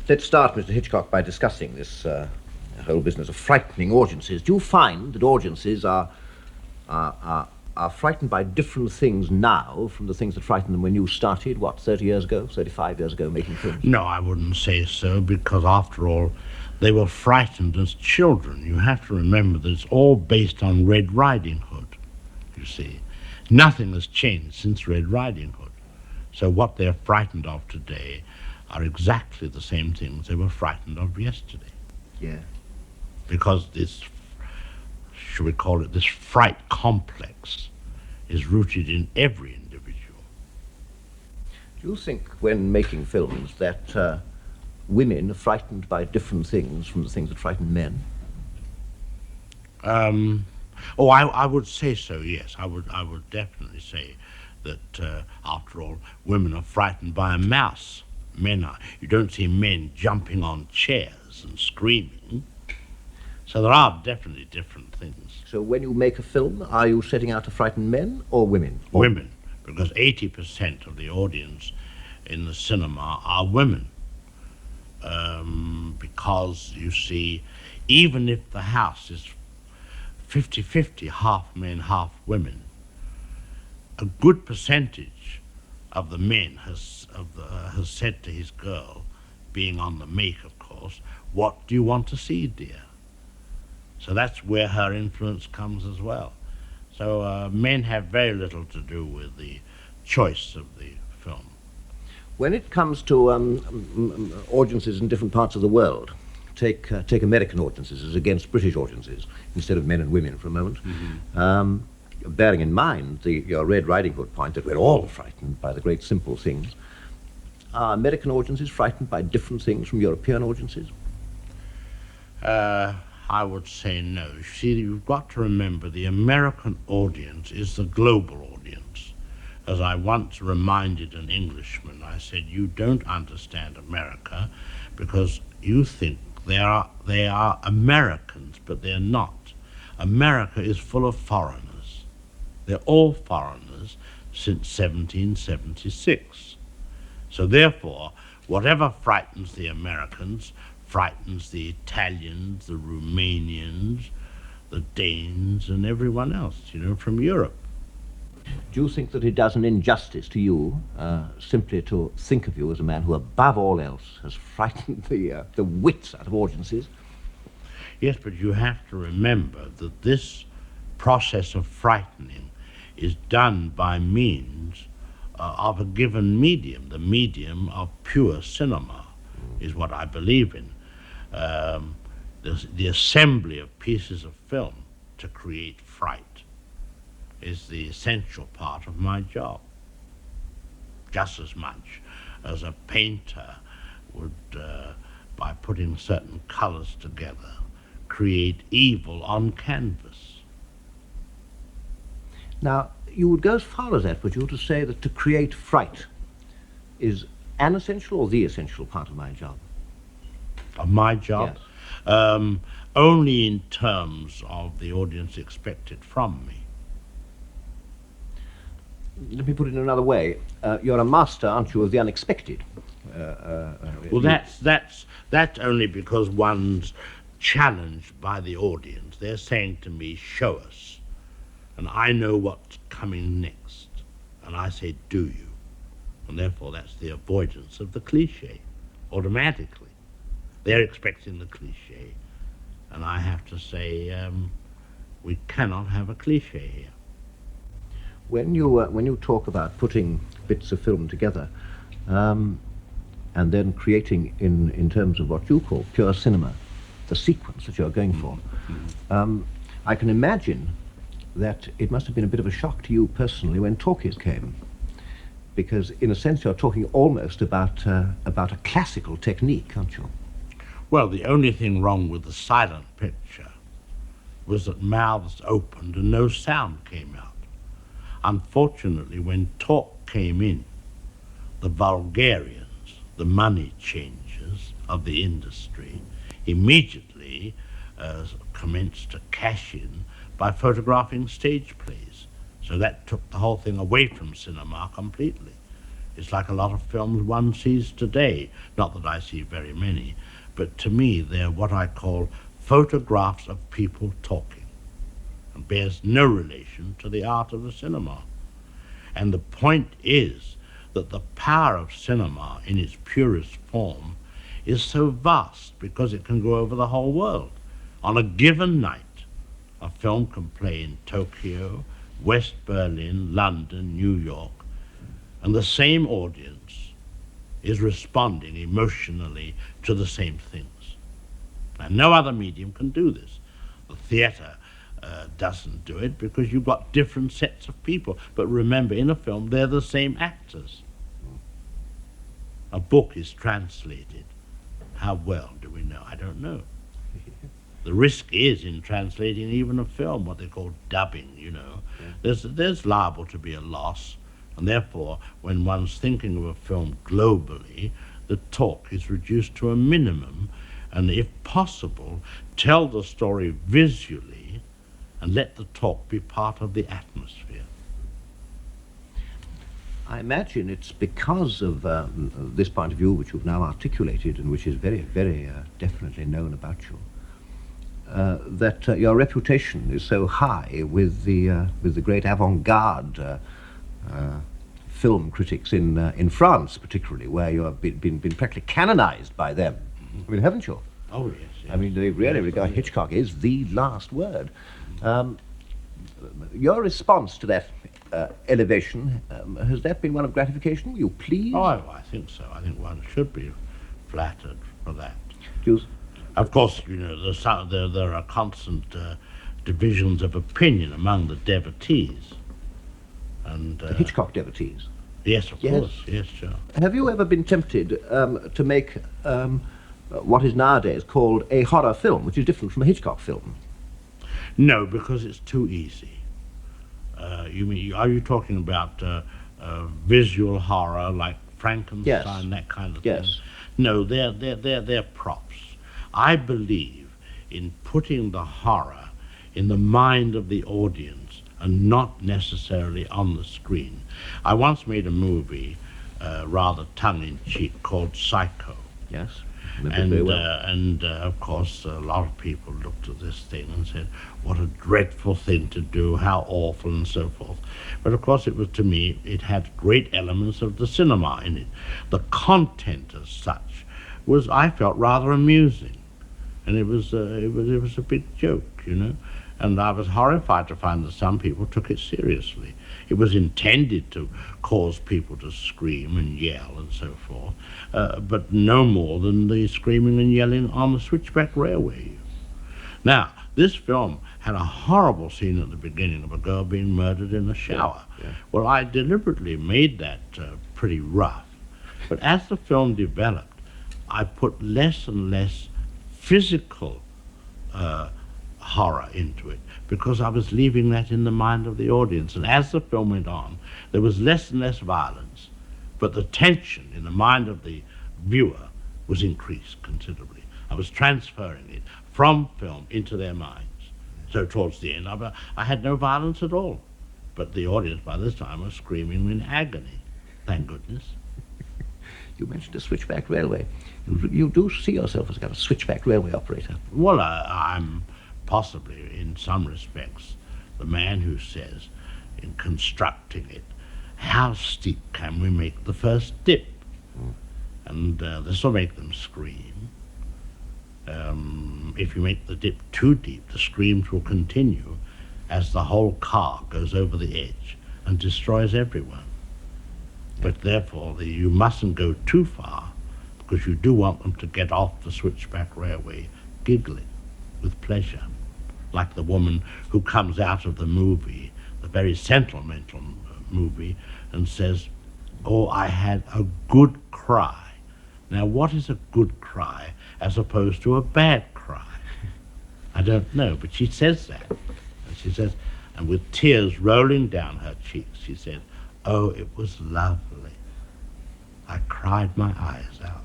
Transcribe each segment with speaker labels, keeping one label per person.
Speaker 1: Let's start, Mr. Hitchcock, by discussing this whole business of frightening audiences. Do you find that audiences are frightened by different things now from the things that frightened them when you started, 30 years ago, 35 years ago, making films?
Speaker 2: No, I wouldn't say so, because after all, they were frightened as children. You have to remember that it's all based on Red Riding Hood, you see. Nothing has changed since Red Riding Hood. So what they're frightened of today are exactly the same things they were frightened of yesterday.
Speaker 1: Yeah.
Speaker 2: Because this, should we call it, this fright complex is rooted in every individual.
Speaker 1: Do you think, when making films, that women are frightened by different things from the things that frighten men?
Speaker 2: I would say so, yes. I would definitely say that, after all, women are frightened by a mouse. Men are. You don't see men jumping on chairs and screaming. So there are definitely different things.
Speaker 1: So when you make a film, are you setting out to frighten men or women?
Speaker 2: Women, because 80% of the audience in the cinema are women. Because, you see, even if the house is 50-50, half men, half women, a good percentage of the men has said to his girl, being on the make, of course, "What do you want to see, dear?" So that's where her influence comes as well. So men have very little to do with the choice of the film.
Speaker 1: When it comes to audiences in different parts of the world, take American audiences as against British audiences, instead of men and women for a moment. Mm-hmm. Bearing in mind your Red Riding Hood point that we're all frightened by the great simple things, are American audiences frightened by different things from European audiences?
Speaker 2: I would say no. You see, you've got to remember the American audience is the global audience. As I once reminded an Englishman, I said, "You don't understand America because you think they are Americans, but they're not. America is full of foreigners. They're all foreigners since 1776. So therefore, whatever frightens the Americans frightens the Italians, the Romanians, the Danes, and everyone else, from Europe."
Speaker 1: Do you think that it does an injustice to you simply to think of you as a man who, above all else, has frightened the wits out of audiences?
Speaker 2: Yes, but you have to remember that this process of frightening is done by means of a given medium. The medium of pure cinema is what I believe in. The assembly of pieces of film to create fright is the essential part of my job, just as much as a painter would, by putting certain colors together, create evil on canvas.
Speaker 1: Now, you would go as far as that, would you, to say that to create fright is an essential or the essential part of my job?
Speaker 2: Of my job?
Speaker 1: Yes.
Speaker 2: Only in terms of the audience expected from me.
Speaker 1: Let me put it in another way. You're a master, aren't you, of the unexpected?
Speaker 2: Well, that's only because one's challenged by the audience. They're saying to me, "Show us." And I know what's coming next. And I say, "Do you?" And therefore that's the avoidance of the cliche, automatically. They're expecting the cliche. And I have to say, we cannot have a cliche here.
Speaker 1: When you talk about putting bits of film together and then creating in terms of what you call pure cinema, the sequence that you're going for, I can imagine that it must have been a bit of a shock to you personally when talkies came, because in a sense you're talking almost about a classical technique, aren't you?
Speaker 2: Well, the only thing wrong with the silent picture was that mouths opened and no sound came out. Unfortunately, when talk came in, the vulgarians, the money changers of the industry, immediately commenced to cash in by photographing stage plays. So that took the whole thing away from cinema completely. It's like a lot of films one sees today. Not that I see very many, but to me they're what I call photographs of people talking, and bears no relation to the art of the cinema. And the point is that the power of cinema in its purest form is so vast because it can go over the whole world. On a given night, a film can play in Tokyo, West Berlin, London, New York, and the same audience is responding emotionally to the same things. And no other medium can do this. The theatre doesn't do it because you've got different sets of people. But remember, in a film, they're the same actors. A book is translated. How well do we know? I don't know. The risk is in translating even a film, what they call dubbing, you know. Yeah. There's liable to be a loss, and therefore, when one's thinking of a film globally, the talk is reduced to a minimum, and if possible, tell the story visually and let the talk be part of the atmosphere.
Speaker 1: I imagine it's because of this point of view which you've now articulated and which is very, very definitely known about you, that your reputation is so high with the great avant-garde film critics in France, particularly, where you have been practically canonized by them. I mean, haven't you?
Speaker 2: Oh, yes. Yes.
Speaker 1: I mean, they really regard Hitchcock is the last word. Your response to that elevation, has that been one of gratification? Were you pleased?
Speaker 2: Oh, I think so. I think one should be flattered for that.
Speaker 1: Just
Speaker 2: Of course, you know, there are constant divisions of opinion among the devotees. And
Speaker 1: the Hitchcock devotees.
Speaker 2: Yes, of course. Yes, sure.
Speaker 1: Have you ever been tempted to make what is nowadays called a horror film, which is different from a Hitchcock film?
Speaker 2: No, because it's too easy. Are you talking about visual horror like Frankenstein,
Speaker 1: yes.
Speaker 2: that kind of
Speaker 1: yes.
Speaker 2: thing? No, they're props. I believe in putting the horror in the mind of the audience and not necessarily on the screen. I once made a movie, rather tongue-in-cheek, called Psycho.
Speaker 1: Yes.
Speaker 2: And of course, a lot of people looked at this thing and said, what a dreadful thing to do, how awful, and so forth. But of course, it was, to me, it had great elements of the cinema in it. The content as such was, I felt, rather amusing. And it was a big joke, you know. And I was horrified to find that some people took it seriously. It was intended to cause people to scream and yell and so forth, but no more than the screaming and yelling on the switchback railway. Now, this film had a horrible scene at the beginning of a girl being murdered in a shower.
Speaker 1: Yeah.
Speaker 2: Well, I deliberately made that pretty rough. But as the film developed, I put less and less physical horror into it, because I was leaving that in the mind of the audience. And as the film went on, there was less and less violence, but the tension in the mind of the viewer was increased considerably. I was transferring it from film into their minds. So towards the end, I had no violence at all. But the audience by this time was screaming in agony. Thank goodness.
Speaker 1: You mentioned a switchback railway. You do see yourself as a kind of switchback railway operator.
Speaker 2: Well, I'm possibly, in some respects, the man who says, in constructing it, how steep can we make the first dip? And this will make them scream. If you make the dip too deep, the screams will continue as the whole car goes over the edge and destroys everyone. But therefore, you mustn't go too far, because you do want them to get off the switchback railway giggling with pleasure, like the woman who comes out of the movie, the very sentimental movie, and says, "Oh, I had a good cry." Now, what is a good cry as opposed to a bad cry? I don't know, but she says that. And she says, and with tears rolling down her cheeks, she said, "Oh, it was lovely. I cried my eyes out."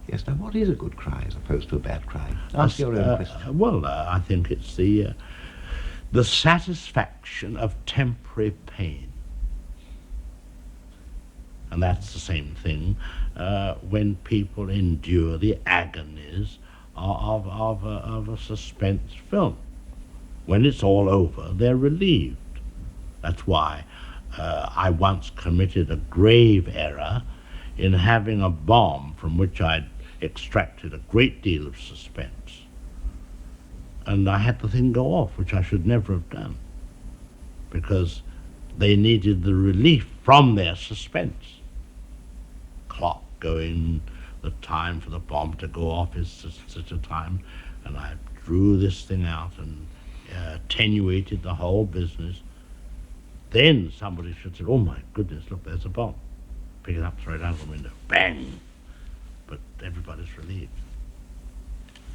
Speaker 1: Yes, now what is a good cry as opposed to a bad cry? Ask your own question.
Speaker 2: Well, I think it's the satisfaction of temporary pain. And that's the same thing when people endure the agonies of a suspense film. When it's all over, they're relieved. That's why I once committed a grave error in having a bomb from which I'd extracted a great deal of suspense. And I had the thing go off, which I should never have done, because they needed the relief from their suspense. Clock going, the time for the bomb to go off is such a time, and I drew this thing out and attenuated the whole business. Then somebody should say, "Oh my goodness, look, there's a bomb." Pick it up, throw it out the window, bang! But everybody's relieved.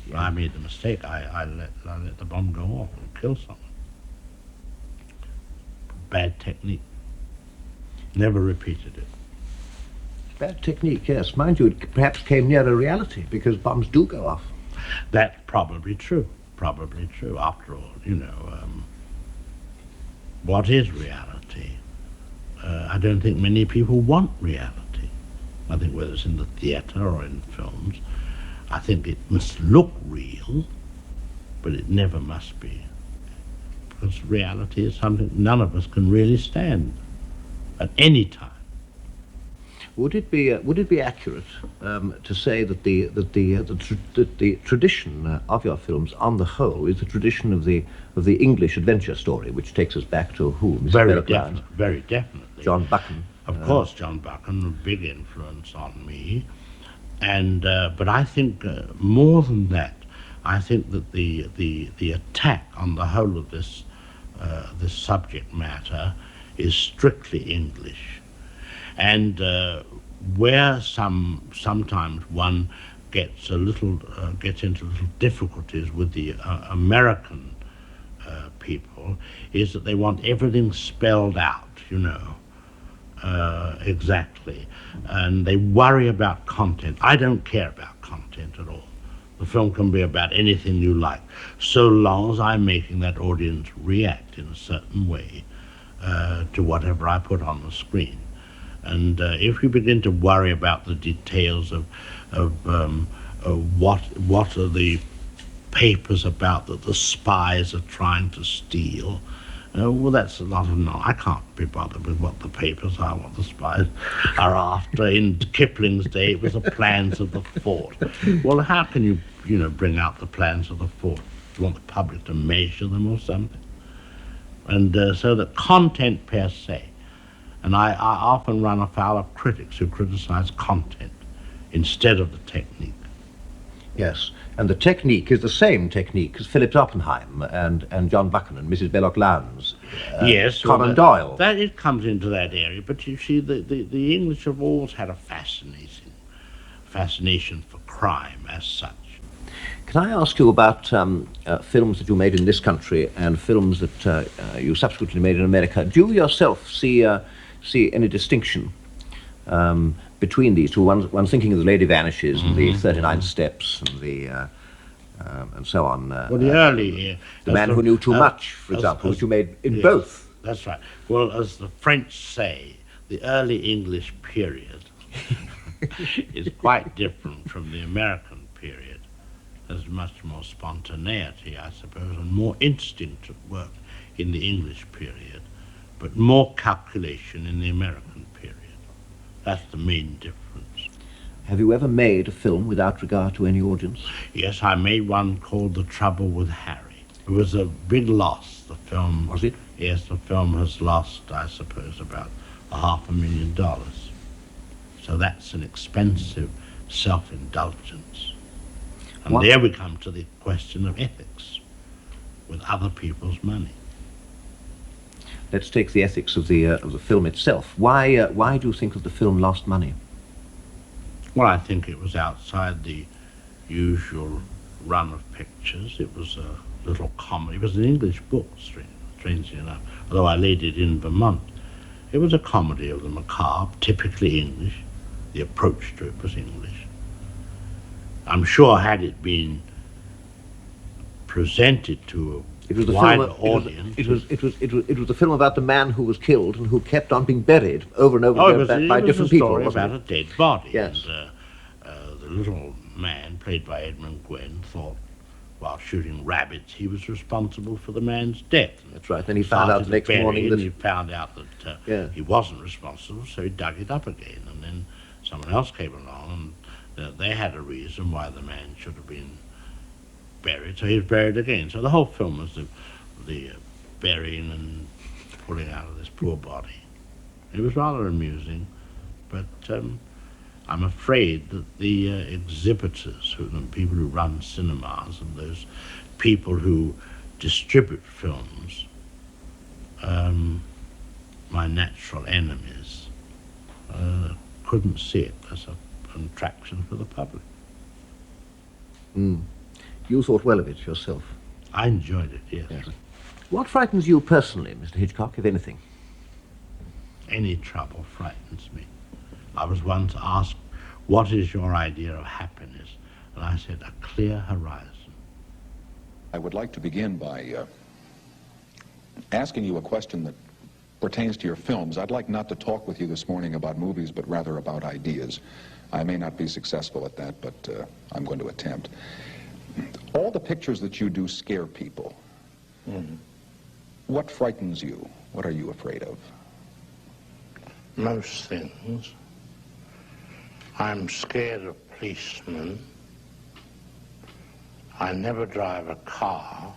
Speaker 2: Yeah. I made the mistake. I let the bomb go off and kill someone. Bad technique. Never repeated it.
Speaker 1: Bad technique, yes. Mind you, it perhaps came nearer reality, because bombs do go off.
Speaker 2: That's probably true. Probably true. After all, what is reality? I don't think many people want reality. I think whether it's in the theatre or in films, I think it must look real, but it never must be. Because reality is something none of us can really stand at any time.
Speaker 1: Would it be accurate to say that the tradition of your films, on the whole, is the tradition of the English adventure story, which takes us back to who?
Speaker 2: Very definitely.
Speaker 1: John Buchan.
Speaker 2: Of course, John Buchan, a big influence on me, and but I think more than that, I think that the attack on the whole of this subject matter is strictly English. And where sometimes one gets into little difficulties with the American people is that they want everything spelled out, exactly, and they worry about content. I don't care about content at all. The film can be about anything you like, so long as I'm making that audience react in a certain way to whatever I put on the screen. And if you begin to worry about the details of what are the papers about that the spies are trying to steal, well, that's a lot of I can't be bothered with what the papers are, what the spies are after. In Kipling's day, it was the plans of the fort. Well, how can you bring out the plans of the fort? Do you want the public to measure them or something? And so the content per se. And I often run afoul of critics who criticize content instead of the technique.
Speaker 1: Yes, and the technique is the same technique as Philip Oppenheim and John Buchan and Mrs. Belloc Lowndes.
Speaker 2: Yes,
Speaker 1: Conan Doyle.
Speaker 2: That it comes into that area, but you see, the English have always had a fascination for crime as such.
Speaker 1: Can I ask you about films that you made in this country and films that you subsequently made in America? Do you yourself see any distinction between these two? One's thinking of The Lady Vanishes and the 39 Steps and the and so on.
Speaker 2: Well, the early...
Speaker 1: The Man Who Knew Too Much, for example, which you made in
Speaker 2: yes,
Speaker 1: both.
Speaker 2: That's right. Well, as the French say, the early English period is quite different from the American period. There's much more spontaneity, I suppose, and more instinct at work in the English period, but more calculation in the American period. That's the main difference.
Speaker 1: Have you ever made a film without regard to any audience?
Speaker 2: Yes, I made one called The Trouble with Harry. It was a big loss, the film.
Speaker 1: Was it?
Speaker 2: Yes, the film has lost, I suppose, about $500,000. So that's an expensive self-indulgence. And there we come to the question of ethics with other people's money.
Speaker 1: Let's take the ethics of the film itself. Why do you think that the film lost money?
Speaker 2: Well, I think it was outside the usual run of pictures. It was a little comedy. It was an English book, strangely enough, although I laid it in Vermont. It was a comedy of the macabre, typically English. The approach to it was English. I'm sure had it been presented to
Speaker 1: It was the
Speaker 2: wider
Speaker 1: film.
Speaker 2: audience.
Speaker 1: It was the film about the man who was killed and who kept on being buried over and over again by different people.
Speaker 2: It was a story about a dead body.
Speaker 1: Yes.
Speaker 2: And the little man, played by Edmund Gwenn, thought, while shooting rabbits, he was responsible for the man's death.
Speaker 1: That's right. Then he found out the next morning that
Speaker 2: he found out that he wasn't responsible, so he dug it up again. And then someone else came along, and they had a reason why the man should have been buried, so he was buried again. So the whole film was the burying and pulling out of this poor body. It was rather amusing, but I'm afraid that the exhibitors, the people who run cinemas and those people who distribute films, my natural enemies, couldn't see it as an attraction for the public.
Speaker 1: Mm. You thought well of it yourself.
Speaker 2: I enjoyed it, yes.
Speaker 1: What frightens you personally, Mr. Hitchcock, if anything?
Speaker 2: Any trouble frightens me. I was once asked, what is your idea of happiness? And I said, a clear horizon.
Speaker 3: I would like to begin by asking you a question that pertains to your films. I'd like not to talk with you this morning about movies, but rather about ideas. I may not be successful at that, but I'm going to attempt. All the pictures that you do scare people.
Speaker 4: Mm-hmm.
Speaker 3: What frightens you? What are you afraid of?
Speaker 4: Most things. I'm scared of policemen. I never drive a car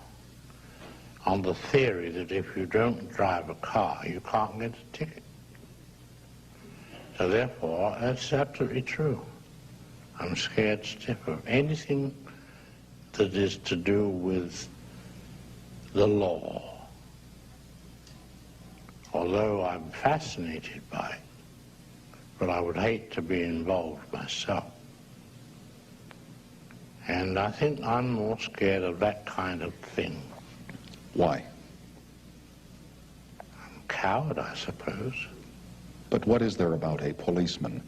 Speaker 4: on the theory that if you don't drive a car, you can't get a ticket. So therefore, that's absolutely true. I'm scared stiff of anything that is to do with the law. Although I'm fascinated by it, but I would hate to be involved myself. And I think I'm more scared of that kind of thing.
Speaker 3: Why?
Speaker 4: I'm a coward, I suppose.
Speaker 3: But what is there about a policeman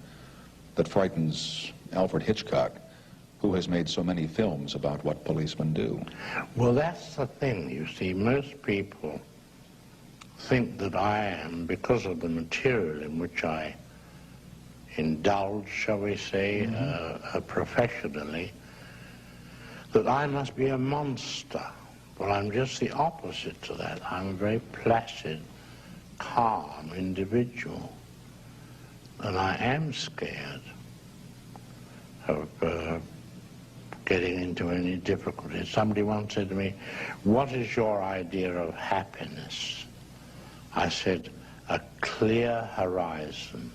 Speaker 3: that frightens Alfred Hitchcock, who has made so many films about what policemen do?
Speaker 4: Well, that's the thing, you see. Most people think that I am, because of the material in which I indulge, shall we say, professionally, that I must be a monster. But I'm just the opposite to that. I'm a very placid, calm individual. And I am scared of getting into any difficulty. Somebody once said to me, what is your idea of happiness? I said, a clear horizon.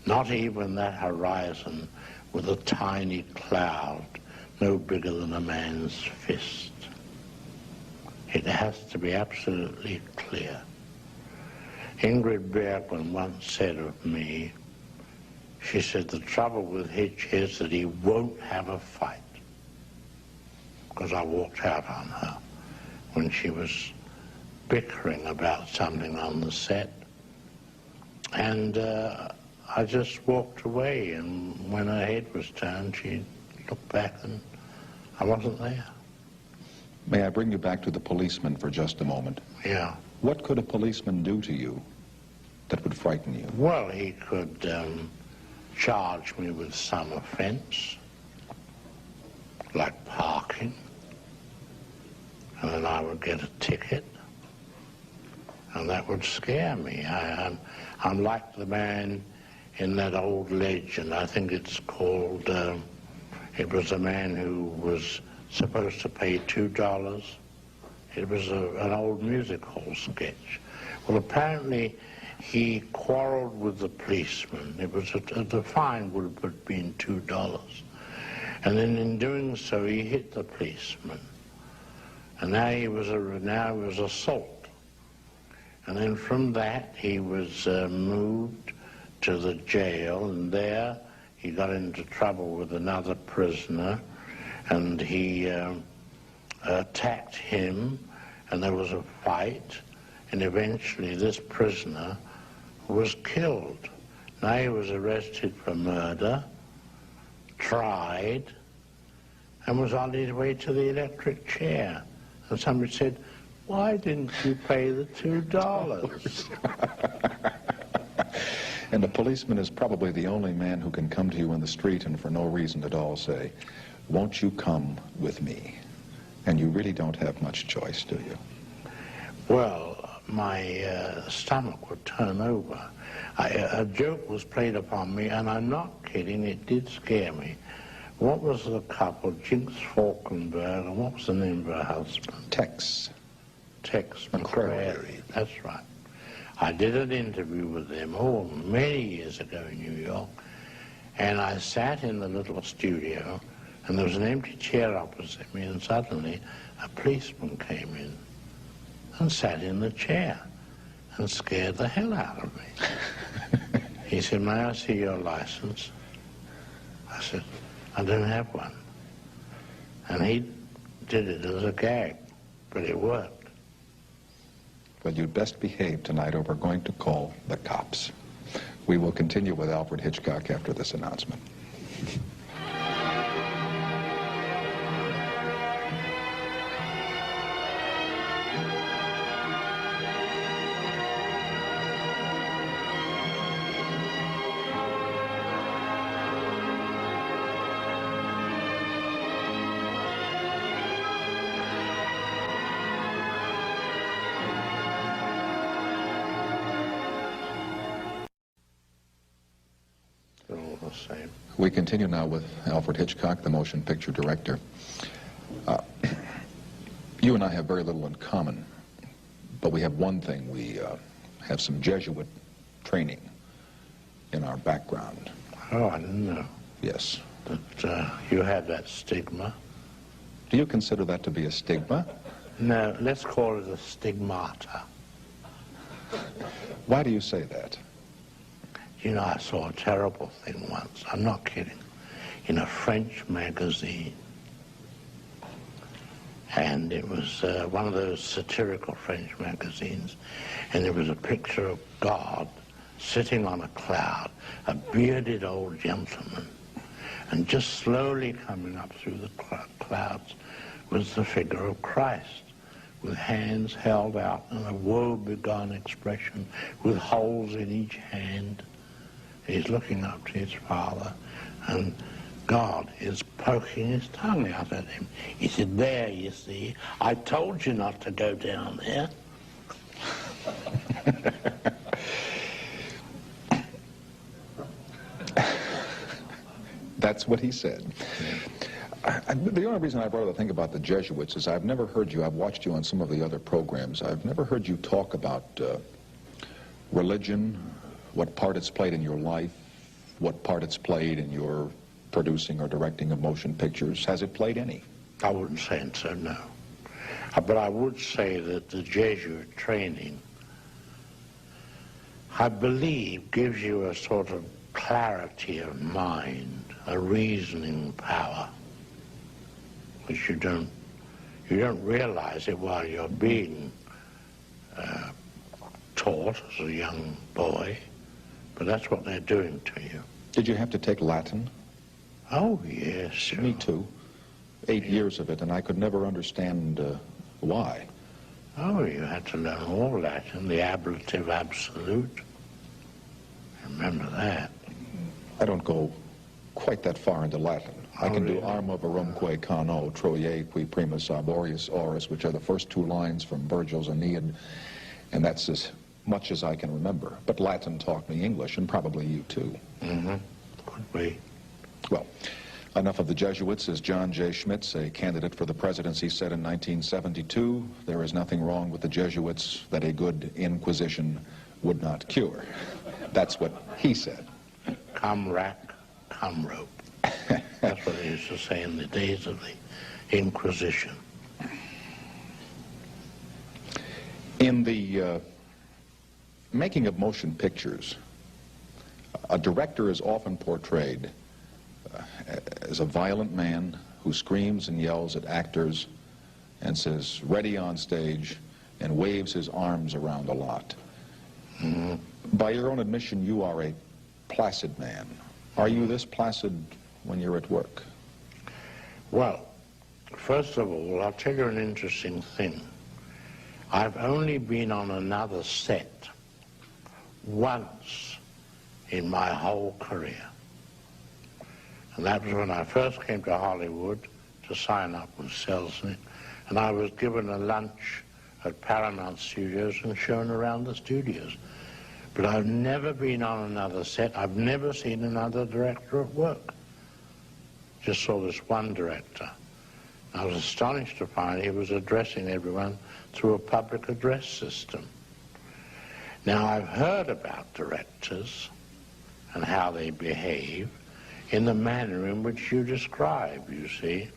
Speaker 4: Not even that horizon with a tiny cloud, no bigger than a man's fist. It has to be absolutely clear. Ingrid Bergman once said of me, she said, the trouble with Hitch is that he won't have a fight. Because I walked out on her when she was bickering about something on the set. And I just walked away, and when her head was turned, she looked back and I wasn't there.
Speaker 3: May I bring you back to the policeman for just a moment?
Speaker 4: Yeah.
Speaker 3: What could a policeman do to you that would frighten you?
Speaker 4: Well, he could charge me with some offense, like parking, and then I would get a ticket, and that would scare me. I'm like the man in that old legend, I think it's called, it was a man who was supposed to pay $2. It was an old music hall sketch. Well, apparently he quarreled with the policeman. It was the fine would have been $2. And then in doing so, he hit the policeman. And now he was assault. And then from that, he was moved to the jail, and there he got into trouble with another prisoner, and he attacked him, and there was a fight, and eventually this prisoner was killed. Now he was arrested for murder, tried, and was on his way to the electric chair. And somebody said, why didn't you pay the $2?
Speaker 3: And the policeman is probably the only man who can come to you in the street and for no reason at all say, won't you come with me? And you really don't have much choice, do you?
Speaker 4: Well, my stomach would turn over. A joke was played upon me, and I'm not kidding, it did scare me. What was the couple, Jinx Falkenberg, and what was the name of her husband?
Speaker 3: Tex.
Speaker 4: Tex
Speaker 3: McCrary.
Speaker 4: McCrary, that's right. I did an interview with them, many years ago in New York, and I sat in the little studio, and there was an empty chair opposite me, and suddenly a policeman came in and sat in the chair and scared the hell out of me. He said, may I see your license? I said, I don't have one. And he did it as a gag, but it worked.
Speaker 3: Well, you'd best behave tonight or we're going to call the cops. We will continue with Alfred Hitchcock after this announcement.
Speaker 4: Same.
Speaker 3: We continue now with Alfred Hitchcock, the motion picture director. You and I have very little in common, but we have one thing. We have some Jesuit training in our background.
Speaker 4: Oh, I didn't know
Speaker 3: Yes.
Speaker 4: that you had that stigma.
Speaker 3: Do you consider that to be a stigma?
Speaker 4: No, let's call it a stigmata.
Speaker 3: Why do you say that?
Speaker 4: You know, I saw a terrible thing once, I'm not kidding, in a French magazine. And it was one of those satirical French magazines, and there was a picture of God sitting on a cloud, a bearded old gentleman, and just slowly coming up through the clouds was the figure of Christ, with hands held out and a woe-begone expression, with holes in each hand. He's looking up to his Father, and God is poking his tongue out at him. He said, there, you see, I told you not to go down there.
Speaker 3: That's what he said. The only reason I brought to think about the Jesuits is I've never heard you, I've watched you on some of the other programs, I've never heard you talk about religion, what part it's played in your life, what part it's played in your producing or directing of motion pictures. Has it played any?
Speaker 4: I wouldn't say so, no. But I would say that the Jesuit training, I believe, gives you a sort of clarity of mind, a reasoning power, which you don't realize it while you're being taught as a young boy, but that's what they're doing to you.
Speaker 3: Did you have to take Latin?
Speaker 4: Oh, yes, sure.
Speaker 3: Me too. 8 years of it, and I could never understand why.
Speaker 4: Oh, you had to learn all Latin, the ablative absolute. Remember that.
Speaker 3: I don't go quite that far into Latin. I can do Arma verumque cano, Troie qui primus arborius oris, which are the first two lines from Virgil's Aeneid, and that's as much as I can remember. But Latin taught me English, and probably you too.
Speaker 4: Mm-hmm. Could be.
Speaker 3: Well, enough of the Jesuits. As John J. Schmitz, a candidate for the presidency, said in 1972, there is nothing wrong with the Jesuits that a good inquisition would not cure. That's what he said.
Speaker 4: Come rack, come rope. That's what they used to say in the days of the Inquisition.
Speaker 3: In the making of motion pictures, a director is often portrayed as a violent man who screams and yells at actors and says, ready on stage, and waves his arms around a lot.
Speaker 4: Mm-hmm.
Speaker 3: By your own admission, you are a placid man. Are you this placid when you're at work?
Speaker 4: Well, First of all, I'll tell you an interesting thing. I've only been on another set once in my whole career. And that was when I first came to Hollywood to sign up with Selznick, and I was given a lunch at Paramount Studios and shown around the studios. But I've never been on another set. I've never seen another director at work. Just saw this one director. I was astonished to find he was addressing everyone through a public address system. Now, I've heard about directors and how they behave in the manner in which you describe, you see.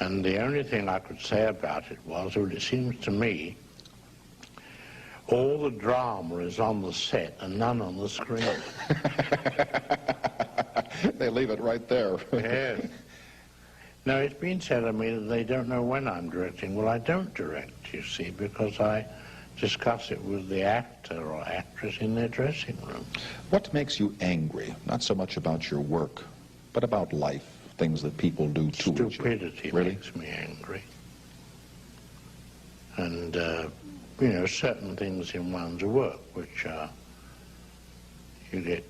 Speaker 4: And the only thing I could say about it was, well, it seems to me, all the drama is on the set and none on the screen.
Speaker 3: They leave it right there.
Speaker 4: Yes. Now, it's been said of me that they don't know when I'm directing. Well, I don't direct, you see, because I discuss it with the actor or actress in their dressing room.
Speaker 3: What makes you angry? Not so much about your work, but about life, things that people do to you.
Speaker 4: Stupidity
Speaker 3: Really?
Speaker 4: makes me angry. And, you know, certain things in one's work, which you get...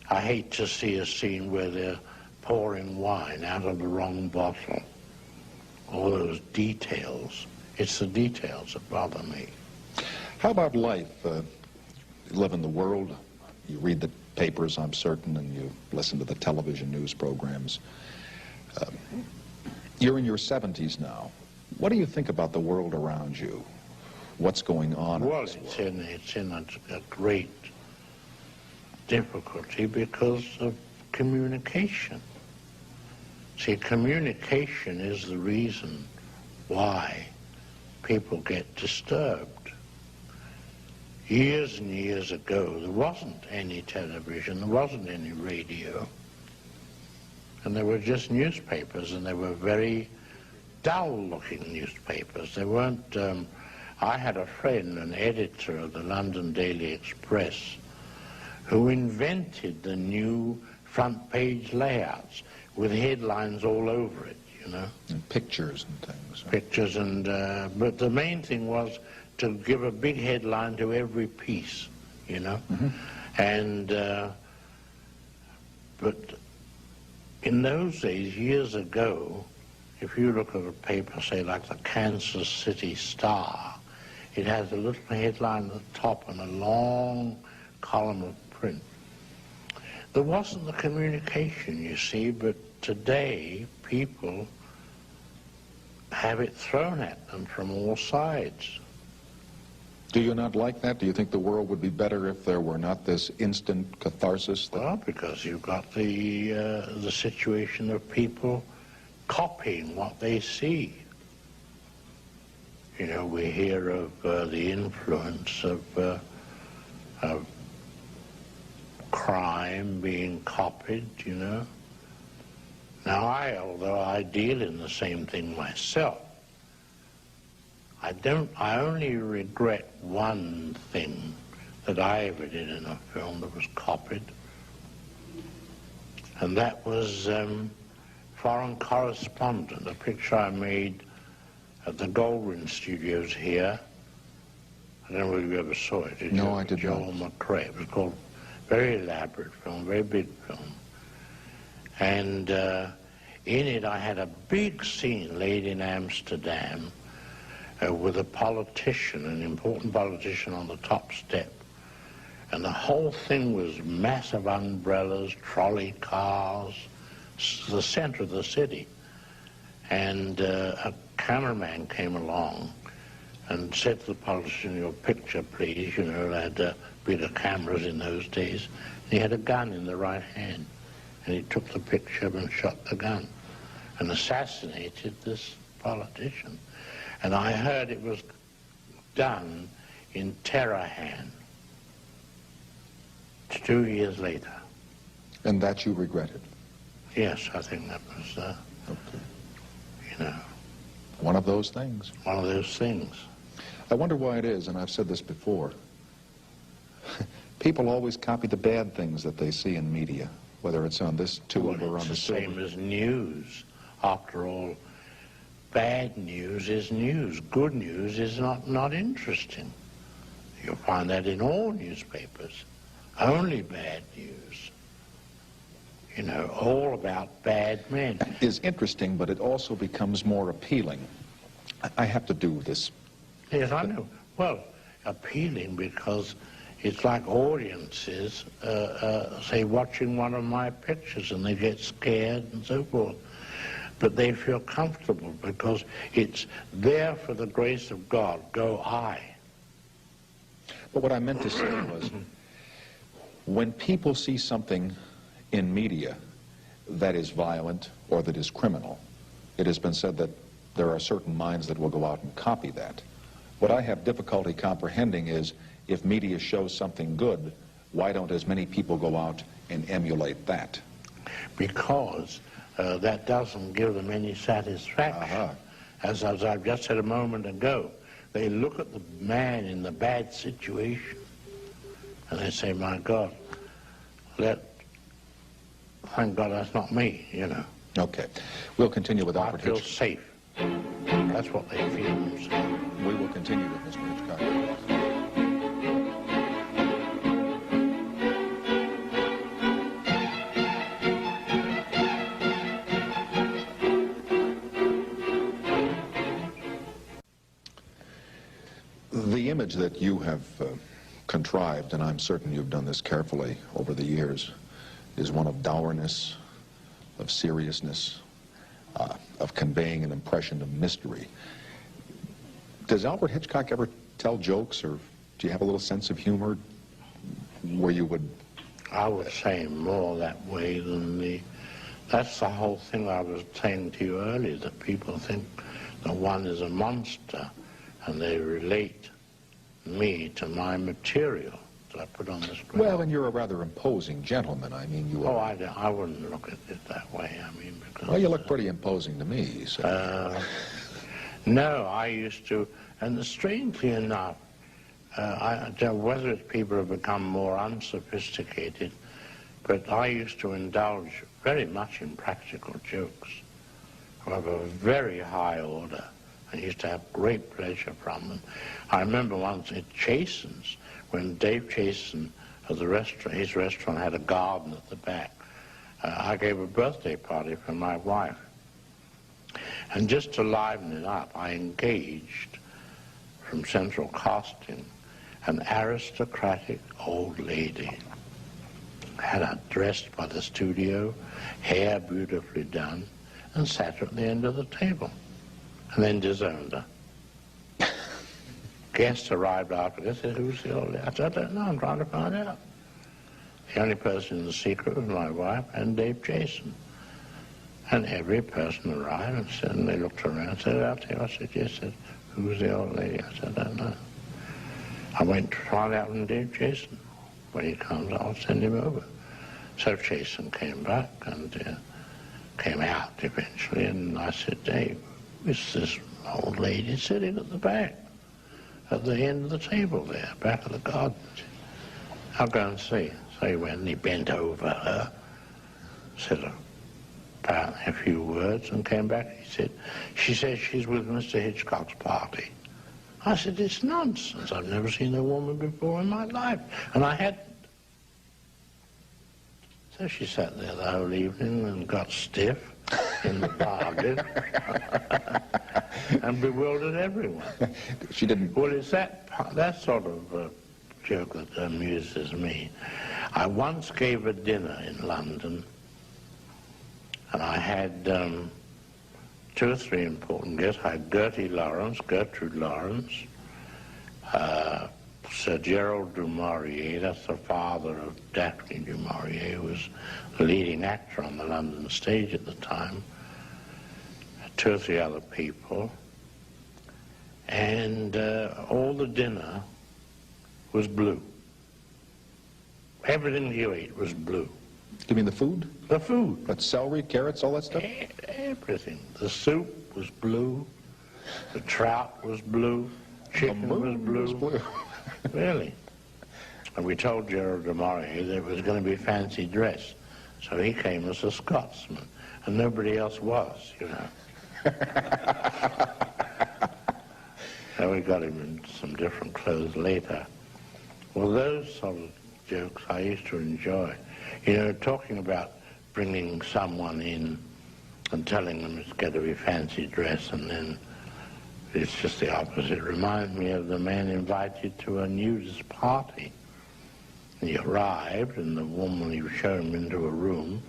Speaker 4: I hate to see a scene where they're pouring wine out of the wrong bottle. All those details. It's the details that bother me.
Speaker 3: How about life? You live in the world, you read the papers, I'm certain, and you listen to the television news programs. You're in your 70s now. What do you think about the world around you? What's going on?
Speaker 4: Well, it's in a great difficulty because of communication. See, communication is the reason why people get disturbed. Years and years ago, there wasn't any television, there wasn't any radio, and there were just newspapers, and they were very dull-looking newspapers. They weren't... I had a friend, an editor of the London Daily Express, who invented the new front-page layouts with headlines all over it, you know.
Speaker 3: And pictures and things.
Speaker 4: Pictures and... but the main thing was to give a big headline to every piece, you know.
Speaker 3: Mm-hmm.
Speaker 4: And... but in those days, years ago, if you look at a paper, say, like the Kansas City Star, it has a little headline at the top and a long column of print. There wasn't the communication, you see, but today people have it thrown at them from all sides.
Speaker 3: Do you not like that? Do you think the world would be better if there were not this instant catharsis?
Speaker 4: Well, because you've got the situation of people copying what they see. You know, we hear of the influence of crime being copied, you know. Now, although I deal in the same thing myself, I only regret one thing that I ever did in a film that was copied, and that was Foreign Correspondent, a picture I made at the Goldwyn Studios here. I don't know whether you ever saw it, did you?
Speaker 3: No, I did not.
Speaker 4: Joel McRae. It was called, very elaborate film, very big film. And in it I had a big scene laid in Amsterdam with a politician, an important politician on the top step. And the whole thing was massive umbrellas, trolley cars, the center of the city. And a cameraman came along and said to the politician, "Your picture, please." You know, they had bigger cameras in those days. And he had a gun in the right hand. And he took the picture and shot the gun and assassinated this politician. And I heard it was done in Tehran 2 years later.
Speaker 3: And that you regretted?
Speaker 4: Yes, I think that was,
Speaker 3: Okay.
Speaker 4: you know,
Speaker 3: One of those things.
Speaker 4: one of those things.
Speaker 3: I wonder why it is, and I've said this before. People always copy the bad things that they see in media, whether it's on this tube or on
Speaker 4: It's
Speaker 3: the
Speaker 4: the same
Speaker 3: silver.
Speaker 4: as news. After all, bad news is news. Good news is not interesting. You'll find that in all newspapers. Only bad news. You know, all about bad men.
Speaker 3: Is interesting, but it also becomes more appealing. I have to do this.
Speaker 4: Yes, I know. Well, appealing because it's like audiences, say, watching one of my pictures and they get scared and so forth. But they feel comfortable because it's there for the grace of God. Go I.
Speaker 3: But what I meant to say was, when people see something in media that is violent or that is criminal, it has been said that there are certain minds that will go out and copy that. What I have difficulty comprehending is, if media shows something good, why don't as many people go out and emulate that?
Speaker 4: Because that doesn't give them any satisfaction. As I've just said a moment ago, they look at the man in the bad situation and they say, my God, thank God that's not me, you know.
Speaker 3: Okay. We'll continue with Alfred
Speaker 4: I feel
Speaker 3: Hitchcock.
Speaker 4: safe. That's what they feel themselves.
Speaker 3: We will continue with Mr. Hitchcock. The image that you have contrived, and I'm certain you've done this carefully over the years, is one of dourness, of seriousness, of conveying an impression of mystery. Does Alfred Hitchcock ever tell jokes, or do you have a little sense of humor where you would...
Speaker 4: I would say more that way than that's the whole thing I was saying to you earlier, that people think that one is a monster and they relate me to my material that I put on the screen.
Speaker 3: Well, and you're a rather imposing gentleman. I mean, you are...
Speaker 4: Oh, I wouldn't look at it that way. I mean, because...
Speaker 3: Well, you look pretty imposing to me, so...
Speaker 4: No, I used to, and strangely enough, I don't know whether it's people have become more unsophisticated, but I used to indulge very much in practical jokes of a very high order. I used to have great pleasure from them. I remember once at Chasen's, when Dave Chasen, at the restaurant, his restaurant had a garden at the back. I gave a birthday party for my wife. And just to liven it up, I engaged, from Central Casting, an aristocratic old lady. Had her dressed by the studio, hair beautifully done, and sat her at the end of the table, and then disowned her. Guests arrived after this, said, who's the old lady? I said, I don't know, I'm trying to find out. The only person in the secret was my wife and Dave Jason. And every person arrived and said, and they looked around and said, out there. I said, yes. Said, who's the old lady? I said, I don't know. I went to find out from Dave Jason. When he comes, I'll send him over. So Jason came back and came out eventually, and I said, Dave, it's this old lady sitting at the back, at the end of the table there, back of the garden. I'll go and see. So he went and he bent over her, said apparently a few words, and came back. She says she's with Mr. Hitchcock's party. I said, it's nonsense. I've never seen a woman before in my life. And I hadn't. So she sat there the whole evening and got stiff in the bargain and bewildered everyone.
Speaker 3: She didn't...
Speaker 4: Well, it's that sort of joke that amuses me. I once gave a dinner in London, and I had 2 or 3 important guests. I had Gertrude Lawrence, Sir Gerald du Maurier, that's the father of Daphne du Maurier, who was the leading actor on the London stage at the time, 2 or 3 other people, and all the dinner was blue. Everything you ate was blue.
Speaker 3: You mean the food?
Speaker 4: The food.
Speaker 3: But celery, carrots, all that stuff?
Speaker 4: Everything. The soup was blue. The trout was blue. Chicken was blue. Really. And we told Gerald du Maurier that it was going to be fancy dress. So he came as a Scotsman. and nobody else was, you know. So we got him in some different clothes later. Well, those sort of jokes I used to enjoy. You know, talking about bringing someone in and telling them it's got to be fancy dress, and then it's just the opposite. It reminds me of the man invited to a nudist party. He arrived, and the woman, he showed him into a room,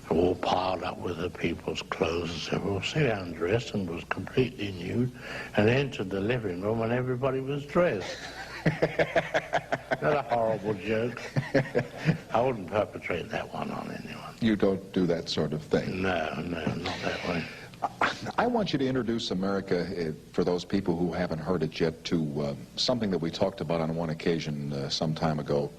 Speaker 4: all piled up with the people's clothes, and said, well, see, I'm dressed, and was completely nude, and entered the living room, and everybody was dressed. Not a horrible joke. I wouldn't perpetrate that one on anyone.
Speaker 3: You don't do that sort of thing.
Speaker 4: No, not that way.
Speaker 3: I want you to introduce America, for those people who haven't heard it yet, to something that we talked about on one occasion some time ago,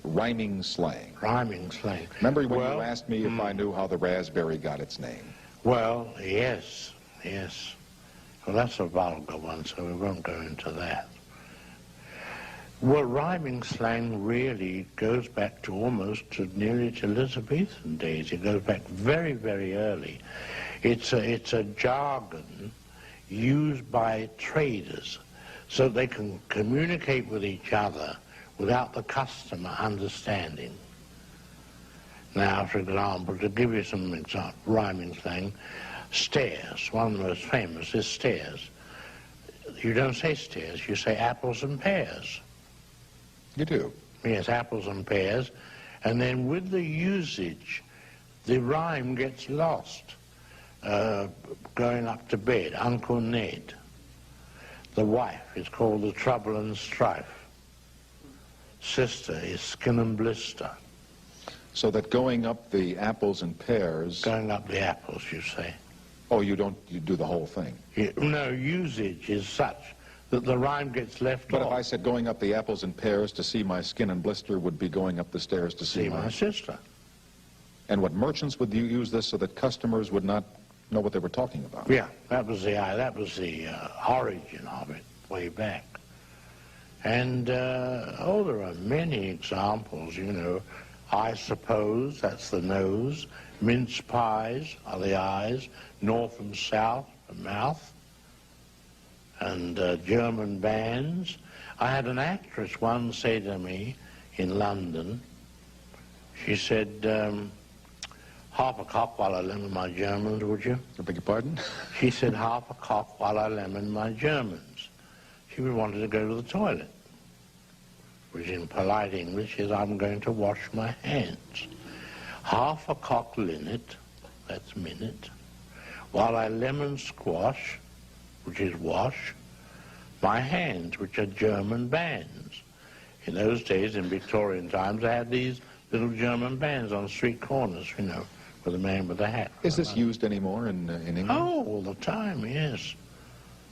Speaker 3: rhyming slang.
Speaker 4: Rhyming slang.
Speaker 3: Remember when you asked me if I knew how the raspberry got its name?
Speaker 4: Well, yes. Well, that's a vulgar one, so we won't go into that. Well, rhyming slang really goes back to almost nearly to Elizabethan days. It goes back very, very early. It's a jargon used by traders so they can communicate with each other without the customer understanding. Now, for example, to give you some rhyming slang, stairs, one of the most famous is stairs. You don't say stairs, you say apples and pears.
Speaker 3: You do?
Speaker 4: Yes, apples and pears. And then with the usage, the rhyme gets lost. Going up to bed, Uncle Ned. The wife is called the Trouble and Strife. Sister is Skin and Blister.
Speaker 3: So that going up the apples and pears...
Speaker 4: Going up the apples, you say.
Speaker 3: Oh, you do the whole thing?
Speaker 4: No, usage is such that the rhyme gets left
Speaker 3: But
Speaker 4: off.
Speaker 3: if I said going up the apples and pears to see my skin and blister would be going up the stairs to see
Speaker 4: my sister.
Speaker 3: And what merchants would use this so that customers would not know what they were talking about?
Speaker 4: Yeah, that was the origin of it way back. And, there are many examples, you know. I suppose, that's the nose. Mince pies are the eyes. North and south, the mouth. And German bands. I had an actress once say to me in London, she said, half a cock while I lemon my Germans, would you?
Speaker 3: I beg your pardon?
Speaker 4: She said, half a cock while I lemon my Germans. She wanted to go to the toilet, which in polite English is, I'm going to wash my hands. Half a cock linnet, that's minute, while I lemon squash, which is wash, my hands, which are German bands. In those days, in Victorian times, I had these little German bands on street corners, you know, with the man with the hat.
Speaker 3: Is this used anymore in England?
Speaker 4: Oh, all the time, yes.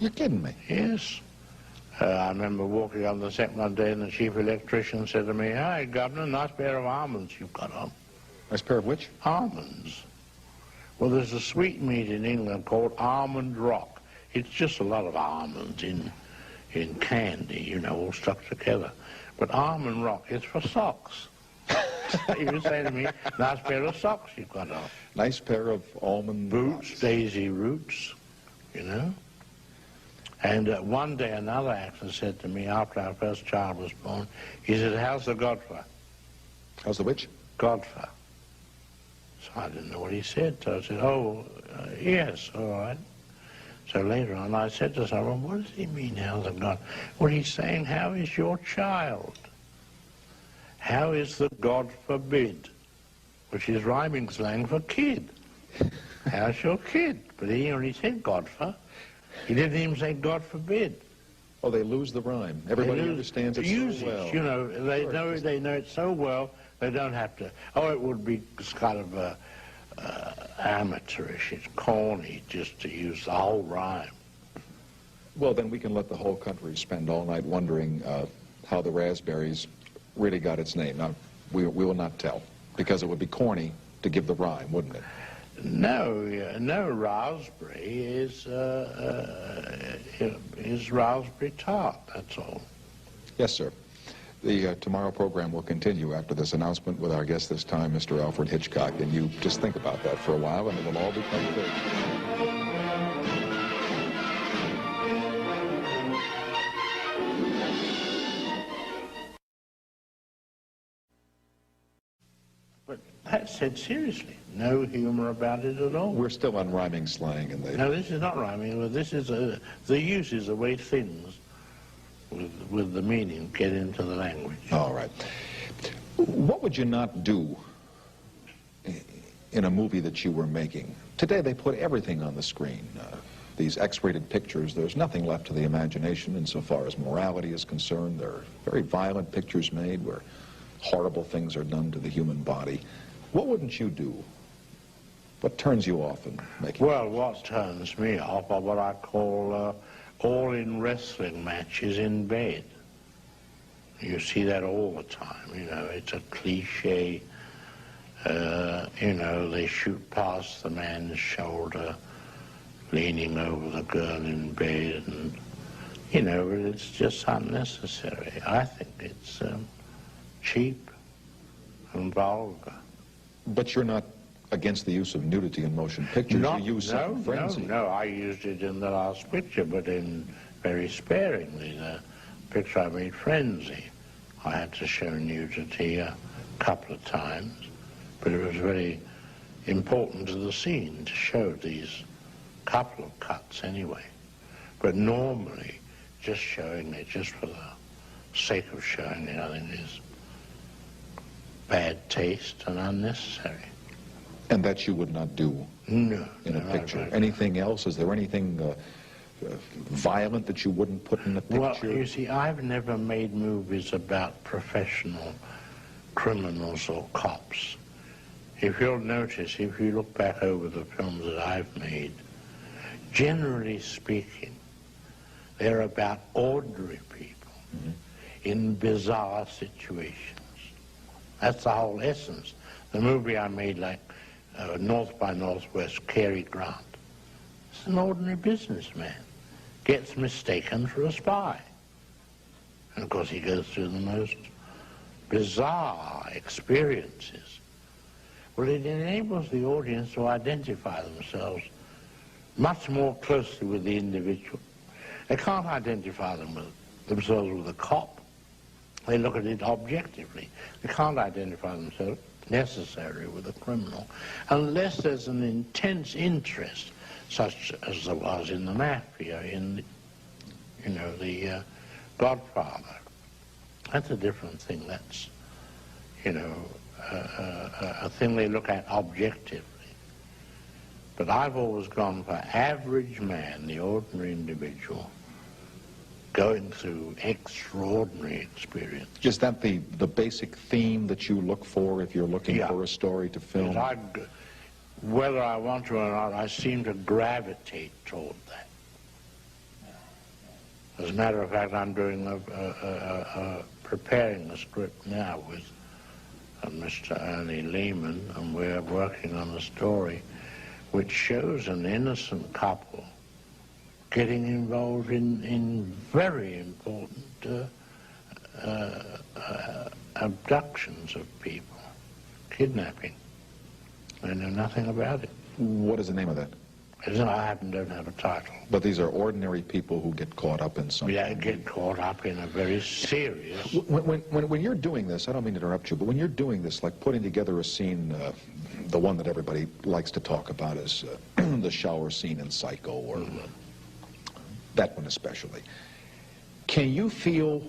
Speaker 3: You're kidding me?
Speaker 4: Yes. I remember walking on the set one day and the chief electrician said to me, "Hi, Governor, nice pair of almonds you've got on."
Speaker 3: Nice pair of which?
Speaker 4: Almonds. Well, there's a sweetmeat in England called Almond Rock. It's just a lot of almonds in candy, you know, all stuck together. But Almond Rock is for socks. He would say to me, "Nice pair of socks you've got on."
Speaker 3: Nice pair of almond
Speaker 4: Boots,
Speaker 3: rocks.
Speaker 4: daisy roots, you know. And one day another actor said to me after our first child was born, he said, "How's the Godfer?"
Speaker 3: How's the which?
Speaker 4: Godfer. So I didn't know what he said. So I said, "Oh, yes, all right." So later on I said to someone, "What does he mean, how's the God?" Well, he's saying, "How is your child? How is the God forbid?" Which is rhyming slang for kid. How's your kid? But he only said Godfer. He didn't even say God forbid.
Speaker 3: Oh, they lose the rhyme. Everybody understands it so well.
Speaker 4: You know, they know it so well, they don't have to. Oh, it would be kind of amateurish. It's corny just to use the whole rhyme.
Speaker 3: Well, then we can let the whole country spend all night wondering how the raspberries really got its name. Now, we will not tell, because it would be corny to give the rhyme, wouldn't it?
Speaker 4: No, raspberry is raspberry tart, that's all.
Speaker 3: Yes, sir. The tomorrow program will continue after this announcement with our guest this time, Mr. Alfred Hitchcock. And you just think about that for a while, and it will all become clear.
Speaker 4: But that's said seriously. No humor about it at all.
Speaker 3: We're still on rhyming slang, and they...
Speaker 4: No, this is not rhyming. This is the use is the way things with the meaning get into the language.
Speaker 3: All right. What would you not do in a movie that you were making? Today they put everything on the screen. These X-rated pictures, there's nothing left to the imagination insofar as morality is concerned. There are very violent pictures made where horrible things are done to the human body. What wouldn't you do? What turns you off in making?
Speaker 4: Well, what turns me off are what I call all-in wrestling matches in bed. You see that all the time, you know, it's a cliche. You know, they shoot past the man's shoulder, leaning over the girl in bed, and, you know, it's just unnecessary. I think it's cheap and vulgar.
Speaker 3: But you're not against the use of nudity in motion pictures. You use it in Frenzy.
Speaker 4: No, I used it in the last picture, but in very sparingly. The picture I made, Frenzy, I had to show nudity a couple of times, but it was very important to the scene to show these couple of cuts anyway. But normally, just showing it just for the sake of showing it, I think is bad taste and unnecessary.
Speaker 3: And that you would not do in a picture. Anything else? Is there anything violent that you wouldn't put in a picture?
Speaker 4: Well, you see, I've never made movies about professional criminals or cops. If you'll notice, if you look back over the films that I've made, generally speaking, they're about ordinary people in bizarre situations. That's the whole essence. The movie I made, like North by Northwest, Cary Grant. It's an ordinary businessman. Gets mistaken for a spy. And of course he goes through the most bizarre experiences. Well, it enables the audience to identify themselves much more closely with the individual. They can't identify themselves with a cop. They look at it objectively. They can't identify themselves necessarily with a criminal unless there's an intense interest, such as there was in the mafia, in the Godfather. That's a different thing. That's, a thing they look at objectively. But I've always gone for average man, the ordinary individual, going through extraordinary experience.
Speaker 3: Is that the basic theme that you look for if you're looking for a story to film?
Speaker 4: Whether I want to or not, I seem to gravitate toward that. As a matter of fact, I'm doing preparing a script now with Mr. Ernie Lehman, and we're working on a story which shows an innocent couple getting involved in very important abductions of people, kidnapping. I know nothing about it.
Speaker 3: What is the name of that?
Speaker 4: I don't have a title.
Speaker 3: But these are ordinary people who get caught up in something.
Speaker 4: Yeah, get caught up in a very serious...
Speaker 3: When you're doing this, I don't mean to interrupt you, but when you're doing this, like putting together a scene, the one that everybody likes to talk about is the shower scene in Psycho, or that one especially. Can you feel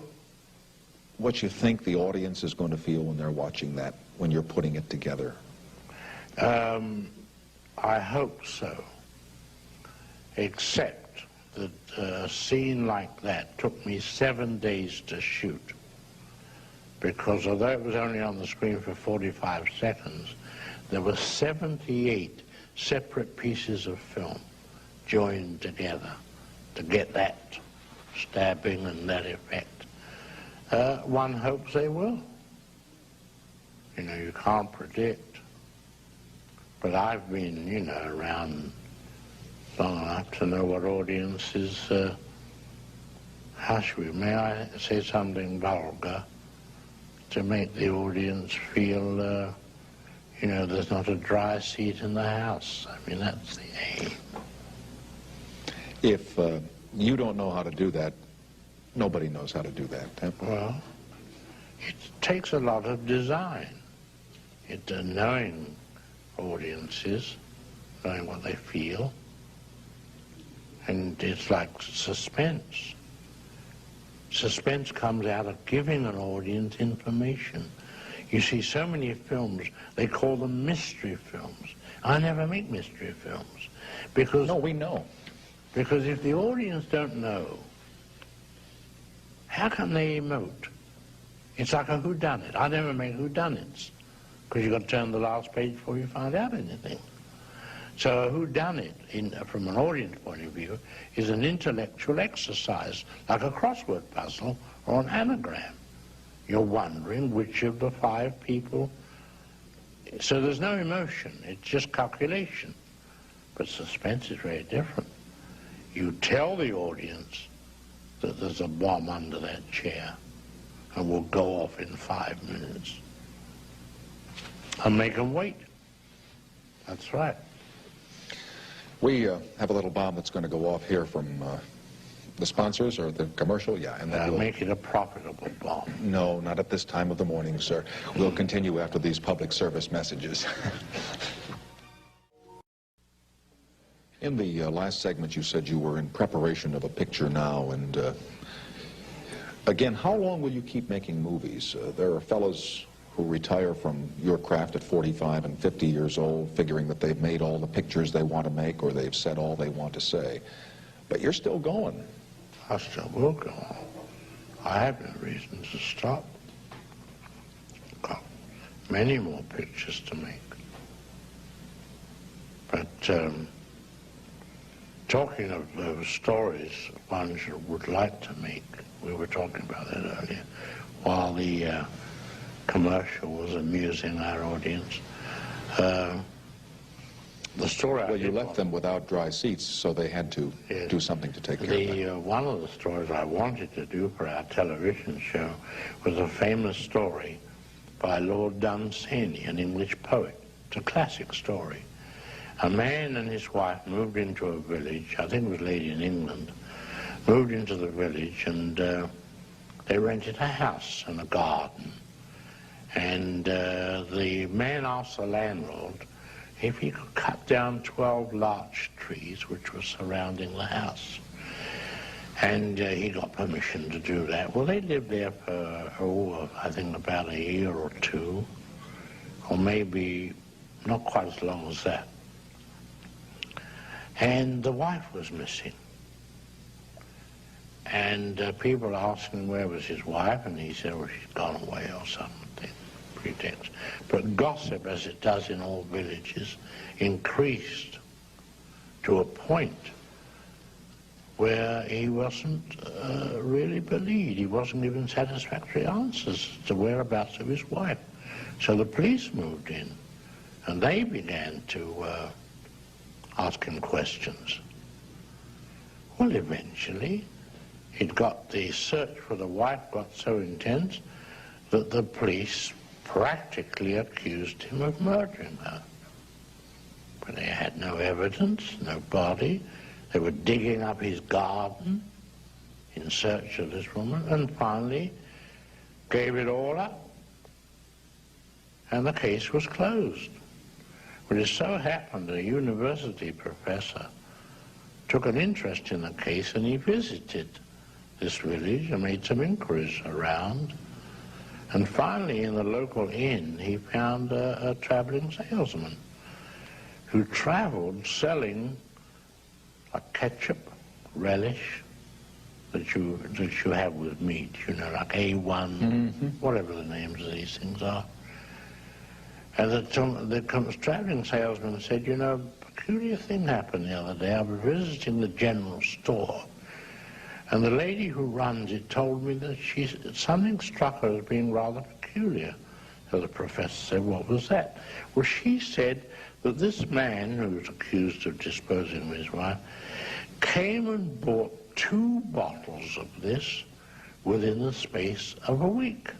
Speaker 3: what you think the audience is going to feel when they're watching that, when you're putting it together?
Speaker 4: I hope so. Except that a scene like that took me 7 days to shoot. Because although it was only on the screen for 45 seconds, there were 78 separate pieces of film joined together to get that stabbing and that effect. One hopes they will. You know, you can't predict. But I've been, around long enough to know what audiences, may I say something vulgar? to make the audience feel, you know, there's not a dry seat in the house. I mean, that's the aim.
Speaker 3: If you don't know how to do that, nobody knows how to do that. Huh?
Speaker 4: Well, it takes a lot of design. Knowing audiences, knowing what they feel. And it's like suspense. Suspense comes out of giving an audience information. You see so many films, they call them mystery films. I never make mystery films. Because
Speaker 3: No, we know.
Speaker 4: Because if the audience don't know, how can they emote? It's like a whodunit. I never make whodunits, because you've got to turn the last page before you find out anything. So a whodunit, from an audience point of view, is an intellectual exercise, like a crossword puzzle or an anagram. You're wondering which of the 5 people. So there's no emotion, it's just calculation. But suspense is very different. You tell the audience that there's a bomb under that chair and will go off in 5 minutes. And make them wait. That's right.
Speaker 3: We have a little bomb that's going to go off here from the sponsors or the commercial. Yeah, and then we'll
Speaker 4: Make it a profitable bomb.
Speaker 3: No, not at this time of the morning, sir. We'll continue after these public service messages. In the last segment, you said you were in preparation of a picture now, and again, how long will you keep making movies? There are fellows who retire from your craft at 45 and 50 years old, figuring that they've made all the pictures they want to make or they've said all they want to say. But you're still going.
Speaker 4: I still will go on. I have no reason to stop. Got many more pictures to make. But talking of stories one would like to make, we were talking about that earlier, while the commercial was amusing our audience. The story
Speaker 3: Well, you left them without dry seats, so they had to do something to take care of that.
Speaker 4: One of the stories I wanted to do for our television show was a famous story by Lord Dunsany, an English poet. It's a classic story. A man and his wife moved into a village, I think it was Lady in England, moved into the village, and they rented a house and a garden. And the man asked the landlord if he could cut down 12 larch trees which were surrounding the house. And he got permission to do that. Well, they lived there for, I think about a year or 2, or maybe not quite as long as that. And the wife was missing. And people asked him where was his wife, and he said, well, she's gone away or something. Pretext. But gossip, as it does in all villages, increased to a point where he wasn't really believed. He wasn't given satisfactory answers to the whereabouts of his wife. So the police moved in, and they began to ask him questions. Well, eventually, the search for the wife got so intense that the police practically accused him of murdering her. But they had no evidence, no body. They were digging up his garden in search of this woman, and finally gave it all up. And the case was closed. But it so happened a university professor took an interest in the case, and he visited this village and made some inquiries around. And finally, in the local inn, he found a traveling salesman who traveled selling like ketchup, relish, that you have with meat, you know, like A1, whatever the names of these things are. And the traveling salesman said, you know, a peculiar thing happened the other day. I was visiting the general store, and the lady who runs it told me that something struck her as being rather peculiar. So the professor said, what was that? Well, she said that this man, who was accused of disposing of his wife, came and bought 2 bottles of this within the space of a week.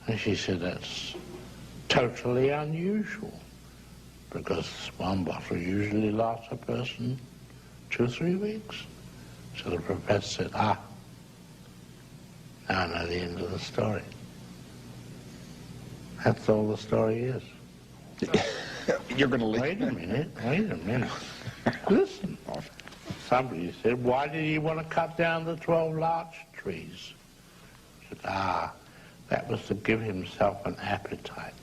Speaker 4: And she said, that's totally unusual, because one bottle usually lasts a person 2 or 3 weeks. So the professor said, now I know the end of the story. That's all the story is.
Speaker 3: You're going to leave.
Speaker 4: Wait a minute. Listen. Somebody said, why did he want to cut down the 12 larch trees? He said, that was to give himself an appetite.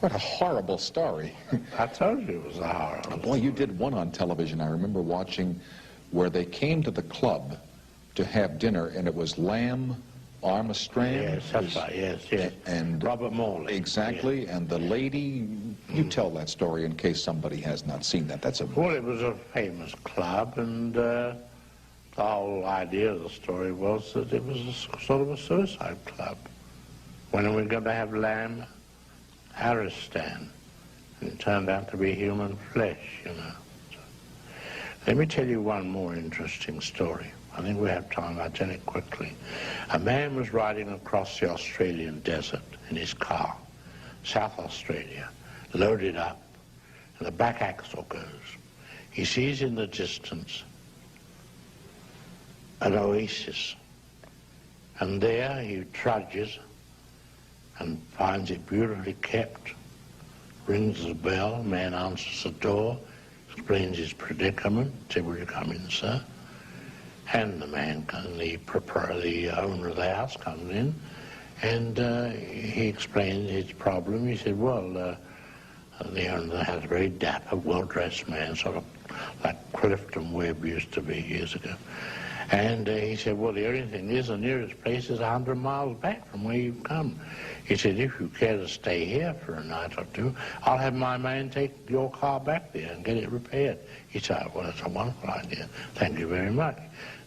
Speaker 3: What a horrible story.
Speaker 4: I told you it was a horrible.
Speaker 3: Boy, you did one on television I remember watching where they came to the club to have dinner, and it was lamb, armistrand.
Speaker 4: Yes, that's right, yes.
Speaker 3: And
Speaker 4: Robert Morley.
Speaker 3: Exactly,
Speaker 4: yes.
Speaker 3: and the lady, you tell that story in case somebody has not seen that. That's a...
Speaker 4: Well, it was a famous club, and the whole idea of the story was that it was sort of a suicide club. When are we going to have lamb, Aristan? And it turned out to be human flesh, you know. So, let me tell you one more interesting story. I think we have time. I'll tell it quickly. A man was riding across the Australian desert in his car, South Australia, loaded up, and the back axle goes. He sees in the distance an oasis, and there he trudges and finds it beautifully kept, rings the bell, man answers the door, explains his predicament, said, will you come in, sir? And the man, the owner of the house comes in, and he explained his problem. He said, well, the owner of the house, a very dapper, well-dressed man, sort of like Clifton Webb used to be years ago. And he said, well, the only thing is the nearest place is 100 miles back from where you've come. He said, if you care to stay here for a night or two, I'll have my man take your car back there and get it repaired. He said, well, that's a wonderful idea. Thank you very much.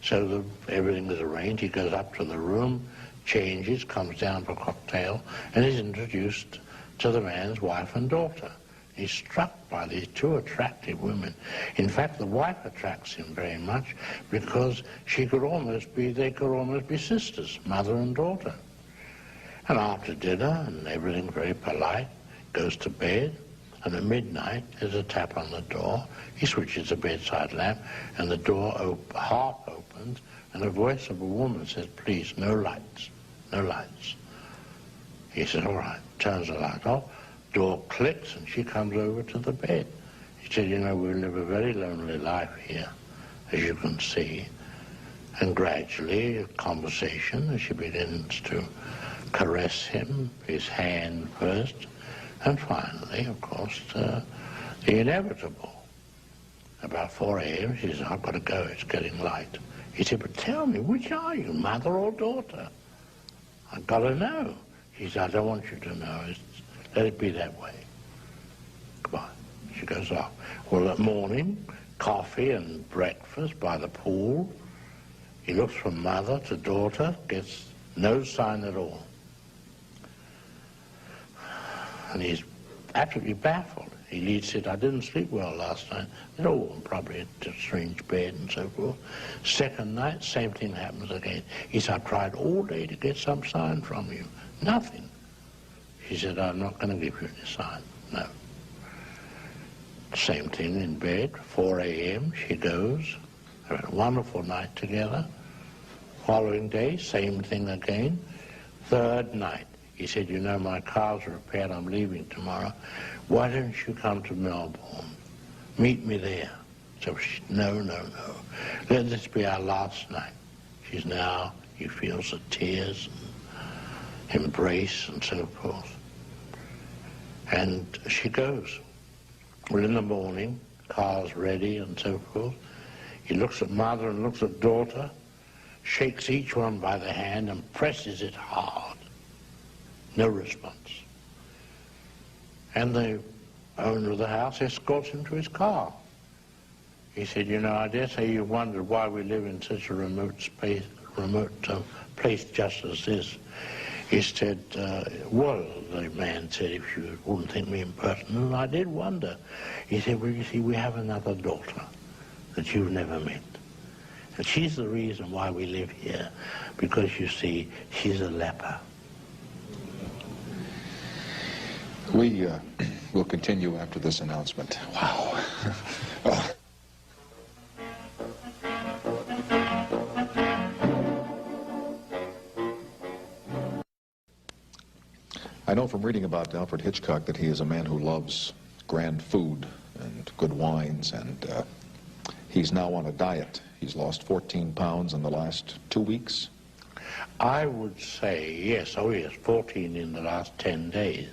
Speaker 4: So everything is arranged. He goes up to the room, changes, comes down for a cocktail, and is introduced to the man's wife and daughter. He's struck by these two attractive women. In fact, the wife attracts him very much because they could almost be sisters, mother and daughter. And after dinner, and everything very polite, goes to bed, and at midnight there's a tap on the door. He switches the bedside lamp, and the door half opens, and the voice of a woman says, please, no lights, no lights. He says, all right, turns the light off, door clicks, and she comes over to the bed. He said, you know, we live a very lonely life here, as you can see. And gradually, a conversation, as she begins to caress him, his hand first, and finally, of course, the inevitable. About 4 a.m., she says, I've got to go, it's getting light. He said, but tell me, which are you, mother or daughter? I've got to know. She said, I don't want you to know. Let it be that way. Goodbye. She goes off. Well, that morning, coffee and breakfast by the pool. He looks from mother to daughter, gets no sign at all. And he's absolutely baffled. He said, I didn't sleep well last night. Oh, probably a strange bed and so forth. Second night, same thing happens again. He said, I've tried all day to get some sign from you. Nothing. She said, I'm not going to give you any sign. No. Same thing in bed, 4 a.m., she goes. They had a wonderful night together. Following day, same thing again. Third night, he said, you know, my car's repaired, I'm leaving tomorrow. Why don't you come to Melbourne? Meet me there. So she said, no. Let this be our last night. She's now, he feels the tears and embrace and so forth. And she goes. Well, in the morning, car's ready and so forth. He looks at mother and looks at daughter, shakes each one by the hand and presses it hard. No response. And the owner of the house escorts him to his car. He said, you know, I dare say you wondered why we live in such a remote place just as this. He said, well, the man said, if you wouldn't think me impertinent, I did wonder. He said, well, you see, we have another daughter that you've never met. And she's the reason why we live here, because, you see, she's a leper.
Speaker 3: We will continue after this announcement. Wow. Oh. I know from reading about Alfred Hitchcock that he is a man who loves grand food and good wines, and he's now on a diet. He's lost 14 pounds in the last 2 weeks.
Speaker 4: I would say, yes, oh yes, 14 in the last 10 days.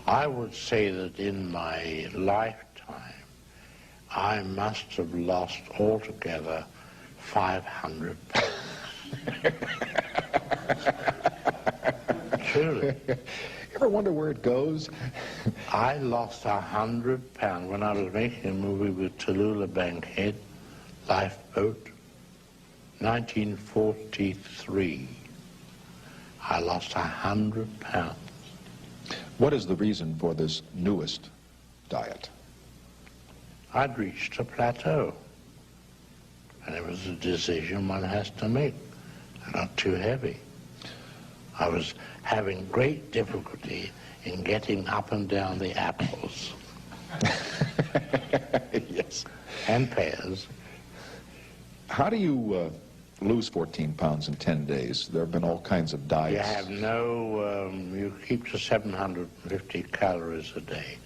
Speaker 4: I would say that in my lifetime, I must have lost altogether 500 pounds. Truly.
Speaker 3: Ever wonder where it goes?
Speaker 4: I lost 100 pounds when I was making a movie with Tallulah Bankhead, Lifeboat, 1943. I lost 100 pounds.
Speaker 3: What is the reason for this newest diet?
Speaker 4: I'd reached a plateau, and it was a decision one has to make. I got too heavy. I was having great difficulty in getting up and down the apples.
Speaker 3: Yes.
Speaker 4: And pears.
Speaker 3: How do you lose 14 pounds in 10 days? There have been all kinds of diets.
Speaker 4: You have no, you keep to 750 calories a day.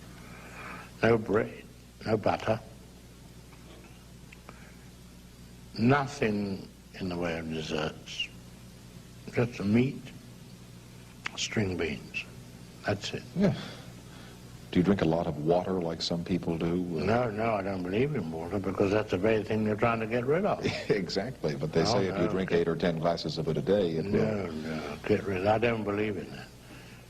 Speaker 4: No bread, no butter. Nothing in the way of desserts. Just a meat, string beans. That's it.
Speaker 3: Yeah. Do you drink a lot of water like some people do?
Speaker 4: No, I don't believe in water, because that's the very thing they're trying to get rid of.
Speaker 3: Exactly, but they say if you drink 8 or 10 glasses of it a day, it will.
Speaker 4: No, get rid of it. I don't believe in that.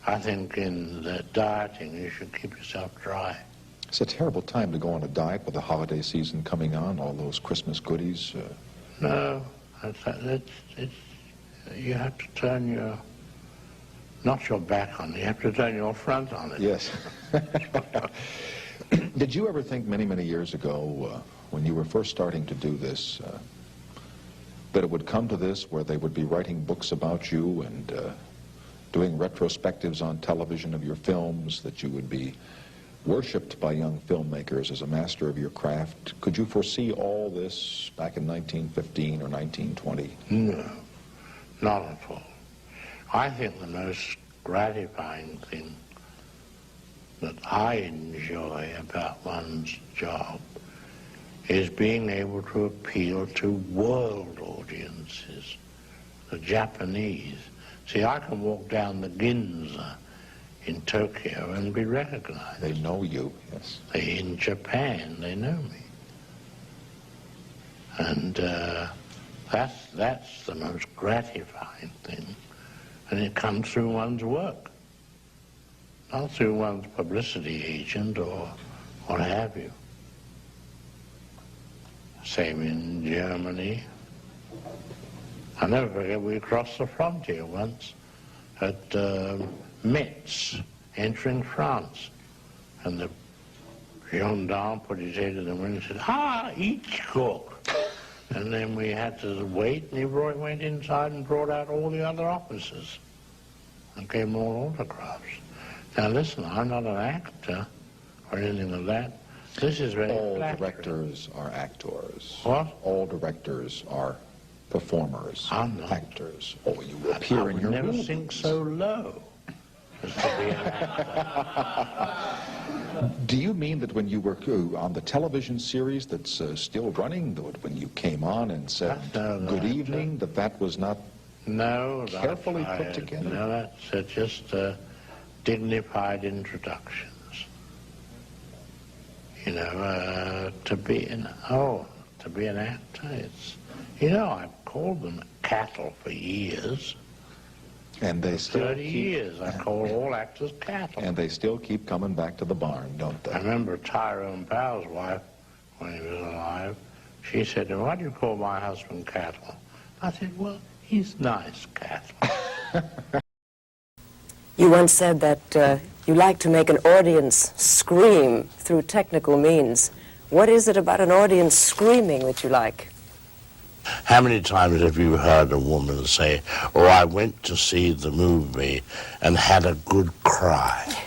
Speaker 4: I think in the dieting, you should keep yourself dry.
Speaker 3: It's a terrible time to go on a diet with the holiday season coming on, all those Christmas goodies.
Speaker 4: No, you have to turn your, not your back on it, you have to turn your front on it.
Speaker 3: Yes. Did you ever think many, many years ago, when you were first starting to do this, that it would come to this, where they would be writing books about you and doing retrospectives on television of your films, that you would be worshipped by young filmmakers as a master of your craft? Could you foresee all this back in 1915 or 1920?
Speaker 4: No, not at all. I think the most gratifying thing that I enjoy about one's job is being able to appeal to world audiences, the Japanese. See, I can walk down the Ginza in Tokyo and be recognized.
Speaker 3: They know you, yes.
Speaker 4: In Japan, they know me. And that's the most gratifying thing. And it comes through one's work, not through one's publicity agent or what have you. Same in Germany. I'll never forget, we crossed the frontier once at Metz, entering France. And the gendarme put his head in the window and said, "Ah, Hitchcock." And then we had to wait, and he went inside and brought out all the other officers and gave them all autographs. Now listen, I'm not an actor or anything like that. This is very
Speaker 3: All
Speaker 4: flattering.
Speaker 3: directors are actors.
Speaker 4: What?
Speaker 3: All directors are performers,
Speaker 4: I'm not.
Speaker 3: actors. Oh, you appear in your
Speaker 4: I would never
Speaker 3: movies.
Speaker 4: sink so low as to be an actor.
Speaker 3: Do you mean that when you were on the television series that's still running, that when you came on and said
Speaker 4: No,
Speaker 3: good evening, that was not
Speaker 4: No,
Speaker 3: carefully
Speaker 4: that's
Speaker 3: put
Speaker 4: right.
Speaker 3: together?
Speaker 4: No, that's just dignified introductions. You know, to be an actor, it's, you know, I've called them cattle for years.
Speaker 3: And they still
Speaker 4: 30
Speaker 3: keep,
Speaker 4: years, I call all actors cattle.
Speaker 3: and they still keep coming back to the barn, don't
Speaker 4: I
Speaker 3: they?
Speaker 4: remember Tyrone Power's wife, when he was alive, she said to him, "Why do you call my husband cattle?" I said, "Well, he's nice cattle."
Speaker 5: You once said that you like to make an audience scream through technical means. What is it about an audience screaming that you like?
Speaker 2: How many times have you heard a woman say, "Oh, I went to see the movie and had a good cry"?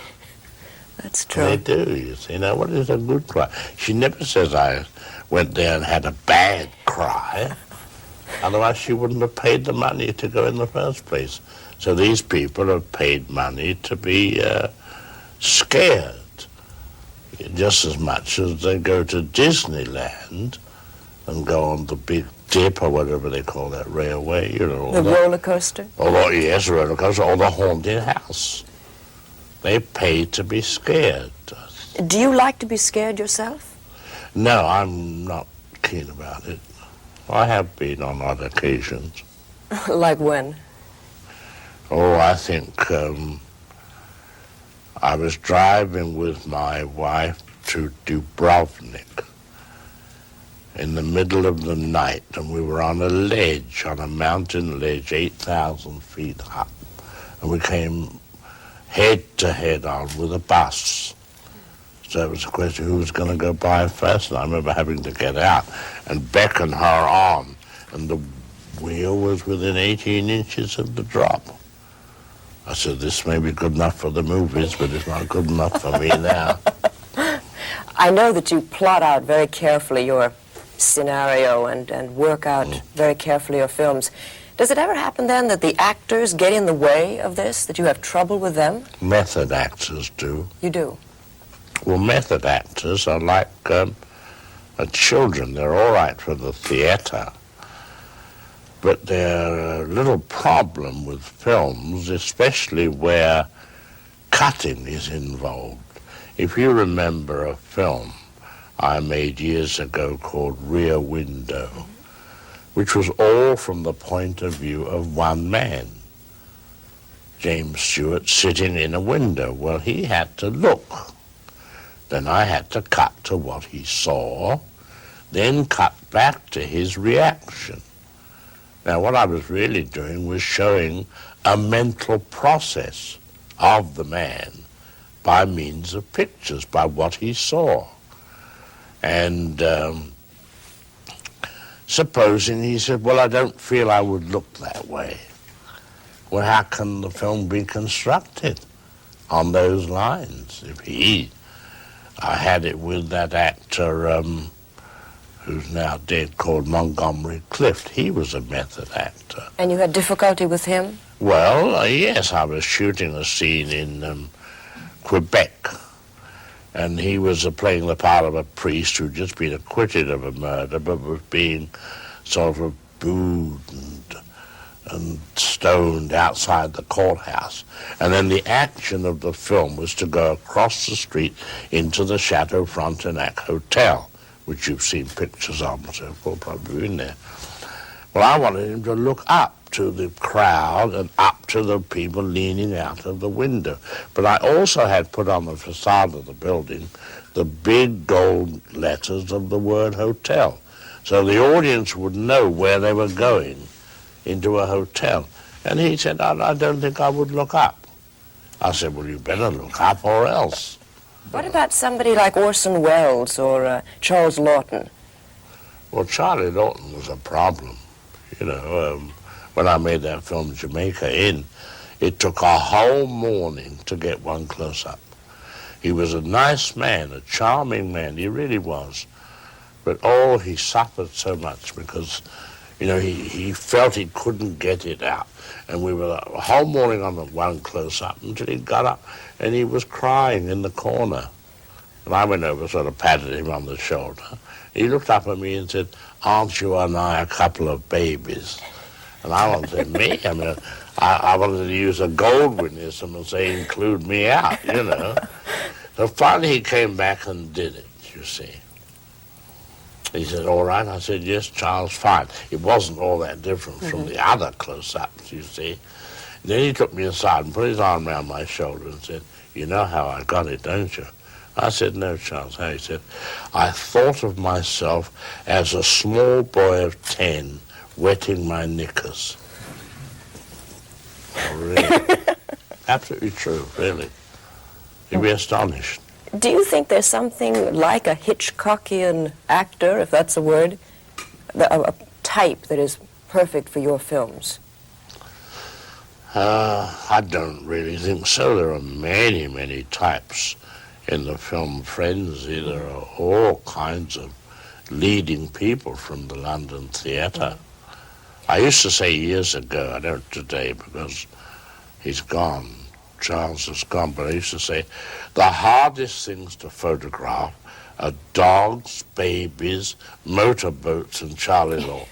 Speaker 5: That's true.
Speaker 2: They do, you see. Now, what is a good cry? She never says, "I went there and had a bad cry." Otherwise, she wouldn't have paid the money to go in the first place. So these people have paid money to be scared, just as much as they go to Disneyland and go on the Big Dip or whatever they call that railway, you know.
Speaker 5: The roller coaster?
Speaker 2: Yes, roller coaster, or the haunted house. They pay to be scared.
Speaker 5: Do you like to be scared yourself?
Speaker 2: No, I'm not keen about it. I have been on odd occasions.
Speaker 5: Like when?
Speaker 2: Oh, I think I was driving with my wife to Dubrovnik in the middle of the night, and we were on a ledge, on a mountain ledge, 8,000 feet up, and we came head to head on with a bus. So it was a question who was going to go by first, and I remember having to get out and beckon her on, and the wheel was within 18 inches of the drop. I said, this may be good enough for the movies, but it's not good enough for me now.
Speaker 5: I know that you plot out very carefully your scenario and work out very carefully your films. Does it ever happen then that the actors get in the way of this, that you have trouble with them?
Speaker 2: Method actors do.
Speaker 5: You do?
Speaker 2: Well, method actors are like children. They're all right for the theater. But they're a little problem with films, especially where cutting is involved. If you remember a film I made years ago called Rear Window, which was all from the point of view of one man, James Stewart, sitting in a window. Well, he had to look. Then I had to cut to what he saw, then cut back to his reaction. Now, what I was really doing was showing a mental process of the man by means of pictures, by what he saw. And supposing he said, well, I don't feel I would look that way. Well, how can the film be constructed on those lines? I had it with that actor who's now dead, called Montgomery Clift. He was a method actor.
Speaker 5: And you had difficulty with him?
Speaker 2: Well, yes, I was shooting a scene in Quebec, and he was playing the part of a priest who'd just been acquitted of a murder, but was being sort of booed and stoned outside the courthouse. And then the action of the film was to go across the street into the Chateau Frontenac Hotel, which you've seen pictures of and so forth, probably in there. Well, I wanted him to look up to the crowd and up to the people leaning out of the window. But I also had put on the facade of the building the big gold letters of the word hotel, so the audience would know where they were going, into a hotel. And he said, I don't think I would look up. I said, well, you better look up or else.
Speaker 5: What about somebody like Orson Welles or Charles Lawton?
Speaker 2: Well, Charlie Lawton was a problem. You know, when I made that film Jamaica Inn, it took a whole morning to get one close-up. He was a nice man, a charming man, he really was. But, oh, he suffered so much because, you know, he felt he couldn't get it out. And we were a whole morning on the one close-up until he got up and he was crying in the corner. And I went over, sort of patted him on the shoulder. He looked up at me and said, aren't you and I a couple of babies? And I wanted to say, me? I mean, I wanted to use a Goldwyn-ism and say, include me out, you know. So finally he came back and did it, you see. He said, all right. I said, yes, Charles, fine. It wasn't all that different from the other close-ups, you see. And then he took me aside and put his arm around my shoulder and said, you know how I got it, don't you? I said, no, Charles. How? He said, I thought of myself as a small boy of 10 wetting my knickers. Oh, really? Absolutely true, really. You'd be astonished.
Speaker 5: Do you think there's something like a Hitchcockian actor, if that's a word, a type that is perfect for your films?
Speaker 2: I don't really think so. There are many, many types in the film frenzy. There are all kinds of leading people from the London theatre. I used to say years ago, I don't today because he's gone, Charles has gone, but I used to say the hardest things to photograph are dogs, babies, motorboats, and Charlie Lawton.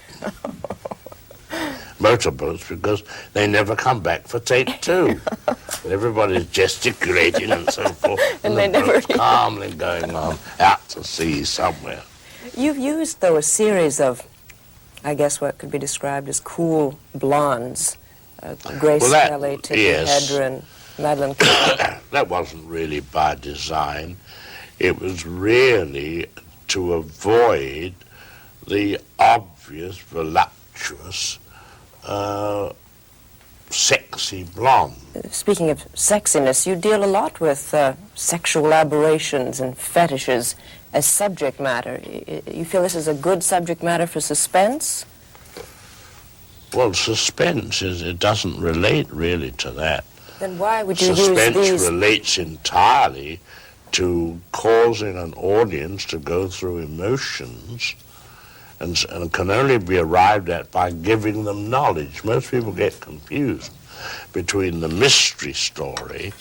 Speaker 2: Motorboats because they never come back for take two. Everybody's gesticulating and so forth, and
Speaker 5: they
Speaker 2: the
Speaker 5: never
Speaker 2: boat's calmly going on out to sea somewhere.
Speaker 5: You've used, though, a series of, I guess, what could be described as cool blondes. Grace Kelly, Tippi Hedren, Madeline Kahn.
Speaker 2: That wasn't really by design. It was really to avoid the obvious, voluptuous, sexy blonde.
Speaker 5: Speaking of sexiness, you deal a lot with sexual aberrations and fetishes as subject matter. You feel this is a good subject matter for suspense?
Speaker 2: Well, suspense it doesn't relate really to that.
Speaker 5: Then why would you
Speaker 2: Suspense
Speaker 5: use these?
Speaker 2: relates entirely to causing an audience to go through emotions and can only be arrived at by giving them knowledge. Most people get confused between the mystery story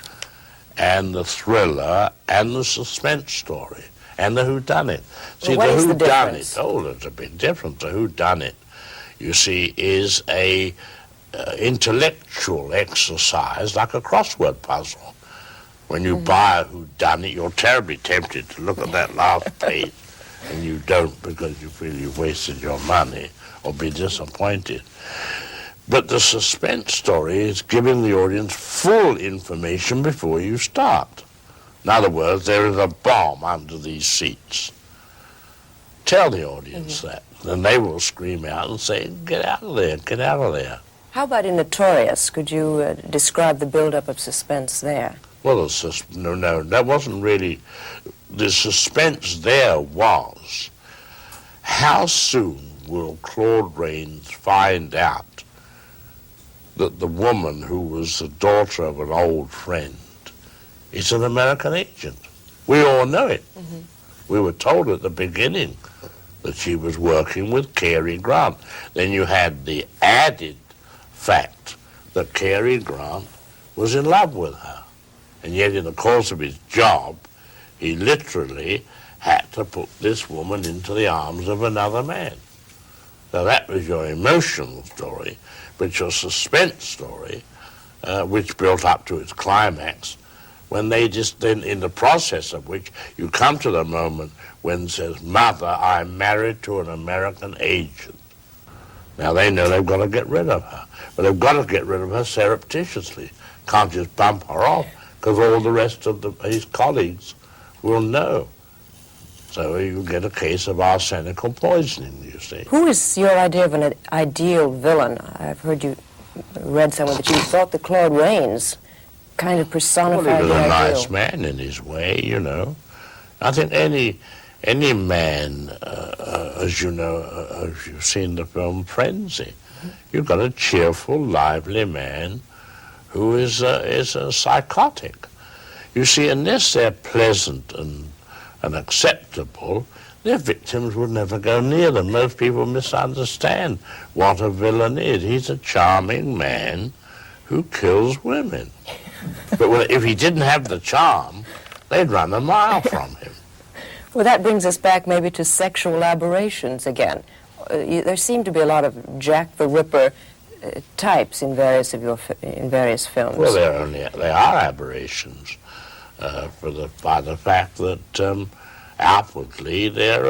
Speaker 2: and the thriller and the suspense story and the whodunit. See,
Speaker 5: Well, what is the
Speaker 2: the whodunit,
Speaker 5: difference?
Speaker 2: there's a big difference. The whodunit, you see, is a intellectual exercise like a crossword puzzle. When you buy a whodunit, you're terribly tempted to look at that last page, and you don't because you feel you've wasted your money or be disappointed. But the suspense story is giving the audience full information before you start. In other words, there is a bomb under these seats. Tell the audience that, and they will scream out and say, "Get out of there, get out of there."
Speaker 5: How about in Notorious? Could you describe the build-up of suspense there?
Speaker 2: Well, no, that wasn't really. The suspense there was, how soon will Claude Rains find out that the woman who was the daughter of an old friend is an American agent? We all know it. We were told at the beginning that she was working with Cary Grant. Then you had the added fact that Cary Grant was in love with her. And yet in the course of his job, he literally had to put this woman into the arms of another man. So that was your emotional story, but your suspense story, which built up to its climax, when they just then, in the process of which you come to the moment when it says, "Mother, I'm married to an American agent." Now they know they've got to get rid of her, but they've got to get rid of her surreptitiously. Can't just bump her off, because all the rest of his colleagues will know. So you get a case of arsenical poisoning, you see.
Speaker 5: Who is your idea of an ideal villain? I've heard you read somewhere that you thought that Claude Rains kind of personified
Speaker 2: Well, he was
Speaker 5: the
Speaker 2: a
Speaker 5: ideal.
Speaker 2: nice man in his way, you know. I think any man, as you know, as you've seen the film Frenzy, you've got a cheerful, lively man who is a psychotic. You see, unless they're pleasant and acceptable, their victims would never go near them. Most people misunderstand what a villain is. He's a charming man who kills women. But if he didn't have the charm, they'd run a mile from him.
Speaker 5: Well, that brings us back maybe to sexual aberrations again. There seem to be a lot of Jack the Ripper types in various films.
Speaker 2: Well, they are aberrations by the fact that outwardly they're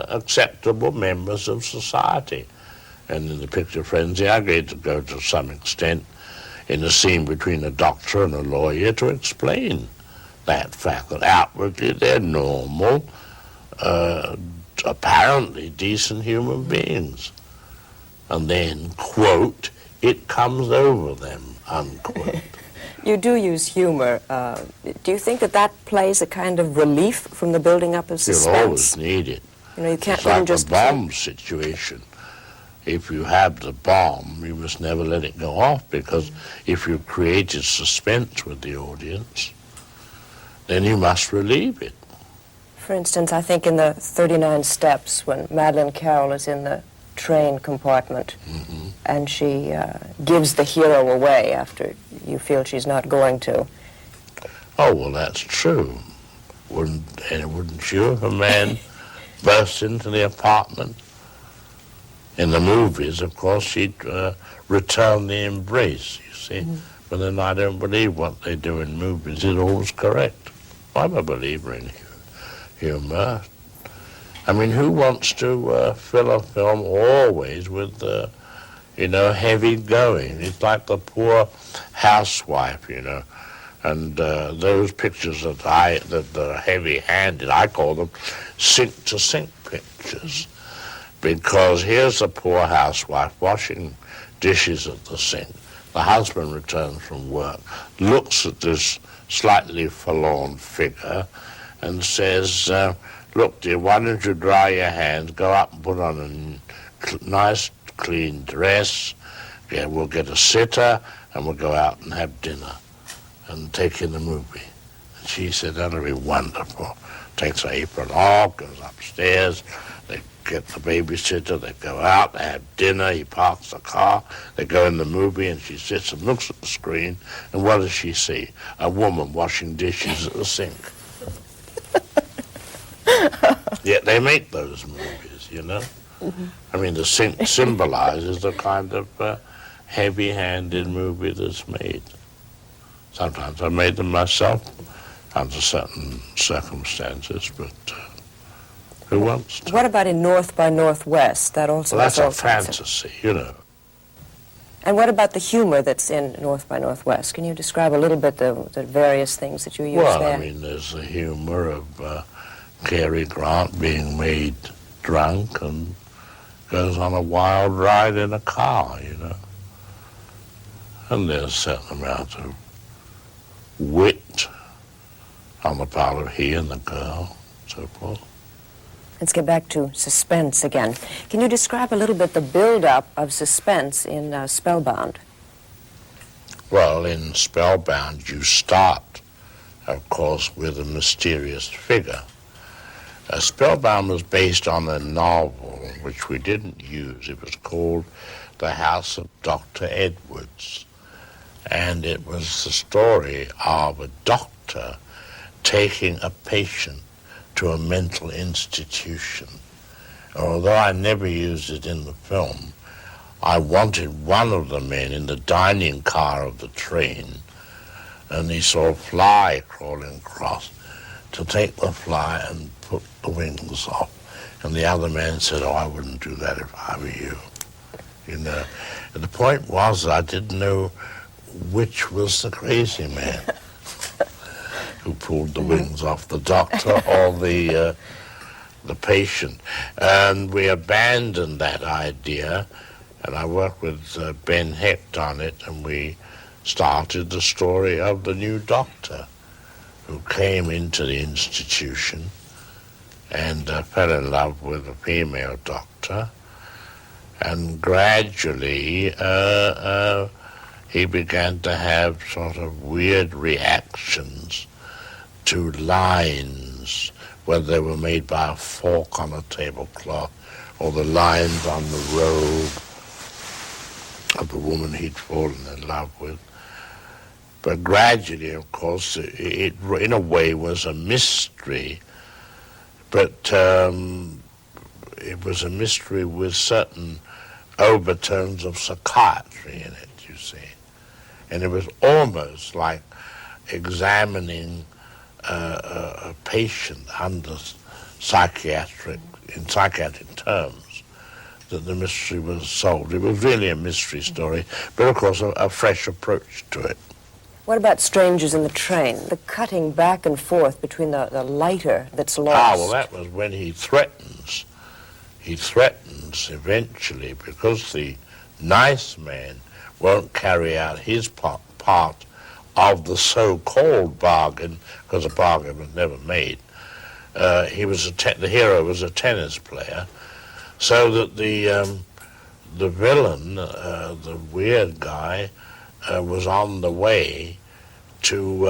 Speaker 2: acceptable members of society. And in the picture Frenzy, I get to go to some extent in a scene between a doctor and a lawyer to explain that fact, that outwardly they're normal, apparently decent human beings. And then, quote, it comes over them, unquote.
Speaker 5: You do use humor. Do you think that that plays a kind of relief from the building up of suspense?
Speaker 2: You'll always need it.
Speaker 5: You know, you can't
Speaker 2: It's like
Speaker 5: just
Speaker 2: a bomb situation. If you have the bomb, you must never let it go off, because if you've created suspense with the audience, then you must relieve it.
Speaker 5: For instance, I think in the 39 Steps, when Madeleine Carroll is in the train compartment and she gives the hero away after you feel she's not going to.
Speaker 2: Oh, well, that's true. Wouldn't you if a man burst into the apartment? In the movies, of course, she'd return the embrace, you see. But then I don't believe what they do in movies is always correct. I'm a believer in humor. I mean, who wants to fill a film always with, heavy going? It's like the poor housewife, and those pictures that are heavy-handed, I call them sink-to-sink pictures, because here's the poor housewife washing dishes at the sink. The husband returns from work, looks at this slightly forlorn figure, and says, look, dear, why don't you dry your hands, go up and put on a nice, clean dress, we'll get a sitter, and we'll go out and have dinner and take in the movie. And she said, that'll be wonderful. Takes her apron off, goes upstairs, they get the babysitter, they go out, they have dinner, he parks the car, they go in the movie, and she sits and looks at the screen, and what does she see? A woman washing dishes at the sink. Yet they make those movies, I mean, the sink symbolizes the kind of heavy-handed movie that's made. Sometimes I made them myself under certain circumstances, but who wants to?
Speaker 5: What about in North by Northwest? That also
Speaker 2: Well, that's a
Speaker 5: fantasy,
Speaker 2: fantasy,
Speaker 5: And what about the humor that's in North by Northwest? Can you describe a little bit the various things that you use
Speaker 2: Well,
Speaker 5: there?
Speaker 2: I mean, there's the humor of Cary Grant being made drunk and goes on a wild ride in a car, And there's a certain amount of wit on the part of he and the girl, so forth.
Speaker 5: Let's get back to Suspense again. Can you describe a little bit the build-up of suspense in Spellbound?
Speaker 2: Well, in Spellbound, you start, of course, with a mysterious figure. Spellbound was based on a novel which we didn't use. It was called The House of Dr. Edwards. And it was the story of a doctor taking a patient to a mental institution. Although I never used it in the film, I wanted one of the men in the dining car of the train, and he saw a fly crawling across, to take the fly and put the wings off. And the other man said, oh, I wouldn't do that if I were you. And the point was that I didn't know which was the crazy man who pulled the wings off, the doctor or the patient. And we abandoned that idea, and I worked with Ben Hecht on it, and we started the story of the new doctor who came into the institution and fell in love with a female doctor, and gradually he began to have sort of weird reactions to lines, whether they were made by a fork on a tablecloth or the lines on the robe of the woman he'd fallen in love with. But gradually, of course, it in a way was a mystery, but it was a mystery with certain overtones of psychiatry in it, you see. And it was almost like examining a patient under psychiatric terms, that the mystery was solved. It was really a mystery story, but of course a fresh approach to it.
Speaker 5: What about Strangers in the Train? The cutting back and forth between the lighter that's lost.
Speaker 2: Well, that was when he threatens. He threatens eventually, because the nice man won't carry out his part of the so-called bargain, because a bargain was never made. The hero was a tennis player, so that the villain, the weird guy, was on the way to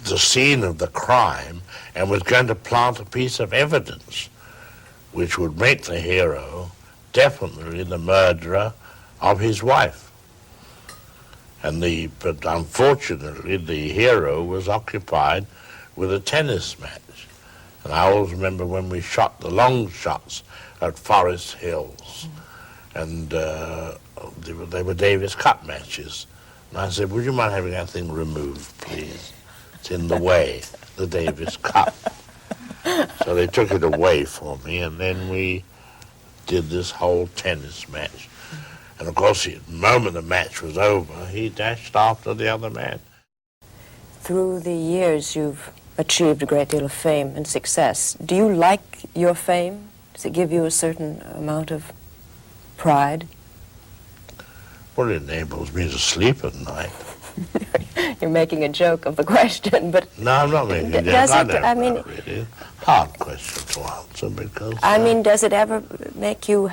Speaker 2: the scene of the crime and was going to plant a piece of evidence which would make the hero definitely the murderer of his wife. But unfortunately, the hero was occupied with a tennis match. And I always remember when we shot the long shots at Forest Hills, and they were Davis Cup matches. And I said, would you mind having that thing removed, please? It's in the way, the Davis Cup. So they took it away for me, and then we did this whole tennis match. And of course, the moment the match was over, he dashed after the other man.
Speaker 5: Through the years, you've achieved a great deal of fame and success. Do you like your fame? Does it give you a certain amount of pride?
Speaker 2: Well, it enables me to sleep at night.
Speaker 5: You're making a joke of the question, but...
Speaker 2: No, I'm not making a joke.
Speaker 5: Does
Speaker 2: I
Speaker 5: it,
Speaker 2: don't
Speaker 5: I mean,
Speaker 2: know, really. Hard question to answer because...
Speaker 5: I mean, does it ever make you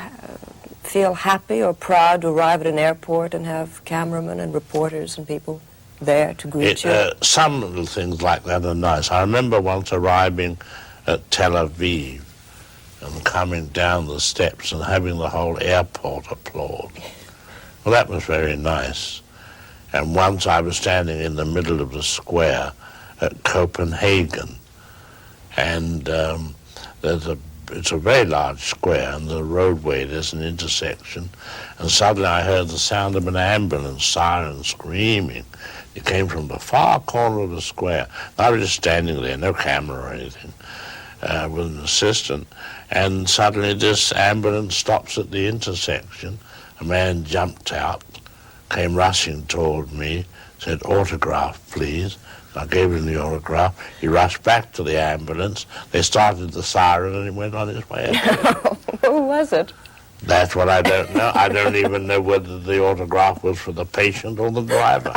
Speaker 5: feel happy or proud to arrive at an airport and have cameramen and reporters and people there to greet you?
Speaker 2: Some little things like that are nice. I remember once arriving at Tel Aviv and coming down the steps and having the whole airport applaud. Well, that was very nice. And once I was standing in the middle of the square at Copenhagen, and it's a very large square, and the roadway, there's an intersection, and suddenly I heard the sound of an ambulance siren screaming. It came from the far corner of the square. I was just standing there, no camera or anything, with an assistant, and suddenly this ambulance stops at the intersection. A man jumped out, came rushing toward me, said, autograph, please. I gave him the autograph. He rushed back to the ambulance. They started the siren and he went on his way.
Speaker 5: Who was it?
Speaker 2: That's what I don't know. I don't even know whether the autograph was for the patient or the driver.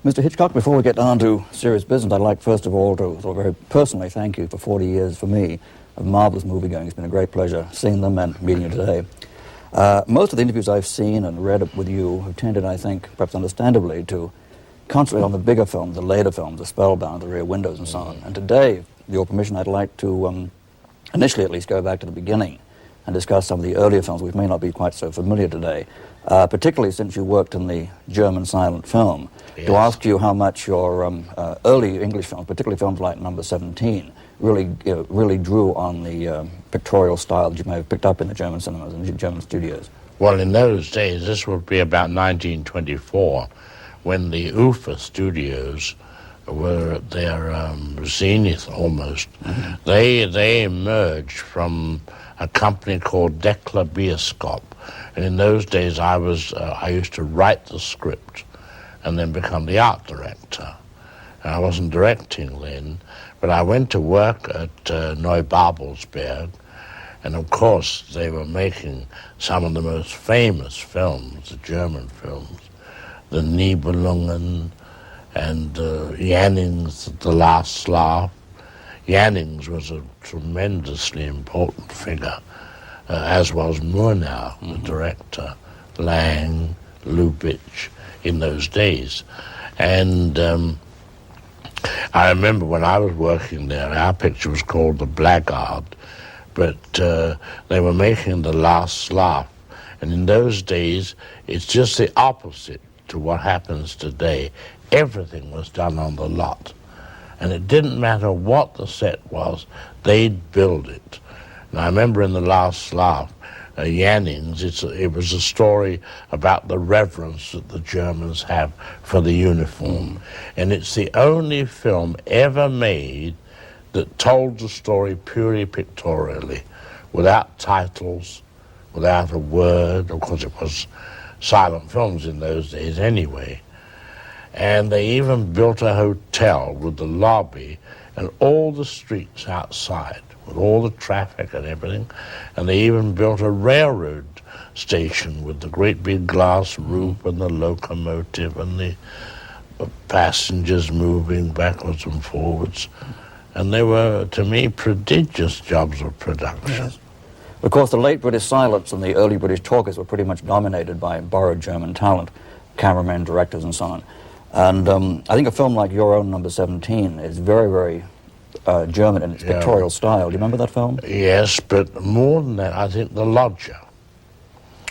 Speaker 6: Mr. Hitchcock, before we get down to serious business, I'd like first of all to sort of very personally thank you for 40 years for me of marvelous movie-going. It's been a great pleasure seeing them and meeting you today. Most of the interviews I've seen and read with you have tended, I think, perhaps understandably, to concentrate on the bigger films, the later films, the Spellbound, the Rear Windows, and so on. And today, with your permission, I'd like to, initially at least, go back to the beginning and discuss some of the earlier films which may not be quite so familiar today, particularly since you worked in the German silent film. Yes. To ask you how much your early English films, particularly films like Number 17, really drew on the pictorial style that you may have picked up in the German cinemas and the German studios.
Speaker 2: Well, in those days, this would be about 1924, when the UFA studios were at their zenith almost. Mm-hmm. They emerged from a company called Dekla Bioskop, and in those days I used to write the script and then become the art director. And I wasn't directing then, but I went to work at Neubabelsberg, and of course they were making some of the most famous films, the German films, the Nibelungen and Jannings, The Last Laugh. Jannings was a tremendously important figure, as was Murnau, the director, Lang, Lubitsch, in those days. And I remember when I was working there, our picture was called The Blackguard, but they were making The Last Laugh. And in those days, it's just the opposite to what happens today. Everything was done on the lot. And it didn't matter what the set was, they'd build it. And I remember in The Last Laugh, Jannings, it was a story about the reverence that the Germans have for the uniform. And it's the only film ever made that told the story purely pictorially, without titles, without a word. Of course, it was silent films in those days anyway. And they even built a hotel with the lobby and all the streets outside with all the traffic and everything, and they even built a railroad station with the great big glass roof and the locomotive and the passengers moving backwards and forwards. And they were, to me, prodigious jobs of production.
Speaker 6: Yes. Of course, the late British silence and the early British talkers were pretty much dominated by borrowed German talent, cameramen, directors, and so on. And I think a film like your own Number 17 is very, very German in its pictorial style. Do you remember that film?
Speaker 2: Yes, but more than that, I think The Lodger,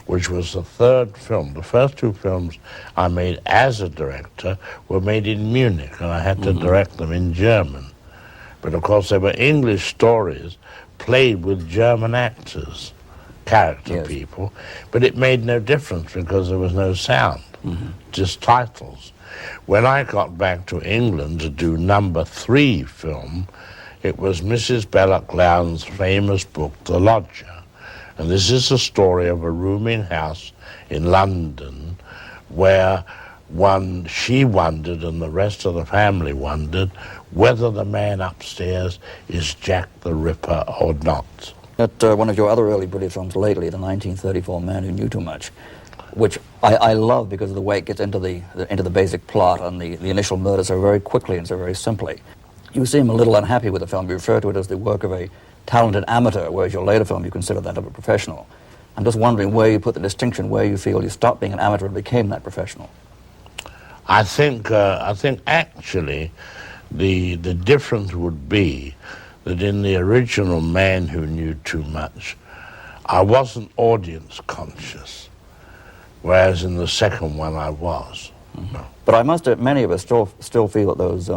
Speaker 2: which was the third film. The first two films I made as a director were made in Munich, and I had to direct them in German. But of course, they were English stories played with German actors, character people, but it made no difference because there was no sound, just titles. When I got back to England to do number 3 film, it was Mrs. Belloc Lowndes' famous book, The Lodger. And this is the story of a rooming house in London where she wondered and the rest of the family wondered whether the man upstairs is Jack the Ripper or not.
Speaker 6: At one of your other early British films lately, the 1934 Man Who Knew Too Much, which I love because of the way it gets into the basic plot and the initial murder so very quickly and so very simply. You seem a little unhappy with the film. You refer to it as the work of a talented amateur, whereas your later film you consider that of a professional. I'm just wondering where you put the distinction, where you feel you stopped being an amateur and became that professional.
Speaker 2: I think actually the difference would be that in the original Man Who Knew Too Much, I wasn't audience conscious, whereas in the second one I was.
Speaker 6: But I must admit, many of us still feel that those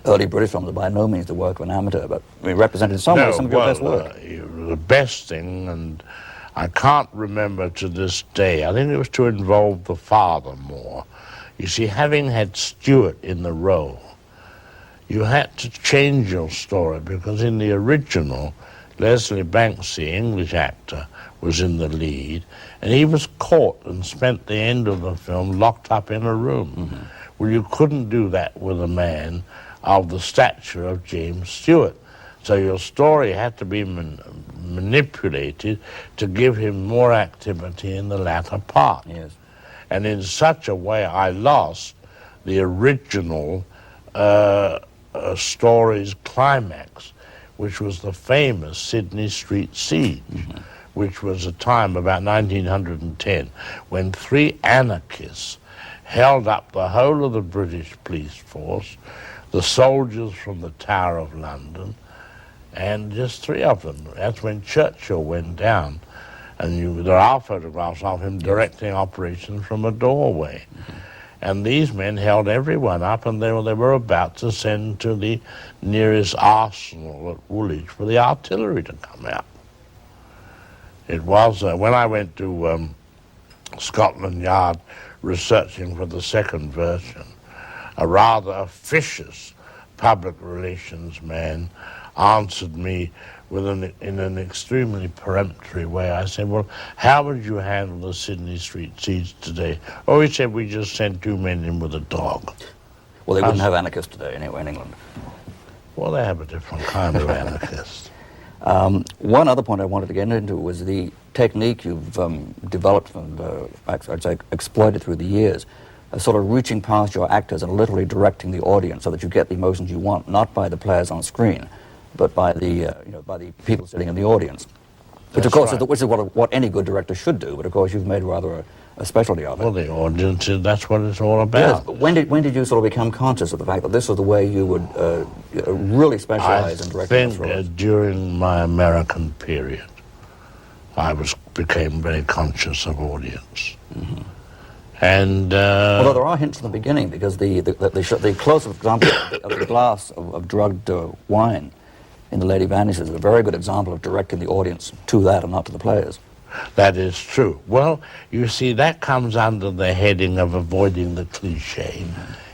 Speaker 6: early British films are by no means the work of an amateur, but represented in some way some of your best work.
Speaker 2: The best thing, and I can't remember to this day, I think it was to involve the father more. You see, having had Stewart in the role, you had to change your story because in the original, Leslie Banks, the English actor, was in the lead, and he was caught and spent the end of the film locked up in a room. Well, you couldn't do that with a man of the stature of James Stewart. So your story had to be manipulated to give him more activity in the latter part.
Speaker 6: Yes.
Speaker 2: And in such a way, I lost the original story's climax, which was the famous Sydney Street Siege, which was a time about 1910 when 3 anarchists held up the whole of the British police force, the soldiers from the Tower of London, and just 3 of them. That's when Churchill went down. And there are photographs of him directing operations from a doorway. And these men held everyone up, and they were about to send to the nearest arsenal at Woolwich for the artillery to come out. It was, when I went to Scotland Yard researching for the second version, a rather officious public relations man answered me in an extremely peremptory way. I said, well, how would you handle the Sydney Street Siege today? Oh, he said, we just sent 2 men in with a dog.
Speaker 6: Well, they wouldn't have anarchists today anyway in England.
Speaker 2: Well, they have a different kind of anarchist.
Speaker 6: One other point I wanted to get into was the technique you've developed and I'd say exploited through the years, sort of reaching past your actors and literally directing the audience so that you get the emotions you want, not by the players on screen, but by the by the people sitting in the audience, which of course is what any good director should do. But of course, you've made rather a specialty of it.
Speaker 2: Well, the audience, that's what it's all about.
Speaker 6: Yes, but when did you sort of become conscious of the fact that this was the way you would really specialize in directing?
Speaker 2: I think during my American period, I became very conscious of audience. And
Speaker 6: although there are hints in the beginning, because the close-up example of the glass of drugged wine in The Lady Vanishes is a very good example of directing the audience to that and not to the players.
Speaker 2: That is true. Well, you see, that comes under the heading of avoiding the cliche.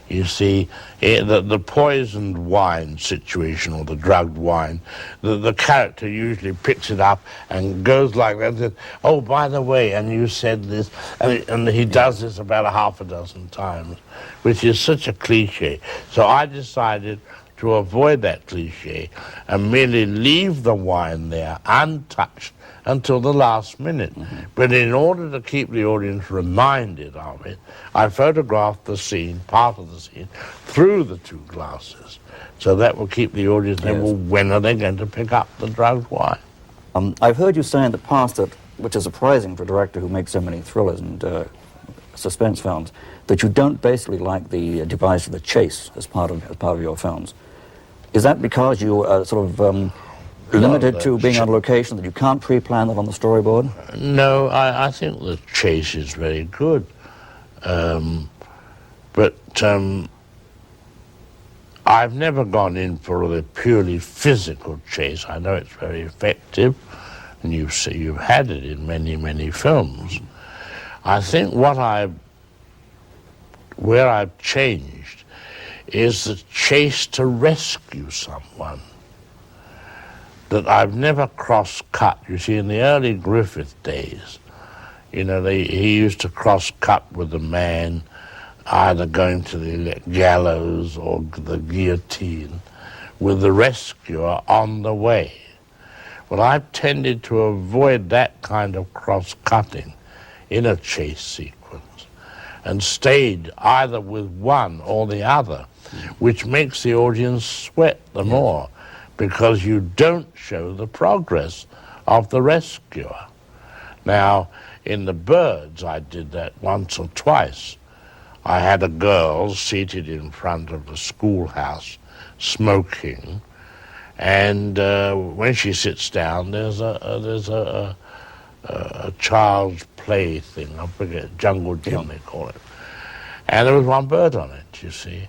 Speaker 2: You see, the poisoned wine situation, or the drugged wine, the character usually picks it up and goes like that and says, oh, by the way, and you said this, and he does this about 6 times, which is such a cliche. So I decided to avoid that cliche and merely leave the wine there untouched until the last minute. But in order to keep the audience reminded of it, I photographed the scene, part of the scene, through the two glasses. So that will keep the audience saying, well, when are they going to pick up the drugged wine?
Speaker 6: I've heard you say in the past that, which is surprising for a director who makes so many thrillers and suspense films, that you don't basically like the device of the chase as part of your films. Is that because you are sort of limited to being on location, that you can't pre-plan that on the storyboard?
Speaker 2: No, I think the chase is very good. But I've never gone in for the purely physical chase. I know it's very effective, and you've had it in many, many films. I think where I've changed is the chase to rescue someone. That I've never cross-cut. You see, in the early Griffith days, you know, he used to cross-cut with a man either going to the gallows or the guillotine with the rescuer on the way. Well, I've tended to avoid that kind of cross-cutting in a chase sequence and stayed either with one or the other, which makes the audience sweat the more, because you don't show the progress of the rescuer. Now, in The Birds, I did that once or twice. I had a girl seated in front of the schoolhouse smoking, and when she sits down, there's a child's play thing, I forget, jungle gym they call it. And there was one bird on it, you see.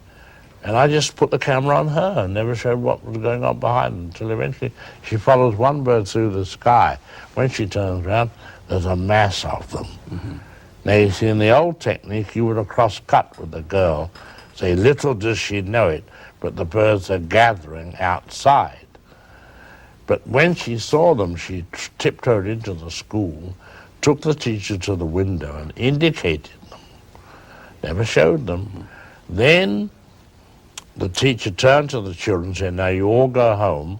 Speaker 2: And I just put the camera on her and never showed what was going on behind until eventually she follows one bird through the sky. When she turns around, there's a mass of them. Now, you see, in the old technique, you would have cross-cut with the girl. Say, little does she know it, but the birds are gathering outside. But when she saw them, she tiptoed into the school, took the teacher to the window and indicated them. Never showed them. Then the teacher turned to the children and said, now you all go home,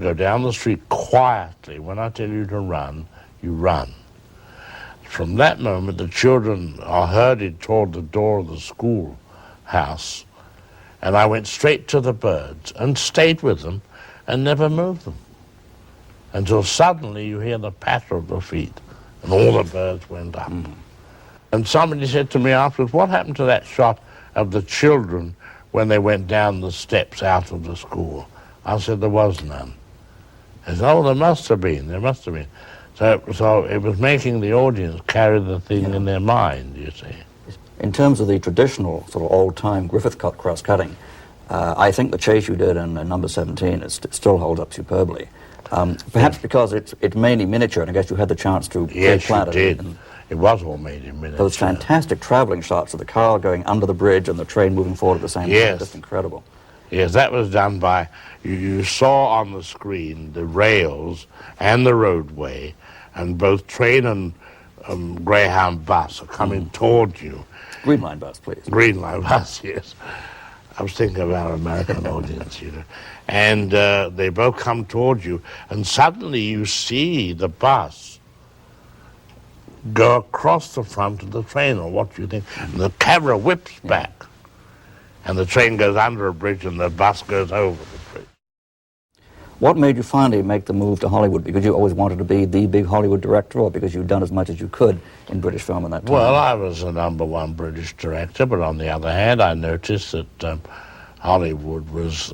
Speaker 2: go down the street quietly. When I tell you to run, you run. From that moment, the children are herded toward the door of the schoolhouse, and I went straight to the birds and stayed with them and never moved them until suddenly you hear the patter of the feet and all the birds went up. And somebody said to me afterwards, what happened to that shot of the children when they went down the steps out of the school? I said, there was none. They said, oh, there must have been. So it was making the audience carry the thing in their mind, you see.
Speaker 6: In terms of the traditional sort of old-time Griffith cut cross-cutting, I think the chase you did in number 17 still holds up superbly. Perhaps because it's mainly miniature, and I guess you had the chance to
Speaker 2: plan it. Yes, you did. It was all made in miniature.
Speaker 6: Those fantastic traveling shots of the car going under the bridge and the train moving forward at the same time, just incredible.
Speaker 2: Yes, that was done by, you saw on the screen the rails and the roadway, and both train and Greyhound bus are coming toward you.
Speaker 6: Green Line bus, please.
Speaker 2: Green Line bus, yes. I was thinking of our American audience, you know. And they both come toward you, and suddenly you see the bus go across the front of the train, or what you think. And the camera whips back, and the train goes under a bridge, and the bus goes over the bridge.
Speaker 6: What made you finally make the move to Hollywood? Because you always wanted to be the big Hollywood director, or because you'd done as much as you could in British film in that time?
Speaker 2: Well, I was the #1 British director, but on the other hand, I noticed that Hollywood was,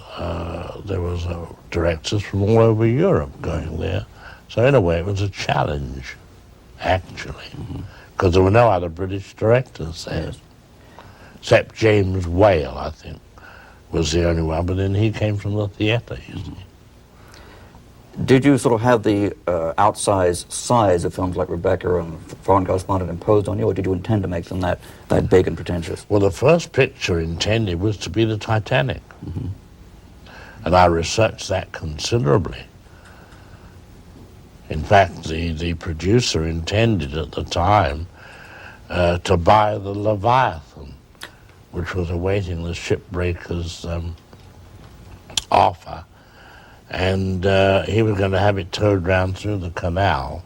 Speaker 2: there was directors from all over Europe going there. So in a way, it was a challenge, actually, because there were no other British directors there. Except James Whale, I think, was the only one, but then he came from the theatre, you see.
Speaker 6: Did you sort of have the outsized size of films like Rebecca and Foreign Correspondent imposed on you, or did you intend to make them that big and pretentious?
Speaker 2: Well, the first picture intended was to be the Titanic. And I researched that considerably. In fact, the producer intended at the time to buy the Leviathan, which was awaiting the shipbreakers offer, and he was going to have it towed round through the canal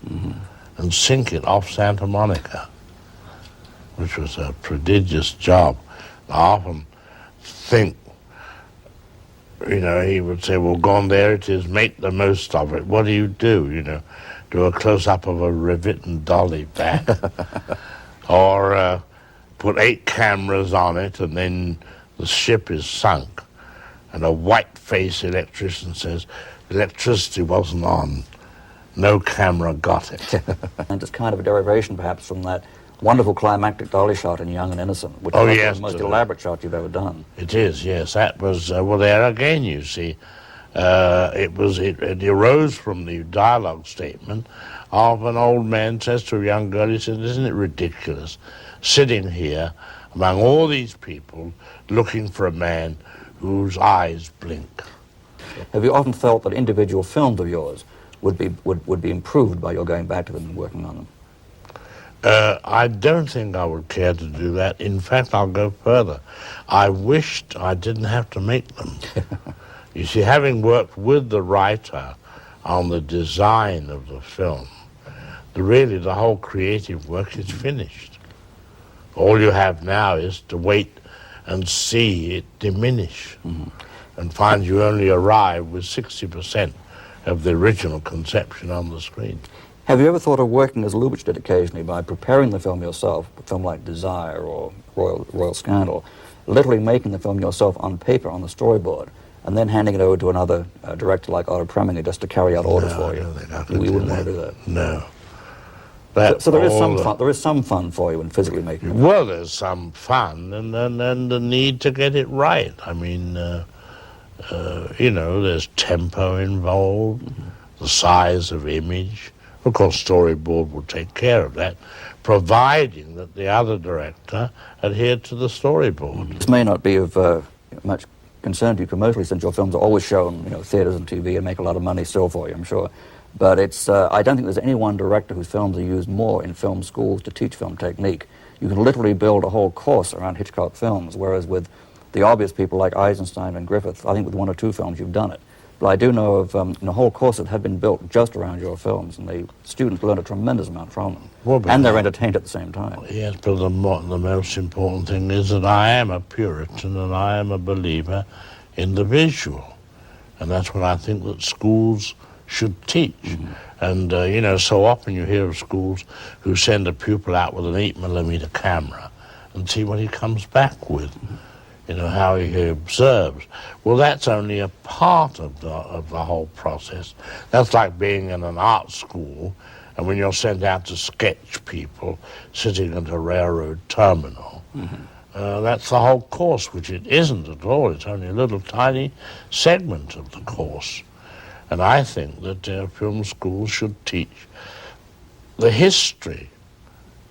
Speaker 2: and sink it off Santa Monica, which was a prodigious job. I often think, you know, he would say, well, gone there it is, make the most of it. What do? You know, do a close-up of a rivet dolly back, or put 8 cameras on it, and then the ship is sunk, and a white-faced electrician says, electricity wasn't on, no camera got it.
Speaker 6: And it's kind of a derivation, perhaps, from that wonderful climactic dolly shot in Young and Innocent, which
Speaker 2: Oh,
Speaker 6: is
Speaker 2: yes,
Speaker 6: the most elaborate shot you've ever done.
Speaker 2: It is, yes. That was, well, there again, you see, it arose from the dialogue statement of an old man says to a young girl, he said, isn't it ridiculous sitting here among all these people looking for a man whose eyes blink?
Speaker 6: Have you often felt that individual films of yours would be improved by your going back to them and working on them?
Speaker 2: I don't think I would care to do that. In fact, I'll go further. I wished I didn't have to make them. You see, having worked with the writer on the design of the film, really the whole creative work is finished. All you have now is to wait and see it diminish and find you only arrive with 60% of the original conception on the screen.
Speaker 6: Have you ever thought of working as Lubitsch did occasionally by preparing the film yourself, a film like Desire or Royal Scandal, literally making the film yourself on paper, on the storyboard, and then handing it over to another director like Otto Preminger just to carry out orders for you?
Speaker 2: I don't think I could
Speaker 6: You
Speaker 2: do
Speaker 6: wouldn't
Speaker 2: that.
Speaker 6: want to do that?
Speaker 2: No.
Speaker 6: So there is some fun. There is some fun for you in physically making it.
Speaker 2: Well, there's some fun and the need to get it right. I mean, you know, there's tempo involved, the size of image. Of course, storyboard will take care of that, providing that the other director adhered to the storyboard.
Speaker 6: This may not be of much concern to you commercially, since your films are always shown, you know, theaters and TV and make a lot of money still for you, I'm sure. But it's, I don't think there's any one director whose films are used more in film schools to teach film technique. You can literally build a whole course around Hitchcock films, whereas with the obvious people like Eisenstein and Griffith, I think with 1 or 2 films you've done it. But I do know of a whole course that had been built just around your films, and the students learn a tremendous amount from them.
Speaker 2: Well,
Speaker 6: and they're entertained at the same time.
Speaker 2: Yes, but the most important thing is that I am a Puritan and I am a believer in the visual. And that's what I think that schools should teach. And, you know, so often you hear of schools who send a pupil out with an 8mm camera and see what he comes back with. You know, how he observes. Well, that's only a part of the whole process. That's like being in an art school, and when you're sent out to sketch people sitting at a railroad terminal, that's the whole course, which it isn't at all. It's only a little tiny segment of the course. And I think that film schools should teach the history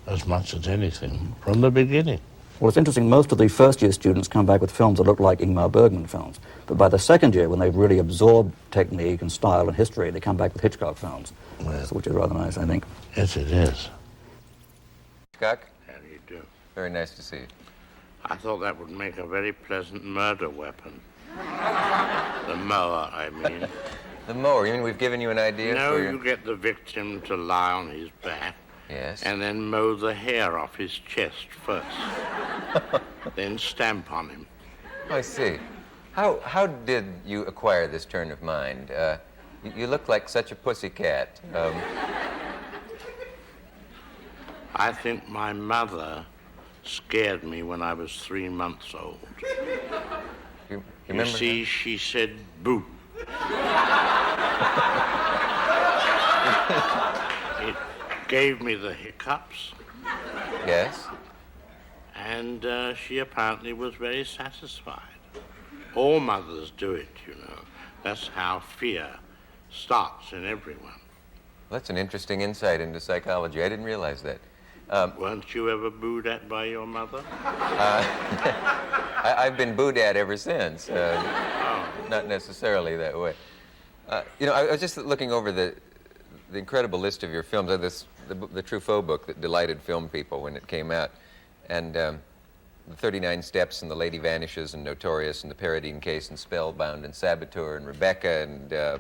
Speaker 2: as much as anything from the beginning.
Speaker 6: Well, it's interesting, most of the first-year students come back with films that look like Ingmar Bergman films. But by the second year, when they've really absorbed technique and style and history, they come back with Hitchcock films, which is rather nice, I think.
Speaker 2: Yes, it is.
Speaker 7: Hitchcock,
Speaker 2: How do you do?
Speaker 7: very nice to see you.
Speaker 2: I thought that would make a very pleasant murder weapon. The mower, I mean.
Speaker 7: The mower, you mean we've given you an idea
Speaker 2: No,
Speaker 7: for your...
Speaker 2: you get the victim to lie on his back.
Speaker 7: Yes.
Speaker 2: And then mow the hair off his chest first. Then stamp on him.
Speaker 7: Oh, I see. How did you acquire this turn of mind? You look like such a pussycat.
Speaker 2: I think my mother scared me when I was 3 months old.
Speaker 7: You
Speaker 2: You
Speaker 7: remember?
Speaker 2: see, she said, boo. It gave me the hiccups,
Speaker 7: Yes.
Speaker 2: and she apparently was very satisfied. All mothers do it, you know. That's how fear starts in everyone.
Speaker 7: That's an interesting insight into psychology. I didn't realize that.
Speaker 2: Weren't you ever booed at by your mother?
Speaker 7: I've been booed at ever since. Not necessarily that way. You know, I was just looking over the incredible list of your films. The Truffaut book that delighted film people when it came out, and the 39 Steps and The Lady Vanishes and Notorious and The Paradine Case and Spellbound and Saboteur and Rebecca, and there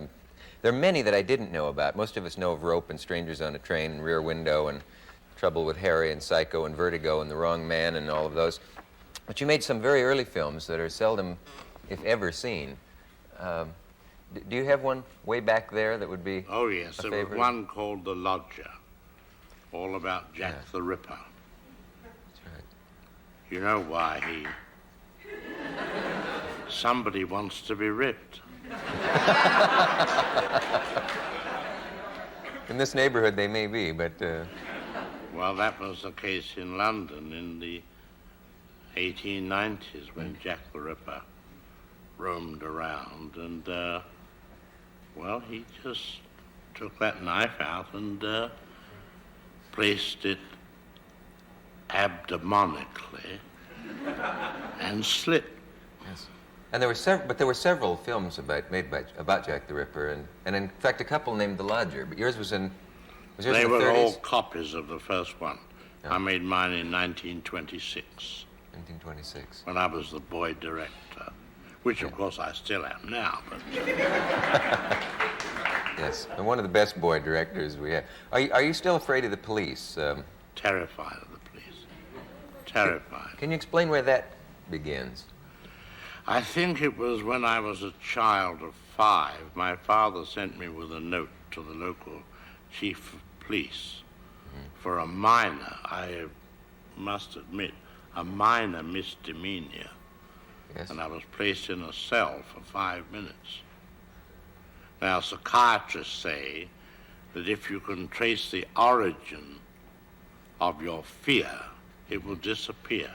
Speaker 7: are many that I didn't know about. Most of us know of Rope and Strangers on a Train and Rear Window and Trouble with Harry and Psycho and Vertigo and The Wrong Man and all of those. But you made some very early films that are seldom, if ever, seen. Do you have one way back there that would be
Speaker 4: Oh, yes.
Speaker 7: a
Speaker 4: There
Speaker 7: favorite?
Speaker 4: was one called The Lodger, all about Jack the Ripper.
Speaker 7: That's right.
Speaker 4: You know why somebody wants to be ripped.
Speaker 7: In this neighborhood, they may be, but...
Speaker 4: Well, that was the case in London in the 1890s when Jack the Ripper roamed around, and, well, he just took that knife out and placed it abdomonically and slit.
Speaker 7: Yes. And there were several films about Jack the Ripper, and in fact a couple named The Lodger. But yours was yours
Speaker 4: They
Speaker 7: in the
Speaker 4: were
Speaker 7: 30s?
Speaker 4: all copies of the first one.
Speaker 7: Yeah.
Speaker 4: I made mine in 1926
Speaker 7: 1926.
Speaker 4: when I was the boy director, which of course I still am now. But
Speaker 7: Yes, and one of the best boy directors we have. Are you still afraid of the police?
Speaker 4: terrified of the police. Terrified.
Speaker 7: Can you explain where that begins?
Speaker 4: I think it was when I was a child of 5. My father sent me with a note to the local chief of police for a minor, I must admit, a minor misdemeanor.
Speaker 7: Yes.
Speaker 4: And I was placed in a cell for 5 minutes. Now, psychiatrists say that if you can trace the origin of your fear, it will disappear.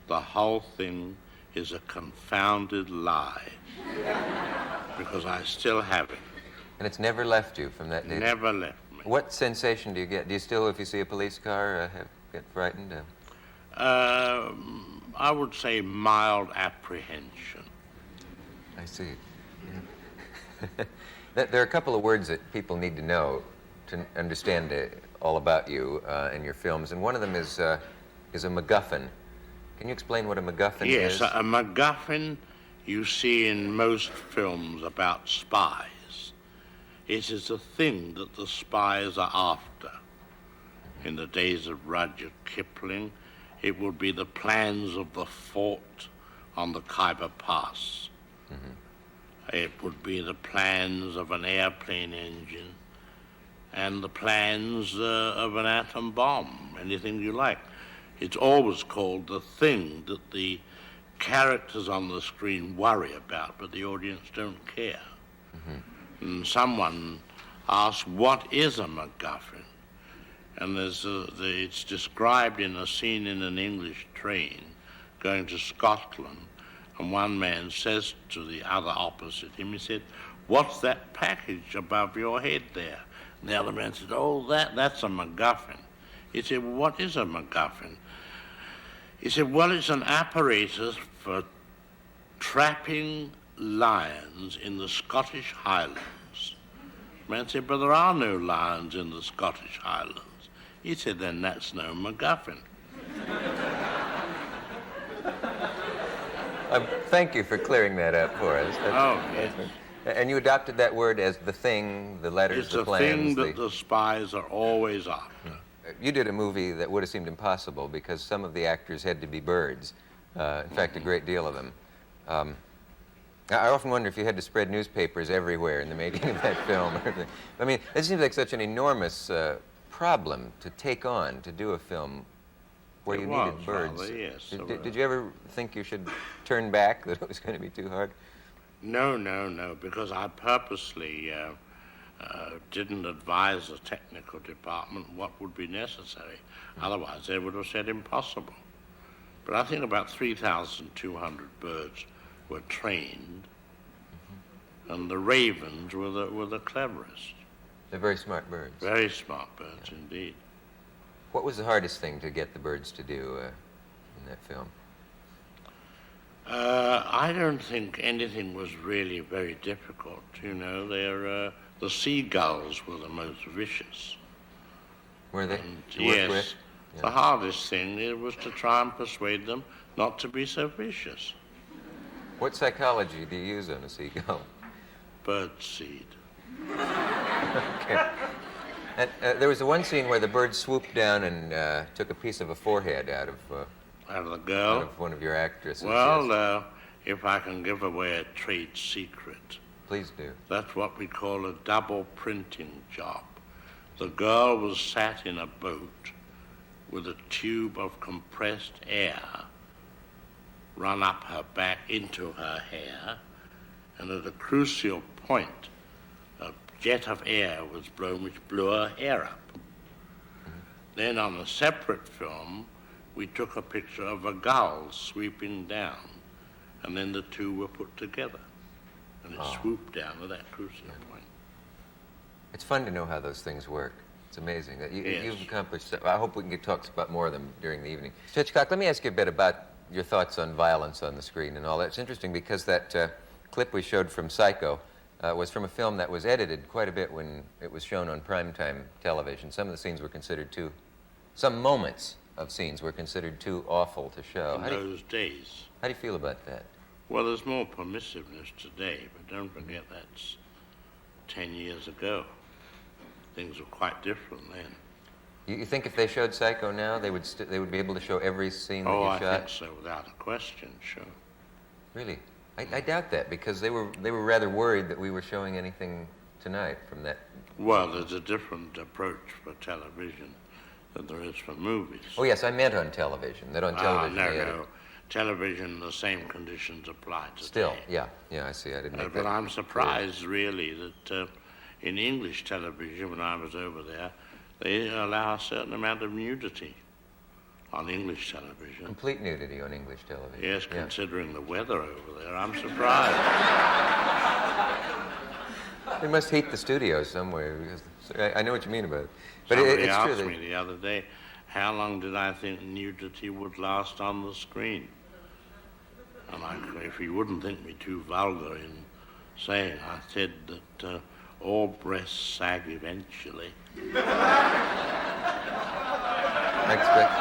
Speaker 4: The whole thing is a confounded lie, because I still have it.
Speaker 7: And it's never left you from that day?
Speaker 4: Never left me.
Speaker 7: What sensation do you get? Do you still, if you see a police car, get frightened?
Speaker 4: I would say mild apprehension.
Speaker 7: I see. Yeah. There are a couple of words that people need to know to understand all about you and your films, and one of them is a MacGuffin. Can you explain what a MacGuffin is?
Speaker 4: Yes, a MacGuffin you see in most films about spies. It is a thing that the spies are after. In the days of Rudyard Kipling, it would be the plans of the fort on the Khyber Pass. It would be the plans of an airplane engine and the plans of an atom bomb, anything you like. It's always called the thing that the characters on the screen worry about, but the audience don't care. And someone asked, what is a MacGuffin? And it's described in a scene in an English train going to Scotland, and one man says to the other opposite him, he said, what's that package above your head there? And the other man said, oh, that's a MacGuffin. He said, well, what is a MacGuffin? He said, well, it's an apparatus for trapping lions in the Scottish Highlands. The man said, but there are no lions in the Scottish Highlands. He said, then that's no MacGuffin.
Speaker 7: Thank you for clearing that up for us.
Speaker 4: Oh, yes.
Speaker 7: And you adopted that word as the thing, the letters,
Speaker 4: It's
Speaker 7: the
Speaker 4: a
Speaker 7: plans.
Speaker 4: thing that the spies are always after.
Speaker 7: You did a movie that would have seemed impossible because some of the actors had to be birds. In fact, a great deal of them. I often wonder if you had to spread newspapers everywhere in the making of that film. I mean, it seems like such an enormous problem to take on, to do a film where
Speaker 4: It
Speaker 7: you
Speaker 4: was,
Speaker 7: needed birds.
Speaker 4: rather, yes.
Speaker 7: Did you ever think you should turn back, that it was going to be too hard?
Speaker 4: No, because I purposely didn't advise the technical department what would be necessary. Otherwise, they would have said impossible. But I think about 3,200 birds were trained, and the ravens were the cleverest.
Speaker 7: They're very smart birds.
Speaker 4: Very smart birds indeed.
Speaker 7: What was the hardest thing to get the birds to do in that film?
Speaker 4: I don't think anything was really very difficult. You know, the seagulls were the most vicious.
Speaker 7: Were they?
Speaker 4: And
Speaker 7: To work
Speaker 4: yes,
Speaker 7: with?
Speaker 2: The hardest thing was to try and persuade them not to be so vicious.
Speaker 7: What psychology do you use on a seagull?
Speaker 2: Birdseed.
Speaker 7: Okay. And there was the one scene where the bird swooped down and took a piece of a forehead out of
Speaker 2: the girl?
Speaker 7: Out of one of your actresses.
Speaker 2: Well,
Speaker 7: yes.
Speaker 2: If I can give away a trade secret.
Speaker 7: Please do.
Speaker 2: That's what we call a double printing job. The girl was sat in a boat with a tube of compressed air run up her back into her hair, and at a crucial point, a jet of air was blown which blew her hair up. Then on a separate film, we took a picture of a gull sweeping down, and then the two were put together, and it swooped down at that crucial point.
Speaker 7: It's fun to know how those things work. It's amazing.
Speaker 2: Yes.
Speaker 7: You've accomplished. I hope we can talk about more of them during the evening. Hitchcock, let me ask you a bit about your thoughts on violence on the screen and all that. It's interesting because that clip we showed from Psycho was from a film that was edited quite a bit when it was shown on primetime television. Some of the scenes were considered some moments of scenes were considered too awful to show.
Speaker 2: In those days.
Speaker 7: How do you feel about that?
Speaker 2: Well, there's more permissiveness today, but don't forget that's 10 years ago. Things were quite different then.
Speaker 7: You think if they showed Psycho now, they would be able to show every scene that you shot?
Speaker 2: Oh, I think so, without a question, sure.
Speaker 7: Really? I doubt that, because they were rather worried that we were showing anything tonight from that.
Speaker 2: Well, there's a different approach for television than there is for movies.
Speaker 7: Oh, yes, I meant on television. That on television.
Speaker 2: No. Television, the same conditions apply today.
Speaker 7: Still, yeah, I see. I didn't make that.
Speaker 2: But I'm surprised, really, that in English television, when I was over there, they allow a certain amount of nudity on English television.
Speaker 7: Complete nudity on English television.
Speaker 2: Yes, considering the weather over there, I'm surprised.
Speaker 7: They must heat the studios somewhere, because I know what you mean about it. But
Speaker 2: Somebody
Speaker 7: it's
Speaker 2: asked
Speaker 7: true
Speaker 2: me the other day, how long did I think nudity would last on the screen? And if you wouldn't think me too vulgar in saying, I said that all breasts sag eventually.
Speaker 7: I expect.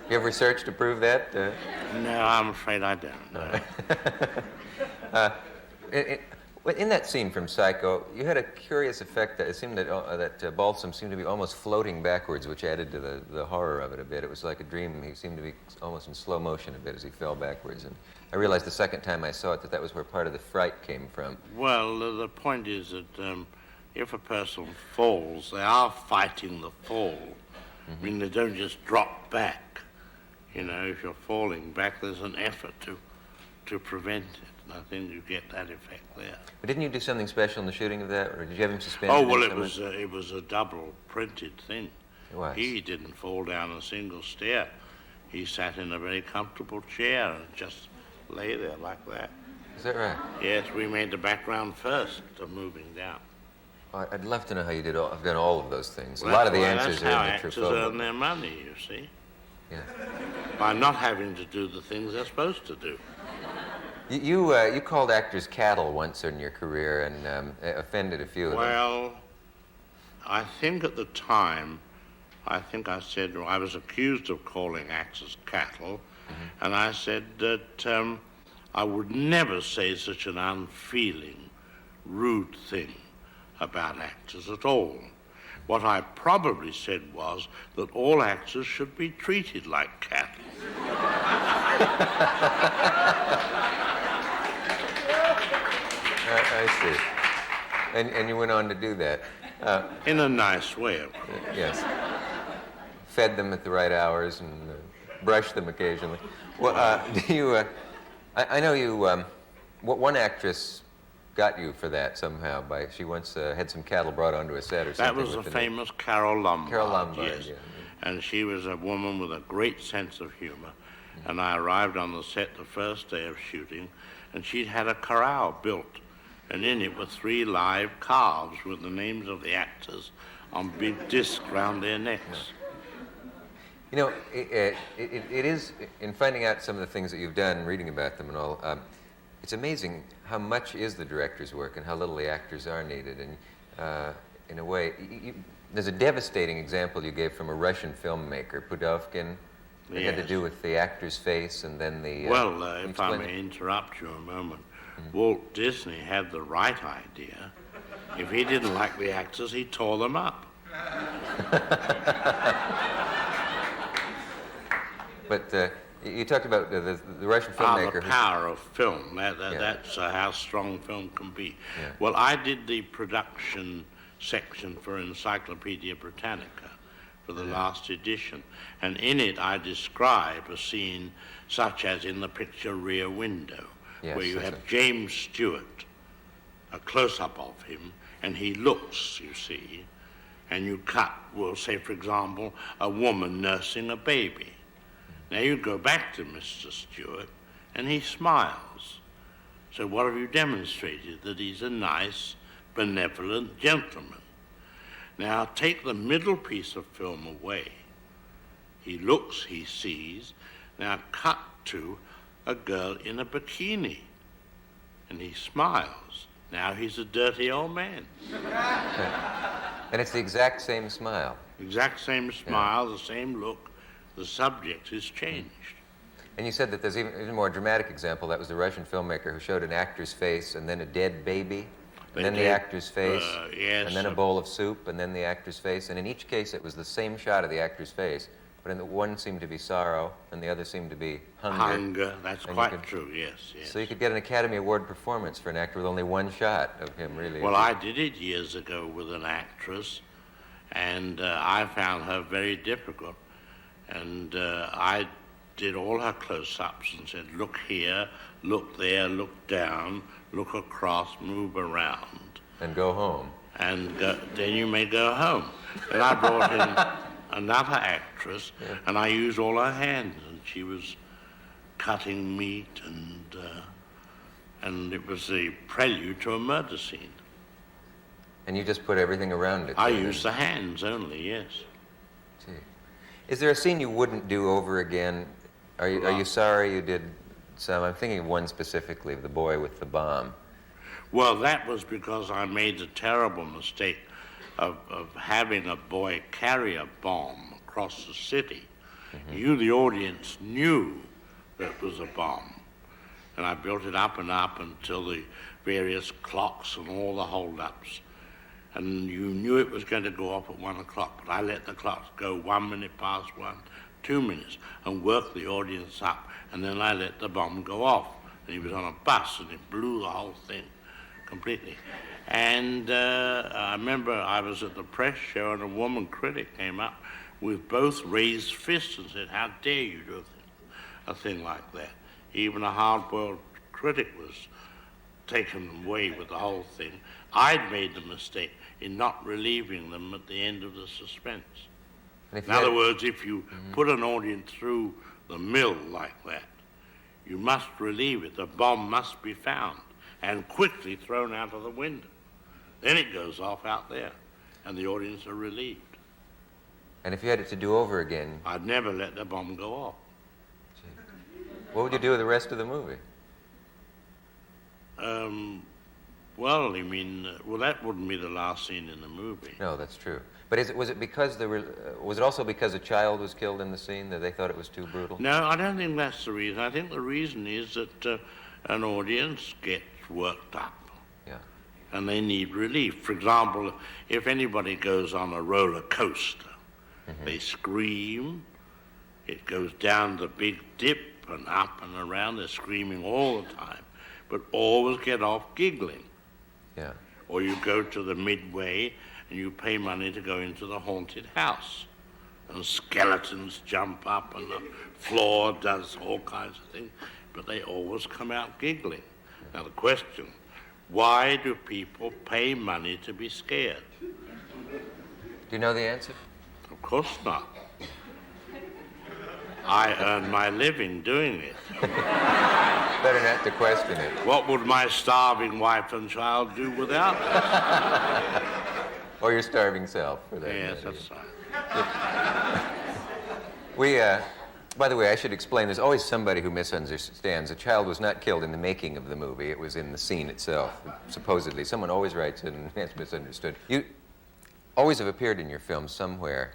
Speaker 7: You have research to prove that?
Speaker 2: No, I'm afraid I don't. No.
Speaker 7: In that scene from Psycho, you had a curious effect that it seemed that Balsam seemed to be almost floating backwards, which added to the horror of it a bit. It was like a dream. He seemed to be almost in slow motion a bit as he fell backwards. And I realized the second time I saw it that was where part of the fright came from.
Speaker 2: Well, the point is that if a person falls, they are fighting the fall. Mm-hmm. I mean, they don't just drop back. You know, if you're falling back, there's an effort to prevent it. And I think you get that effect there.
Speaker 7: But didn't you do something special in the shooting of that, or did you have him suspended?
Speaker 2: Oh, well, it was a double printed thing.
Speaker 7: It was.
Speaker 2: He didn't fall down a single stair. He sat in a very comfortable chair and just lay there like that.
Speaker 7: Is that right?
Speaker 2: Yes, we made the background first of moving down.
Speaker 7: I'd love to know how you have done all of those things.
Speaker 2: Well,
Speaker 7: a lot of the answers
Speaker 2: that's
Speaker 7: are
Speaker 2: how
Speaker 7: in the
Speaker 2: actors
Speaker 7: Truffaut.
Speaker 2: earn their money, you see.
Speaker 7: Yeah.
Speaker 2: By not having to do the things they're supposed to do.
Speaker 7: You called actors cattle once in your career and offended a few of them.
Speaker 2: Well, I think at the time, I said, I was accused of calling actors cattle, and I said that I would never say such an unfeeling, rude thing about actors at all. What I probably said was that all actors should be treated like cattle.
Speaker 7: I see. And you went on to do that.
Speaker 2: In a nice way, of course.
Speaker 7: Yes. Fed them at the right hours and brushed them occasionally. Well, do you? I know you. One actress got you for that somehow. She once had some cattle brought onto a set or something.
Speaker 2: That was the famous Carol Lombard.
Speaker 7: Carol Lombard,
Speaker 2: yes.
Speaker 7: yeah.
Speaker 2: And she was a woman with a great sense of humor. And I arrived on the set the first day of shooting, and she'd had a corral built. And in it were 3 live calves with the names of the actors on big discs round their necks.
Speaker 7: You know, it is, in finding out some of the things that you've done, reading about them and all, it's amazing how much is the director's work and how little the actors are needed. And in a way, There's a devastating example you gave from a Russian filmmaker, Pudovkin. It had to
Speaker 2: Yes.
Speaker 7: do with the actor's face and then the...
Speaker 2: Well, if I
Speaker 7: explain
Speaker 2: may
Speaker 7: it.
Speaker 2: interrupt you a moment, Walt Disney had the right idea. If he didn't like the actors, he tore them up.
Speaker 7: But you talked about the Russian filmmaker.
Speaker 2: The power of film. That's how strong film can be.
Speaker 7: Yeah.
Speaker 2: Well, I did the production section for Encyclopedia Britannica for the last edition, and in it I describe a scene such as in the picture Rear Window,
Speaker 7: Yes,
Speaker 2: where you
Speaker 7: that's
Speaker 2: have
Speaker 7: it.
Speaker 2: James Stewart, a close-up of him, and he looks, you see, and you cut, we'll say, for example, a woman nursing a baby. Now you go back to Mr. Stewart, and he smiles. So what have you demonstrated? That he's a nice, benevolent gentleman. Now take the middle piece of film away. He looks, he sees. Now cut to a girl in a bikini, and he smiles. Now he's a dirty old man.
Speaker 7: And it's the exact same smile.
Speaker 2: Exact same smile, the same look. The subject has changed.
Speaker 7: And you said that there's even a more dramatic example. That was the Russian filmmaker who showed an actor's face and then a dead baby, and then the actor's face,
Speaker 2: yes,
Speaker 7: and then a bowl of soup, and then the actor's face. And in each case, it was the same shot of the actor's face, but in the one seemed to be sorrow, and the other seemed to be hunger.
Speaker 2: Hunger, that's
Speaker 7: And you
Speaker 2: quite
Speaker 7: could-
Speaker 2: true, yes, yes.
Speaker 7: So you could get an Academy Award performance for an actor with only one shot of him, really.
Speaker 2: Well, I did it years ago with an actress, and I found her very difficult. And I did all her close-ups and said, look here, look there, look down, look across, move around.
Speaker 7: And go home.
Speaker 2: And then you may go home. And I brought in another actress, and I used all her hands, and she was cutting meat, and it was the prelude to a murder scene.
Speaker 7: And you just put everything around it.
Speaker 2: I
Speaker 7: then,
Speaker 2: used the hands only, yes.
Speaker 7: Gee. Is there a scene you wouldn't do over again? Are you sorry you did some? I'm thinking of one specifically, of the boy with the bomb.
Speaker 2: Well, that was because I made the terrible mistake of having a boy carry a bomb across the city. Mm-hmm. You, the audience, knew that it was a bomb. And I built it up and up until the various clocks and all the hold-ups. And you knew it was going to go off at 1 o'clock, but I let the clocks go 1 minute past 1, 2 minutes, and worked the audience up, and then I let the bomb go off. And he was on a bus, and it blew the whole thing completely. And I remember I was at the press show, and a woman critic came up with both raised fists and said, how dare you do a thing like that? Even a hard-boiled critic was taken away with the whole thing. I'd made the mistake in not relieving them at the end of the suspense. In other words, if you put an audience through the mill like that, you must relieve it. The bomb must be found and quickly thrown out of the window. Then it goes off out there, and the audience are relieved.
Speaker 7: And if you had it to do over again,
Speaker 2: I'd never let the bomb go off.
Speaker 7: what would you do with the rest of the movie?
Speaker 2: Well, you mean, well, that wouldn't be the last scene in the movie.
Speaker 7: No, that's true. But was it because was it also because a child was killed in the scene that they thought it was too brutal?
Speaker 2: No, I don't think that's the reason. I think the reason is that an audience gets worked up.
Speaker 7: Yeah.
Speaker 2: And they need relief. For example, if anybody goes on a roller coaster, they scream, it goes down the big dip and up and around, they're screaming all the time, but always get off giggling.
Speaker 7: Yeah.
Speaker 2: Or you go to the midway and you pay money to go into the haunted house, and skeletons jump up and the floor does all kinds of things, but they always come out giggling. Now the question, why do people pay money to be scared?
Speaker 7: Do you know the answer?
Speaker 2: Of course not. I earn my living doing it.
Speaker 7: Better not to question it.
Speaker 2: What would my starving wife and child do without us?
Speaker 7: Or your starving self, for that
Speaker 2: Yes,
Speaker 7: matter.
Speaker 2: that's right.
Speaker 7: We, by the way, I should explain, there's always somebody who misunderstands. A child was not killed in the making of the movie. It was in the scene itself, supposedly. Someone always writes it and has misunderstood. always have appeared in your films somewhere.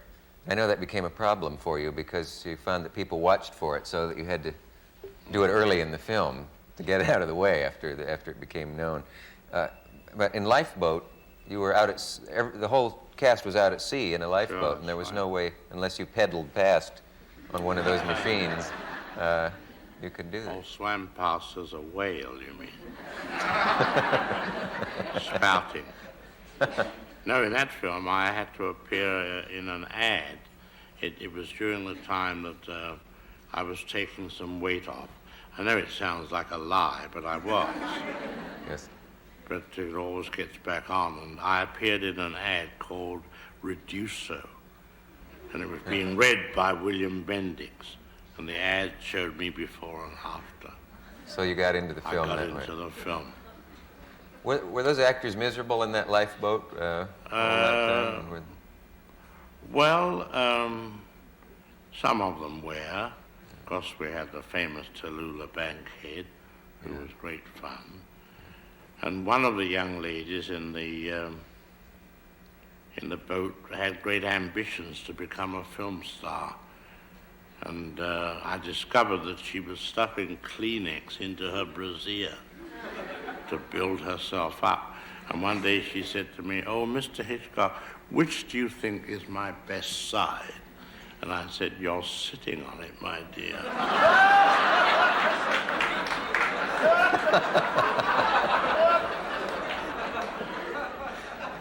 Speaker 7: I know that became a problem for you because you found that people watched for it, so that you had to do it early in the film to get it out of the way after it became known. But in Lifeboat, you were out at the whole cast was out at sea in a lifeboat, and there was no way, unless you pedaled past on one of those machines, you could do that.
Speaker 2: Or swam past as a whale, you mean? Spouting. No, in that film, I had to appear in an ad. It was during the time that I was taking some weight off. I know it sounds like a lie, but I was.
Speaker 7: Yes.
Speaker 2: But it always gets back on, and I appeared in an ad called Reduso, and it was being read by William Bendix, and the ad showed me before and after.
Speaker 7: So you got into the film that way.
Speaker 2: I got into the film.
Speaker 7: Were those actors miserable in that lifeboat? All that time?
Speaker 2: Well, some of them were. Of course, we had the famous Tallulah Bankhead, who was great fun. And one of the young ladies in the boat had great ambitions to become a film star. And I discovered that she was stuffing Kleenex into her brassiere to build herself up. And one day she said to me, "Oh, Mr. Hitchcock, which do you think is my best side?" And I said, "You're sitting on it, my dear."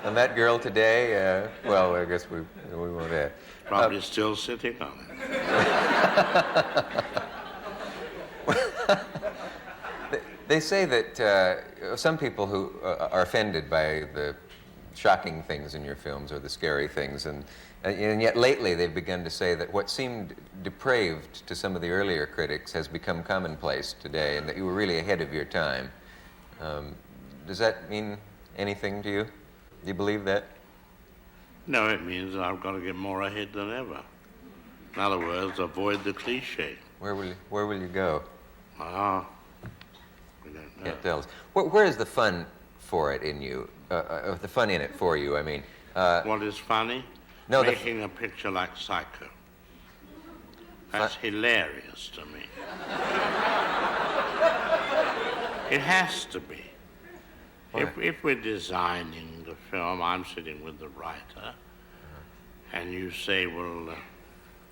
Speaker 7: And that girl today, well, I guess we won't add.
Speaker 2: Probably still sitting on it.
Speaker 7: They say that some people who are offended by the shocking things in your films or the scary things, and yet lately they've begun to say that what seemed depraved to some of the earlier critics has become commonplace today, and that you were really ahead of your time. Does that mean anything to you? Do you believe that?
Speaker 2: No, it means I've got to get more ahead than ever. In other words, avoid the cliche.
Speaker 7: Where will you go?
Speaker 2: We don't know.
Speaker 7: Can't tell us. Where is the fun for it in you? The fun in it for you, I mean.
Speaker 2: What is funny?
Speaker 7: No,
Speaker 2: making a picture like Psycho. That's hilarious to me. It has to be. If we're designing the film, I'm sitting with the writer, and you say, well,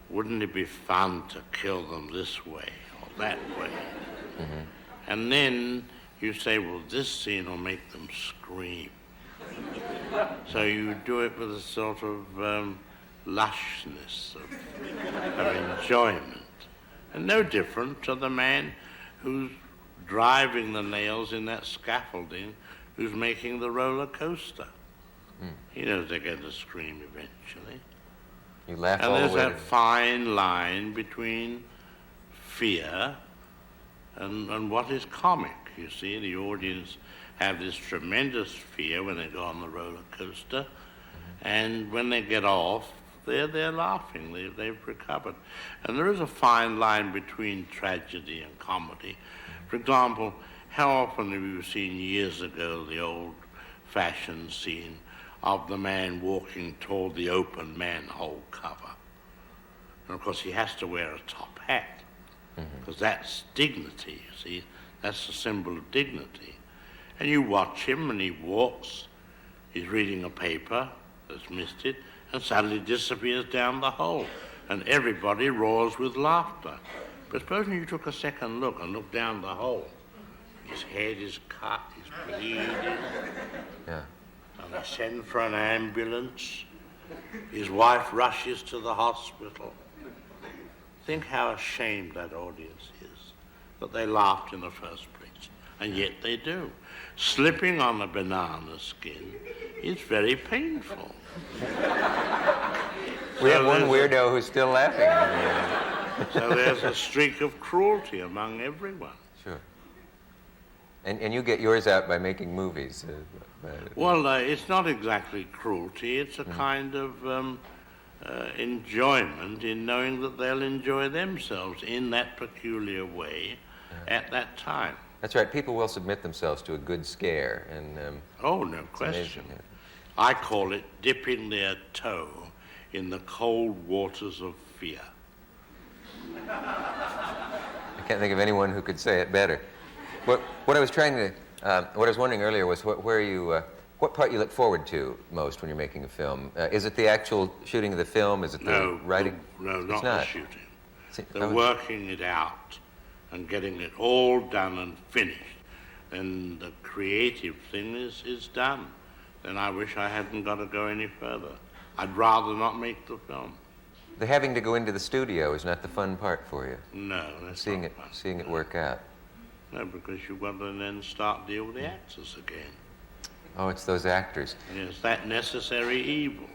Speaker 2: wouldn't it be fun to kill them this way or that way? Mm-hmm. And then you say, well, this scene will make them scream. So you do it with a sort of lushness of enjoyment. And no different to the man who's driving the nails in that scaffolding, who's making the roller coaster. He knows they're going to scream eventually.
Speaker 7: You laugh
Speaker 2: and
Speaker 7: all the
Speaker 2: there's
Speaker 7: way.
Speaker 2: that fine line between fear and what is comic. You see, the audience have this tremendous fear when they go on the roller coaster, and when they get off, they're laughing. They've recovered. And there is a fine line between tragedy and comedy. For example, how often have you seen years ago the old-fashioned scene of the man walking toward the open manhole cover? And of course he has to wear a top hat, because that's dignity, you see. That's a symbol of dignity. And you watch him and he walks, he's reading a paper that's missed it, and suddenly disappears down the hole. And everybody roars with laughter. But supposing you took a second look and looked down the hole, his head is cut, he's bleeding.
Speaker 7: Yeah.
Speaker 2: And they send for an ambulance. His wife rushes to the hospital. Think how ashamed that audience is that they laughed in the first place. And yet they do. Slipping on a banana skin is very painful.
Speaker 7: We have one weirdo who's still laughing.
Speaker 2: So there's a streak of cruelty among everyone.
Speaker 7: Sure. And you get yours out by making movies.
Speaker 2: Well, it's not exactly cruelty. It's a kind of enjoyment in knowing that they'll enjoy themselves in that peculiar way at that time.
Speaker 7: That's right. People will submit themselves to a good scare. And
Speaker 2: oh, no question.
Speaker 7: Amazing, yeah.
Speaker 2: I call it dipping their toe in the cold waters of fear.
Speaker 7: I can't think of anyone who could say it better. What I was trying to, what I was wondering earlier was what part you look forward to most when you're making a film. Is it the actual shooting of the film? Is it the writing?
Speaker 2: No, not the shooting. The
Speaker 7: Oh,
Speaker 2: working it out and getting it all done and finished. Then the creative thing is done. Then I wish I hadn't got to go any further. I'd rather not make the film.
Speaker 7: The having to go into the studio is not the fun part for you.
Speaker 2: No, that's
Speaker 7: Seeing
Speaker 2: not
Speaker 7: it,
Speaker 2: fun.
Speaker 7: seeing it work out.
Speaker 2: No, because you've got to then start deal with the actors again.
Speaker 7: Oh, it's those actors.
Speaker 2: And it's that necessary evil.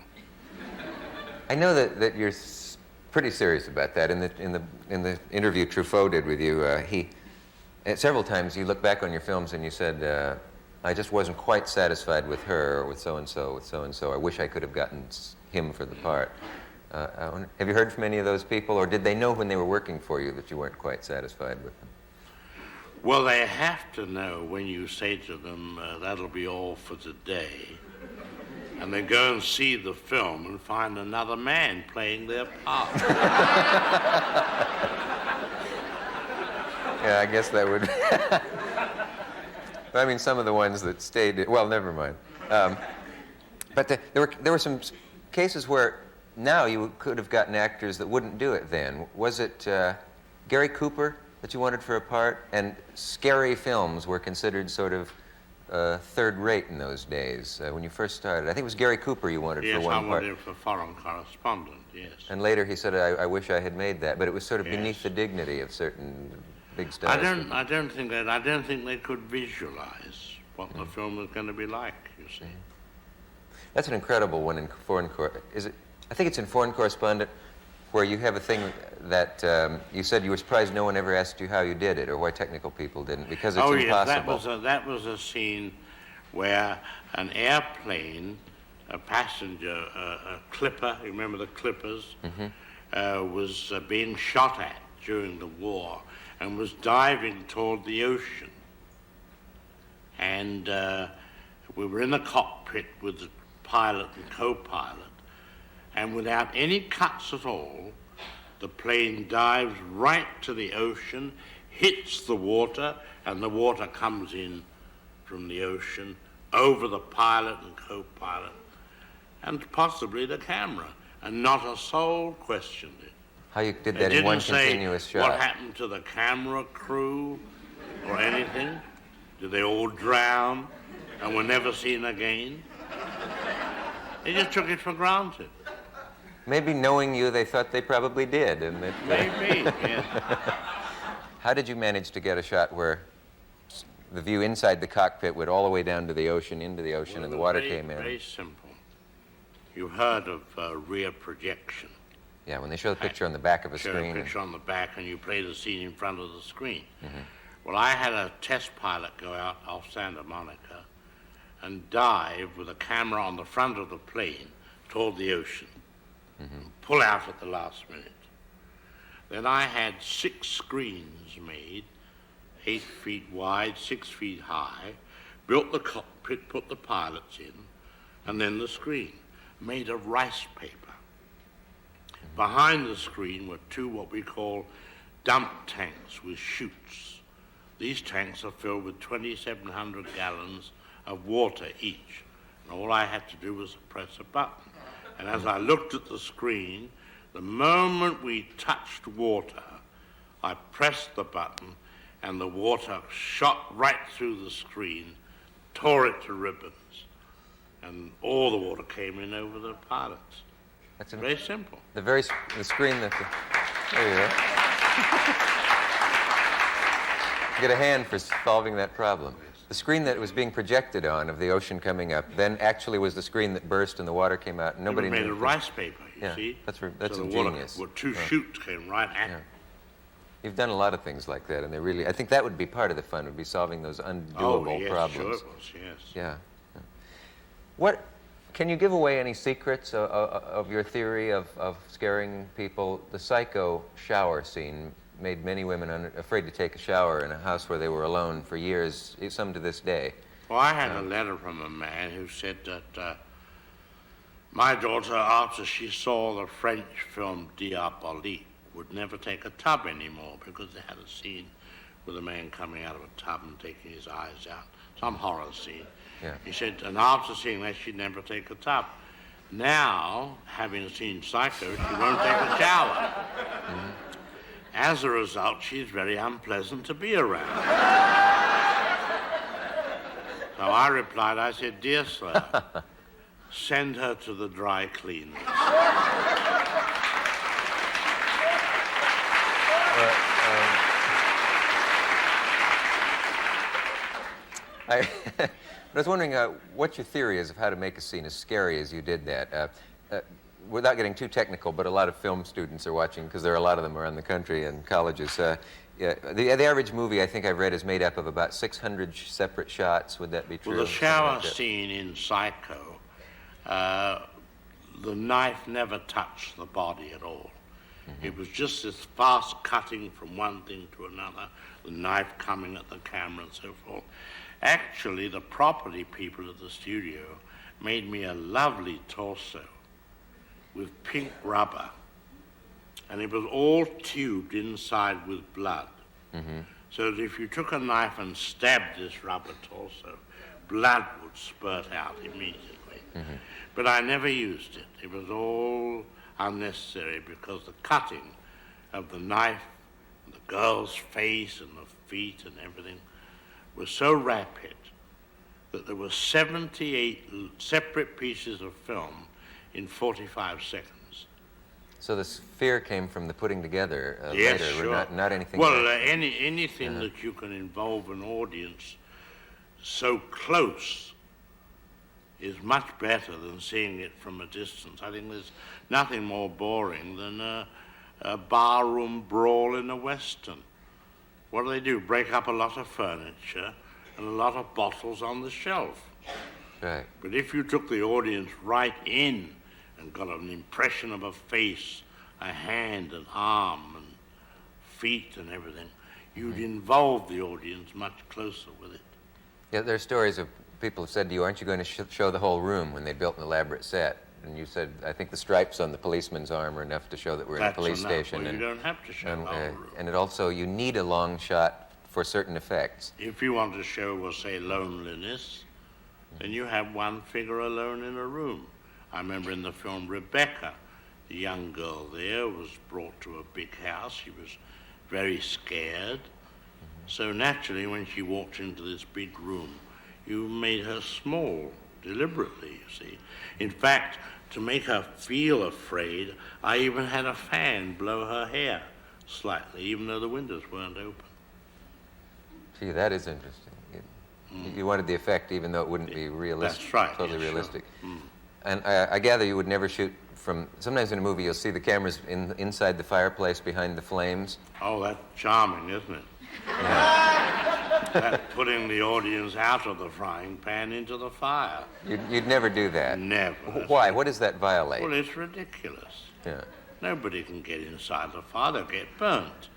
Speaker 7: I know that you're pretty serious about that. In the interview Truffaut did with you, several times you look back on your films and you said, I just wasn't quite satisfied with her or with so-and-so, with so-and-so. I wish I could have gotten him for the part. Have you heard from any of those people, or did they know when they were working for you that you weren't quite satisfied with them?
Speaker 2: Well, they have to know when you say to them, that'll be all for today. And they go and see the film and find another man playing their part.
Speaker 7: Yeah, I guess that would... I mean, some of the ones that stayed... Well, never mind. But there were some cases where now you could have gotten actors that wouldn't do it then. Was it Gary Cooper that you wanted for a part? And scary films were considered sort of third-rate in those days when you first started. I think it was Gary Cooper you wanted for one part.
Speaker 2: Yes, I wanted him for Foreign Correspondent, yes.
Speaker 7: And later he said, I wish I had made that. But it was sort of beneath the dignity of certain big stars.
Speaker 2: I don't think they could visualize what the film was going to be like, you see.
Speaker 7: That's an incredible one in Foreign Correspondent. I think it's in Foreign Correspondent where you have a thing that you said you were surprised no one ever asked you how you did it or why technical people didn't, because it's impossible.
Speaker 2: Yes, that was a scene where an airplane, a passenger, a clipper, you remember the clippers, was being shot at during the war and was diving toward the ocean. And we were in the cockpit with the pilot and co-pilot, and without any cuts at all, the plane dives right to the ocean, hits the water, and the water comes in from the ocean over the pilot and co-pilot, and possibly the camera, and not a soul questioned it.
Speaker 7: How you did that in one continuous shot?
Speaker 2: What happened to the camera crew or anything? Did they all drown and were never seen again? They just took it for granted.
Speaker 7: Maybe knowing you, they thought they probably did. And that,
Speaker 2: Maybe, yes.
Speaker 7: How did you manage to get a shot where the view inside the cockpit went all the way down to the ocean, into the ocean, and the water came in?
Speaker 2: Very simple. You heard of rear projection.
Speaker 7: Yeah, when they show the picture on the back of a
Speaker 2: Show
Speaker 7: screen.
Speaker 2: a picture on the back and you play the scene in front of the screen. Well, I had a test pilot go out off Santa Monica and dive with a camera on the front of the plane toward the ocean. Pull out at the last minute. Then I had 6 screens made, 8 feet wide, 6 feet high, built the cockpit, put the pilots in, and then the screen, made of rice paper. Behind the screen were 2 what we call dump tanks with chutes. These tanks are filled with 2,700 gallons of water each, and all I had to do was press a button. And as I looked at the screen, the moment we touched water, I pressed the button, and the water shot right through the screen, tore it to ribbons, and all the water came in over the pilots. That's very simple.
Speaker 7: The screen that there you go. Get a hand for solving that problem. The screen that was being projected on of the ocean coming up then actually was the screen that burst and the water came out. And nobody
Speaker 2: It was made
Speaker 7: knew.
Speaker 2: of rice paper, you see.
Speaker 7: That's
Speaker 2: so
Speaker 7: ingenious.
Speaker 2: The water, 2 chutes came right at it.
Speaker 7: You've done a lot of things like that, and they really, I think that would be part of the fun, would be solving those undoable problems.
Speaker 2: Sure it was, yes.
Speaker 7: Yeah. What, can you give away any secrets of your theory of scaring people? The psycho shower scene made many women afraid to take a shower in a house where they were alone for years, some to this day.
Speaker 2: Well, I had a letter from a man who said that My daughter, after she saw the French film Diabolique, would never take a tub anymore because they had a scene with a man coming out of a tub and taking his eyes out, some horror scene.
Speaker 7: Yeah.
Speaker 2: He said, and after seeing that, she'd never take a tub. Now, having seen Psycho, she won't take a shower. Mm-hmm. As a result, she's very unpleasant to be around. So I replied, I said, dear sir, send her to the dry cleaners.
Speaker 7: I was wondering what your theory is of how to make a scene as scary as you did that. Without getting too technical, but a lot of film students are watching, because there are a lot of them around the country and colleges. Yeah, the average movie, I think I've read, is made up of about 600 separate shots. Would that be true?
Speaker 2: Well, the shower scene in Psycho, the knife never touched the body at all. Mm-hmm. It was just this fast cutting from one thing to another, the knife coming at the camera and so forth. Actually, the property people at the studio made me a lovely torso with pink rubber, and it was all tubed inside with blood. Mm-hmm. So that if you took a knife and stabbed this rubber torso, blood would spurt out immediately. Mm-hmm. But I never used it. It was all unnecessary because the cutting of the knife, the girl's face and the feet and everything was so rapid that there were 78 separate pieces of film in 45 seconds.
Speaker 7: So the fear came from the putting together
Speaker 2: yes,
Speaker 7: later,
Speaker 2: sure.
Speaker 7: not anything.
Speaker 2: Well, anything that you can involve an audience so close is much better than seeing it from a distance. I think there's nothing more boring than a barroom brawl in a Western. What do? Break up a lot of furniture and a lot of bottles on the shelf.
Speaker 7: Right.
Speaker 2: But if you took the audience right in and got an impression of a face, a hand, an arm, and feet and everything, you'd involve the audience much closer with it.
Speaker 7: Yeah, there are stories of people who said to you, aren't you going to show the whole room when they built an elaborate set? And you said, I think the stripes on the policeman's arm are enough to show that we're in a police station.
Speaker 2: Well, you don't have to show the whole room.
Speaker 7: And it also, you need a long shot for certain effects.
Speaker 2: If you want to show, we'll say, loneliness, then you have one figure alone in a room. I remember in the film Rebecca, the young girl there was brought to a big house. She was very scared. So naturally, when she walked into this big room, you made her small, deliberately, you see. In fact, to make her feel afraid, I even had a fan blow her hair slightly, even though the windows weren't open.
Speaker 7: Gee, that is interesting. You wanted the effect even though it wouldn't be realistic.
Speaker 2: That's right.
Speaker 7: Totally
Speaker 2: yes,
Speaker 7: realistic.
Speaker 2: Sure. Mm.
Speaker 7: And I gather you would never shoot from, sometimes in a movie you'll see the cameras inside the fireplace behind the flames.
Speaker 2: Oh, that's charming, isn't it?
Speaker 7: Yeah.
Speaker 2: That putting the audience out of the frying pan into the fire.
Speaker 7: You'd never do that.
Speaker 2: Never.
Speaker 7: Why? What does that violate?
Speaker 2: Well, it's ridiculous.
Speaker 7: Yeah.
Speaker 2: Nobody can get inside the fire, they'll get burnt.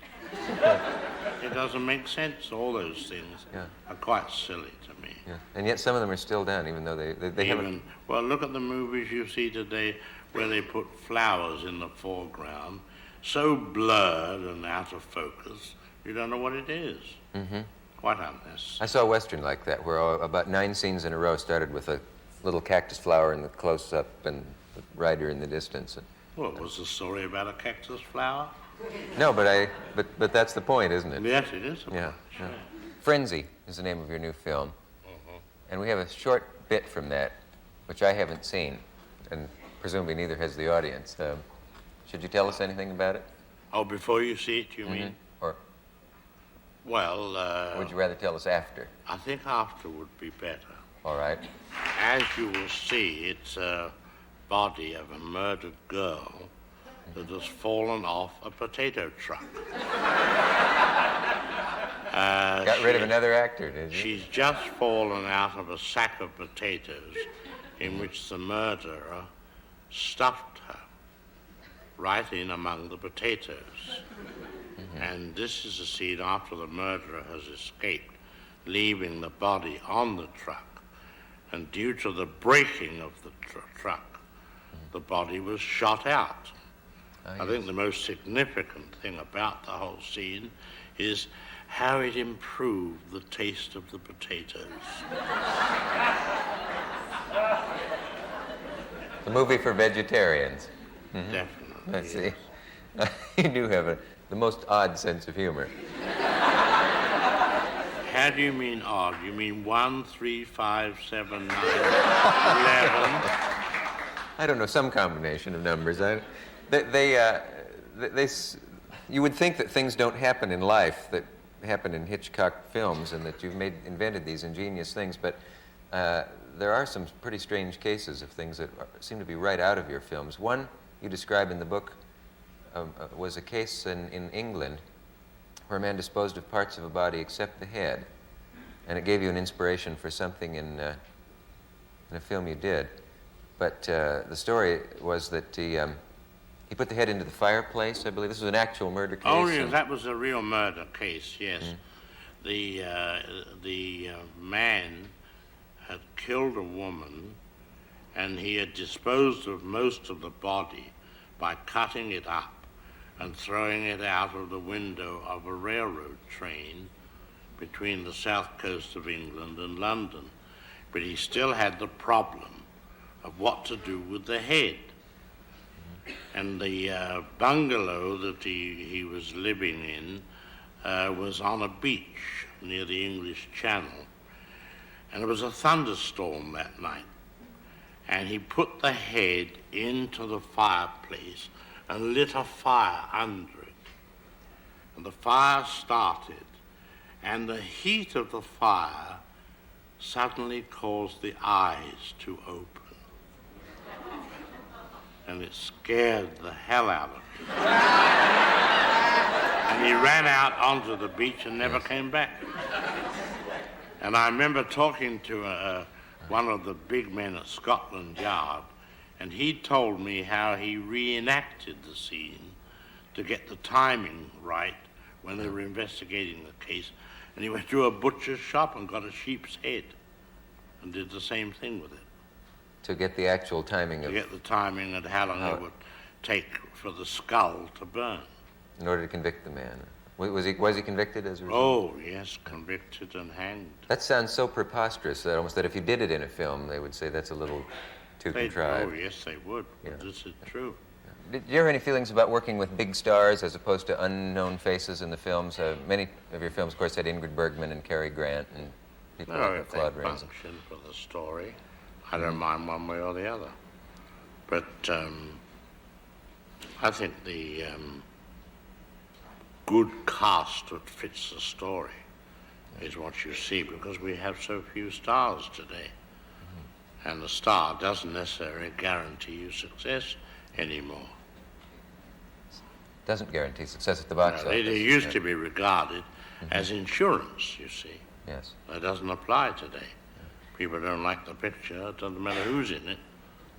Speaker 2: It doesn't make sense. All those things are quite silly to me.
Speaker 7: Yeah. And yet some of them are still done, even though they haven't...
Speaker 2: Well, look at the movies you see today where they put flowers in the foreground, so blurred and out of focus, you don't know what it is. Mm-hmm. Quite unnecessary.
Speaker 7: I saw a Western like that, where about 9 scenes in a row started with a little cactus flower in the close-up and the rider in the distance.
Speaker 2: Well, was the story about a cactus flower?
Speaker 7: No, but that's the point, isn't it?
Speaker 2: Yes, it is.
Speaker 7: Yeah.
Speaker 2: Sure.
Speaker 7: Yeah. Frenzy is the name of your new film. Mm-hmm. And we have a short bit from that, which I haven't seen, and presumably neither has the audience. Should you tell us anything about it?
Speaker 2: Oh, before you see it, you mean?
Speaker 7: Or
Speaker 2: well...
Speaker 7: would you rather tell us after?
Speaker 2: I think after would be better.
Speaker 7: All right.
Speaker 2: As you will see, it's a body of a murdered girl that has fallen off a potato truck.
Speaker 7: Got rid of another actor, did you?
Speaker 2: She's just fallen out of a sack of potatoes in which the murderer stuffed her right in among the potatoes. Mm-hmm. And this is a scene after the murderer has escaped, leaving the body on the truck. And due to the braking of the truck, the body was shot out.
Speaker 7: Ah,
Speaker 2: I think the most significant thing about the whole scene is how it improved the taste of the potatoes.
Speaker 7: The movie for vegetarians.
Speaker 2: Definitely.
Speaker 7: I see. You do have the most odd sense of humor.
Speaker 2: How do you mean odd? You mean 1, 3, 5, 7, 9, 11?
Speaker 7: I don't know, some combination of numbers. You would think that things don't happen in life that happen in Hitchcock films, and that you've invented these ingenious things, but there are some pretty strange cases of things that seem to be right out of your films. One you describe in the book was a case in England where a man disposed of parts of a body except the head, and it gave you an inspiration for something in a film you did. But the story was that he put the head into the fireplace, I believe. This was an actual murder case.
Speaker 2: Oh, yes, that was a real murder case, yes. The man had killed a woman, and he had disposed of most of the body by cutting it up and throwing it out of the window of a railroad train between the south coast of England and London. But he still had the problem of what to do with the head. And the bungalow that he was living in was on a beach near the English Channel. And there was a thunderstorm that night. And he put the head into the fireplace and lit a fire under it. And the fire started, and the heat of the fire suddenly caused the eyes to open. And it scared the hell out of him. And he ran out onto the beach and never came back. And I remember talking to one of the big men at Scotland Yard, and he told me how he reenacted the scene to get the timing right when they were investigating the case. And he went to a butcher's shop and got a sheep's head and did the same thing with it.
Speaker 7: To get the actual timing
Speaker 2: To
Speaker 7: of...
Speaker 2: get the timing and how long it would take for the skull to burn.
Speaker 7: In order to convict the man. Was he convicted as a result?
Speaker 2: Oh, yes, convicted and hanged.
Speaker 7: That sounds so preposterous that almost that if you did it in a film, they would say that's a little too contrived.
Speaker 2: Oh, yes, they would.
Speaker 7: Yeah.
Speaker 2: But this is true.
Speaker 7: Did you have any feelings about working with big stars as opposed to unknown faces in the films? Many of your films, of course, had Ingrid Bergman and Cary Grant and people
Speaker 2: No,
Speaker 7: like
Speaker 2: if they
Speaker 7: Claude Rains.
Speaker 2: function for the story, I don't mind one way or the other. But I think the good cast that fits the story is what you see, because we have so few stars today. And the star doesn't necessarily guarantee you success anymore.
Speaker 7: Doesn't guarantee success at the box
Speaker 2: No,
Speaker 7: office.
Speaker 2: it used to be regarded as insurance, you see.
Speaker 7: Yes.
Speaker 2: That doesn't apply today. People don't like the picture, it doesn't matter who's in it,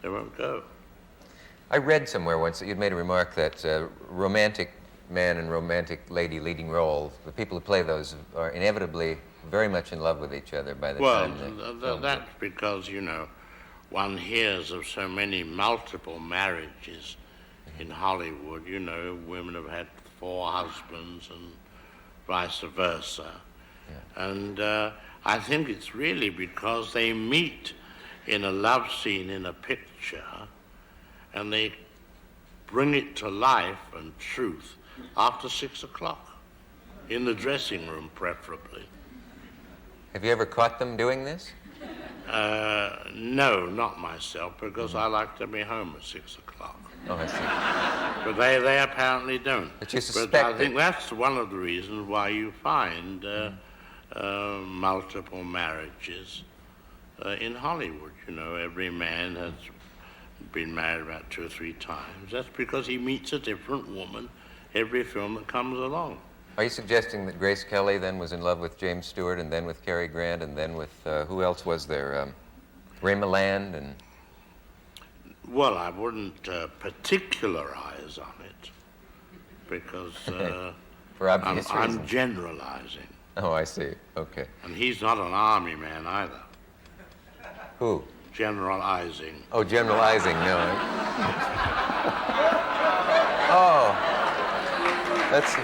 Speaker 2: they won't go.
Speaker 7: I read somewhere once that you'd made a remark that romantic man and romantic lady leading roles, the people who play those are inevitably very much in love with each other by the time they
Speaker 2: That's because, you know, one hears of so many multiple marriages in Hollywood. You know, women have had 4 husbands and vice versa.
Speaker 7: Yeah.
Speaker 2: And I think it's really because they meet in a love scene in a picture and they bring it to life and truth after 6 o'clock, in the dressing room preferably.
Speaker 7: Have you ever caught them doing this?
Speaker 2: No, not myself, because I like to be home at 6 o'clock.
Speaker 7: Oh, I see.
Speaker 2: But they apparently don't.
Speaker 7: But you suspect
Speaker 2: I think
Speaker 7: it.
Speaker 2: that's one of the reasons why you find multiple marriages in Hollywood. You know, every man has been married about 2 or 3 times. That's because he meets a different woman every film that comes along.
Speaker 7: Are you suggesting that Grace Kelly then was in love with James Stewart and then with Cary Grant and then with, who else was there? Ray Milland and...
Speaker 2: Well, I wouldn't particularize on it because
Speaker 7: For obvious
Speaker 2: I'm
Speaker 7: reasons.
Speaker 2: generalizing.
Speaker 7: Oh, I see. Okay.
Speaker 2: And he's not an army man either.
Speaker 7: Who?
Speaker 2: generalizing.
Speaker 7: Oh, generalizing, no. Oh, that's...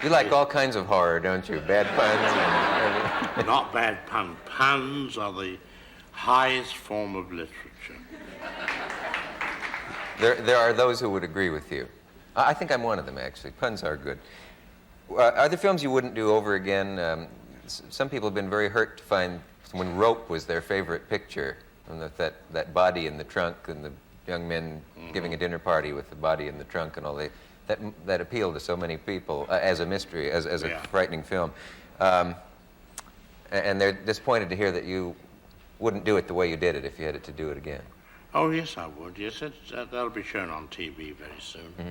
Speaker 7: You like all kinds of horror, don't you? Bad puns?
Speaker 2: Not bad puns. Puns are the highest form of literature.
Speaker 7: There are those who would agree with you. I think I'm one of them, actually. Puns are good. Are there films you wouldn't do over again? Some people have been very hurt to find when Rope was their favorite picture, and that body in the trunk and the young men giving a dinner party with the body in the trunk and all that appealed to so many people as a mystery, as a frightening film. And they're disappointed to hear that you wouldn't do it the way you did it if you had it to do it again.
Speaker 2: Oh, yes, I would. Yes, that'll be shown on TV very soon.
Speaker 7: Mm-hmm.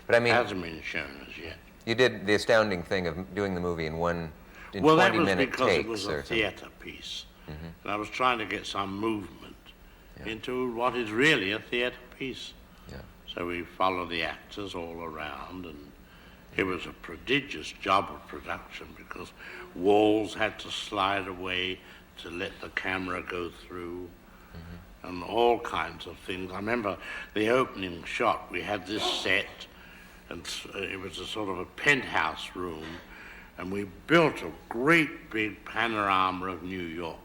Speaker 7: But I mean,
Speaker 2: it hasn't been shown as yet.
Speaker 7: You did the astounding thing of doing the movie in 20-minute takes.
Speaker 2: Well, that was because it was a theater piece.
Speaker 7: Mm-hmm.
Speaker 2: And I was trying to get some movement into what is really a theater piece.
Speaker 7: Yeah.
Speaker 2: So we followed the actors all around, and it was a prodigious job of production because walls had to slide away to let the camera go through, and all kinds of things. I remember the opening shot, we had this set, and it was a sort of a penthouse room, and we built a great big panorama of New York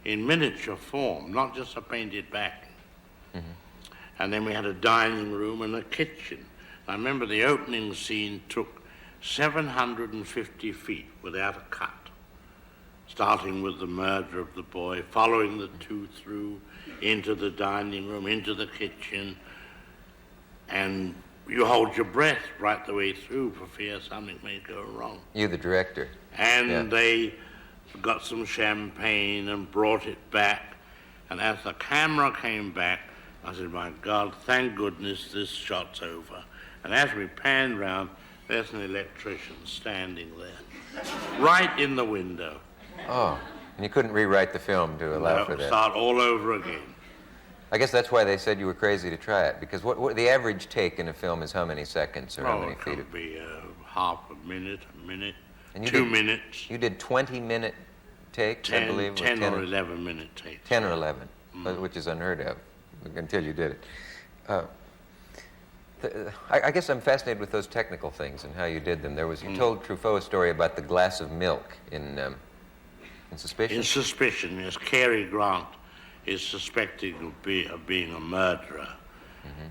Speaker 2: in miniature form, not just a painted backing. And then we had a dining room and a kitchen. I remember the opening scene took 750 feet without a cut, starting with the murder of the boy, following the two through into the dining room, into the kitchen, and you hold your breath right the way through for fear something may go wrong.
Speaker 7: You, the director.
Speaker 2: And they got some champagne and brought it back, and as the camera came back, I said, my God, thank goodness this shot's over. And as we panned round, there's an electrician standing there, right in the window.
Speaker 7: Oh, and you couldn't rewrite the film to allow for that.
Speaker 2: Start all over again.
Speaker 7: I guess that's why they said you were crazy to try it, because what the average take in a film is how many seconds or how many feet?
Speaker 2: It could be half a minute,
Speaker 7: and
Speaker 2: 2 minutes.
Speaker 7: You did 20-minute takes,
Speaker 2: 10,
Speaker 7: I believe?
Speaker 2: 10 or 11-minute takes.
Speaker 7: 10 or 11, which is unheard of until you did it. I guess I'm fascinated with those technical things and how you did them. You told Truffaut a story about the glass of milk in Suspicion?
Speaker 2: In Suspicion, yes. Cary Grant is suspected of being a murderer.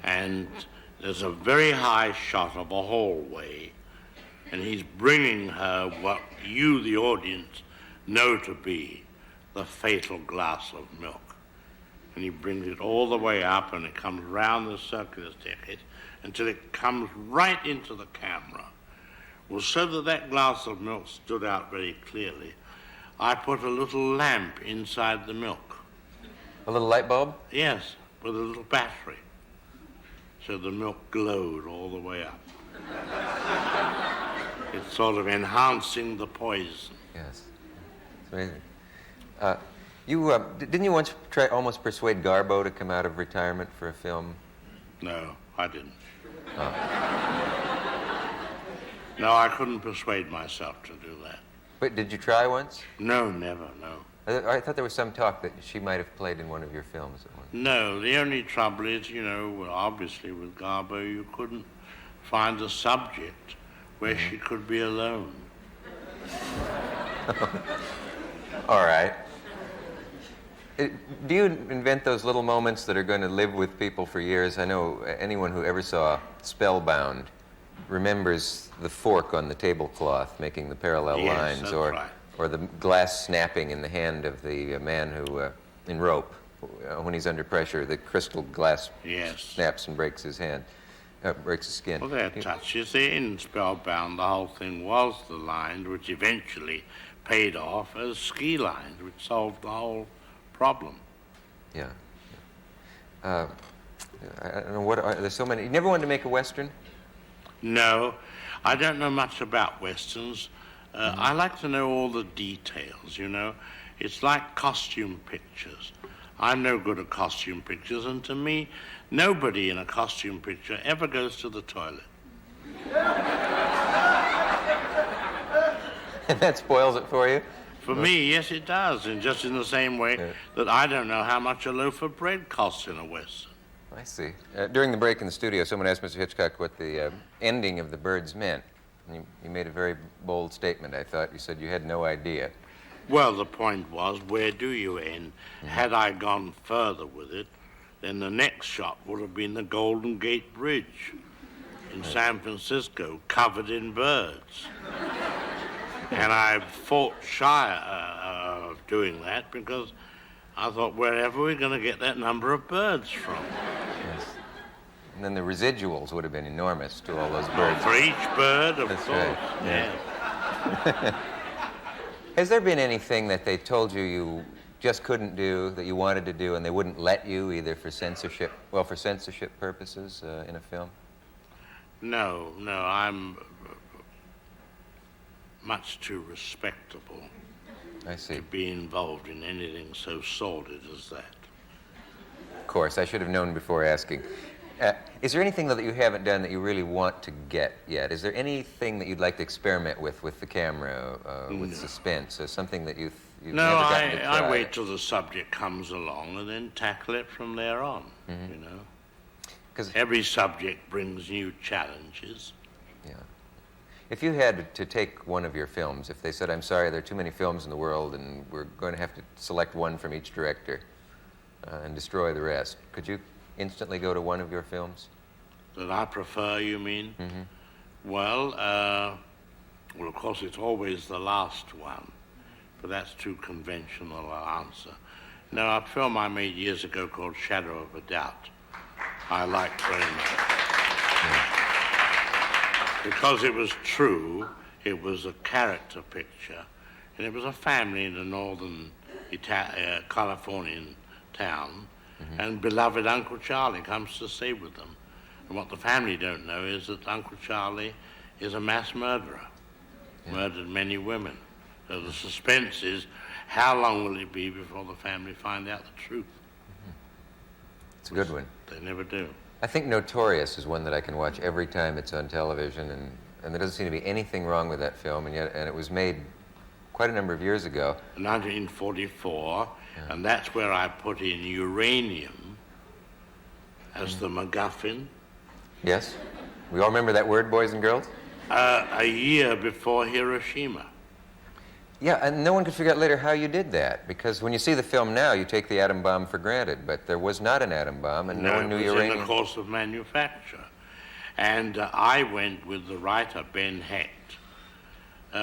Speaker 2: And there's a very high shot of a hallway, and he's bringing her what you, the audience, know to be the fatal glass of milk. And he brings it all the way up, and it comes round the circular staircase until it comes right into the camera. Well, so that glass of milk stood out very clearly, I put a little lamp inside the milk.
Speaker 7: A little light bulb?
Speaker 2: Yes, with a little battery. So the milk glowed all the way up. It's sort of enhancing the poison.
Speaker 7: Yes, it's amazing. Didn't you once try almost persuade Garbo to come out of retirement for a film?
Speaker 2: No, I didn't.
Speaker 7: Oh.
Speaker 2: No, I couldn't persuade myself to do that.
Speaker 7: Wait, did you try once?
Speaker 2: No, never, no.
Speaker 7: I thought there was some talk that she might have played in one of your films at one.
Speaker 2: No, the only trouble is, obviously with Garbo, you couldn't find a subject where she could be alone.
Speaker 7: All right. Do you invent those little moments that are going to live with people for years? I know anyone who ever saw Spellbound remembers the fork on the tablecloth making the parallel lines,
Speaker 2: that's
Speaker 7: or
Speaker 2: right.
Speaker 7: Or the glass snapping in the hand of the man who, in Rope, when he's under pressure, the crystal glass snaps and breaks his hand, breaks his skin.
Speaker 2: Well, there are touches. In Spellbound, the whole thing was the line, which eventually paid off as ski lines, which solved the whole problem.
Speaker 7: Yeah. I don't know there's so many. You never wanted to make a Western?
Speaker 2: No, I don't know much about Westerns. I like to know all the details, It's like costume pictures. I'm no good at costume pictures, and to me, nobody in a costume picture ever goes to the toilet.
Speaker 7: And that spoils it for you?
Speaker 2: For me, yes, it does, and just in the same way that I don't know how much a loaf of bread costs in a Western.
Speaker 7: I see. During the break in the studio, someone asked Mr. Hitchcock what the ending of The Birds meant. And you made a very bold statement, I thought. You said you had no idea.
Speaker 2: Well, the point was, where do you end? Had I gone further with it, then the next shot would have been the Golden Gate Bridge in San Francisco, covered in birds. And I fought shy of doing that because I thought, wherever are we going to get that number of birds from?
Speaker 7: Yes. And then the residuals would have been enormous to all those birds.
Speaker 2: For each bird, of
Speaker 7: That's
Speaker 2: course.
Speaker 7: right.
Speaker 2: Yeah.
Speaker 7: Has there been anything that they told you you just couldn't do, that you wanted to do, and they wouldn't let you, either for censorship purposes in a film?
Speaker 2: No, I'm much too respectable
Speaker 7: I see.
Speaker 2: to be involved in anything so sordid as that.
Speaker 7: Of course, I should have known before asking. Is there anything, though, that you haven't done that you really want to get yet? Is there anything that you'd like to experiment with the camera, with suspense, or something that you've
Speaker 2: No,
Speaker 7: never gotten to try?
Speaker 2: I wait till the subject comes along and then tackle it from there on, you know.
Speaker 7: 'Cause
Speaker 2: every subject brings new challenges.
Speaker 7: Yeah. If you had to take one of your films, if they said, I'm sorry, there are too many films in the world and we're going to have to select one from each director and destroy the rest, could you instantly go to one of your films?
Speaker 2: That I prefer, you mean? Well, of course, it's always the last one, but that's too conventional an answer. Now, a film I made years ago called Shadow of a Doubt, I liked very much. Because it was true, it was a character picture, and it was a family in a northern Californian town, and beloved Uncle Charlie comes to stay with them. And what the family don't know is that Uncle Charlie is a mass murderer, murdered many women. So the suspense is, how long will it be before the family find out the truth?
Speaker 7: It's a good one.
Speaker 2: They never do.
Speaker 7: I think Notorious is one that I can watch every time it's on television, and there doesn't seem to be anything wrong with that film, and it was made quite a number of years ago.
Speaker 2: 1944, and that's where I put in uranium as the MacGuffin.
Speaker 7: Yes? We all remember that word, boys and girls?
Speaker 2: A year before Hiroshima.
Speaker 7: Yeah, and no one could figure out later how you did that, because when you see the film now, you take the atom bomb for granted, but there was not an atom bomb, and no one knew
Speaker 2: it was
Speaker 7: uranium.
Speaker 2: in the course of manufacture. And I went with the writer, Ben Hecht,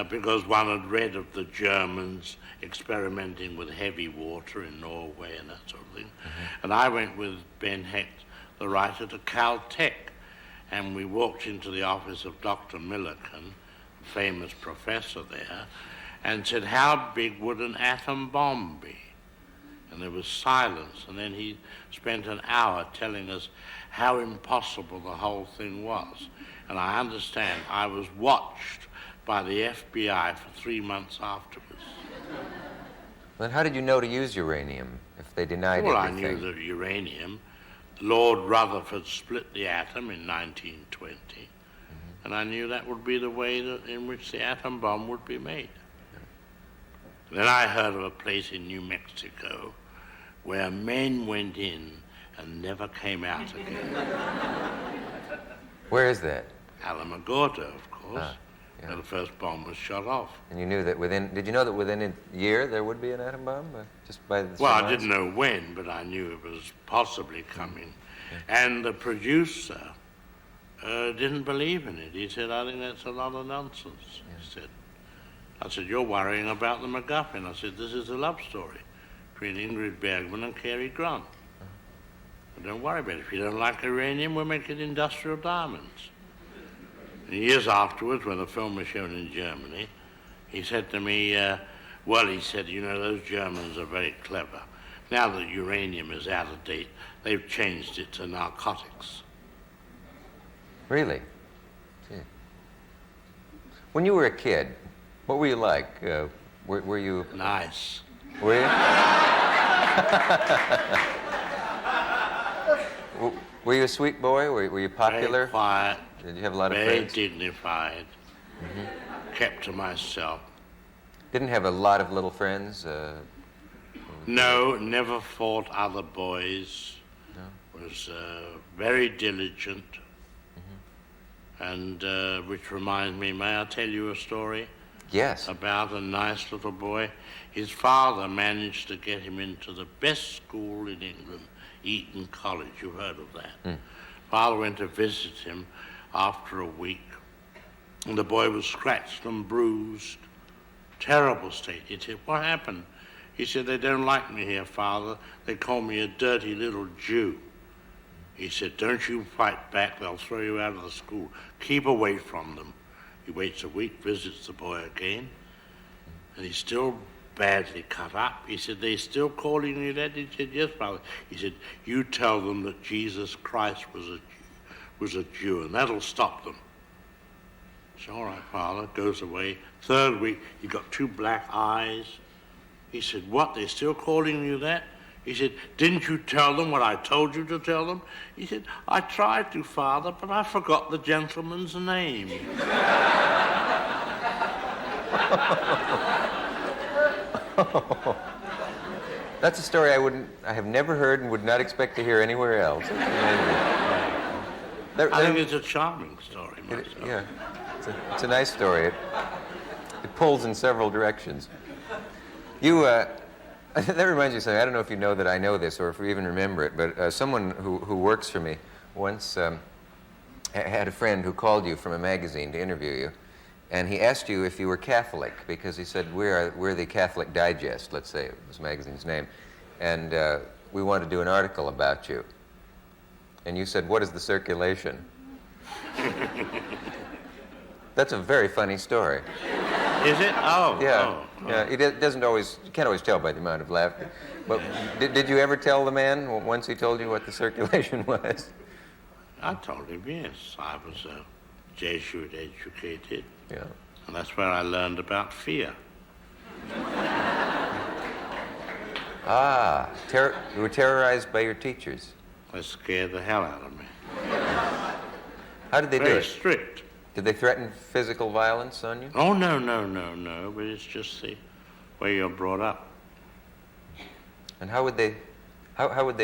Speaker 2: because one had read of the Germans experimenting with heavy water in Norway and that sort of thing. And I went with Ben Hecht, the writer, to Caltech, and we walked into the office of Dr. Millikan, a famous professor there, and said, how big would an atom bomb be? And there was silence, and then he spent an hour telling us how impossible the whole thing was. And I understand I was watched by the FBI for 3 months afterwards.
Speaker 7: Then how did you know to use uranium if they denied
Speaker 2: Well,
Speaker 7: everything?
Speaker 2: I knew that uranium, Lord Rutherford split the atom in 1920, and I knew that would be the way in which the atom bomb would be made. Then I heard of a place in New Mexico where men went in and never came out again.
Speaker 7: Where is that?
Speaker 2: Alamogordo, of course,
Speaker 7: yeah.
Speaker 2: where the first bomb was shot off.
Speaker 7: And you knew that did you know that within a year there would be an atom bomb? Just by the
Speaker 2: Well, I
Speaker 7: surmise?
Speaker 2: didn't know when, but I knew it was possibly coming. And the producer didn't believe in it. He said, I think that's a lot of nonsense. I said, you're worrying about the MacGuffin. I said, this is a love story between Ingrid Bergman and Cary Grant. Don't worry about it. If you don't like uranium, we'll make it industrial diamonds. And years afterwards, when the film was shown in Germany, he said to me, he said, you know, those Germans are very clever. Now that uranium is out of date, they've changed it to narcotics.
Speaker 7: Really? Gee. When you were a kid, what were you like? Were you...
Speaker 2: Nice.
Speaker 7: Were you? Were you a sweet boy? Were you popular?
Speaker 2: Very quiet.
Speaker 7: Did you have a lot of
Speaker 2: very
Speaker 7: friends?
Speaker 2: dignified. Kept to myself.
Speaker 7: Didn't have a lot of little friends?
Speaker 2: No, never fought other boys.
Speaker 7: No?
Speaker 2: Was very diligent. And which reminds me, may I tell you a story?
Speaker 7: Yes.
Speaker 2: About a nice little boy. His father managed to get him into the best school in England, Eton College. You've heard of that. Father went to visit him after a week, and the boy was scratched and bruised. Terrible state. He said, what happened? He said, they don't like me here, Father. They call me a dirty little Jew. He said, don't you fight back. They'll throw you out of the school. Keep away from them. He waits a week, visits the boy again, and he's still badly cut up. He said, they still calling you that? He said, yes, Father. He said, you tell them that Jesus Christ was a Jew, and that'll stop them. So, all right, Father, goes away. Third week, he got 2 black eyes. He said, what, they're still calling you that? He said, didn't you tell them what I told you to tell them? He said, I tried to, Father, but I forgot the gentleman's name.
Speaker 7: That's a story I have never heard and would not expect to hear anywhere else.
Speaker 2: I think it's a charming story myself.
Speaker 7: Yeah, it's a nice story. It pulls in several directions. You, that reminds me of something. I don't know if you know that I know this or if you even remember it, but someone who works for me once had a friend who called you from a magazine to interview you, and he asked you if you were Catholic, because he said, we're the Catholic Digest, let's say, it was the magazine's name, and we want to do an article about you. And you said, what is the circulation? That's a very funny story.
Speaker 2: Is it? Oh.
Speaker 7: Yeah.
Speaker 2: Oh.
Speaker 7: Yeah. It doesn't always, you can't always tell by the amount of laughter. But did you ever tell the man once he told you what the circulation was?
Speaker 2: I told him, yes. I was a Jesuit educated.
Speaker 7: Yeah.
Speaker 2: And that's where I learned about fear.
Speaker 7: Ah, you were terrorized by your teachers.
Speaker 2: They scared the hell out of me.
Speaker 7: How did they do
Speaker 2: Very
Speaker 7: it?
Speaker 2: strict.
Speaker 7: Did they threaten physical violence on you?
Speaker 2: Oh, no. But it's just the way you're brought up.
Speaker 7: And how would they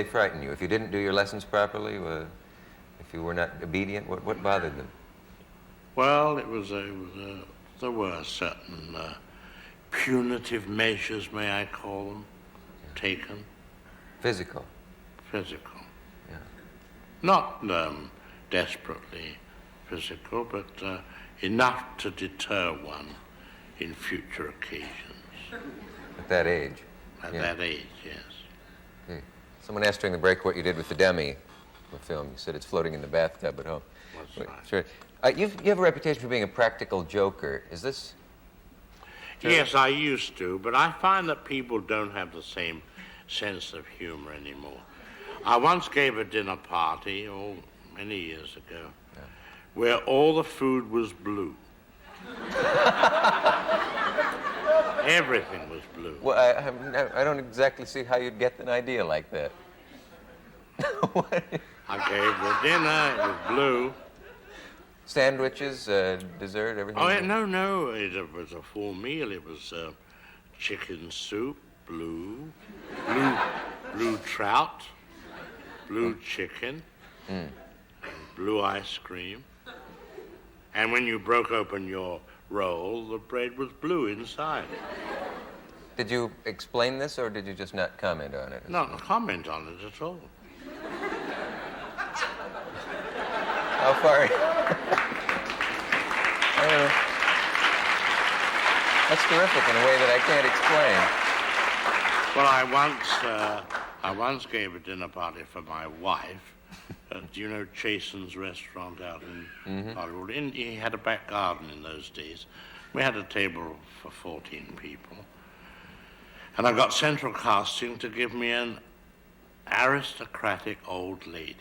Speaker 7: frighten you? If you didn't do your lessons properly, if you were not obedient, what bothered them?
Speaker 2: Well, there were certain punitive measures, may I call them, taken.
Speaker 7: Physical?
Speaker 2: Physical.
Speaker 7: Yeah.
Speaker 2: Not desperately physical, but enough to deter one in future occasions.
Speaker 7: At that age?
Speaker 2: At that age, yes.
Speaker 7: Hmm. Someone asked during the break what you did with the dummy film. You said it's floating in the bathtub at home.
Speaker 2: That's right.
Speaker 7: Sure. You have a reputation for being a practical joker. Is this true?
Speaker 2: Yes, I used to, but I find that people don't have the same sense of humor anymore. I once gave a dinner party, many years ago, where all the food was blue. Everything was blue.
Speaker 7: Well, I don't exactly see how you'd get an idea like that.
Speaker 2: I gave the dinner, it was blue.
Speaker 7: Sandwiches, dessert, everything?
Speaker 2: Oh, no, it was a full meal. It was chicken soup, blue trout, blue chicken, and blue ice cream. And when you broke open your roll, the bread was blue inside.
Speaker 7: Did you explain this, or did you just not comment on it?
Speaker 2: Not comment on it at all.
Speaker 7: How far? That's terrific in a way that I can't explain.
Speaker 2: Well, I once gave a dinner party for my wife. Do you know Chasen's restaurant out in Hollywood? He had a back garden in those days. We had a table for 14 people. And I got Central Casting to give me an aristocratic old lady.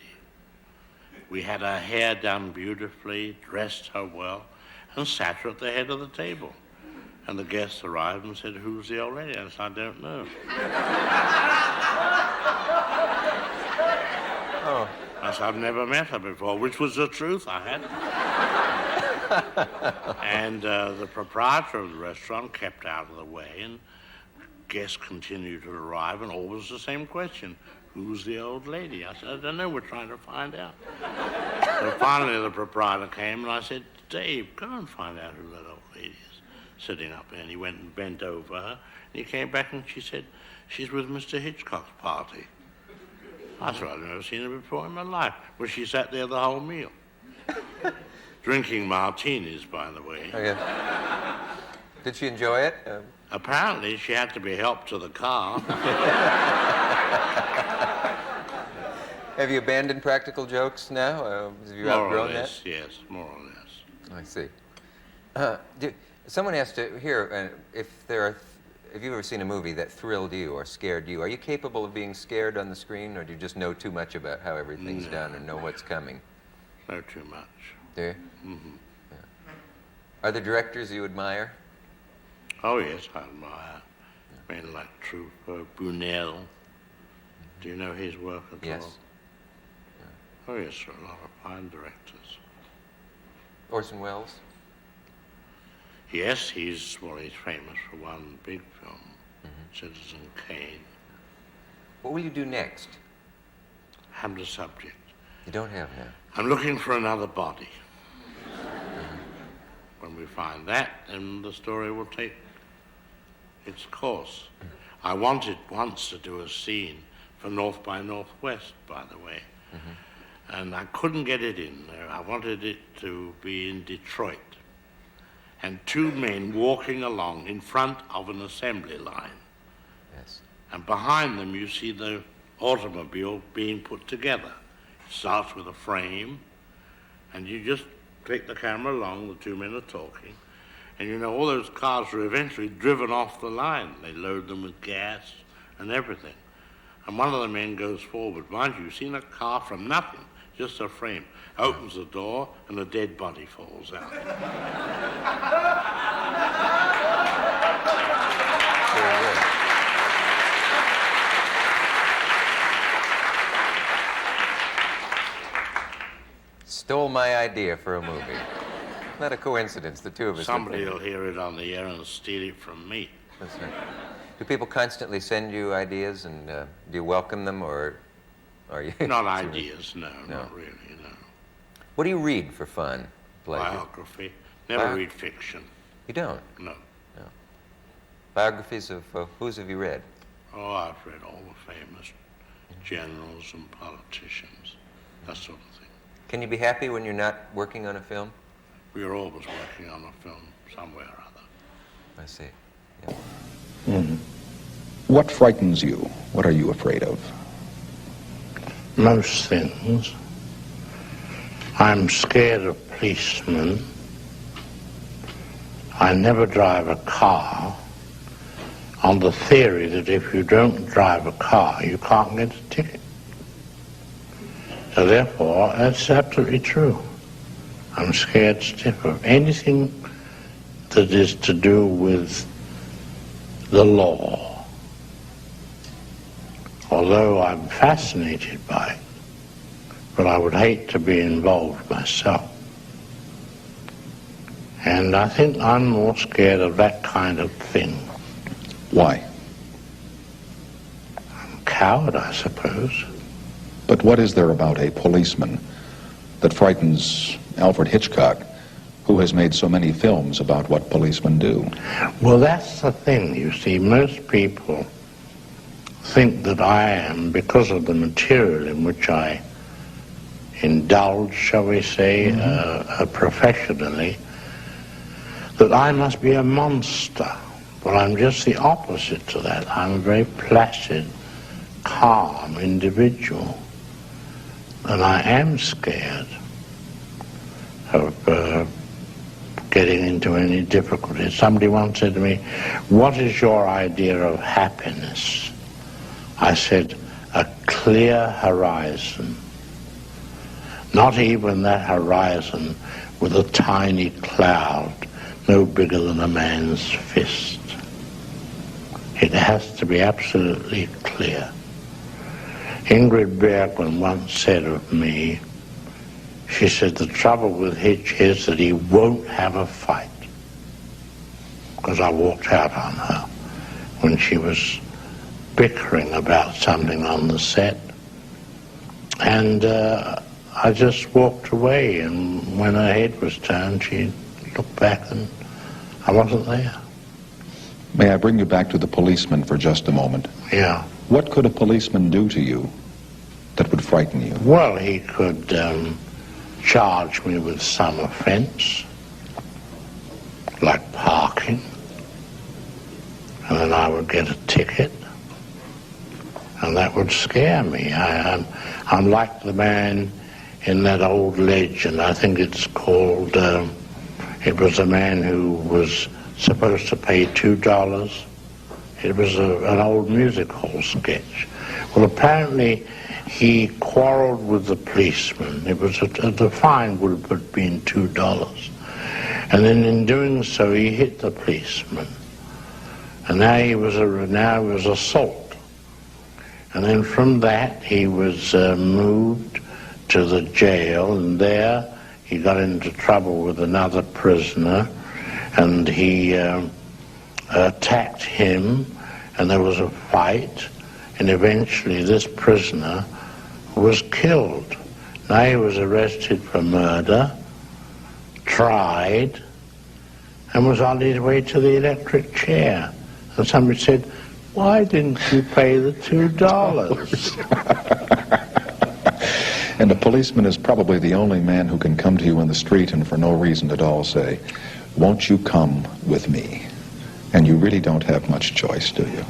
Speaker 2: We had her hair done beautifully, dressed her well, and sat her at the head of the table. And the guests arrived and said, "Who's the old lady?" I said, "I don't know."
Speaker 7: Oh.
Speaker 2: I said, "I've never met her before," which was the truth. I had. And the proprietor of the restaurant kept out of the way, and guests continued to arrive, and always the same question: who's the old lady? I said, I don't know, we're trying to find out. So finally the proprietor came, and I said, Dave, go and find out who that old lady is sitting up there. And he went and bent over her, and he came back, and she said, she's with Mr. Hitchcock's party. I said, I've never seen her before in my life. Well, she sat there the whole meal. Drinking martinis, by the way.
Speaker 7: Okay. Did she enjoy it?
Speaker 2: Apparently, she had to be helped to the car.
Speaker 7: Have you abandoned practical jokes now? Have you outgrown that?
Speaker 2: Yes, more or less.
Speaker 7: I see. Someone asked to hear if you've ever seen a movie that thrilled you or scared you. Are you capable of being scared on the screen, or do you just know too much about how everything's done and know what's coming?
Speaker 2: No, too much.
Speaker 7: Do you?
Speaker 2: Mm-hmm.
Speaker 7: Yeah. Are there directors you admire?
Speaker 2: Oh, yes, I admire men like Trooper, Bunel. Do you know his work at all?
Speaker 7: Yes. Yeah.
Speaker 2: Oh, yes, there are a lot of fine directors.
Speaker 7: Orson Welles?
Speaker 2: Yes, he's famous for one big film, Citizen Kane.
Speaker 7: What will you do next?
Speaker 2: I'm the subject.
Speaker 7: You don't have now.
Speaker 2: I'm looking for another body. When we find that, then the story will take its course. I wanted once to do a scene for North by Northwest, by the way, and I couldn't get it in there. I wanted it to be in Detroit, and two men walking along in front of an assembly line.
Speaker 7: Yes.
Speaker 2: And behind them you see the automobile being put together. It starts with a frame, and you just take the camera along, the two men are talking, and you know all those cars are eventually driven off the line. They load them with gas and everything. And one of the men goes forward. Mind you, you've seen a car from nothing, just a frame. Opens the door, and a dead body falls out.
Speaker 7: Very good. Stole my idea for a movie. Not a coincidence, the two of us.
Speaker 2: Somebody will hear it on the air and steal it from me.
Speaker 7: That's right. Do people constantly send you ideas, and do you welcome them, or are you...
Speaker 2: Not ideas, no, not really, no.
Speaker 7: What do you read for fun, pleasure?
Speaker 2: Biography. Never read fiction.
Speaker 7: You don't?
Speaker 2: No.
Speaker 7: No. Biographies of whose have you read?
Speaker 2: Oh, I've read all the famous generals and politicians, that sort of thing.
Speaker 7: Can you be happy when you're not working on a film?
Speaker 2: We are always working on a film somewhere or other.
Speaker 7: I see. Yeah.
Speaker 3: What frightens you? What are you afraid of?
Speaker 4: Most things. I'm scared of policemen. I never drive a car on the theory that if you don't drive a car, you can't get a ticket. So therefore, that's absolutely true. I'm scared stiff of anything that is to do with the law. Although I'm fascinated by it, but I would hate to be involved myself. And I think I'm more scared of that kind of thing.
Speaker 3: Why?
Speaker 4: I'm a coward, I suppose.
Speaker 3: But what is there about a policeman that frightens Alfred Hitchcock, who has made so many films about what policemen do?
Speaker 4: Well, that's the thing, you see. Most people think that I am, because of the material in which I indulge, shall we say, professionally, that I must be a monster. Well, I'm just the opposite to that. I'm a very placid, calm individual. And I am scared of getting into any difficulty. Somebody once said to me, "What is your idea of happiness?" I said, "A clear horizon. Not even that horizon with a tiny cloud, no bigger than a man's fist. It has to be absolutely clear." Ingrid Bergman once said of me, She said, the trouble with Hitch is that he won't have a fight. Because I walked out on her when she was bickering about something on the set. And I just walked away, and when her head was turned, she looked back and I wasn't there.
Speaker 3: May I bring you back to the policeman for just a moment?
Speaker 4: Yeah.
Speaker 3: What could a policeman do to you that would frighten you?
Speaker 4: Well, he could charge me with some offense, like parking, and then I would get a ticket, and that would scare me. I'm like the man in that old legend. I think it's called, it was a man who was supposed to pay $2. It was an old music hall sketch. Well, apparently he quarreled with the policeman. It was the fine would have been $2. And then in doing so, he hit the policeman. And now he was assault. And then from that, he was moved to the jail, and there he got into trouble with another prisoner, and he attacked him, and there was a fight, and eventually this prisoner was killed. Now he was arrested for murder, tried, and was on his way to the electric chair. And somebody said, why didn't you pay the $2?
Speaker 3: And a policeman is probably the only man who can come to you in the street and for no reason at all say, won't you come with me? And you really don't have much choice, do you?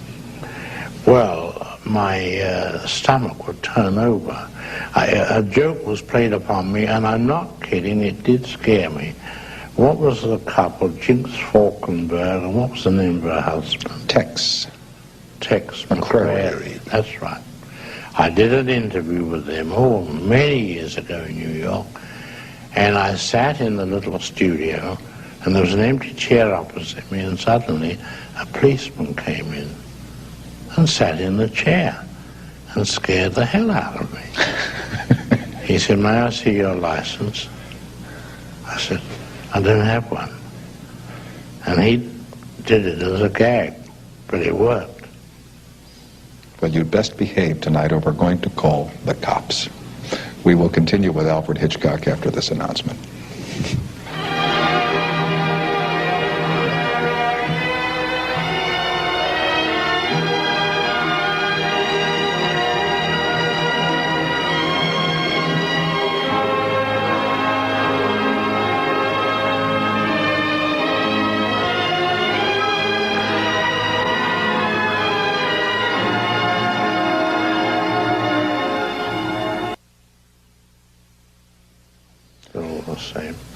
Speaker 4: Well, my stomach would turn over. A joke was played upon me, and I'm not kidding, it did scare me. What was the couple, Jinx Falkenberg, and what was the name of her husband?
Speaker 3: Tex
Speaker 4: McCrary. That's right. I did an interview with them, many years ago in New York, and I sat in the little studio, and there was an empty chair opposite me, and suddenly a policeman came in and sat in the chair and scared the hell out of me. He said, may I see your license? I said, I don't have one. And he did it as a gag, but it worked.
Speaker 3: Well, you'd best behave tonight or we're going to call the cops. We will continue with Alfred Hitchcock after this announcement.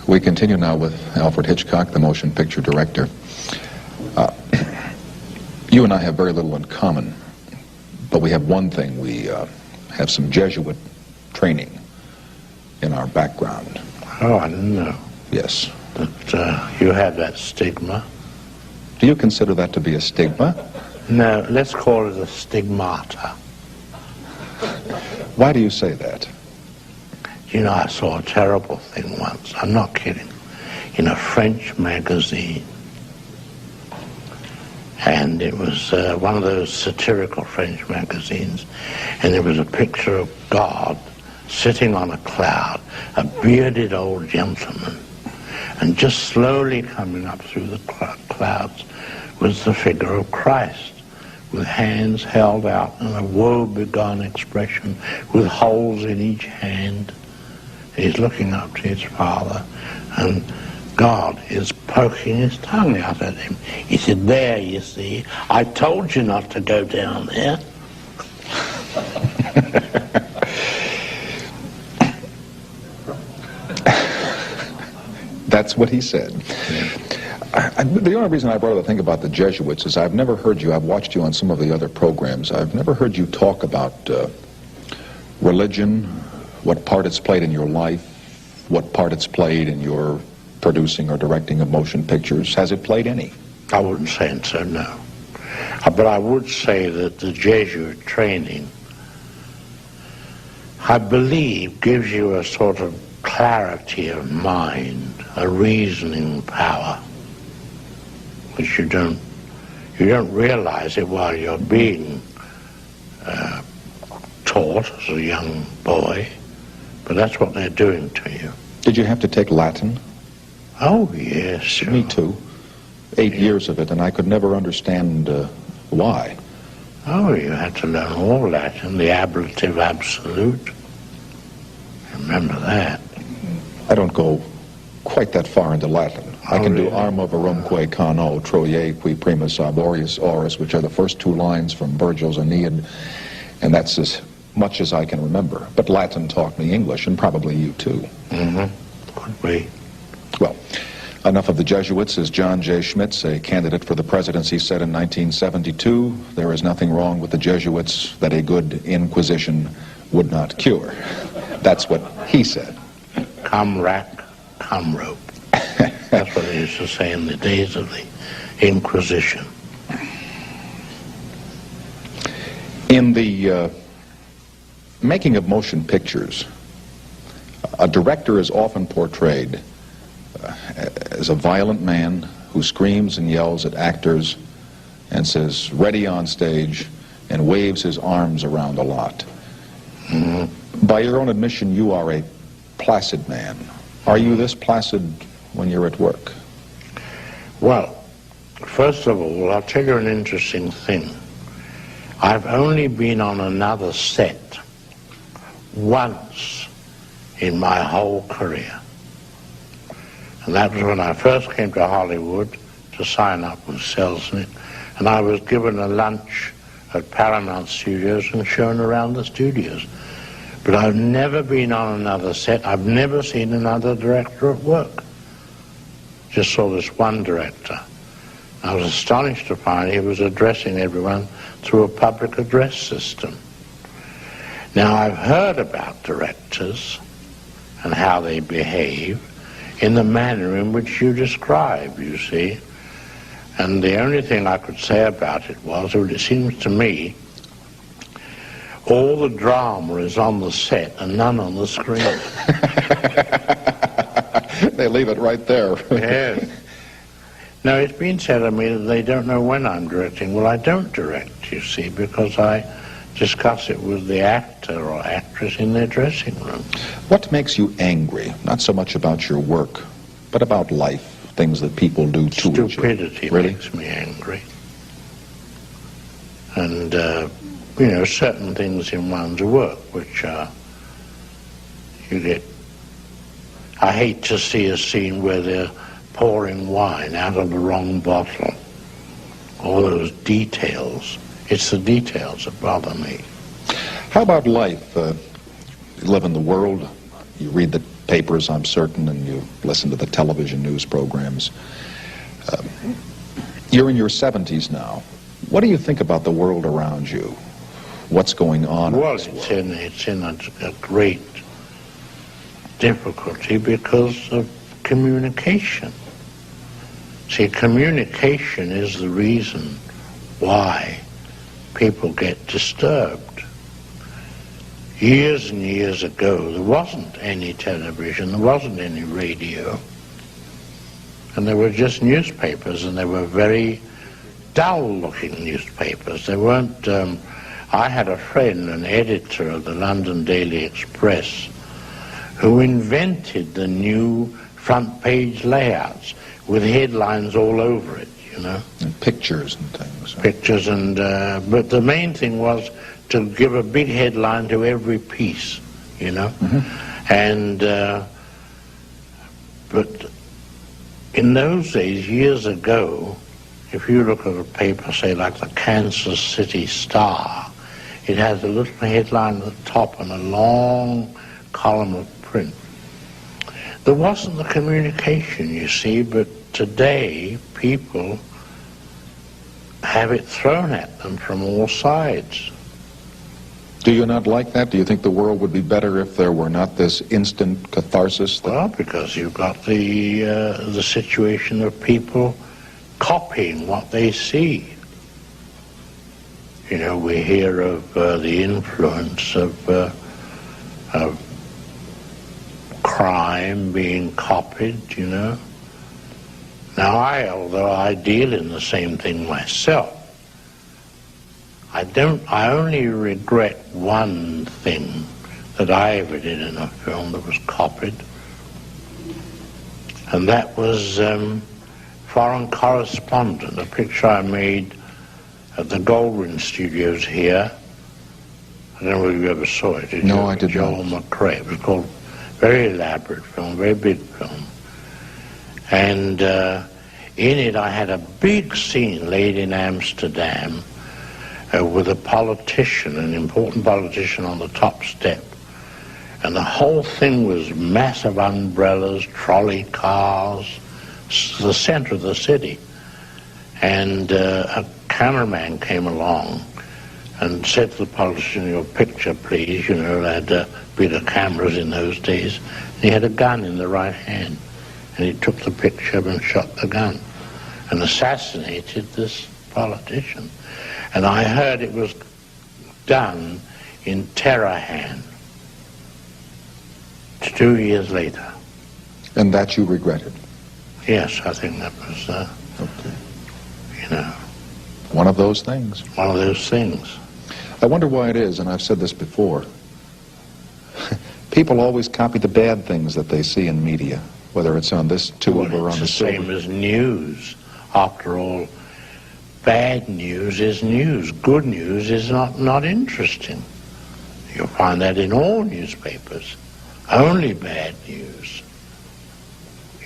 Speaker 3: We continue now with Alfred Hitchcock, the motion picture director. You and I have very little in common, but we have one thing. We have some Jesuit training in our background.
Speaker 4: Oh, I didn't know.
Speaker 3: Yes.
Speaker 4: That you had that stigma.
Speaker 3: Do you consider that to be a stigma?
Speaker 4: No, let's call it a stigmata.
Speaker 3: Why do you say that?
Speaker 4: You know, I saw a terrible thing once, I'm not kidding, in a French magazine. And it was one of those satirical French magazines, and there was a picture of God sitting on a cloud, a bearded old gentleman, and just slowly coming up through the clouds was the figure of Christ, with hands held out and a woe-begone expression, with holes in each hand. He's looking up to his Father, and God is poking his tongue out at him. He said, there, you see, I told you not to go down there.
Speaker 3: That's what he said. The only reason I brought up to think about the Jesuits is I've never heard you, I've watched you on some of the other programs, I've never heard you talk about religion, what part it's played in your life, what part it's played in your producing or directing of motion pictures. Has it played any?
Speaker 4: I wouldn't say so, no. But I would say that the Jesuit training, I believe, gives you a sort of clarity of mind, a reasoning power, which you don't realize it while you're being taught as a young boy, but that's what they're doing to you.
Speaker 3: Did you have to take Latin?
Speaker 4: Oh, yes. Sure.
Speaker 3: Me too. 8 years of it, and I could never understand why.
Speaker 4: Oh, you had to learn all Latin, the ablative absolute. Remember that.
Speaker 3: I don't go quite that far into Latin. I can do
Speaker 4: really?
Speaker 3: arma verumque cano, troie qui primus arborius oris, which are the first two lines from Virgil's Aeneid, and that's as much as I can remember. But Latin taught me English, and probably you too.
Speaker 4: Mm-hmm. Could be.
Speaker 3: Well, enough of the Jesuits. As John J. Schmitz, a candidate for the presidency, said in 1972, there is nothing wrong with the Jesuits that a good inquisition would not cure. That's what he said.
Speaker 4: Come rack, come rope. That's what they used to say in the days of the Inquisition.
Speaker 3: In the making of motion pictures, a director is often portrayed as a violent man who screams and yells at actors and says, ready on stage, and waves his arms around a lot. Mm-hmm. By your own admission, you are a placid man. Are you this placid when you're at work?
Speaker 4: Well, first of all, I'll tell you an interesting thing. I've only been on another set once in my whole career. And that was when I first came to Hollywood to sign up with Selznick, and I was given a lunch at Paramount Studios and shown around the studios. But I've never been on another set. I've never seen another director at work. Just saw this one director. I was astonished to find he was addressing everyone through a public address system. Now, I've heard about directors and how they behave in the manner in which you describe, you see. And the only thing I could say about it was, well, it seems to me, all the drama is on the set and none on the screen.
Speaker 3: They leave it right there.
Speaker 4: Yes. Now, it's been said of me that they don't know when I'm directing. Well, I don't direct, you see, because I discuss it with the actor or actress in their dressing room.
Speaker 3: What makes you angry? Not so much about your work, but about life, things that people do to each other.
Speaker 4: Stupidity
Speaker 3: Really?
Speaker 4: makes me angry. And, you know, certain things in one's work, which you get... I hate to see a scene where they're pouring wine out of the wrong bottle. All those details. It's the details that bother me.
Speaker 3: How about life? You live in the world, you read the papers, I'm certain, and you listen to the television news programs. You're in your 70s now. What do you think about the world around you? What's going on?
Speaker 4: Well, it's in a great difficulty because of communication. See, communication is the reason why people get disturbed. Years and years ago, there wasn't any television, there wasn't any radio, and there were just newspapers, and they were very dull-looking newspapers. They weren't... I had a friend, an editor of the London Daily Express, who invented the new front-page layouts with headlines all over it, you know.
Speaker 3: And pictures and things.
Speaker 4: Pictures and... but the main thing was to give a big headline to every piece, you know. Mm-hmm. And... but in those days, years ago, if you look at a paper, say, like the Kansas City Star, it has a little headline at the top and a long column of print. There wasn't the communication, you see, but today people have it thrown at them from all sides.
Speaker 3: Do you not like that? Do you think the world would be better if there were not this instant catharsis?
Speaker 4: Well, because you've got the situation of people copying what they see. You know, we hear of the influence of crime being copied, you know. Now although I deal in the same thing myself, I only regret one thing that I ever did in a film that was copied, and that was Foreign Correspondent, a picture I made at the Goldwyn Studios here. I don't know whether you ever saw it, did you?
Speaker 3: No, I did not.
Speaker 4: Joel McRae. It was called, very elaborate film, very big film. And in it I had a big scene laid in Amsterdam with a politician, an important politician on the top step. And the whole thing was massive umbrellas, trolley cars, the center of the city. And a cameraman came along and said to the politician, "Your picture, please." You know, they had bigger cameras in those days. And he had a gun in the right hand. And he took the picture and shot the gun and assassinated this politician. And I heard it was done in Tehran 2 years later.
Speaker 3: And that you regretted?
Speaker 4: Yes, I think that was,
Speaker 3: Okay.
Speaker 4: you know,
Speaker 3: One of those things.
Speaker 4: one of those things.
Speaker 3: I wonder why it is, and I've said this before. People always copy the bad things that they see in media, whether it's on this tube or
Speaker 4: Well,
Speaker 3: on
Speaker 4: it's
Speaker 3: the
Speaker 4: the same
Speaker 3: silver.
Speaker 4: as news. After all, bad news is news. Good news is not interesting. You'll find that in all newspapers. Only bad news.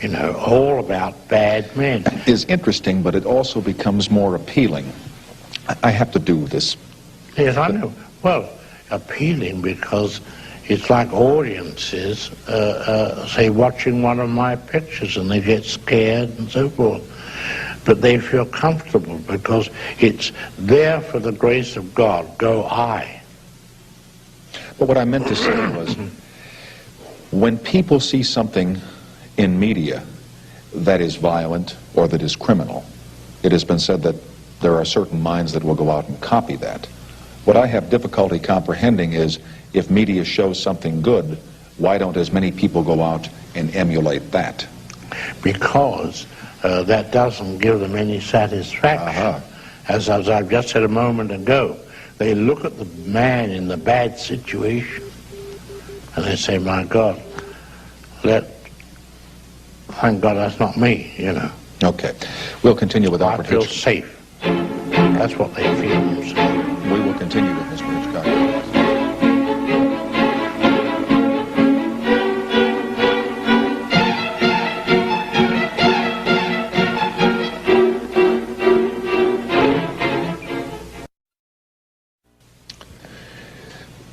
Speaker 4: You know, all about bad men.
Speaker 3: Is interesting, but it also becomes more appealing. I have to do this.
Speaker 4: Yes, I know. Well, appealing because it's like audiences, say, watching one of my pictures and they get scared and so forth. But they feel comfortable because it's there for the grace of God. Go I.
Speaker 3: But what I meant to say was, when people see something in media that is violent or that is criminal, it has been said that there are certain minds that will go out and copy that. What I have difficulty comprehending is, if media shows something good, why don't as many people go out and emulate that?
Speaker 4: Because that doesn't give them any satisfaction. As I've just said a moment ago, they look at the man in the bad situation and they say, "My God, thank God that's not me," you know.
Speaker 3: Okay. We'll continue with
Speaker 4: I
Speaker 3: Alfred
Speaker 4: feel
Speaker 3: Hitchcock.
Speaker 4: safe. That's what they feel themselves.
Speaker 3: We will continue with Mr. Hitchcock.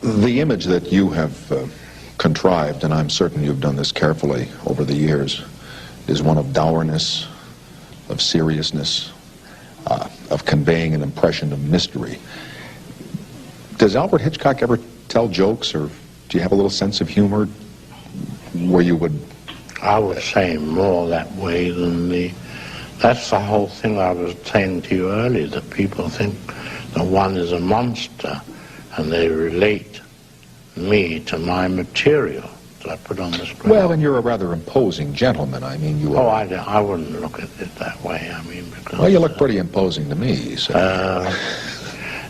Speaker 3: The image that you have contrived, and I'm certain you've done this carefully over the years, is one of dourness, of seriousness, of conveying an impression of mystery. Does Alfred Hitchcock ever tell jokes, or do you have a little sense of humor where you would...
Speaker 4: I would say more that way than that's the whole thing I was saying to you earlier, that people think that one is a monster and they relate me to my material that I put on the screen.
Speaker 3: Well, and you're a rather imposing gentleman. I mean, you are...
Speaker 4: Oh, I wouldn't look at it that way. I mean, because...
Speaker 3: Well, you look pretty imposing to me, so...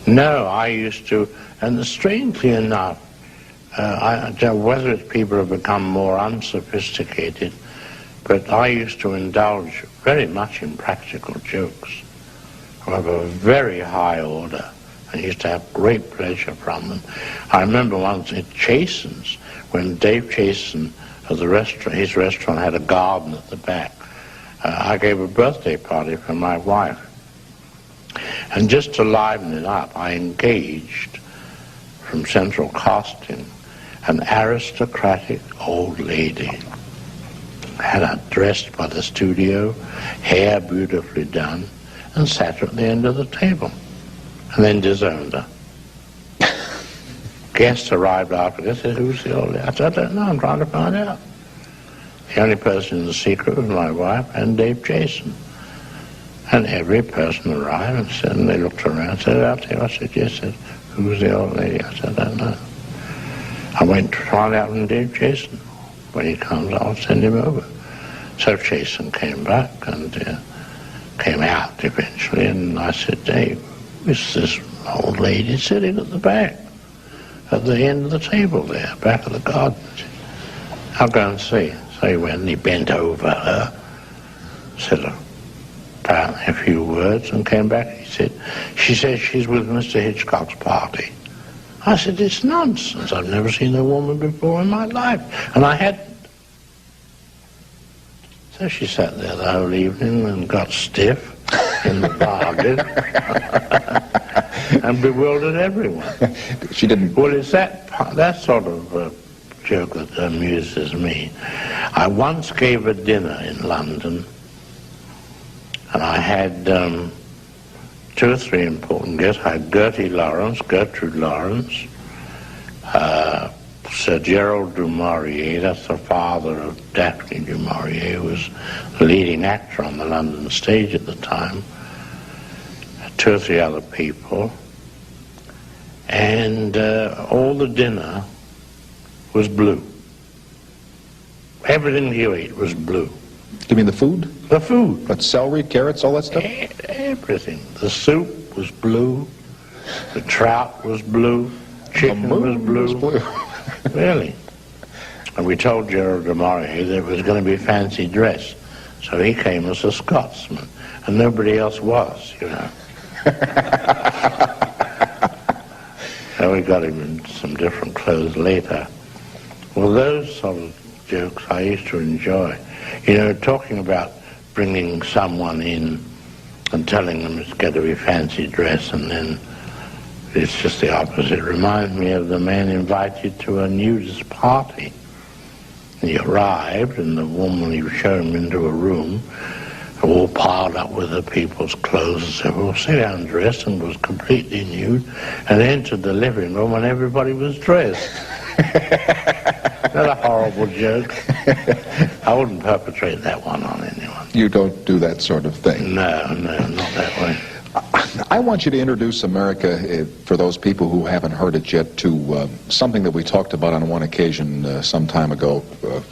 Speaker 4: No, I used to, and strangely enough, I don't know whether it's people have become more unsophisticated, but I used to indulge very much in practical jokes of a very high order. I used to have great pleasure from them. I remember once at Chasen's, when Dave Chasen, at the restaurant, his restaurant had a garden at the back. I gave a birthday party for my wife. And just to liven it up, I engaged, from Central Casting, an aristocratic old lady. Had her dressed by the studio, hair beautifully done, and sat her at the end of the table. And then disowned her. Guests arrived after this, said, "Who's the old lady?" I said, "I don't know, I'm trying to find out." The only person in the secret was my wife and Dave Jason. And every person arrived and said, and they looked around and said, "Out there?" I said, "Yes." Said, "Who's the old lady?" I said, "I don't know." I went to find out from Dave Jason. When he comes, I'll send him over. So Jason came back and came out eventually, and I said, Dave, it's this old lady sitting at the back, at the end of the table there, back of the garden. I'll go and see. So he went and he bent over her, said apparently a few words, and came back. He said, she says she's with Mr. Hitchcock's party. I said, it's nonsense. I've never seen a woman before in my life. And I hadn't. So she sat there the whole evening and got stiff in the bargain and bewildered everyone.
Speaker 3: She didn't...
Speaker 4: Well, it's that sort of joke that amuses me. I once gave a dinner in London, and I had 2 or 3 important guests. I had Gertrude Lawrence, Sir Gerald du Maurier, that's the father of Daphne du Maurier, who was the leading actor on the London stage at the time, 2 or 3 other people, and all the dinner was blue. Everything you ate was blue.
Speaker 3: You mean the food?
Speaker 4: The food.
Speaker 3: But celery, carrots, all that stuff?
Speaker 4: Everything. The soup was blue, the trout was blue, chicken was blue. Really. And we told Gerald du Maurier that it was going to be fancy dress. So he came as a Scotsman, and nobody else was, you know. So we got him in some different clothes later. Well, those sort of jokes I used to enjoy. You know, talking about bringing someone in and telling them it's got to be fancy dress, and then it's just the opposite. It reminds me of the man invited to a nudist party. He arrived, and the woman, he showed him into a room, all piled up with the people's clothes, and said, well, sit down dressed, and was completely nude, and entered the living room, and everybody was dressed. Not a horrible joke. I wouldn't perpetrate that one on anyone.
Speaker 3: You don't do that sort of thing.
Speaker 4: No, not that way.
Speaker 3: I want you to introduce America, for those people who haven't heard it yet, to something that we talked about on one occasion some time ago,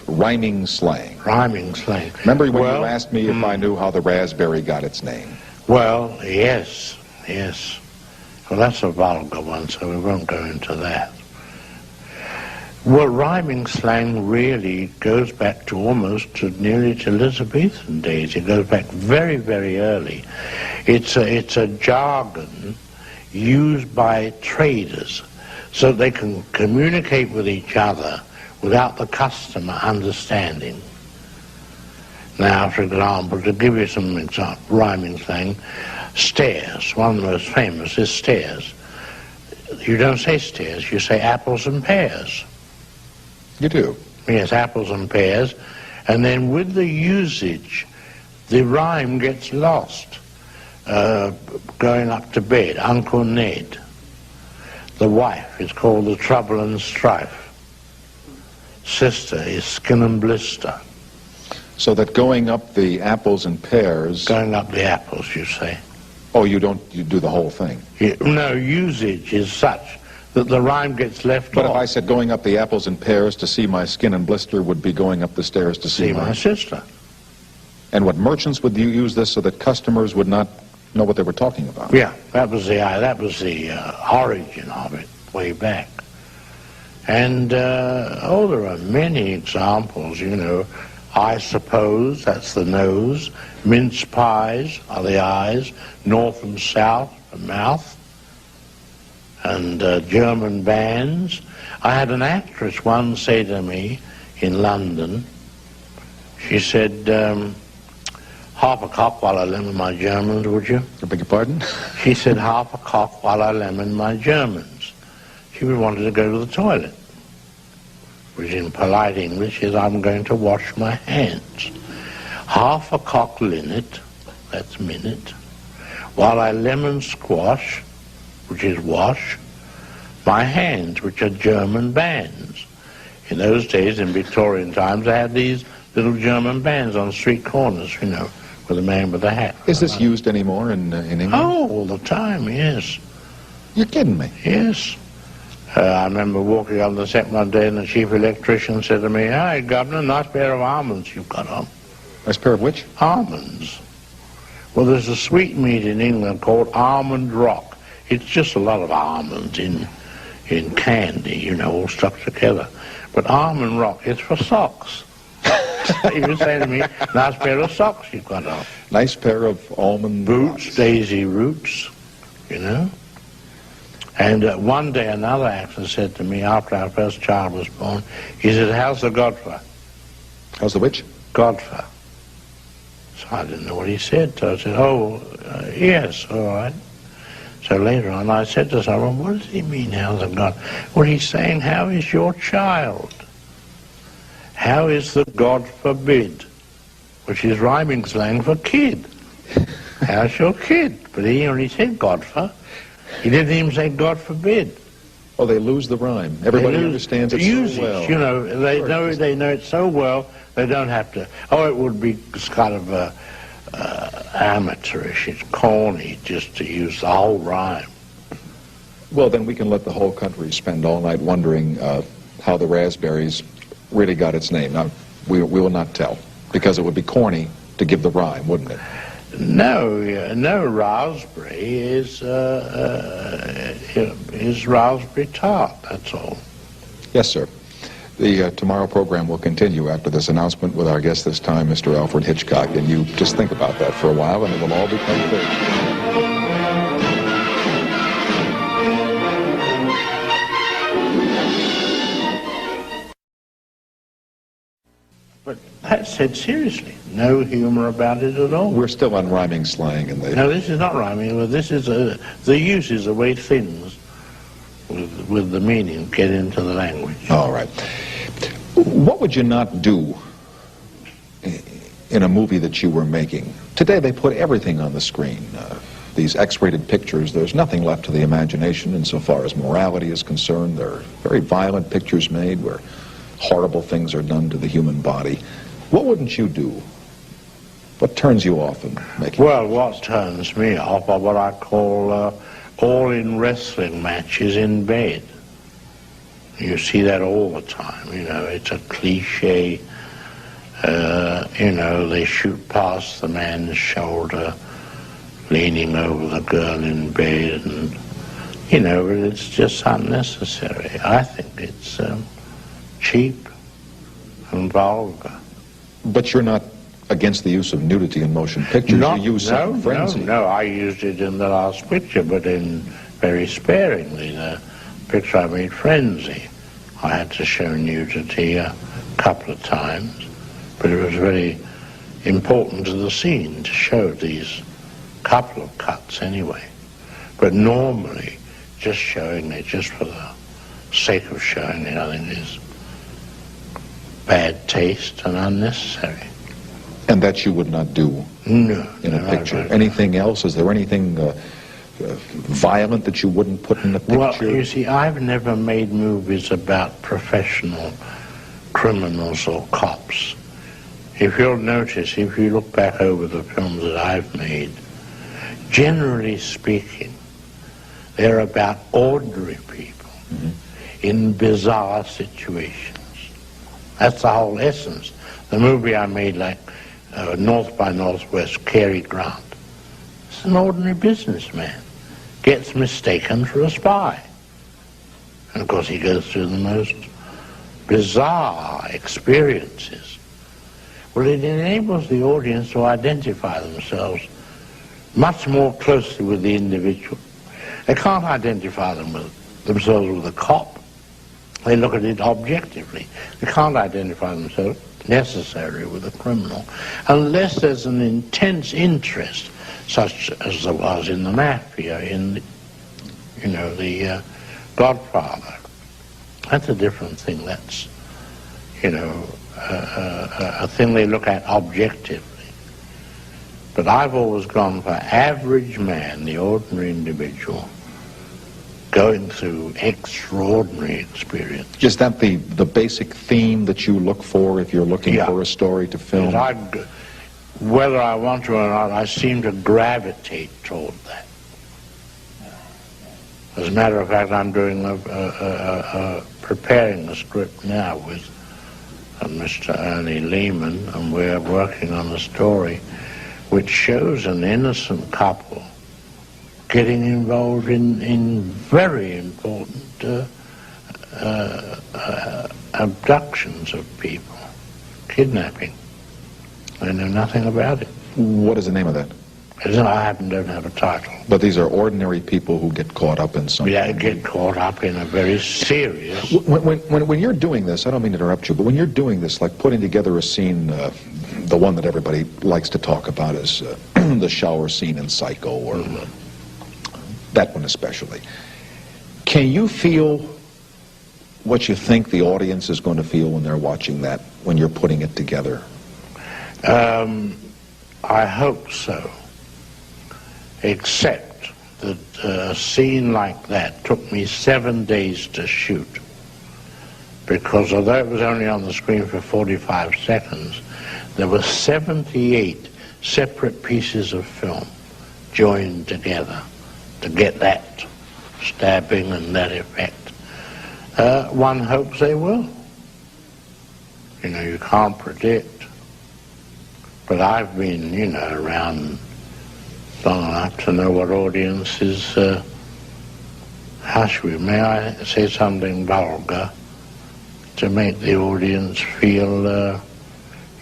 Speaker 3: rhyming slang.
Speaker 4: Rhyming slang.
Speaker 3: Remember when you asked me if I knew how the raspberry got its name?
Speaker 4: Well, yes. Well, that's a vulgar one, so we won't go into that. Well, rhyming slang really goes back to almost nearly to Elizabethan days. It goes back very, very early. It's a jargon used by traders so they can communicate with each other without the customer understanding. Now, for example, to give you some rhyming slang, stairs. One of the most famous is stairs. You don't say stairs, you say apples and pears.
Speaker 3: You do?
Speaker 4: Yes, apples and pears. And then with the usage, the rhyme gets lost. Going up to bed, Uncle Ned. The wife is called the trouble and strife. Sister is skin and blister.
Speaker 3: So that going up the apples and pears...
Speaker 4: Going up the apples, you say.
Speaker 3: Oh, you do the whole thing?
Speaker 4: No, usage is such that the rhyme gets left
Speaker 3: But
Speaker 4: off.
Speaker 3: if I said going up the apples and pears to see my skin and blister would be going up the stairs to see
Speaker 4: my sister.
Speaker 3: And what merchants would you use this so that customers would not know what they were talking about?
Speaker 4: Yeah, that was the origin of it, way back. And, there are many examples, you know. I suppose, that's the nose. Mince pies are the eyes. North and south, the mouth. And German bands. I had an actress once say to me in London, she said, half a cock while I lemon my Germans, would you?
Speaker 3: I beg your pardon?
Speaker 4: She said, half a cock while I lemon my Germans. She wanted to go to the toilet, which in polite English is, I'm going to wash my hands. Half a cock linnet, that's minute, while I lemon squash, which is wash, my hands, which are German bands. In those days, in Victorian times, I had these little German bands on street corners, you know, with a man with a hat.
Speaker 3: Is this used anymore in England?
Speaker 4: Oh, all the time, yes.
Speaker 3: You're kidding me?
Speaker 4: Yes. I remember walking on the set one day and the chief electrician said to me, "Hey, Governor, nice pair of almonds you've got on."
Speaker 3: Nice pair of which?
Speaker 4: Almonds. Well, there's a sweetmeat in England called almond rock. It's just a lot of almonds in candy, you know, all stuck together. But almond rock is for socks. He was saying to me, "Nice pair of socks you've got on."
Speaker 3: Nice pair of almond
Speaker 4: Boots,
Speaker 3: rocks.
Speaker 4: daisy roots, you know. And one day another actor said to me after our first child was born, he said, "How's the Godfer?"
Speaker 3: How's the which?
Speaker 4: Godfer. So I didn't know what he said. So I said, "Oh, yes, all right." So later on I said to someone, "What does he mean, how's the God?" Well, he's saying, "How is your child? How is the God forbid?" Which is rhyming slang for kid. How's your kid? But he only said Godfer. He didn't even say God forbid.
Speaker 3: Oh, they lose the rhyme. Everybody understands it so well.
Speaker 4: You know, they know it so well, they don't have to. Oh, it would be kind of amateurish. It's corny just to use the whole rhyme.
Speaker 3: Well, then we can let the whole country spend all night wondering how the raspberries really got its name. Now, we will not tell, because it would be corny to give the rhyme, wouldn't it?
Speaker 4: No, raspberry is raspberry tart, that's all.
Speaker 3: Yes, sir. The tomorrow program will continue after this announcement with our guest this time, Mr. Alfred Hitchcock, and you just think about that for a while and it will all become clear.
Speaker 4: But that's said seriously. No humor about it at all.
Speaker 3: We're still on rhyming slang, and
Speaker 4: No, this is not rhyming. This is the use is the way things with the meaning get into the language.
Speaker 3: all right. What would you not do in a movie that you were making? Today they put everything on the screen. These X-rated pictures, there's nothing left to the imagination insofar as morality is concerned. There are very violent pictures made where horrible things are done to the human body. What wouldn't you do? What turns you off in making?
Speaker 4: Well, what turns me off are what I call all-in wrestling matches in bed. You see that all the time, you know, it's a cliche. You know, they shoot past the man's shoulder, leaning over the girl in bed, and, you know, it's just unnecessary. I think it's cheap and vulgar.
Speaker 3: But you're not against the use of nudity in motion pictures. You use some frenzy.
Speaker 4: No, I used it in the last picture, but in very sparingly. The picture I made, Frenzy, I had to show nudity a couple of times, but it was very important to the scene to show these couple of cuts anyway. But normally, just showing it just for the sake of showing it, I think is bad taste and unnecessary.
Speaker 3: And that you would not do in a picture. Anything else? Is there anything violent that you wouldn't put in a picture?
Speaker 4: Well, you see, I've never made movies about professional criminals or cops. If you'll notice, if you look back over the films that I've made, generally speaking, they're about ordinary people in bizarre situations. That's the whole essence. The movie I made, like North by Northwest, Cary Grant, it's an ordinary businessman, gets mistaken for a spy. And of course he goes through the most bizarre experiences. Well, it enables the audience to identify themselves much more closely with the individual. They can't identify themselves with a cop. They look at it objectively. They can't identify themselves necessarily with a criminal unless there's an intense interest, such as there was in the mafia, in the Godfather. That's a different thing. That's, a thing they look at objectively. But I've always gone for average man, the ordinary individual, going through extraordinary experience.
Speaker 3: Is that the basic theme that you look for if you're looking for a story to film?
Speaker 4: Whether I want to or not, I seem to gravitate toward that. As a matter of fact, I'm doing preparing a script now with Mr. Ernie Lehman, and we're working on a story which shows an innocent couple getting involved in very important abductions of people, kidnapping. I know nothing about it.
Speaker 3: What is the name of that?
Speaker 4: I don't have a title.
Speaker 3: But these are ordinary people who get caught up in something.
Speaker 4: Yeah, get caught up in a very serious...
Speaker 3: When you're doing this, I don't mean to interrupt you, but when you're doing this, like putting together a scene, the one that everybody likes to talk about is the shower scene in Psycho, or that one especially. Can you feel what you think the audience is going to feel when they're watching that, when you're putting it together?
Speaker 4: I hope so. Except that a scene like that took me 7 days to shoot, because although it was only on the screen for 45 seconds, there were 78 separate pieces of film joined together to get that stabbing and that effect. One hopes they will. You know, you can't predict. But I've been, you know, around long enough to know what audiences, may I say something vulgar, to make the audience feel,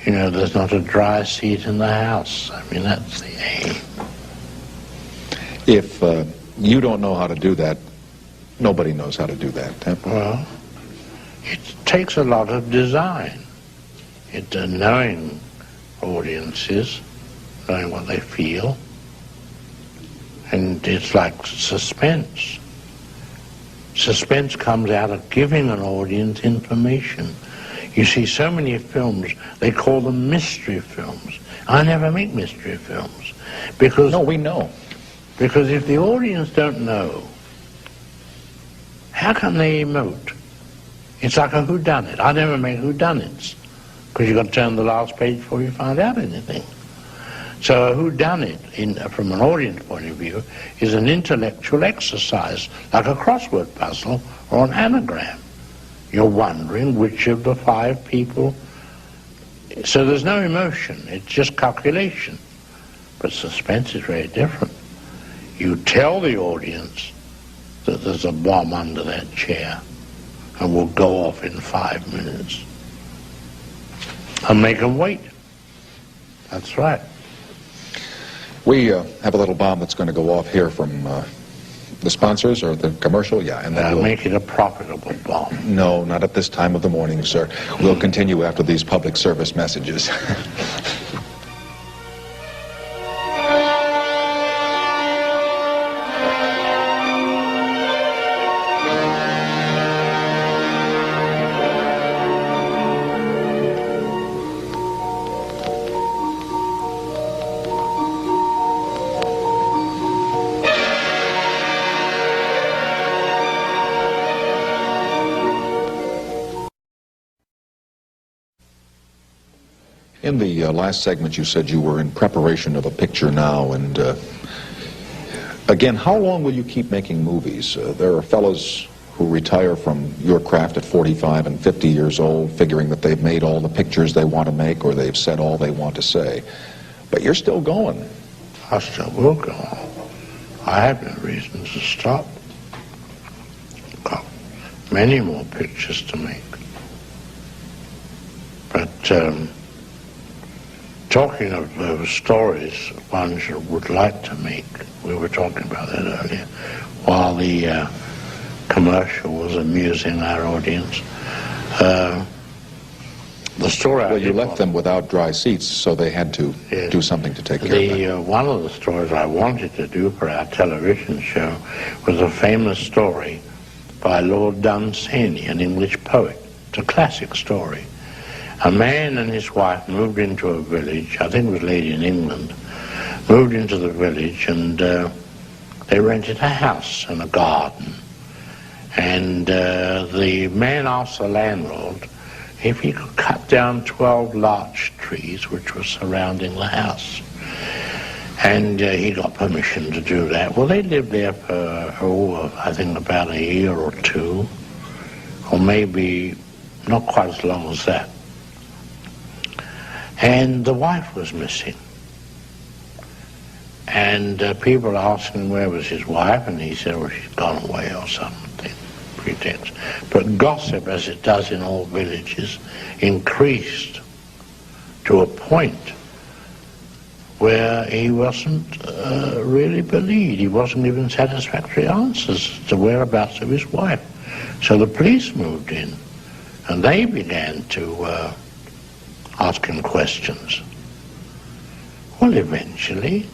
Speaker 4: you know, there's not a dry seat in the house. I mean, that's the aim.
Speaker 3: If you don't know how to do that, nobody knows how to do that. Huh?
Speaker 4: Well, it takes a lot of design. Knowing audiences, knowing what they feel. And it's like suspense. Suspense comes out of giving an audience information. You see so many films, they call them mystery films. I never make mystery films. Because
Speaker 3: no, we know.
Speaker 4: Because if the audience don't know, how can they emote? It's like a whodunit. I never make whodunits, because you've got to turn the last page before you find out anything. So a whodunit, from an audience point of view, is an intellectual exercise, like a crossword puzzle or an anagram. You're wondering which of the 5 people... So there's no emotion, it's just calculation. But suspense is very different. You tell the audience that there's a bomb under that chair and will go off in 5 minutes. And make them wait. That's right.
Speaker 3: We have a little bomb that's going to go off here from the sponsors or the commercial, yeah. And then we'll
Speaker 4: make it a profitable bomb.
Speaker 3: No, not at this time of the morning, sir. We'll continue after these public service messages. In the last segment, you said you were in preparation of a picture now, and again, how long will you keep making movies? There are fellows who retire from your craft at 45 and 50 years old, figuring that they've made all the pictures they want to make, or they've said all they want to say. But you're still going.
Speaker 4: I still will go on. I have no reason to stop. Got many more pictures to make. But talking of those stories one would like to make, we were talking about that earlier, while the commercial was amusing our audience. The story
Speaker 3: well, you left them without dry seats, so they had to do something to take care of that.
Speaker 4: One of the stories I wanted to do for our television show was a famous story by Lord Dunsany, an English poet. It's a classic story. A man and his wife moved into a village, I think it was Lady in England, moved into the village, and they rented a house and a garden. And the man asked the landlord if he could cut down 12 larch trees which were surrounding the house. And he got permission to do that. Well, they lived there for, I think about a year or two, or maybe not quite as long as that. And the wife was missing. And people asked him where was his wife, and he said, well, she's gone away or something, pretext. But gossip, as it does in all villages, increased to a point where he wasn't really believed. He wasn't given satisfactory answers to the whereabouts of his wife. So the police moved in, and they began to ask him questions. Well, eventually,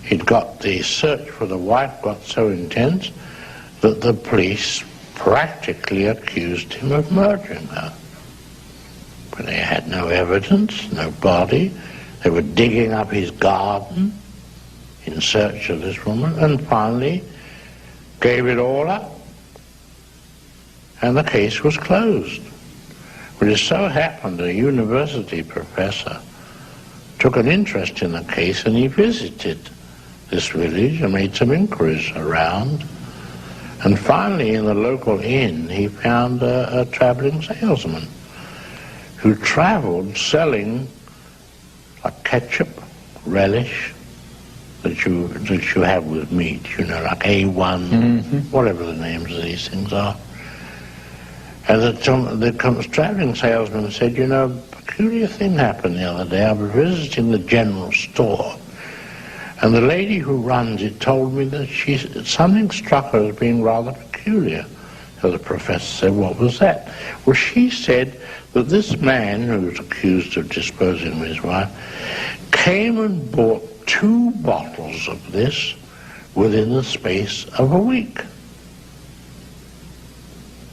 Speaker 4: the search for the wife got so intense that the police practically accused him of murdering her. But they had no evidence, no body. They were digging up his garden in search of this woman, and finally gave it all up. And the case was closed. But it so happened a university professor took an interest in the case, and he visited this village and made some inquiries around. And finally, in the local inn, he found a traveling salesman who traveled selling like ketchup, relish, that you have with meat, you know, like A1, whatever the names of these things are. And the traveling salesman said, you know, a peculiar thing happened the other day. I was visiting the general store, and the lady who runs it told me that something struck her as being rather peculiar. So the professor said, what was that? Well, she said that this man, who was accused of disposing of his wife, came and bought 2 bottles of this within the space of a week.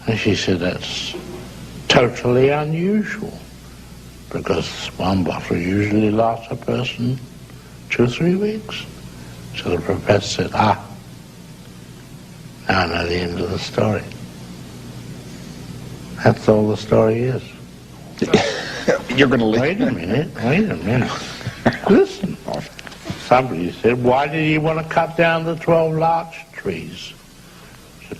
Speaker 4: And she said, that's totally unusual, because one bottle usually lasts a person 2 or 3 weeks. So the professor said, now I know the end of the story. That's all the story is.
Speaker 3: You're going to leave.
Speaker 4: Wait a minute. Listen. Somebody said, why did he want to cut down the 12 larch trees? I said,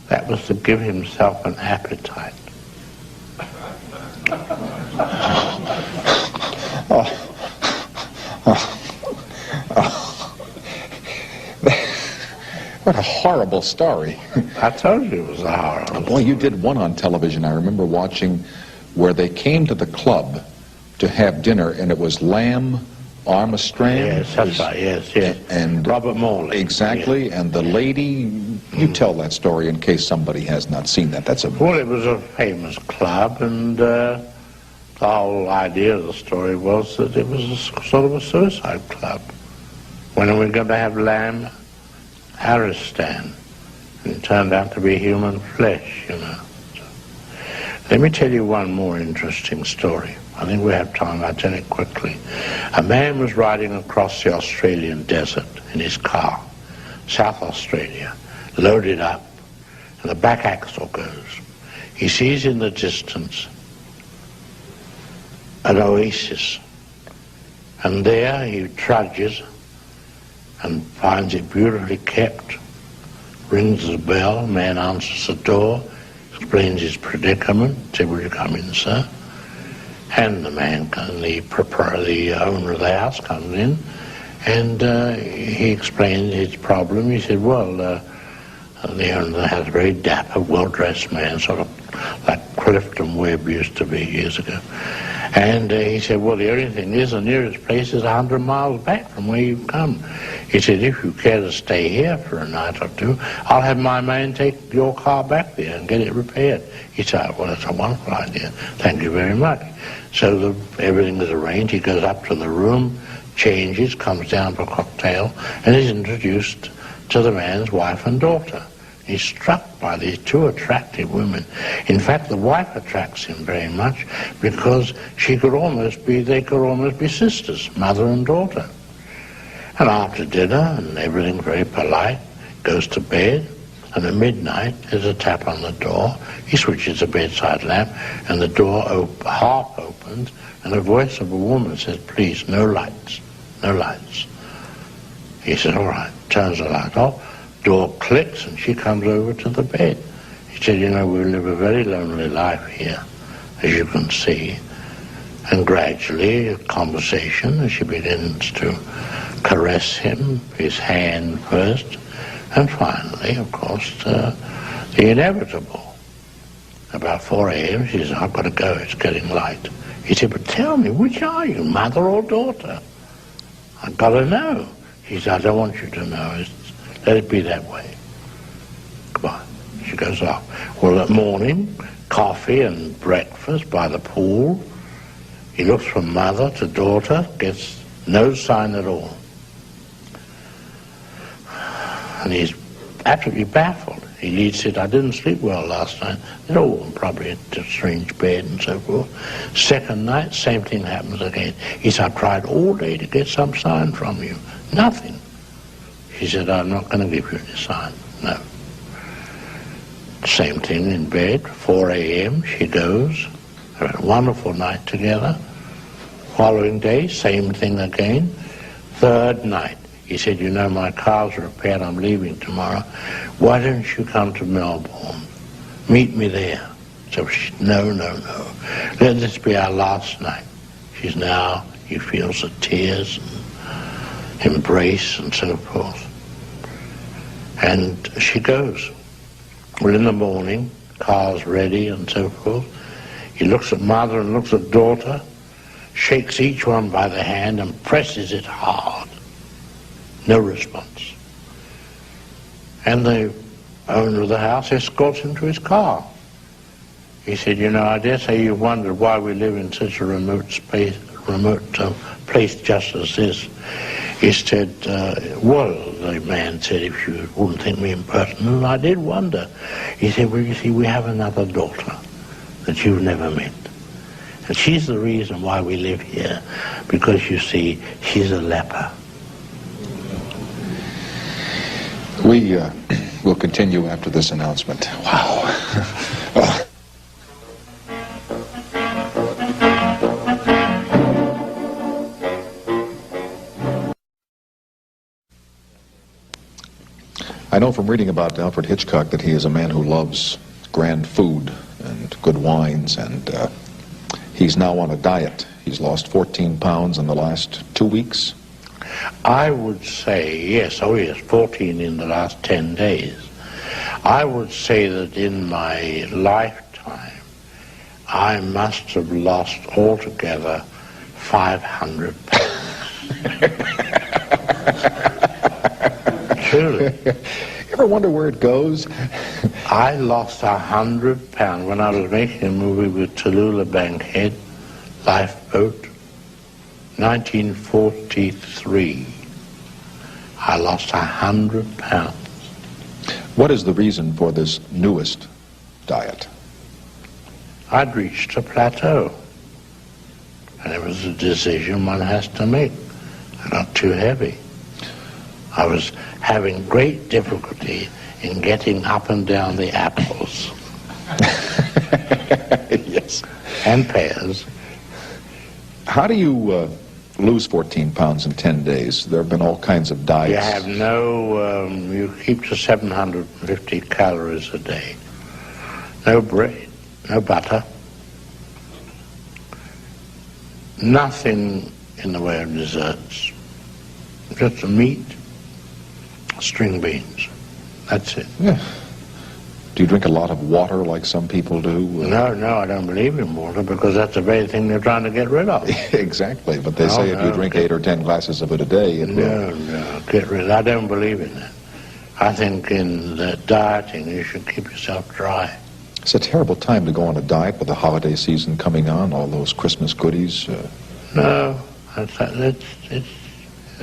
Speaker 4: that was to give himself an appetite.
Speaker 3: What a horrible story.
Speaker 4: I told you it was a horrible
Speaker 3: Boy, you did one on television. I remember watching where they came to the club to have dinner, and it was lamb, arm a strain.
Speaker 4: Yes, that's right, yes.
Speaker 3: And
Speaker 4: Robert Morley.
Speaker 3: Exactly, yes. And the lady, you tell that story in case somebody has not seen that.
Speaker 4: Well, it was a famous club, and the whole idea of the story was that it was sort of a suicide club. When are we going to have lamb Aristan? And it turned out to be human flesh, you know. So, let me tell you one more interesting story. I think we have time. I'll tell it quickly. A man was riding across the Australian desert in his car, South Australia, loaded up, and the back axle goes. He sees in the distance an oasis, and there he trudges and finds it beautifully kept, rings the bell, man answers the door, explains his predicament, said, will you come in, sir? And the man, the owner of the house comes in, and he explained his problem. He said, well, the owner of the house, a very dapper, well-dressed man, sort of like Clifton Webb used to be years ago. And he said, well, the only thing is the nearest place is 100 miles back from where you've come. He said, if you care to stay here for a night or two, I'll have my man take your car back there and get it repaired. He said, well, that's a wonderful idea. Thank you very much. So everything is arranged. He goes up to the room, changes, comes down for a cocktail, and is introduced to the man's wife and daughter. He's struck by these 2 attractive women. In fact, the wife attracts him very much because they could almost be sisters, mother and daughter. And after dinner, and everything very polite, goes to bed, and at midnight there's a tap on the door. He switches the bedside lamp, and the door half opens, and the voice of a woman says, please, no lights, no lights. He said, all right, turns the light off, door clicks, and she comes over to the bed. He said, you know, we live a very lonely life here, as you can see. And gradually, a conversation, as she begins to caress him, his hand first, and finally, of course, the inevitable. About 4 a.m., she said, I've got to go, it's getting light. He said, but tell me, which are you, mother or daughter? I've got to know. She said, I don't want you to know. Let it be that way. Goodbye. She goes off. Well, that morning, coffee and breakfast by the pool. He looks from mother to daughter, gets no sign at all. And he's absolutely baffled. He leads it, I didn't sleep well last night. They're all probably in a strange bed and so forth. Second night, same thing happens again. He said, I've tried all day to get some sign from you. Nothing. She said, I'm not going to give you any sign. No. Same thing in bed, 4 a.m., she goes. They had a wonderful night together. Following day, same thing again. Third night, he said, you know, my car's repaired, I'm leaving tomorrow. Why don't you come to Melbourne? Meet me there. So she, no. Let this be our last night. She's now, he feels the tears and embrace and so forth. And she goes. Well, in the morning, car's ready and so forth. He looks at mother and looks at daughter, shakes each one by the hand and presses it hard. No response. And the owner of the house escorts him to his car. He said, you know, I dare say you've wondered why we live in such a remote place just as this. He said, well, the man said, if you wouldn't think me impertinent, I did wonder. He said, well, you see, we have another daughter that you've never met. And she's the reason why we live here, because, you see, she's a leper.
Speaker 3: We will continue after this announcement. Wow. I know from reading about Alfred Hitchcock that he is a man who loves grand food and good wines, and he's now on a diet. He's lost 14 pounds in the last 2 weeks.
Speaker 4: I would say, yes, 14 in the last 10 days. I would say that in my lifetime, I must have lost altogether 500 pounds. Truly.
Speaker 3: You ever wonder where it goes?
Speaker 4: I lost 100 pounds when I was making a movie with Tallulah Bankhead, Lifeboat, 1943. I lost 100 pounds.
Speaker 3: What is the reason for this newest diet?
Speaker 4: I'd reached a plateau, and it was a decision one has to make. I got too heavy. I was having great difficulty in getting up and down the apples.
Speaker 3: Yes.
Speaker 4: And pears.
Speaker 3: How do you lose 14 pounds in 10 days? There have been all kinds of diets.
Speaker 4: You have no, you keep to 750 calories a day. No bread, no butter. Nothing in the way of desserts. Just meat, string beans. That's it.
Speaker 3: Yeah. Do you drink a lot of water like some people do?
Speaker 4: No, I don't believe in water, because that's the very thing they're trying to get rid of.
Speaker 3: Exactly, but they say if you drink 8 or 10 glasses of it a day, it will.
Speaker 4: No, get rid of it. I don't believe in that. I think in the dieting, you should keep yourself dry.
Speaker 3: It's a terrible time to go on a diet with the holiday season coming on, all those Christmas goodies.
Speaker 4: No,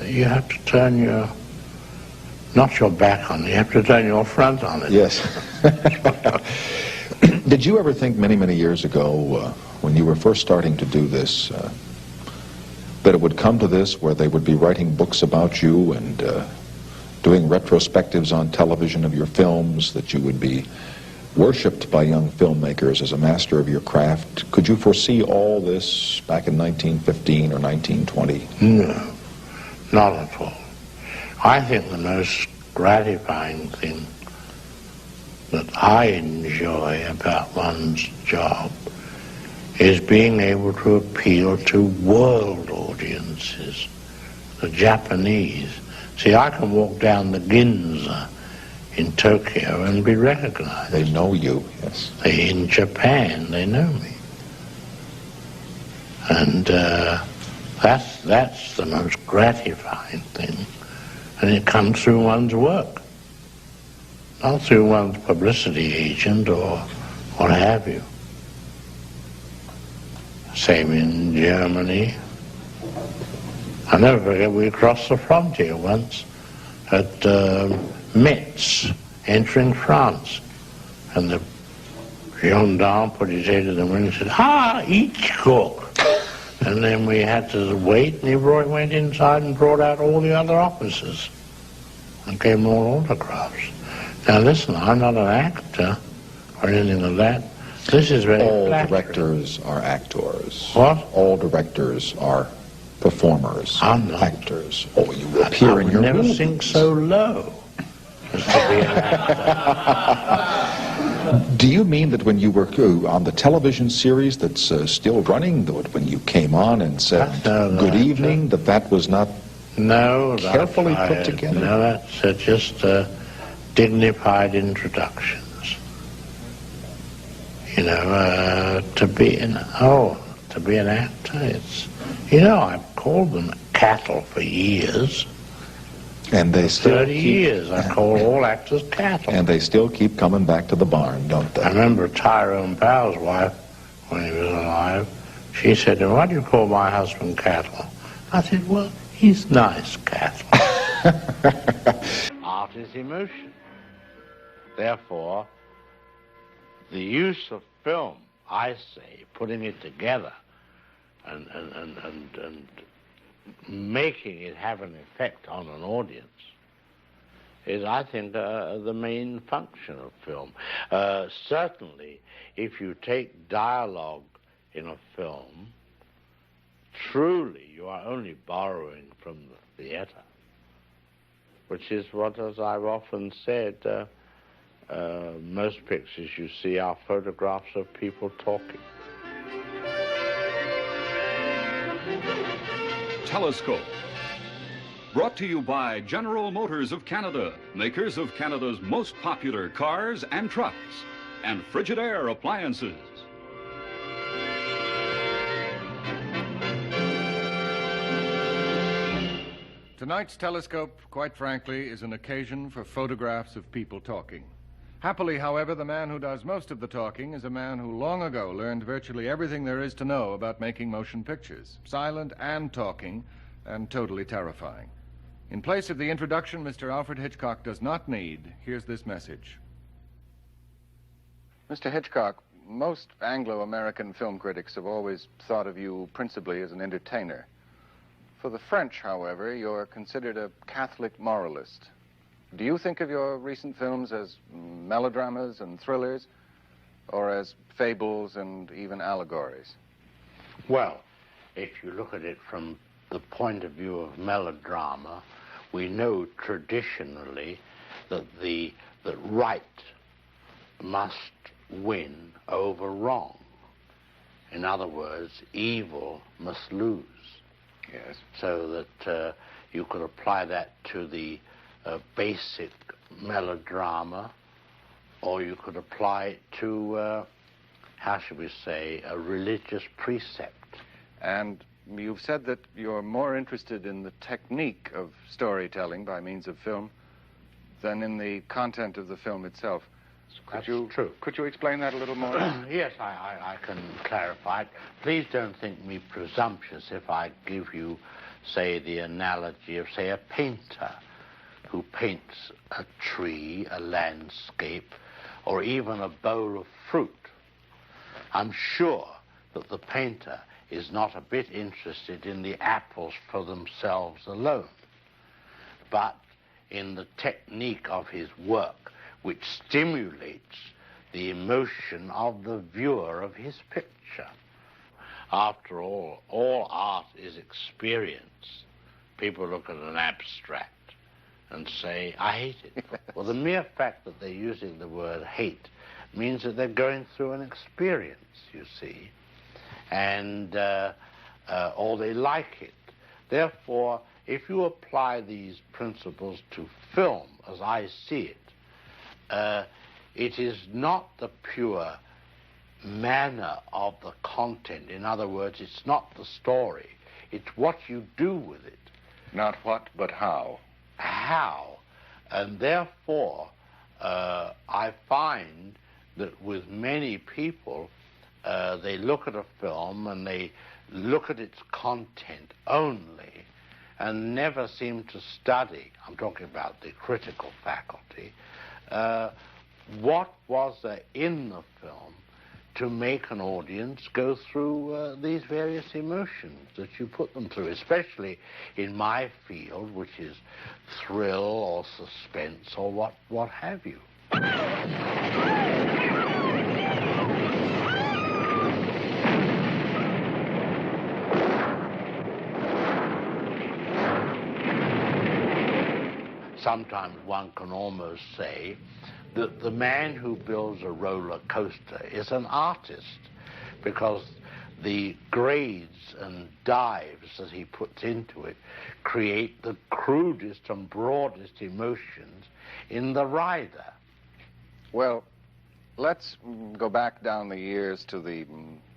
Speaker 4: you have to turn not your back on it, you have to turn your front on it.
Speaker 3: Yes. Did you ever think many, many years ago, when you were first starting to do this, that it would come to this, where they would be writing books about you and doing retrospectives on television of your films, that you would be worshipped by young filmmakers as a master of your craft? Could you foresee all this back in 1915 or 1920?
Speaker 4: No, not at all. I think the most gratifying thing that I enjoy about one's job is being able to appeal to world audiences, the Japanese. See, I can walk down the Ginza in Tokyo and be recognized.
Speaker 3: They know you, yes.
Speaker 4: In Japan, they know me. And that's the most gratifying thing. And it comes through one's work, not through one's publicity agent or what have you. Same in Germany. I never forget, we crossed the frontier once at Metz, entering France. And the gendarme put his head to the window and said, "Ah, Hitchcock." And then we had to wait, and he went inside and brought out all the other officers and gave them all autographs. Now listen, I'm not an actor or anything like that. This is very
Speaker 3: All
Speaker 4: flattering.
Speaker 3: directors are actors.
Speaker 4: What?
Speaker 3: All directors are performers,
Speaker 4: I'm not.
Speaker 3: actors. Oh, you appear in your
Speaker 4: I would never
Speaker 3: movies.
Speaker 4: sink so low as to be an actor.
Speaker 3: Do you mean that when you were on the television series that's still running, that when you came on and said
Speaker 4: No,
Speaker 3: good evening, that was not
Speaker 4: No,
Speaker 3: carefully put together?
Speaker 4: No, that's just dignified introductions. You know, to be an actor, it's, you know, I've called them cattle for years.
Speaker 3: And they still
Speaker 4: 30
Speaker 3: keep,
Speaker 4: years, I call all actors cattle.
Speaker 3: and they still keep coming back to the barn, don't they?
Speaker 4: I remember Tyrone Power's wife, when he was alive, she said, "Why do you call my husband cattle?" I said, "Well, he's nice cattle." Art is emotion. Therefore, the use of film, I say, putting it together and making it have an effect on an audience is, I think, the main function of film. Certainly, if you take dialogue in a film, truly you are only borrowing from the theater, which is what, as I've often said, most pictures you see are photographs of people talking.
Speaker 8: Telescope. Brought to you by General Motors of Canada, makers of Canada's most popular cars and trucks, and Frigidaire appliances.
Speaker 9: Tonight's Telescope, quite frankly, is an occasion for photographs of people talking. Happily, however, the man who does most of the talking is a man who long ago learned virtually everything there is to know about making motion pictures, silent and talking, and totally terrifying. In place of the introduction Mr. Alfred Hitchcock does not need, here's this message. Mr. Hitchcock, most Anglo-American film critics have always thought of you principally as an entertainer. For the French, however, you're considered a Catholic moralist. Do you think of your recent films as melodramas and thrillers, or as fables and even allegories?
Speaker 4: Well, if you look at it from the point of view of melodrama, we know traditionally that that right must win over wrong. In other words, evil must lose.
Speaker 9: Yes.
Speaker 4: So that you could apply that to the basic melodrama, or you could apply it to, how should we say, a religious precept.
Speaker 9: And you've said that you're more interested in the technique of storytelling by means of film than in the content of the film itself.
Speaker 4: That's true.
Speaker 9: Could you explain that a little more?
Speaker 4: Yes, I can clarify it. Please don't think me presumptuous if I give you, say, the analogy of, say, a painter who paints a tree, a landscape, or even a bowl of fruit. I'm sure that the painter is not a bit interested in the apples for themselves alone, but in the technique of his work, which stimulates the emotion of the viewer of his picture. After all art is experience. People look at an abstract, and say, I hate it. Well, the mere fact that they're using the word hate means that they're going through an experience, you see, and or they like it. Therefore, if you apply these principles to film, as I see it, it is not the pure manner of the content. In other words, it's not the story. It's what you do with it.
Speaker 9: Not what, but how.
Speaker 4: How. And therefore, I find that with many people, they look at a film and they look at its content only and never seem to study, I'm talking about the critical faculty, what was there in the film to make an audience go through these various emotions that you put them through, especially in my field, which is thrill or suspense or what have you. Sometimes one can almost say that the man who builds a roller coaster is an artist, because the grades and dives that he puts into it create the crudest and broadest emotions in the rider.
Speaker 9: Well, let's go back down the years to the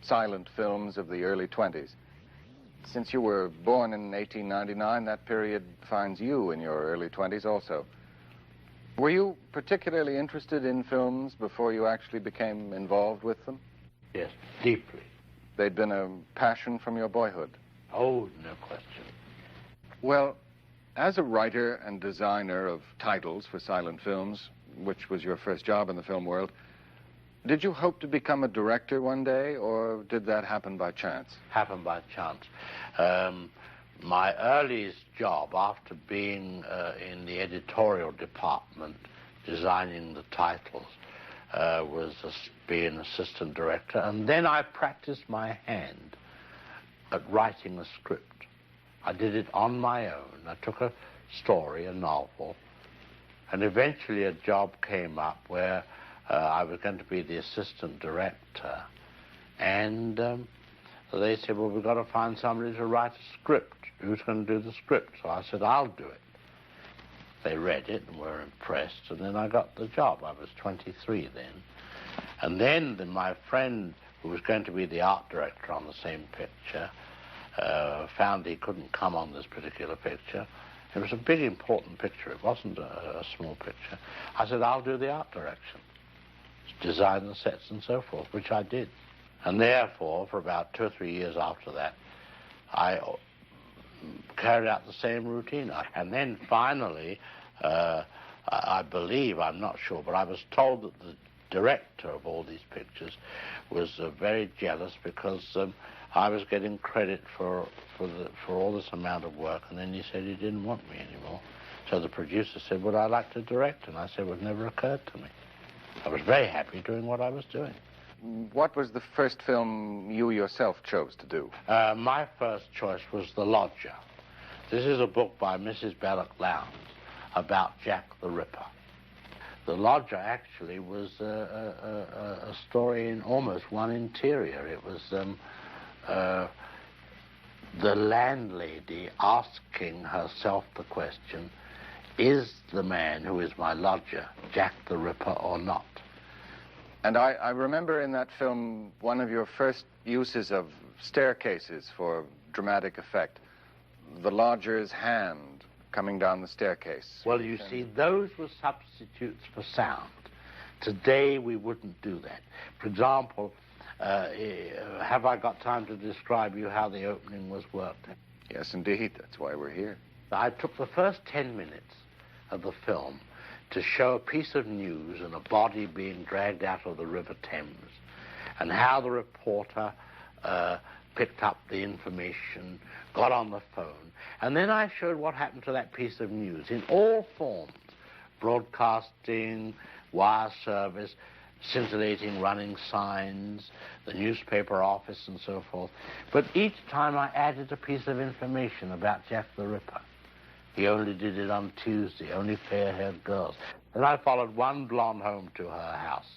Speaker 9: silent films of the early 20s. Since you were born in 1899, that period finds you in your early 20s also. Were you particularly interested in films before you actually became involved with them?
Speaker 4: Yes, deeply.
Speaker 9: They'd been a passion from your boyhood?
Speaker 4: Oh, no question.
Speaker 9: Well, as a writer and designer of titles for silent films, which was your first job in the film world, did you hope to become a director one day, or did that happen by chance?
Speaker 4: Happened by chance. My earliest job, after being in the editorial department, designing the titles, was being assistant director, and then I practiced my hand at writing a script. I did it on my own. I took a story, a novel, and eventually a job came up where I was going to be the assistant director, and they said, well, we've got to find somebody to write a script. Who's going to do the script? So I said, I'll do it. They read it and were impressed, and then I got the job. I was 23 then. And then my friend, who was going to be the art director on the same picture, found he couldn't come on this particular picture. It was a big, important picture. It wasn't a small picture. I said, I'll do the art direction, design the sets and so forth, which I did. And therefore, for about 2 or 3 years after that, I carried out the same routine. And then finally, I believe, I'm not sure, but I was told that the director of all these pictures was very jealous because I was getting credit for all this amount of work, and then he said he didn't want me anymore. So the producer said, would I like to direct? And I said, well, it never occurred to me. I was very happy doing what I was doing.
Speaker 9: What was the first film you yourself chose to do?
Speaker 4: My first choice was The Lodger. This is a book by Mrs. Belloc Lowndes about Jack the Ripper. The Lodger actually was a story in almost one interior. It was the landlady asking herself the question, is the man who is my lodger Jack the Ripper or not?
Speaker 9: And I remember in that film one of your first uses of staircases for dramatic effect, the lodger's hand coming down the staircase.
Speaker 4: Well, you see, those were substitutes for sound. Today, we wouldn't do that. For example, have I got time to describe you how the opening was worked?
Speaker 9: Yes, indeed. That's why we're here.
Speaker 4: I took the first 10 minutes of the film to show a piece of news and a body being dragged out of the River Thames, and how the reporter picked up the information, got on the phone, and then I showed what happened to that piece of news in all forms: broadcasting, wire service, scintillating running signs, the newspaper office, and so forth. But each time I added a piece of information about Jack the Ripper. He only did it on Tuesday, only fair-haired girls. Then I followed one blonde home to her house.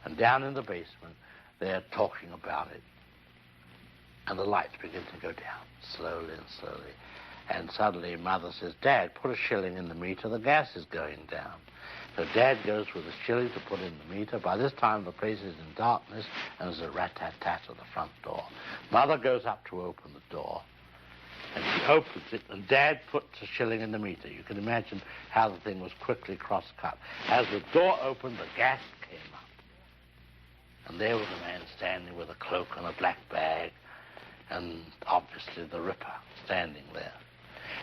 Speaker 4: And down in the basement, they're talking about it. And the lights begin to go down, slowly and slowly. And suddenly Mother says, Dad, put a shilling in the meter, the gas is going down. So Dad goes with a shilling to put in the meter. By this time, the place is in darkness, and there's a rat-tat-tat at the front door. Mother goes up to open the door, and she opens it, and Dad puts a shilling in the meter. You can imagine how the thing was quickly cross-cut. As the door opened, the gas came up. And there was a man standing with a cloak and a black bag, and obviously the Ripper standing there.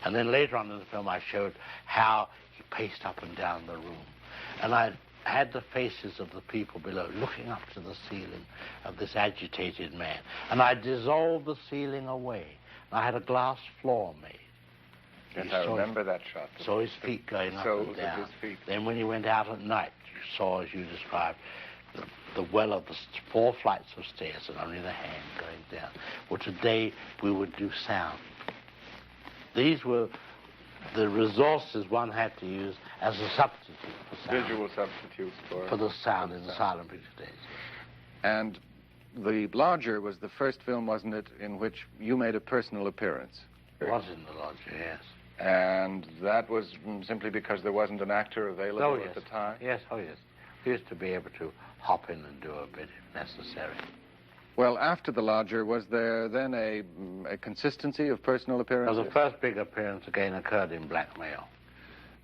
Speaker 4: And then later on in the film, I showed how he paced up and down the room. And I had the faces of the people below looking up to the ceiling of this agitated man. And I dissolved the ceiling away. And I had a glass floor made.
Speaker 9: Yes, I remember that shot.
Speaker 4: Saw his feet going up and down.
Speaker 9: His feet.
Speaker 4: Then when he went out at night, you saw, as you described, the well of the 4 flights of stairs and only the hand going down. Well, today we would do sound. These were the resources one had to use as a substitute for sound.
Speaker 9: Visual substitutes
Speaker 4: for the sound in the silent picture days.
Speaker 9: And The Lodger was the first film, wasn't it, in which you made a personal appearance?
Speaker 4: It was in The Lodger, yes.
Speaker 9: And that was simply because there wasn't an actor available at the time?
Speaker 4: Yes, oh yes. We used to be able to hop in and do a bit if necessary.
Speaker 9: Well, after The Lodger, was there then a consistency of personal appearances?
Speaker 4: Well, the first big appearance again occurred in Blackmail.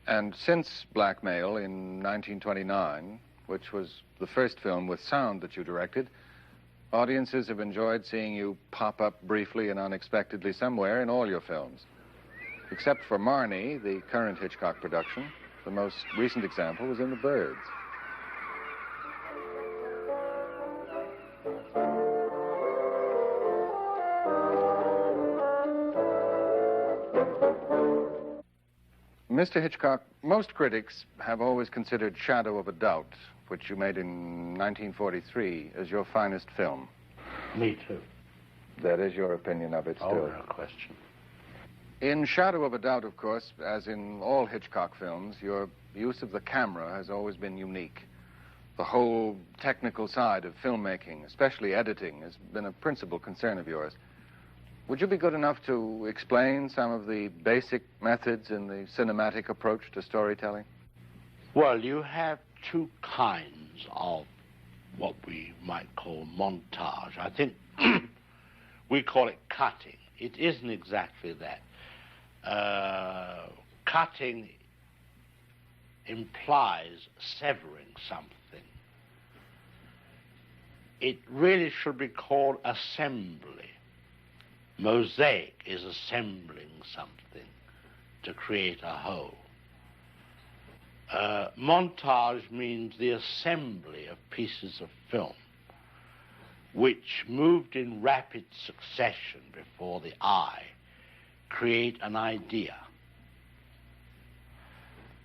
Speaker 9: And since Blackmail in 1929, which was the first film with sound that you directed, audiences have enjoyed seeing you pop up briefly and unexpectedly somewhere in all your films. Except for Marnie, the current Hitchcock production, the most recent example was in The Birds. Mr. Hitchcock, most critics have always considered Shadow of a Doubt, which you made in 1943, as your finest film.
Speaker 4: Me too.
Speaker 9: That is your opinion of it still?
Speaker 4: Oh, no question.
Speaker 9: In Shadow of a Doubt, of course, as in all Hitchcock films, your use of the camera has always been unique. The whole technical side of filmmaking, especially editing, has been a principal concern of yours. Would you be good enough to explain some of the basic methods in the cinematic approach to storytelling?
Speaker 4: Well, you have 2 kinds of what we might call montage. I think we call it cutting. It isn't exactly that. Cutting implies severing something. It really should be called assembly. Mosaic is assembling something to create a whole. Montage means the assembly of pieces of film which, moved in rapid succession before the eye, create an idea.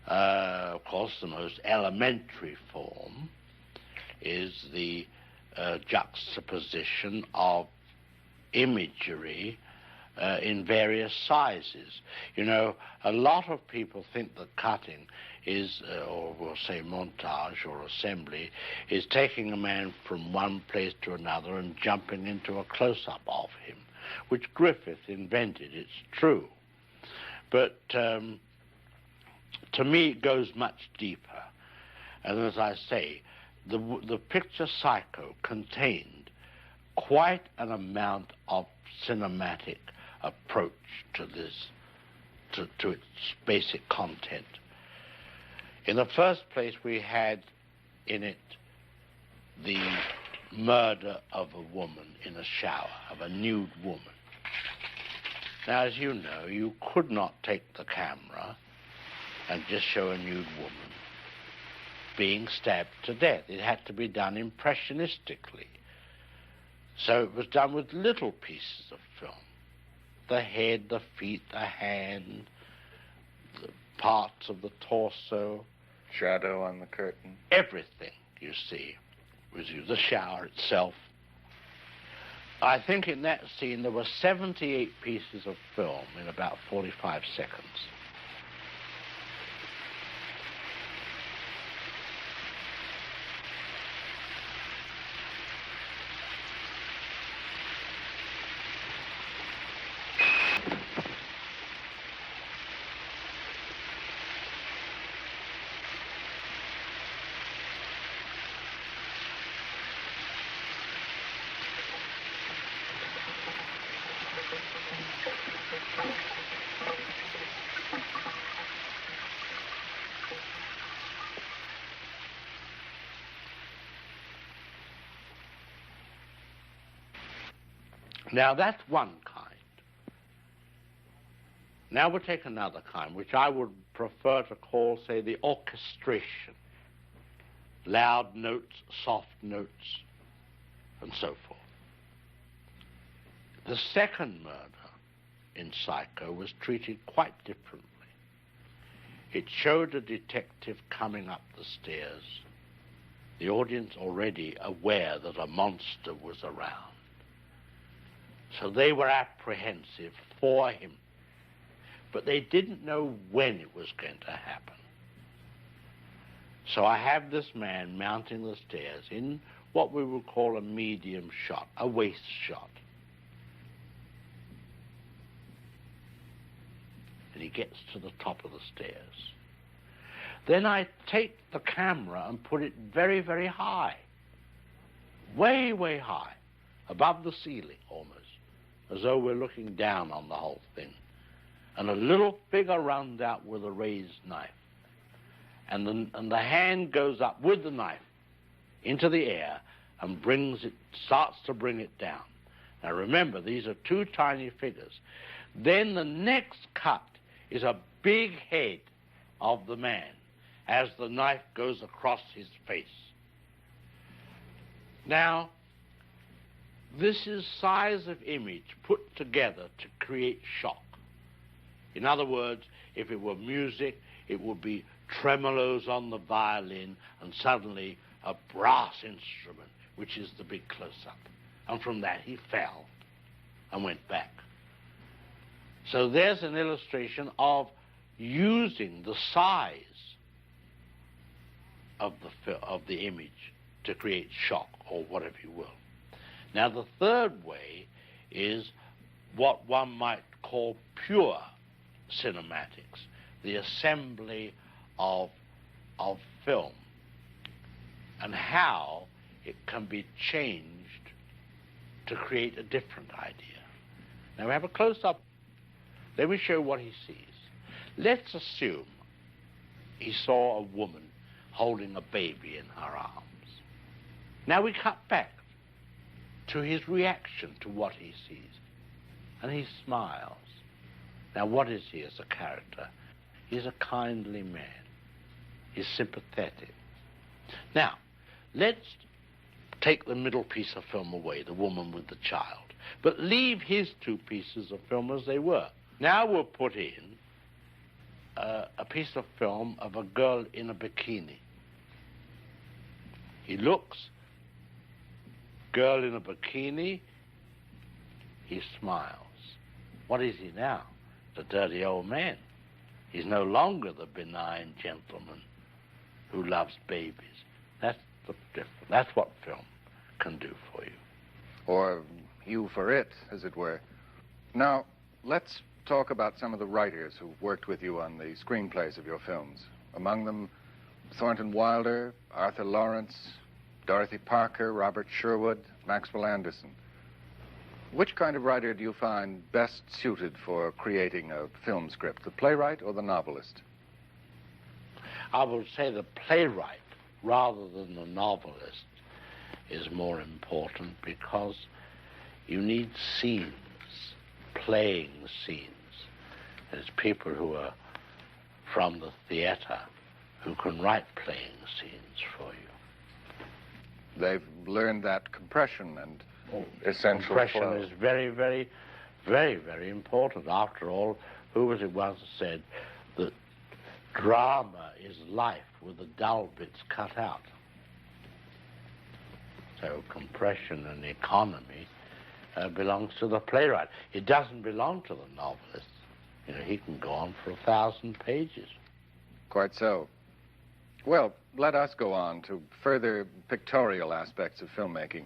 Speaker 4: Of course, the most elementary form is the juxtaposition of imagery in various sizes. You know, a lot of people think that cutting is, or we'll say montage or assembly, is taking a man from one place to another and jumping into a close-up of him, which Griffith invented, it's true. But to me, it goes much deeper. And as I say, the picture Psycho contained quite an amount of cinematic approach to this, to its basic content. In the first place, we had in it the murder of a woman in a shower, of a nude woman. Now, as you know, you could not take the camera and just show a nude woman being stabbed to death. It had to be done impressionistically. So it was done with little pieces of film. The head, the feet, the hand, the parts of the torso.
Speaker 9: Shadow on the curtain.
Speaker 4: Everything, you see, was used. The shower itself. I think in that scene there were 78 pieces of film in about 45 seconds. Now, that's one kind. Now we'll take another kind, which I would prefer to call, say, the orchestration. Loud notes, soft notes, and so forth. The second murder in Psycho was treated quite differently. It showed a detective coming up the stairs, the audience already aware that a monster was around. So they were apprehensive for him, but they didn't know when it was going to happen. So I have this man mounting the stairs in what we would call a medium shot, a waist shot. And he gets to the top of the stairs. Then I take the camera and put it very, very high. Way, way high. Above the ceiling, almost. As though we're looking down on the whole thing. And a little figure runs out with a raised knife. And the hand goes up with the knife into the air and starts to bring it down. Now remember, these are two tiny figures. Then the next cut is a big head of the man as the knife goes across his face. Now, this is size of image put together to create shock. In other words, if it were music, it would be tremolos on the violin and suddenly a brass instrument, which is the big close-up. And from that he fell and went back. So there's an illustration of using the size of the image to create shock, or whatever you will. Now the third way is what one might call pure cinematics, the assembly of film, and how it can be changed to create a different idea. Now we have a close-up. Let me show what he sees. Let's assume he saw a woman holding a baby in her arms. Now we cut back to his reaction to what he sees, and he smiles. Now what is he as a character? He's a kindly man. He's sympathetic. Now, let's take the middle piece of film away, the woman with the child, but leave his two pieces of film as they were. Now we'll put in a piece of film of a girl in a bikini. He looks, girl in a bikini, he smiles. What is he now? The dirty old man. He's no longer the benign gentleman who loves babies. That's the difference. That's what film can do for you.
Speaker 9: Or you for it, as it were. Now, let's talk about some of the writers who've worked with you on the screenplays of your films. Among them, Thornton Wilder, Arthur Lawrence, Dorothy Parker, Robert Sherwood, Maxwell Anderson. Which kind of writer do you find best suited for creating a film script, the playwright or the novelist?
Speaker 4: I would say the playwright rather than the novelist is more important, because you need scenes, playing scenes. There's people who are from the theater who can write playing scenes for you.
Speaker 9: They've learned that compression and essential
Speaker 4: compression
Speaker 9: flow
Speaker 4: is very, very, very, very important. After all, who was it once said that drama is life with the dull bits cut out? So compression and economy belongs to the playwright. It doesn't belong to the novelist. You know, he can go on for 1,000 pages.
Speaker 9: Quite so. Well, let us go on to further pictorial aspects of filmmaking.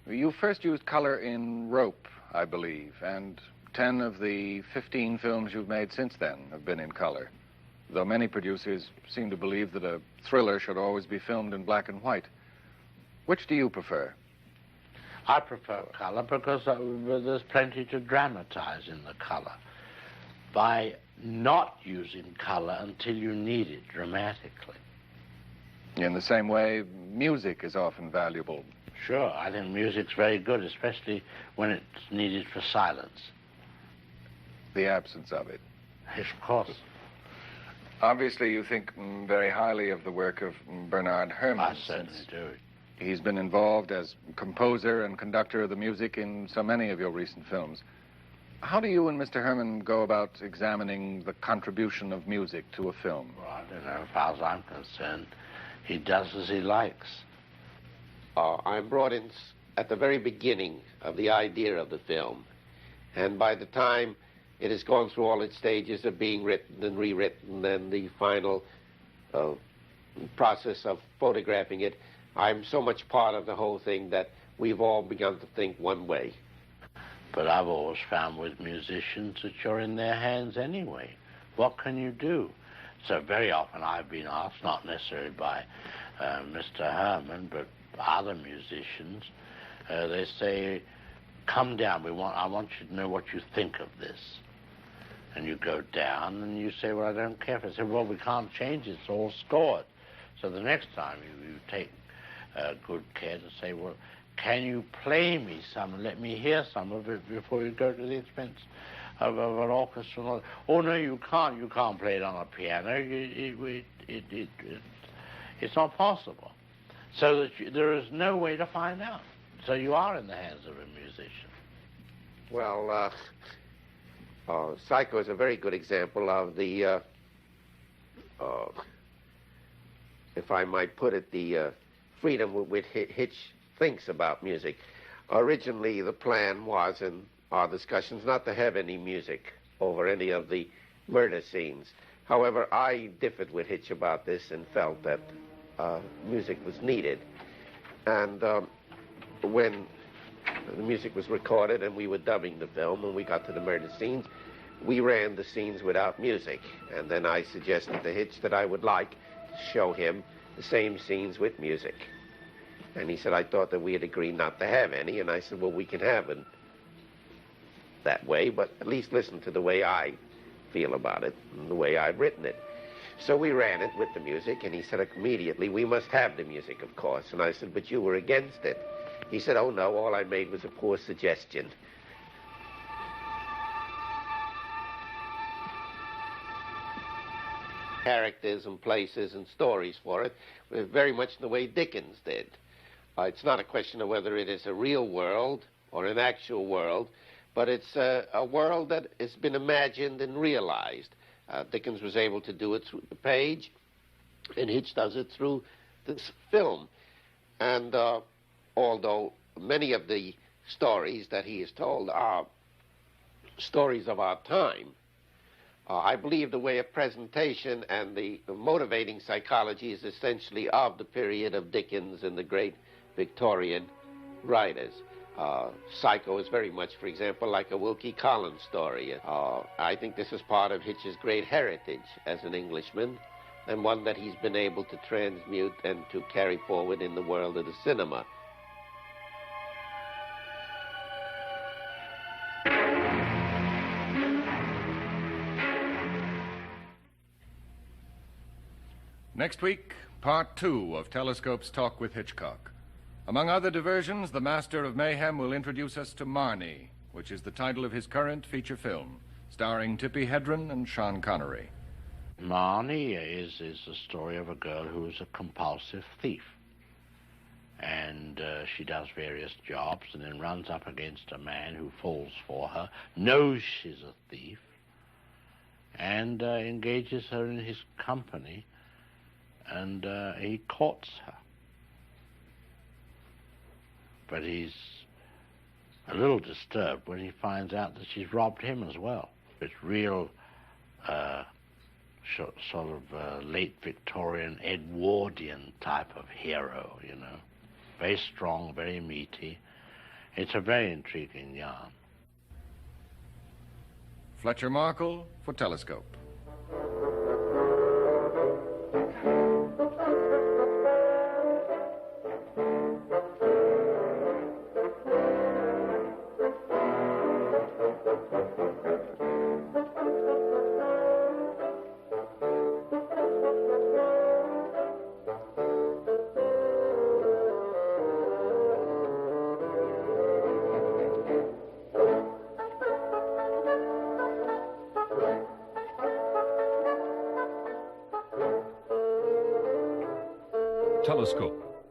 Speaker 9: You first used color in Rope, I believe, and 10 of the 15 films you've made since then have been in color, though many producers seem to believe that a thriller should always be filmed in black and white. Which do you prefer?
Speaker 4: I prefer color because there's plenty to dramatize in the color. By not using color until you need it dramatically.
Speaker 9: In the same way, music is often valuable.
Speaker 4: Sure, I think music's very good, especially when it's needed for silence.
Speaker 10: The absence of it.
Speaker 4: Yes, of course.
Speaker 10: Obviously, you think very highly of the work of Bernard Herrmann.
Speaker 4: I certainly do.
Speaker 10: He's been involved as composer and conductor of the music in so many of your recent films. How do you and Mr. Herrmann go about examining the contribution of music to a film?
Speaker 4: Well, I don't know. As far as I'm concerned, he does as he likes.
Speaker 11: I'm brought in at the very beginning of the idea of the film. And by the time it has gone through all its stages of being written and rewritten and the final process of photographing it, I'm so much part of the whole thing that we've all begun to think one way.
Speaker 4: But I've always found with musicians that you're in their hands anyway. What can you do? So very often I've been asked, not necessarily by Mr. Herrmann, but other musicians, they say, come down, I want you to know what you think of this. And you go down and you say, well, I don't care. If I say, well, we can't change it, it's all scored. So the next time you take good care to say, well, can you play me some and let me hear some of it before you go to the expense of an orchestra? Oh, no, you can't. You can't play it on a piano. It's not possible. So that there is no way to find out. So you are in the hands of a musician.
Speaker 11: Well, Psycho is a very good example of the, if I might put it, the freedom with which Hitch thinks about music. Originally, the plan was, in our discussions, not to have any music over any of the murder scenes. However, I differed with Hitch about this and felt that music was needed. And when the music was recorded and we were dubbing the film, when we got to the murder scenes, we ran the scenes without music. And then I suggested to Hitch that I would like to show him the same scenes with music. And he said, I thought that we had agreed not to have any. And I said, well, we can have it that way, but at least listen to the way I feel about it and the way I've written it. So we ran it with the music, and he said immediately, we must have the music, of course. And I said, but you were against it. He said, oh, no, all I made was a poor suggestion. Characters and places and stories for it, very much the way Dickens did. It's not a question of whether it is a real world or an actual world, but it's a world that has been imagined and realized. Dickens was able to do it through the page, and Hitch does it through this film. And although many of the stories that he has told are stories of our time, I believe the way of presentation and the motivating psychology is essentially of the period of Dickens and the great Victorian writers. Psycho is very much, for example, like a Wilkie Collins story. I think this is part of Hitch's great heritage as an Englishman, and one that he's been able to transmute and to carry forward in the world of the cinema.
Speaker 9: Next week, part 2 of Telescope's talk with Hitchcock. Among other diversions, the Master of Mayhem will introduce us to Marnie, which is the title of his current feature film, starring Tippi Hedren and Sean Connery.
Speaker 4: Marnie is the story of a girl who is a compulsive thief. And she does various jobs and then runs up against a man who falls for her, knows she's a thief, and engages her in his company, and he courts her. But he's a little disturbed when he finds out that she's robbed him as well. It's real sort of late Victorian Edwardian type of hero, you know. Very strong, very meaty. It's a very intriguing yarn.
Speaker 9: Fletcher Markle for Telescope.
Speaker 8: Telescope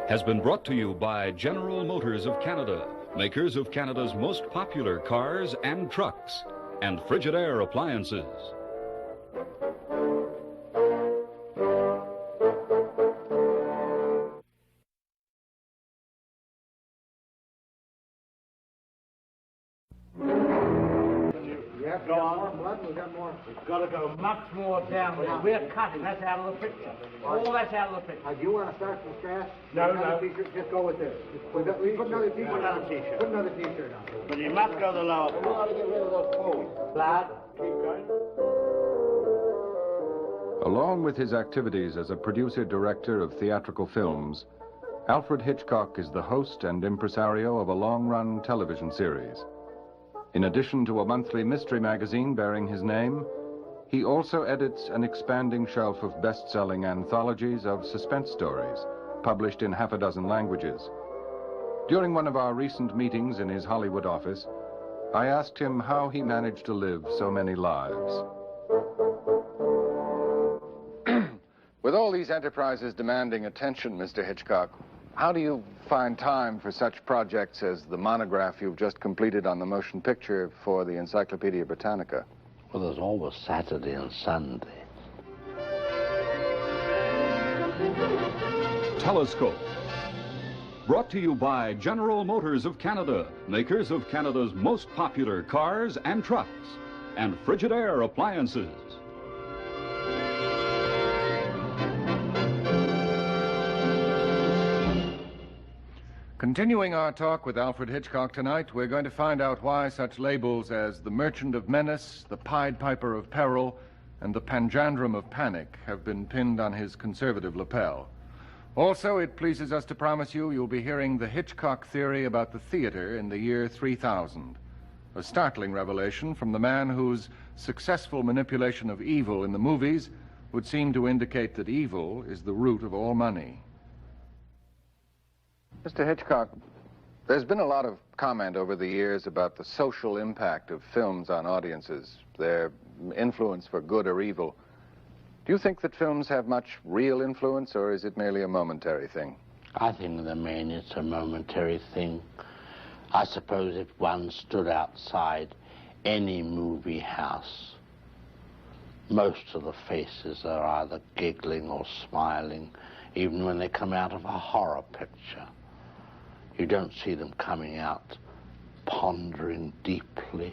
Speaker 8: has been brought to you by General Motors of Canada, makers of Canada's most popular cars and trucks, and Frigidaire appliances.
Speaker 2: We've got to go much more down there. We're cutting. That's out of the picture. All that's out of the picture.
Speaker 12: Do you want to start from scratch?
Speaker 2: No, no.
Speaker 12: Just go with this. Put another t-shirt.
Speaker 2: Put another t-shirt.
Speaker 12: Put another t-shirt on.
Speaker 2: But you must go the lower part.
Speaker 12: We ought to get rid of those folds.
Speaker 2: Blood. Keep going.
Speaker 10: Along with his activities as a producer-director of theatrical films, Alfred Hitchcock is the host and impresario of a long-run television series. In addition to a monthly mystery magazine bearing his name, he also edits an expanding shelf of best-selling anthologies of suspense stories, published in half a dozen languages. During one of our recent meetings in his Hollywood office, I asked him how he managed to live so many lives. With all these enterprises demanding attention, Mr. Hitchcock, how do you find time for such projects as the monograph you've just completed on the motion picture for the Encyclopedia Britannica?
Speaker 4: Well, there's always Saturday and Sunday.
Speaker 8: Telescope. Brought to you by General Motors of Canada, makers of Canada's most popular cars and trucks, and Frigidaire appliances.
Speaker 9: Continuing our talk with Alfred Hitchcock tonight, we're going to find out why such labels as the Merchant of Menace, the Pied Piper of Peril, and the Panjandrum of Panic have been pinned on his conservative lapel. Also, it pleases us to promise you you'll be hearing the Hitchcock theory about the theater in the year 3000. A startling revelation from the man whose successful manipulation of evil in the movies would seem to indicate that evil is the root of all money.
Speaker 10: Mr. Hitchcock, there's been a lot of comment over the years about the social impact of films on audiences, their influence for good or evil. Do you think that films have much real influence, or is it merely a momentary thing?
Speaker 4: I think in the main it's a momentary thing. I suppose if one stood outside any movie house, most of the faces are either giggling or smiling, even when they come out of a horror picture. You don't see them coming out pondering deeply.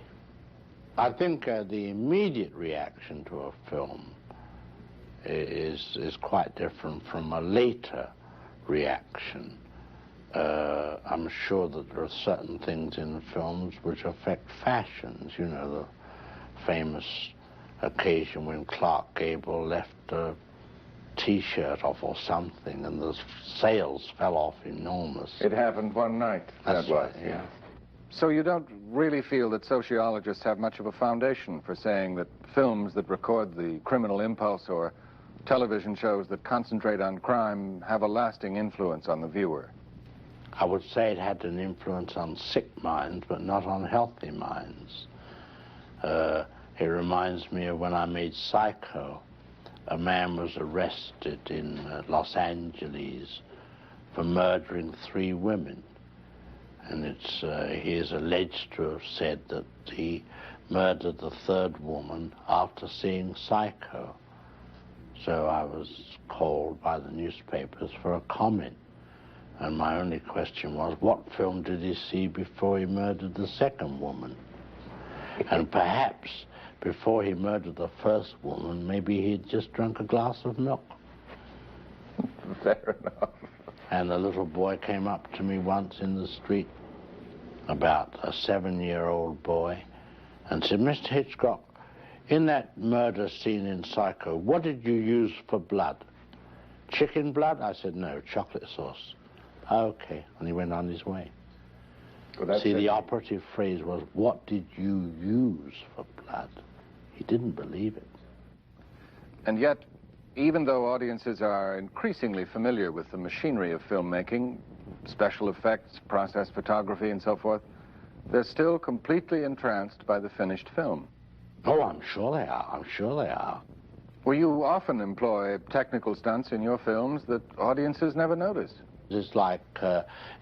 Speaker 4: I think the immediate reaction to a film is quite different from a later reaction. I'm sure that there are certain things in films which affect fashions. You know, the famous occasion when Clark Gable left a T-shirt off or something, and the sales fell off enormous.
Speaker 10: It happened one night.
Speaker 4: That's right, yeah.
Speaker 10: So you don't really feel that sociologists have much of a foundation for saying that films that record the criminal impulse or television shows that concentrate on crime have a lasting influence on the viewer?
Speaker 4: I would say it had an influence on sick minds, but not on healthy minds. It reminds me of when I made Psycho. A man was arrested in Los Angeles for murdering 3 women. And he is alleged to have said that he murdered the 3rd woman after seeing Psycho. So I was called by the newspapers for a comment. And my only question was, what film did he see before he murdered the 2nd woman? And perhaps before he murdered the 1st woman, maybe he'd just drunk a glass of milk.
Speaker 10: Fair enough.
Speaker 4: And a little boy came up to me once in the street, about a 7-year-old boy, and said, Mr. Hitchcock, in that murder scene in Psycho, what did you use for blood? Chicken blood? I said, no, chocolate sauce. Okay, and he went on his way.
Speaker 10: Well,
Speaker 4: see, the operative phrase was, what did you use for blood? He didn't believe it.
Speaker 10: And yet, even though audiences are increasingly familiar with the machinery of filmmaking, special effects, process photography, and so forth, they're still completely entranced by the finished film.
Speaker 4: Oh, I'm sure they are. I'm sure they are.
Speaker 10: Well, you often employ technical stunts in your films that audiences never notice.
Speaker 4: It's like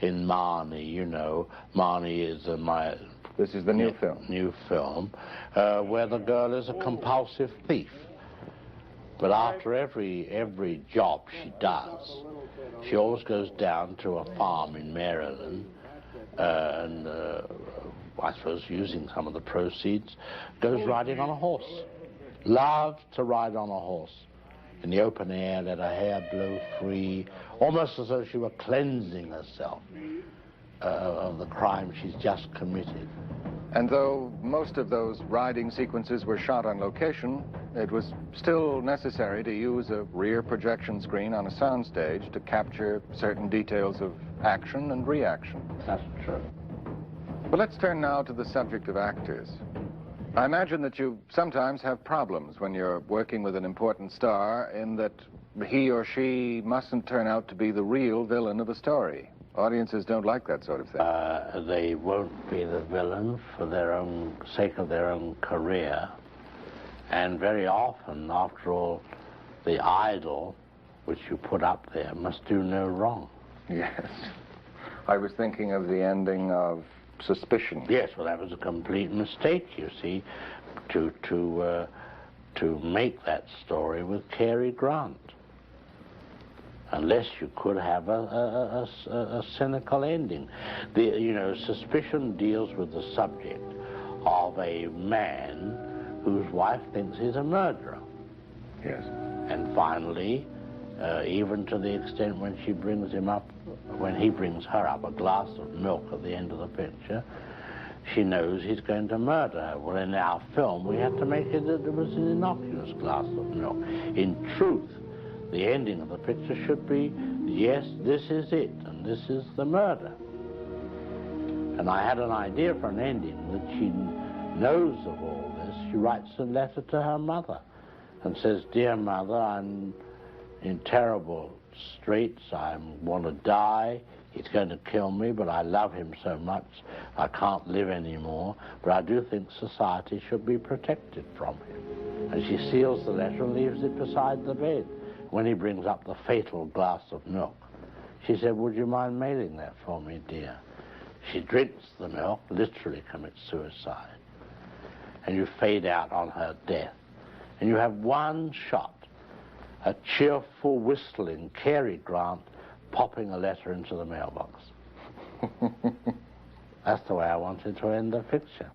Speaker 4: in Marnie, you know. Marnie is my...
Speaker 10: This is the new film.
Speaker 4: New film, where the girl is a compulsive thief. But after every job she does, she always goes down to a farm in Maryland and I suppose using some of the proceeds, goes riding on a horse. Loves to ride on a horse. In the open air, let her hair blow free, almost as though she were cleansing herself of the crime she's just committed.
Speaker 10: And though most of those riding sequences were shot on location, it was still necessary to use a rear projection screen on a soundstage to capture certain details of action and reaction.
Speaker 4: That's true.
Speaker 10: But let's turn now to the subject of actors. I imagine that you sometimes have problems when you're working with an important star in that he or she mustn't turn out to be the real villain of a story. Audiences don't like that sort of thing.
Speaker 4: They won't be the villain for their own sake of their own career. And very often, after all, the idol which you put up there must do no wrong.
Speaker 10: Yes. I was thinking of the ending of Suspicion.
Speaker 4: Yes, well, that was a complete mistake, you see, to make that story with Cary Grant. Unless you could have a cynical ending. You know, Suspicion deals with the subject of a man whose wife thinks he's a murderer.
Speaker 10: Yes.
Speaker 4: And finally, even to the extent when she brings him up, when he brings her up a glass of milk at the end of the picture, she knows he's going to murder her. Well, in our film, we had to make it that it was an innocuous glass of milk. In truth, the ending of the picture should be, yes, this is it, and this is the murder. And I had an idea for an ending that she knows of all this. She writes a letter to her mother and says, "Dear mother, I'm in terrible straits. I want to die. He's going to kill me, but I love him so much I can't live anymore. But I do think society should be protected from him." And she seals the letter and leaves it beside the bed. When he brings up the fatal glass of milk, she said, "Would you mind mailing that for me, dear?" She drinks the milk, literally commits suicide. And you fade out on her death. And you have one shot, a cheerful, whistling Cary Grant popping a letter into the mailbox. That's the way I wanted to end the picture.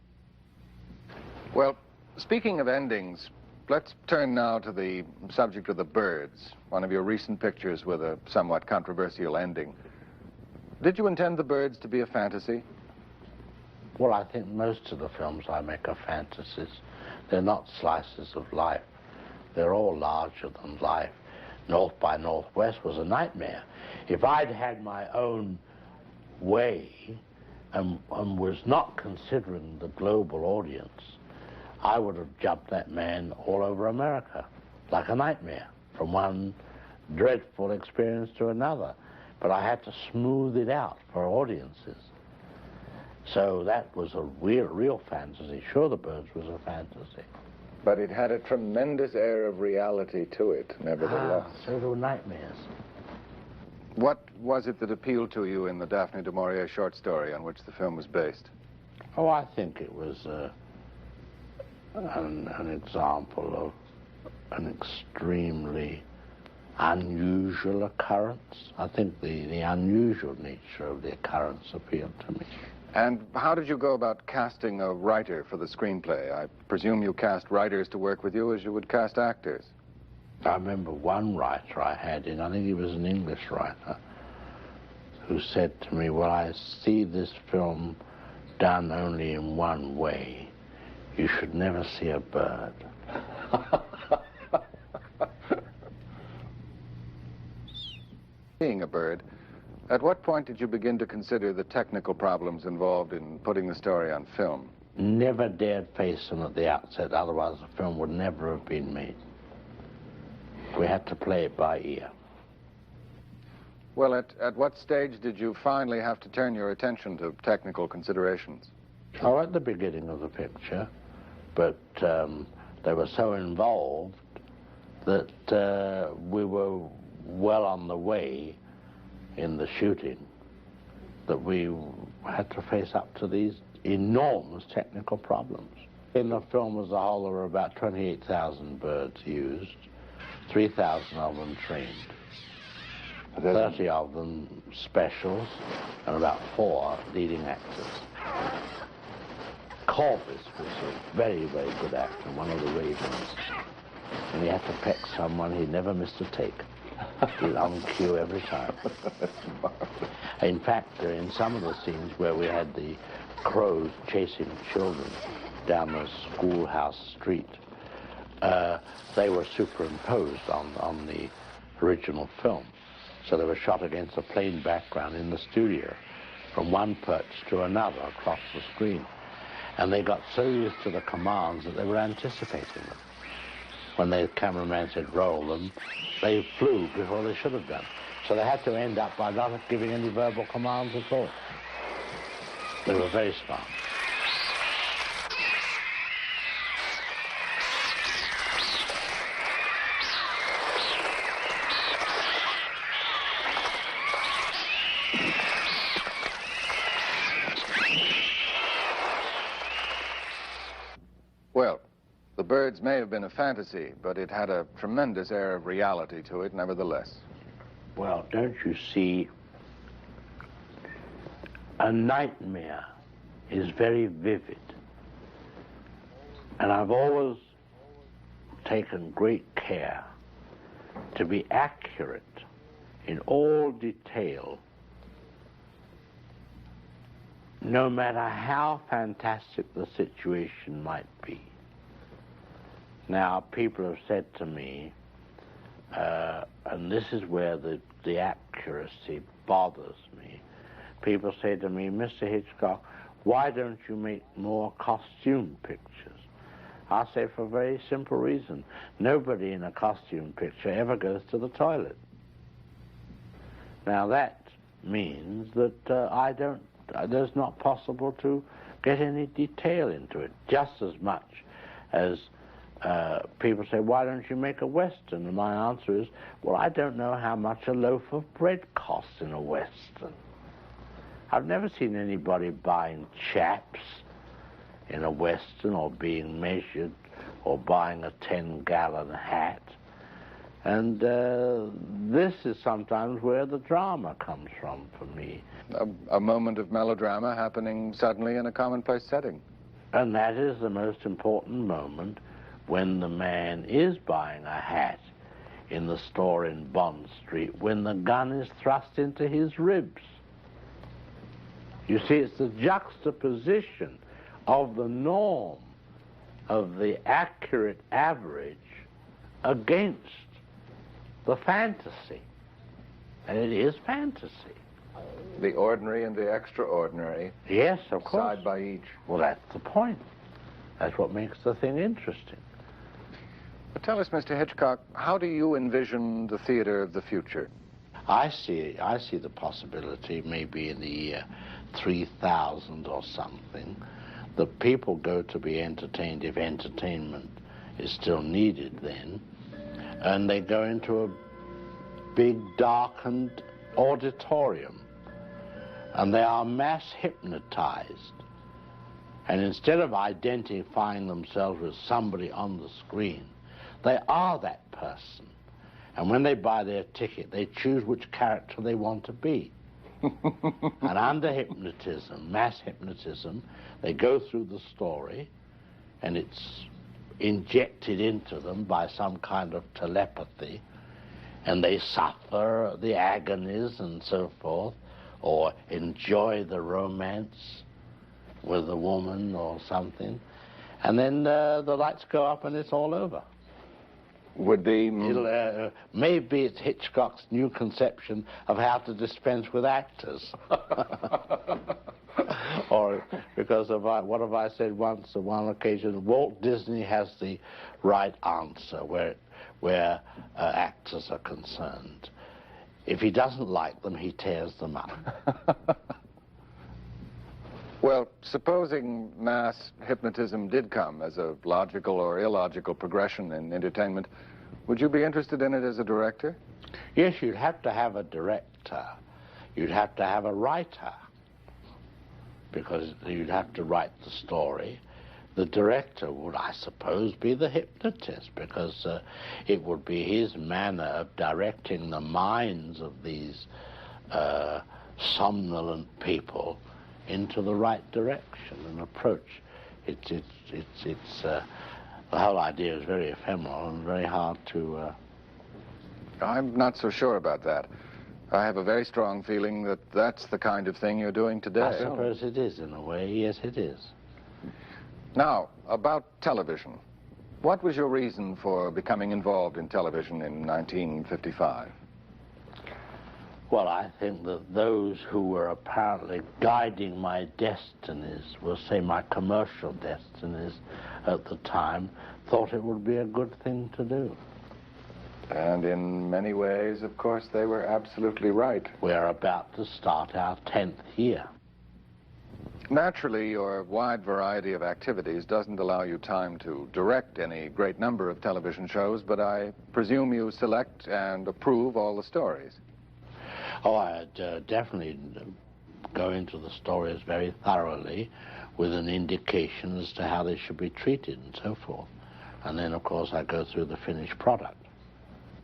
Speaker 10: Well, speaking of endings, let's turn now to the subject of The Birds, one of your recent pictures with a somewhat controversial ending. Did you intend The Birds to be a fantasy?
Speaker 4: Well, I think most of the films I make are fantasies. They're not slices of life. They're all larger than life. North by Northwest was a nightmare. If I'd had my own way and was not considering the global audience, I would have jumped that man all over America, like a nightmare, from one dreadful experience to another. But I had to smooth it out for audiences. So that was a real fantasy. Sure, The Birds was a fantasy.
Speaker 10: But it had a tremendous air of reality to it, nevertheless.
Speaker 4: So do nightmares.
Speaker 10: What was it that appealed to you in the Daphne du Maurier short story on which the film was based?
Speaker 4: Oh, I think it was an example of an extremely unusual occurrence. I think the unusual nature of the occurrence appealed to me.
Speaker 10: And how did you go about casting a writer for the screenplay? I presume you cast writers to work with you as you would cast actors.
Speaker 4: I remember one writer I had in, I think he was an English writer, who said to me, "Well, I see this film done only in one way. You should never see a bird."
Speaker 10: Seeing a bird, at what point did you begin to consider the technical problems involved in putting the story on film?
Speaker 4: Never dared face them at the outset, otherwise the film would never have been made. We had to play it by ear.
Speaker 10: Well, at what stage did you finally have to turn your attention to technical considerations?
Speaker 4: Oh, at the beginning of the picture, but they were so involved that we were well on the way in the shooting, that we had to face up to these enormous technical problems. In the film as a whole, there were about 28,000 birds used, 3,000 of them trained, 30 of them specials, and about 4 leading actors. Corbis was a very, very good actor, one of the Ravens. When he had to peck someone, he never missed a take. He was on cue every time. In fact, in some of the scenes where we had the crows chasing children down the schoolhouse street, they were superimposed on the original film. So they were shot against a plain background in the studio, from one perch to another across the screen. And they got so used to the commands that they were anticipating them. When the cameraman said roll them, they flew before they should have done. So they had to end up by not giving any verbal commands at all. They were very smart.
Speaker 10: Well, the birds may have been a fantasy, but it had a tremendous air of reality to it nevertheless.
Speaker 4: Well, don't you see, a nightmare is very vivid. And I've always taken great care to be accurate in all detail, no matter how fantastic the situation might be. Now, people have said to me, and this is where the accuracy bothers me, people say to me, Mr. Hitchcock, why don't you make more costume pictures? I say for a very simple reason. Nobody in a costume picture ever goes to the toilet. Now that means that there's not possible to get any detail into it, just as much as people say, why don't you make a Western? And my answer is, well, I don't know how much a loaf of bread costs in a Western. I've never seen anybody buying chaps in a Western, or being measured, or buying a 10-gallon hat. And this is sometimes where the drama comes from for me.
Speaker 10: A moment of melodrama happening suddenly in a commonplace setting.
Speaker 4: And that is the most important moment, when the man is buying a hat in the store in Bond Street, when the gun is thrust into his ribs. You see, it's the juxtaposition of the norm, of the accurate average, against the fantasy. And it is fantasy.
Speaker 10: The ordinary and the extraordinary.
Speaker 4: Yes, of course.
Speaker 10: Side by each.
Speaker 4: Well, that's the point. That's what makes the thing interesting.
Speaker 10: But tell us, Mr. Hitchcock, how do you envision the theater of the future?
Speaker 4: I see the possibility, maybe in the year 3000 or something, that people go to be entertained, if entertainment is still needed then, and they go into a big darkened auditorium, and they are mass hypnotized. And instead of identifying themselves with somebody on the screen, they are that person. And when they buy their ticket, they choose which character they want to be. And under hypnotism, mass hypnotism, they go through the story, and it's injected into them by some kind of telepathy, and they suffer the agonies and so forth, or enjoy the romance with a woman or something, and then the lights go up and it's all over.
Speaker 10: Would be...
Speaker 4: maybe it's Hitchcock's new conception of how to dispense with actors. Or because what have I said once on one occasion? Walt Disney has the right answer where actors are concerned. If he doesn't like them, he tears them up.
Speaker 10: Well, supposing mass hypnotism did come as a logical or illogical progression in entertainment, Would you be interested in it as a director?
Speaker 4: Yes, you'd have to have a director. You'd have to have a writer, because you'd have to write the story. The director would, I suppose, be the hypnotist, because it would be his manner of directing the minds of these somnolent people into the right direction and approach. The whole idea is very ephemeral and very hard to...
Speaker 10: I'm not so sure about that. I have a very strong feeling that that's the kind of thing you're doing today.
Speaker 4: I suppose it is, in a way. Yes, it is.
Speaker 10: Now, about television. What was your reason for becoming involved in television in 1955?
Speaker 4: Well, I think that those who were apparently guiding my destinies, we'll say my commercial destinies at the time, thought it would be a good thing to do.
Speaker 10: And in many ways, of course, they were absolutely right.
Speaker 4: We're about to start our 10th year.
Speaker 10: Naturally, your wide variety of activities doesn't allow you time to direct any great number of television shows, but I presume you select and approve all the stories.
Speaker 4: Oh, I'd definitely go into the stories very thoroughly with an indication as to how they should be treated and so forth. And then, of course, I go through the finished product.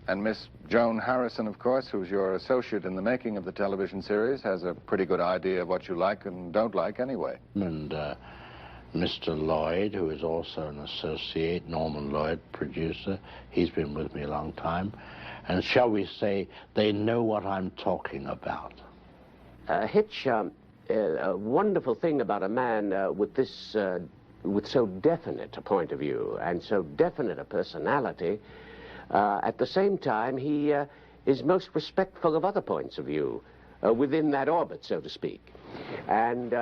Speaker 10: And Miss Joan Harrison, of course, who's your associate in the making of the television series, has a pretty good idea of what you like and don't like anyway.
Speaker 4: And Mr. Lloyd, who is also an associate, Norman Lloyd, producer, he's been with me a long time. And shall we say, they know what I'm talking about.
Speaker 13: Hitch, a wonderful thing about a man with so definite a point of view and so definite a personality, at the same time, he is most respectful of other points of view within that orbit, so to speak. And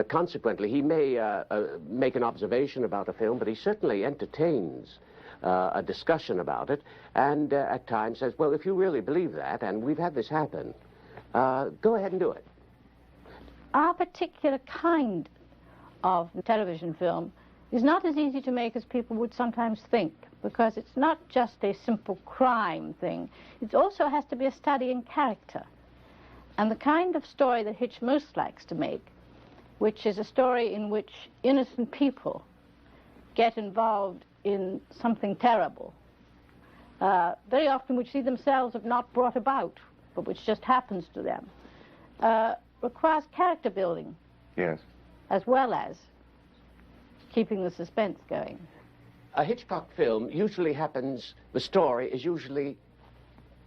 Speaker 13: consequently, he may make an observation about a film, but he certainly entertains a discussion about it, and at times says, well, if you really believe that, and we've had this happen, go ahead and do it.
Speaker 14: Our particular kind of television film is not as easy to make as people would sometimes think, because it's not just a simple crime thing. It also has to be a study in character. And the kind of story that Hitch most likes to make, which is a story in which innocent people get involved in something terrible, very often which they themselves have not brought about, but which just happens to them, requires character building.
Speaker 10: Yes.
Speaker 14: As well as keeping the suspense going.
Speaker 13: A Hitchcock film usually happens, the story is usually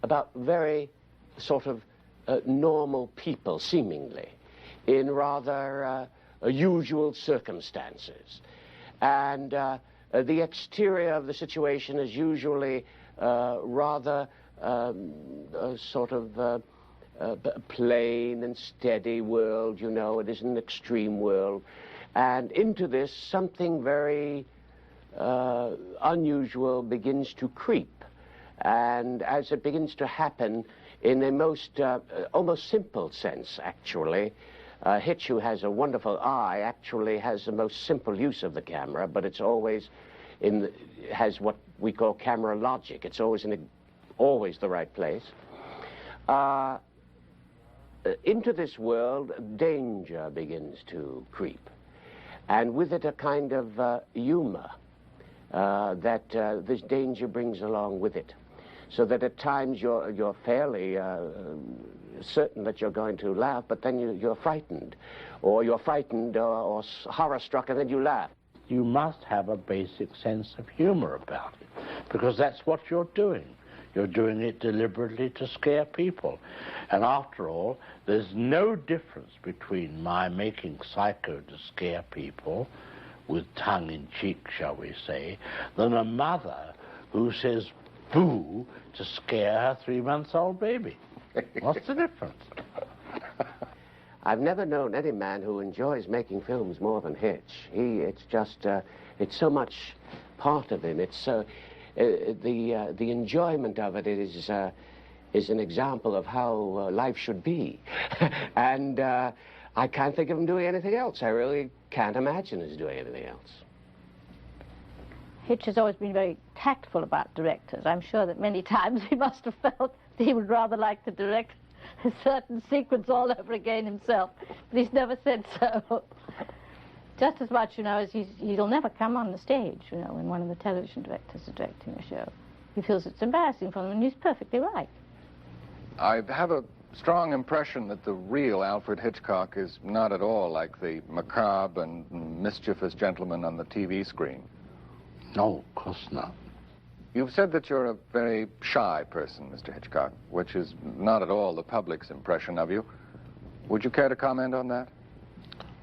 Speaker 13: about very sort of normal people, seemingly, in rather usual circumstances. And the exterior of the situation is usually rather sort of plain and steady world, you know. It isn't an extreme world. And into this, something very unusual begins to creep. And as it begins to happen in a most, almost simple sense, actually, Hitch, who has a wonderful eye, actually has the most simple use of the camera, but it's always has what we call camera logic. It's always always the right place. Into this world, danger begins to creep. And with it a kind of humor that this danger brings along with it. So that at times you're fairly certain that you're going to laugh, but then you're frightened. Or you're frightened or horror-struck, and then you laugh.
Speaker 4: You must have a basic sense of humor about it, because that's what you're doing. You're doing it deliberately to scare people. And after all, there's no difference between my making Psycho to scare people, with tongue-in-cheek, shall we say, than a mother who says boo to scare her 3-month-old baby. What's the difference?
Speaker 13: I've never known any man who enjoys making films more than Hitch. It's just, it's so much part of him. It's so, the enjoyment of it is an example of how life should be. And I can't think of him doing anything else. I really can't imagine us doing anything else.
Speaker 14: Hitch has always been very tactful about directors. I'm sure that many times he must have felt that he would rather like to direct a certain sequence all over again himself, but he's never said so. Just as much, you know, as he'll never come on the stage, you know, when one of the television directors is directing a show. He feels it's embarrassing for them, and he's perfectly right.
Speaker 10: I have a strong impression that the real Alfred Hitchcock is not at all like the macabre and mischievous gentleman on the TV screen.
Speaker 4: No, of course not.
Speaker 10: You've said that you're a very shy person, Mr. Hitchcock, which is not at all the public's impression of you. Would you care to comment on that?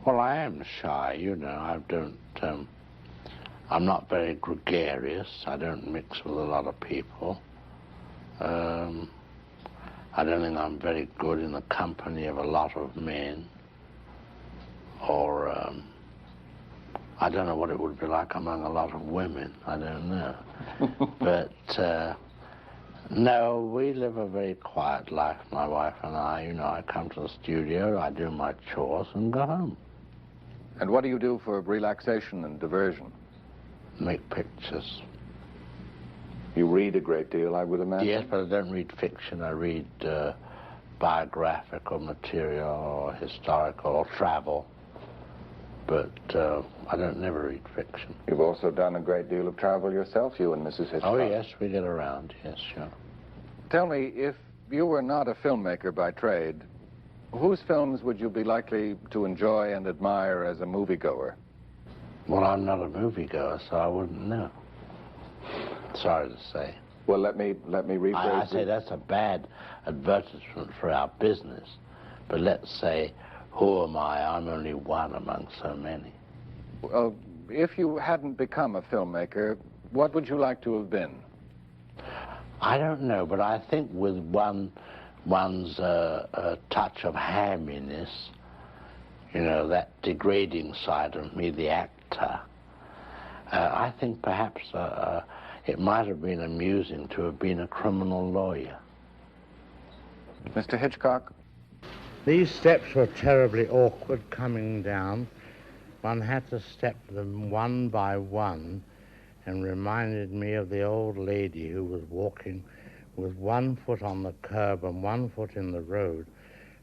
Speaker 4: Well, I am shy, you know. I'm not very gregarious. I don't mix with a lot of people. I don't think I'm very good in the company of a lot of men. Or, I don't know what it would be like among a lot of women. I don't know. But, no, we live a very quiet life, my wife and I. You know, I come to the studio, I do my chores, and go home.
Speaker 10: And what do you do for relaxation and diversion?
Speaker 4: Make pictures.
Speaker 10: You read a great deal, I would imagine?
Speaker 4: Yes, but I don't read fiction. I read biographical material or historical or travel. But I don't never read fiction.
Speaker 10: You've also done a great deal of travel yourself, you and Mrs. Hitchcock.
Speaker 4: Oh, yes, we get around, yes, sure.
Speaker 10: Tell me, if you were not a filmmaker by trade, whose films would you be likely to enjoy and admire as a moviegoer?
Speaker 4: Well, I'm not a moviegoer, so I wouldn't know. Sorry to say.
Speaker 10: Well, let me rephrase
Speaker 4: I say that's a bad advertisement for our business. But let's say, who am I? I'm only one among so many.
Speaker 10: Well, if you hadn't become a filmmaker, what would you like to have been?
Speaker 4: I don't know, but I think with one's touch of hamminess, you know, that degrading side of me, the actor, I think perhaps it might have been amusing to have been a criminal lawyer.
Speaker 10: Mr. Hitchcock?
Speaker 2: These steps were terribly awkward coming down. One had to step them one by one, and reminded me of the old lady who was walking with one foot on the curb and one foot in the road.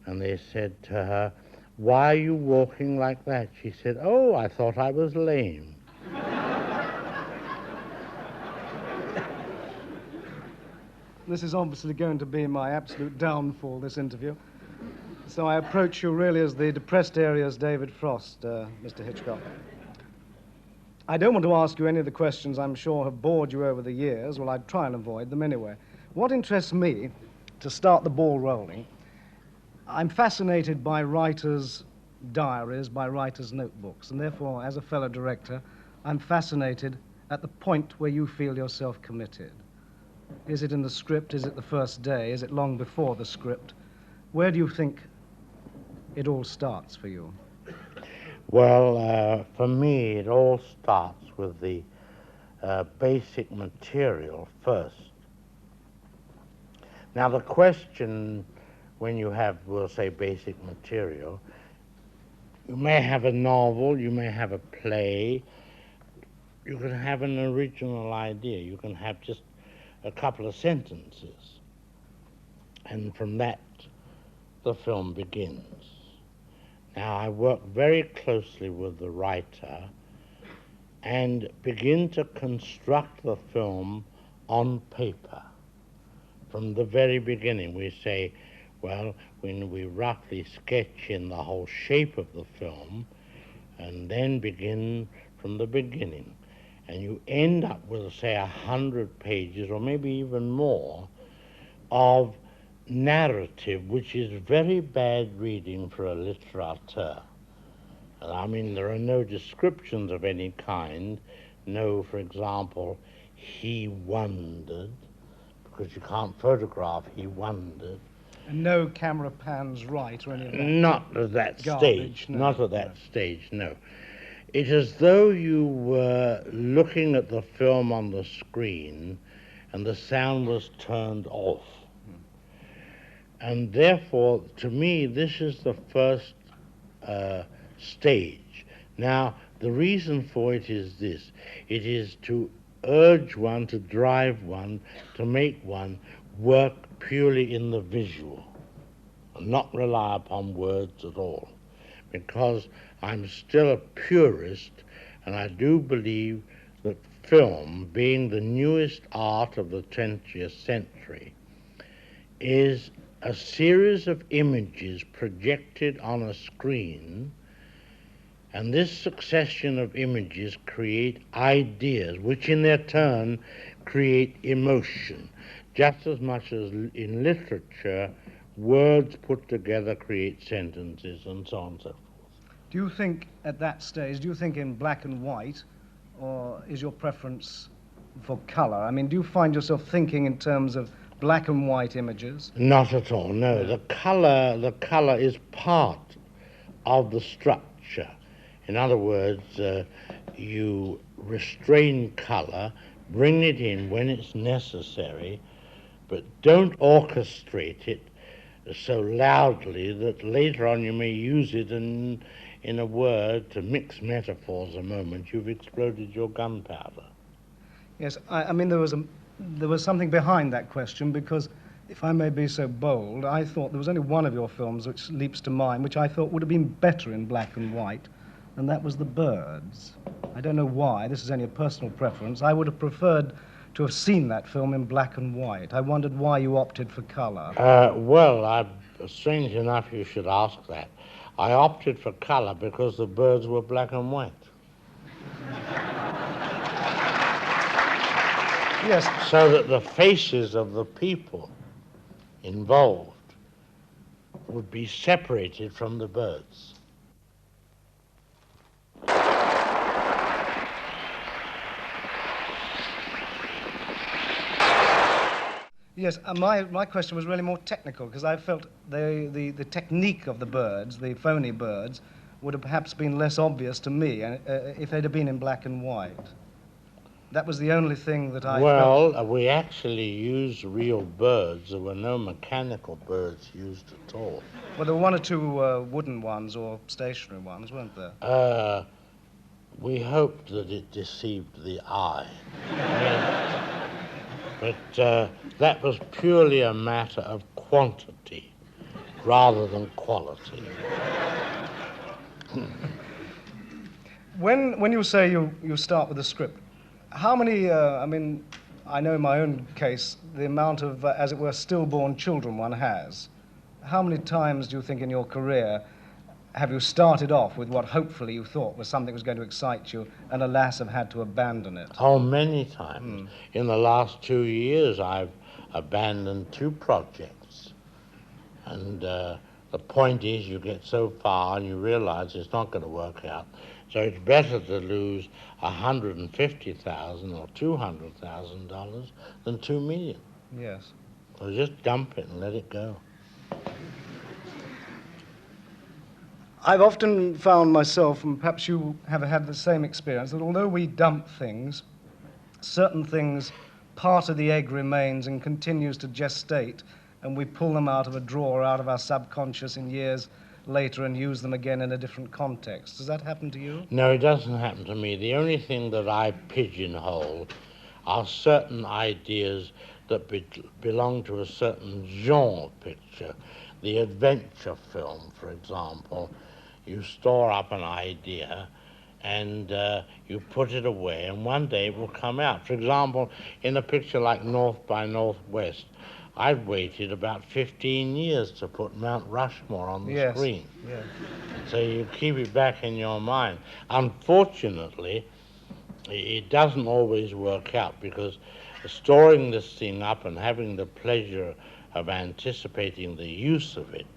Speaker 2: And they said to her, "Why are you walking like that?" She said, "Oh, I thought I was lame."
Speaker 12: This is obviously going to be my absolute downfall, this interview. So I approach you really as the depressed area's David Frost, Mr. Hitchcock. I don't want to ask you any of the questions I'm sure have bored you over the years. Well, I'd try and avoid them anyway. What interests me, to start the ball rolling, I'm fascinated by writers' diaries, by writers' notebooks, and therefore, as a fellow director, I'm fascinated at the point where you feel yourself committed. Is it in the script? Is it the first day? Is it long before the script? Where do you think it all starts for you?
Speaker 2: Well, for me, it all starts with the basic material first. Now, the question, when you have, we'll say, basic material, you may have a novel, you may have a play, you can have an original idea, you can have just a couple of sentences, and from that, the film begins. Now, I work very closely with the writer and begin to construct the film on paper. From the very beginning, we say, well, when we roughly sketch in the whole shape of the film, and then begin from the beginning. And you end up with, say, 100 pages, or maybe even more, of narrative, which is very bad reading for a litterateur. I mean, there are no descriptions of any kind. No, for example, he wondered, because you can't photograph he wondered.
Speaker 12: And no camera pans right or any of that?
Speaker 2: Not at that
Speaker 12: garbage,
Speaker 2: stage.
Speaker 12: no.
Speaker 2: Not at that stage, no. It's as though you were looking at the film on the screen and the sound was turned off. And therefore, to me, this is the first stage. Now, the reason for it is this. It is to urge one, to drive one, to make one work purely in the visual and not rely upon words at all. Because I'm still a purist, and I do believe that film, being the newest art of the 20th century, is a series of images projected on a screen, and this succession of images create ideas, which in their turn create emotion, just as much as in literature, words put together create sentences, and so on and so forth.
Speaker 12: Do you think at that stage, do you think in black and white, or is your preference for colour? I mean, do you find yourself thinking in terms of black and white images?
Speaker 2: Not at all, no. The colour is part of the structure. In other words, you restrain colour, bring it in when it's necessary, but don't orchestrate it so loudly that later on you may use it in a word, to mix metaphors a moment, you've exploded your gunpowder.
Speaker 12: Yes, I mean, there was something behind that question, because if I may be so bold, I thought there was only one of your films which leaps to mind, which I thought would have been better in black and white, and that was The Birds. I don't know why, this is only a personal preference. I would have preferred to have seen that film in black and white. I wondered why you opted for colour.
Speaker 2: Well, strange enough you should ask that. I opted for colour because The Birds were black and white.
Speaker 12: Yes.
Speaker 2: So that the faces of the people involved would be separated from the birds.
Speaker 12: Yes, my question was really more technical, because I felt the technique of the birds, the phony birds, would have perhaps been less obvious to me if they'd have been in black and white. That was the only thing that I felt.
Speaker 2: Well, we actually used real birds. There were no mechanical birds used at all.
Speaker 12: Well, there were one or two wooden ones or stationary ones, weren't there?
Speaker 2: We hoped that it deceived the eye. But that was purely a matter of quantity rather than quality.
Speaker 12: When you say you start with a script, how many, I mean, I know in my own case, the amount of, as it were, stillborn children one has. How many times do you think in your career have you started off with what hopefully you thought was something that was going to excite you, and alas have had to abandon it?
Speaker 2: Oh, many times. In the last 2 years, I've abandoned 2 projects. And the point is, you get so far and you realize it's not going to work out. So it's better to lose $150,000 or $200,000 than $2 million.
Speaker 12: Yes.
Speaker 2: So just dump it and let it go.
Speaker 12: I've often found myself, and perhaps you have had the same experience, that although we dump things, certain things, part of the egg remains and continues to gestate, and we pull them out of a drawer, out of our subconscious in years later and use them again in a different context. Does that happen to you?
Speaker 2: No, it doesn't happen to me. The only thing that I pigeonhole are certain ideas that belong to a certain genre picture. The adventure film, for example. You store up an idea and you put it away, and one day it will come out. For example, in a picture like North by Northwest, I've waited about 15 years to put Mount Rushmore on the screen.
Speaker 12: Yes.
Speaker 2: So you keep it back in your mind. Unfortunately, it doesn't always work out, because storing this thing up and having the pleasure of anticipating the use of it,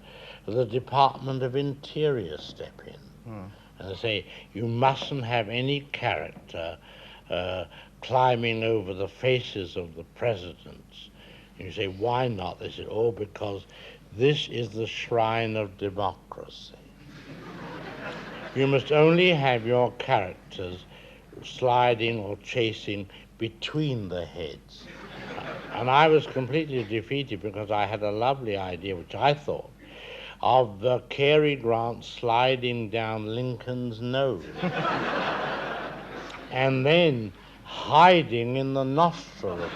Speaker 2: the Department of Interior step in. And they say, you mustn't have any character climbing over the faces of the presidents. And you say, why not? They say, oh, because this is the shrine of democracy. You must only have your characters sliding or chasing between the heads. And I was completely defeated, because I had a lovely idea, which I thought, of Cary Grant sliding down Lincoln's nose. And then hiding in the nostril of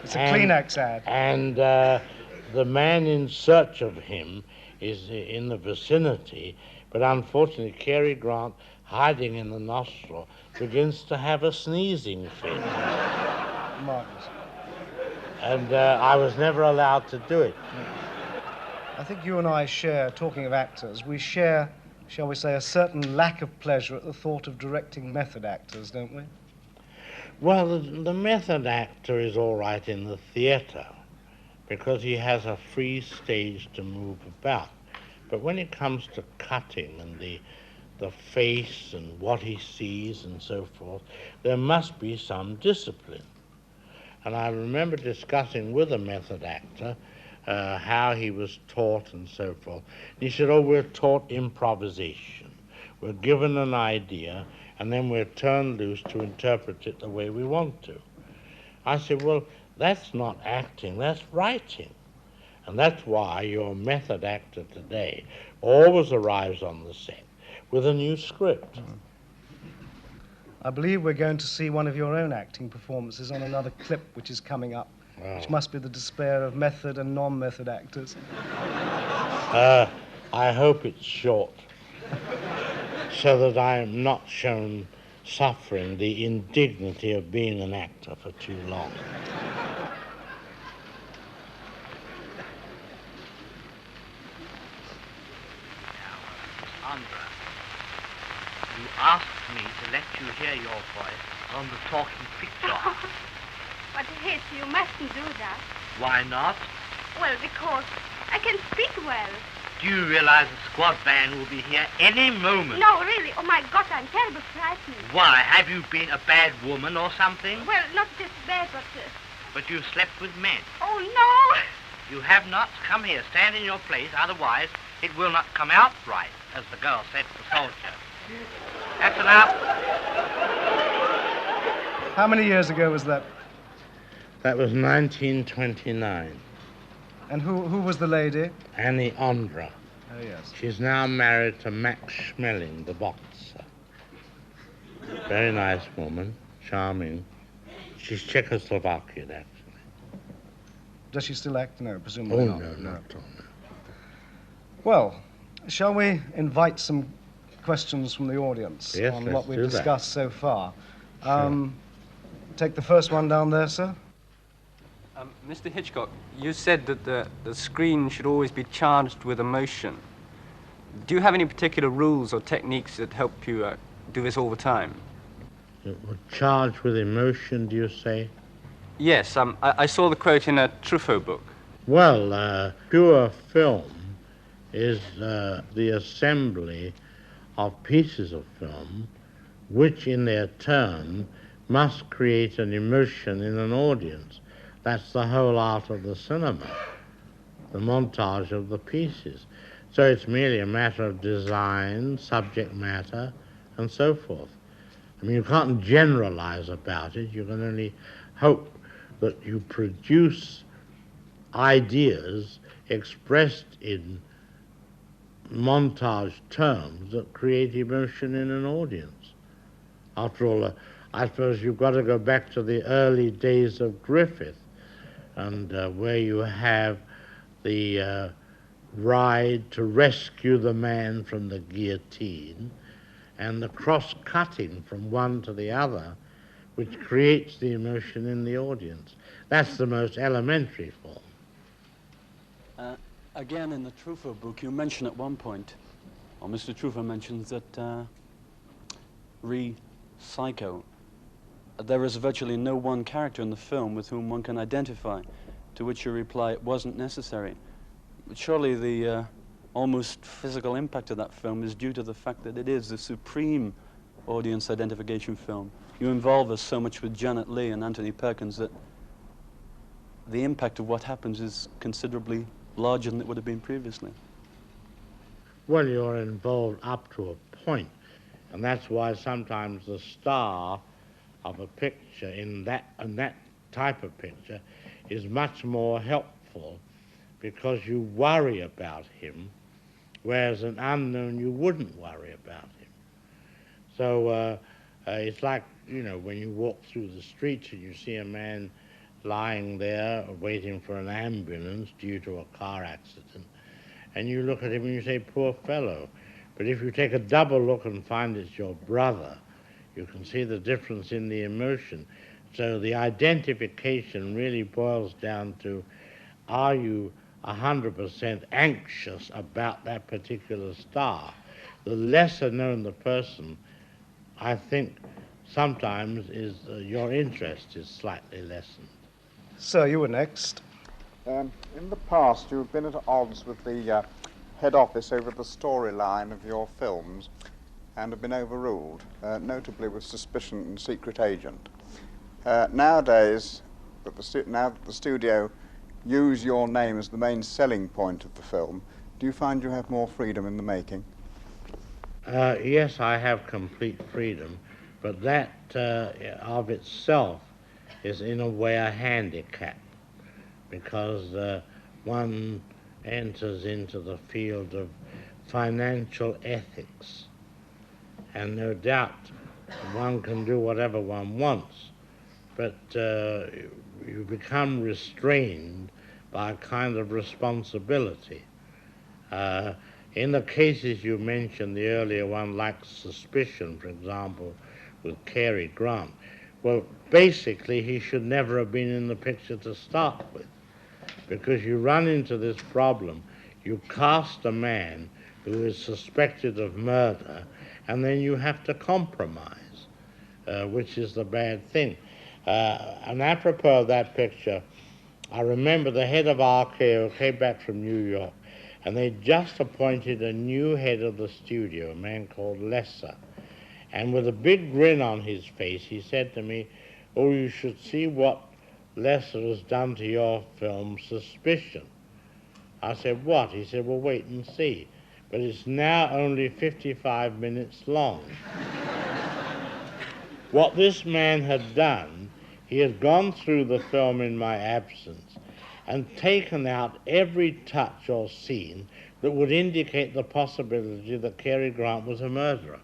Speaker 12: It's a Kleenex ad.
Speaker 2: And the man in search of him is in the vicinity, but unfortunately Cary Grant, hiding in the nostril, begins to have a sneezing fit.
Speaker 12: Marvellous.
Speaker 2: And I was never allowed to do it.
Speaker 12: I think you and I share, talking of actors, we share, shall we say, a certain lack of pleasure at the thought of directing method actors, don't we?
Speaker 2: Well, the method actor is all right in the theatre because he has a free stage to move about. But when it comes to cutting and the face and what he sees and so forth, there must be some discipline. And I remember discussing with a method actor how he was taught and so forth. And he said, oh, we're taught improvisation. We're given an idea, and then we're turned loose to interpret it the way we want to. I said, well, that's not acting, that's writing. And that's why your method actor today always arrives on the set with a new script.
Speaker 12: I believe we're going to see one of your own acting performances on another clip which is coming up, which must be the despair of method and non-method actors.
Speaker 2: I hope it's short, so that I am not shown suffering the indignity of being an actor for too long.
Speaker 15: Andra, you asked me to let you hear your voice on the talking picture.
Speaker 16: But Hitch, you mustn't do that.
Speaker 15: Why not?
Speaker 16: Well, because I can speak well.
Speaker 15: Do you realize the squad van will be here any moment?
Speaker 16: No, really. Oh, my God, I'm terribly frightened.
Speaker 15: Why? Have you been a bad woman or something?
Speaker 16: Well, not just bad, but...
Speaker 15: But you slept with men.
Speaker 16: Oh, no!
Speaker 15: You have not. Come here. Stand in your place. Otherwise, it will not come out right, as the girl said to the soldier. That's enough.
Speaker 12: How many years ago was that?
Speaker 2: That was 1929.
Speaker 12: And who was the lady?
Speaker 2: Annie Ondra.
Speaker 12: Oh, yes.
Speaker 2: She's now married to Max Schmeling, the boxer. Very nice woman, charming. She's Czechoslovakian, actually.
Speaker 12: Does she still act? No, presumably not.
Speaker 2: No, not at all. No.
Speaker 12: Well, shall we invite some questions from the audience on what we've discussed so far?
Speaker 2: Sure.
Speaker 12: Take the first one down there, sir.
Speaker 17: Mr. Hitchcock, you said that the screen should always be charged with emotion. Do you have any particular rules or techniques that help you do this all the time?
Speaker 2: Charged with emotion, do you say?
Speaker 17: Yes, I saw the quote in a Truffaut book.
Speaker 2: Well, pure film is the assembly of pieces of film which in their turn must create an emotion in an audience. That's the whole art of the cinema, the montage of the pieces. So it's merely a matter of design, subject matter, and so forth. I mean, you can't generalize about it. You can only hope that you produce ideas expressed in montage terms that create emotion in an audience. After all, I suppose you've got to go back to the early days of Griffith, and where you have the ride to rescue the man from the guillotine, and the cross-cutting from one to the other, which creates the emotion in the audience. That's the most elementary form.
Speaker 18: Again, in the Truffaut book, you mention at one point, or Mr. Truffaut mentions that Psycho, there is virtually no one character in the film with whom one can identify, to which you reply it wasn't necessary. But surely the almost physical impact of that film is due to the fact that it is the supreme audience identification film. You involve us so much with Janet Leigh and Anthony Perkins that the impact of what happens is considerably larger than it would have been previously.
Speaker 2: Well, you're involved up to a point, and that's why sometimes the star of a picture in that type of picture is much more helpful, because you worry about him, whereas an unknown you wouldn't worry about him. So It's like, you know, when you walk through the streets and you see a man lying there waiting for an ambulance due to a car accident, and you look at him and you say, poor fellow. But if you take a double look and find it's your brother, you can see the difference in the emotion. So the identification really boils down to, are you 100% anxious about that particular star? The lesser known the person, I think sometimes is your interest is slightly lessened.
Speaker 12: Sir, you were next.
Speaker 19: In the past, you've been at odds with the head office over the storyline of your films and have been overruled, notably with Suspicion and Secret Agent. Nowadays, now that the studio use your name as the main selling point of the film, do you find you have more freedom in the making?
Speaker 2: Yes, I have complete freedom, but that of itself is in a way a handicap, because one enters into the field of financial ethics, and no doubt one can do whatever one wants, but you become restrained by a kind of responsibility. In the cases you mentioned, the earlier one, like Suspicion, for example, with Cary Grant, well, basically he should never have been in the picture to start with, because you run into this problem. You cast a man who is suspected of murder, and then you have to compromise, which is the bad thing. And apropos of that picture, I remember the head of RKO came back from New York, and they just appointed a new head of the studio, a man called Lesser. And with a big grin on his face, he said to me, "Oh, you should see what Lesser has done to your film, Suspicion." I said, "What?" He said, "Well, wait and see. But it's now only 55 minutes long." What this man had done, he had gone through the film in my absence and taken out every touch or scene that would indicate the possibility that Cary Grant was a murderer.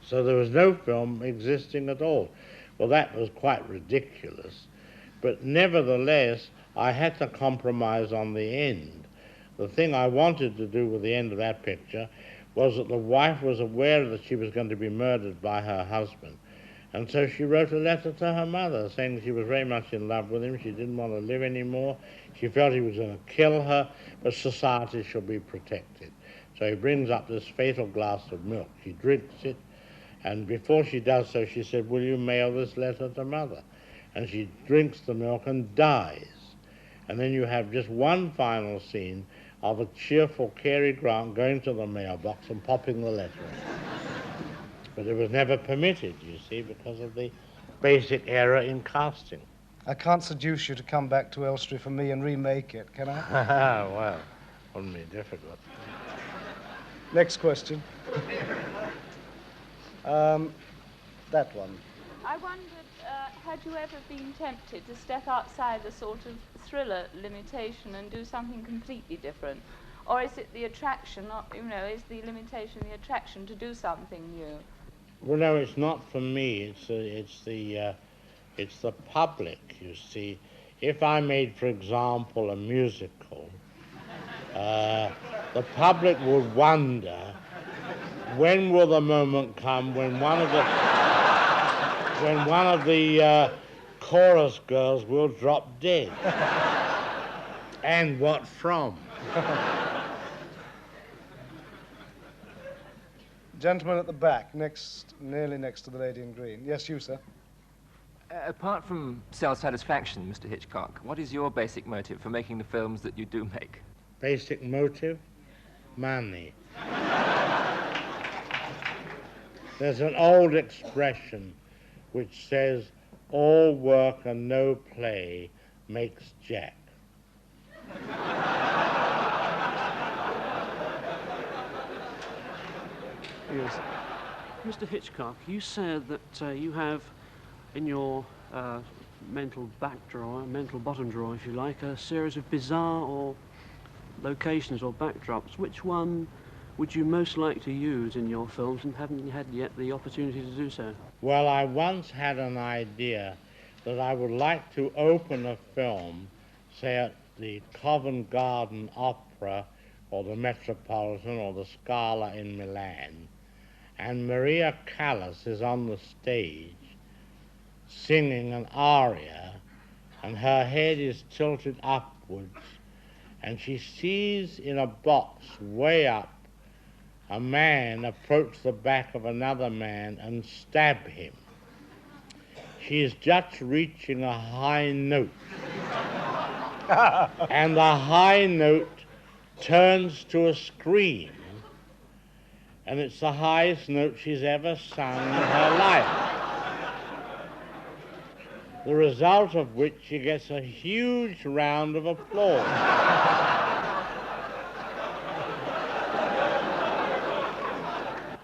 Speaker 2: So there was no film existing at all. Well, that was quite ridiculous. But nevertheless, I had to compromise on the end. The thing I wanted to do with the end of that picture was that the wife was aware that she was going to be murdered by her husband. And so she wrote a letter to her mother saying that she was very much in love with him. She didn't want to live anymore. She felt he was going to kill her, but society should be protected. So he brings up this fatal glass of milk. She drinks it, and before she does so, she said, "Will you mail this letter to Mother?" And she drinks the milk and dies. And then you have just one final scene of a cheerful Cary Grant going to the mailbox and popping the letter in. But it was never permitted, you see, because of the basic error in casting.
Speaker 12: I can't seduce you to come back to Elstree for me and remake it, can I?
Speaker 2: Well, wouldn't be difficult.
Speaker 12: Next question. That one.
Speaker 20: I wondered, had you ever been tempted to step outside the sort of thriller limitation and do something completely different? Or is it the attraction, is the limitation the attraction to do something new?
Speaker 2: Well, no, it's not for me. It's the public, you see. If I made, for example, a musical, the public would wonder, when will the moment come when one of the chorus girls will drop dead? And what from?
Speaker 12: Gentleman at the back, nearly next to the lady in green. Yes, you, sir.
Speaker 21: Apart from self-satisfaction, Mr. Hitchcock, what is your basic motive for making the films that you do make?
Speaker 2: Basic motive? Money. There's an old expression which says, "All work and no play makes Jack."
Speaker 12: Yes.
Speaker 22: Mr. Hitchcock, you said that you have in your mental bottom drawer, if you like, a series of bizarre or locations or backdrops. Which one would you most like to use in your films and haven't had yet the opportunity to do so?
Speaker 2: Well, I once had an idea that I would like to open a film, say at the Covent Garden Opera or the Metropolitan or the Scala in Milan, and Maria Callas is on the stage singing an aria, and her head is tilted upwards, and she sees in a box way up a man approach the back of another man and stab him. She is just reaching a high note, and the high note turns to a scream, and it's the highest note she's ever sung in her life. The result of which she gets a huge round of applause.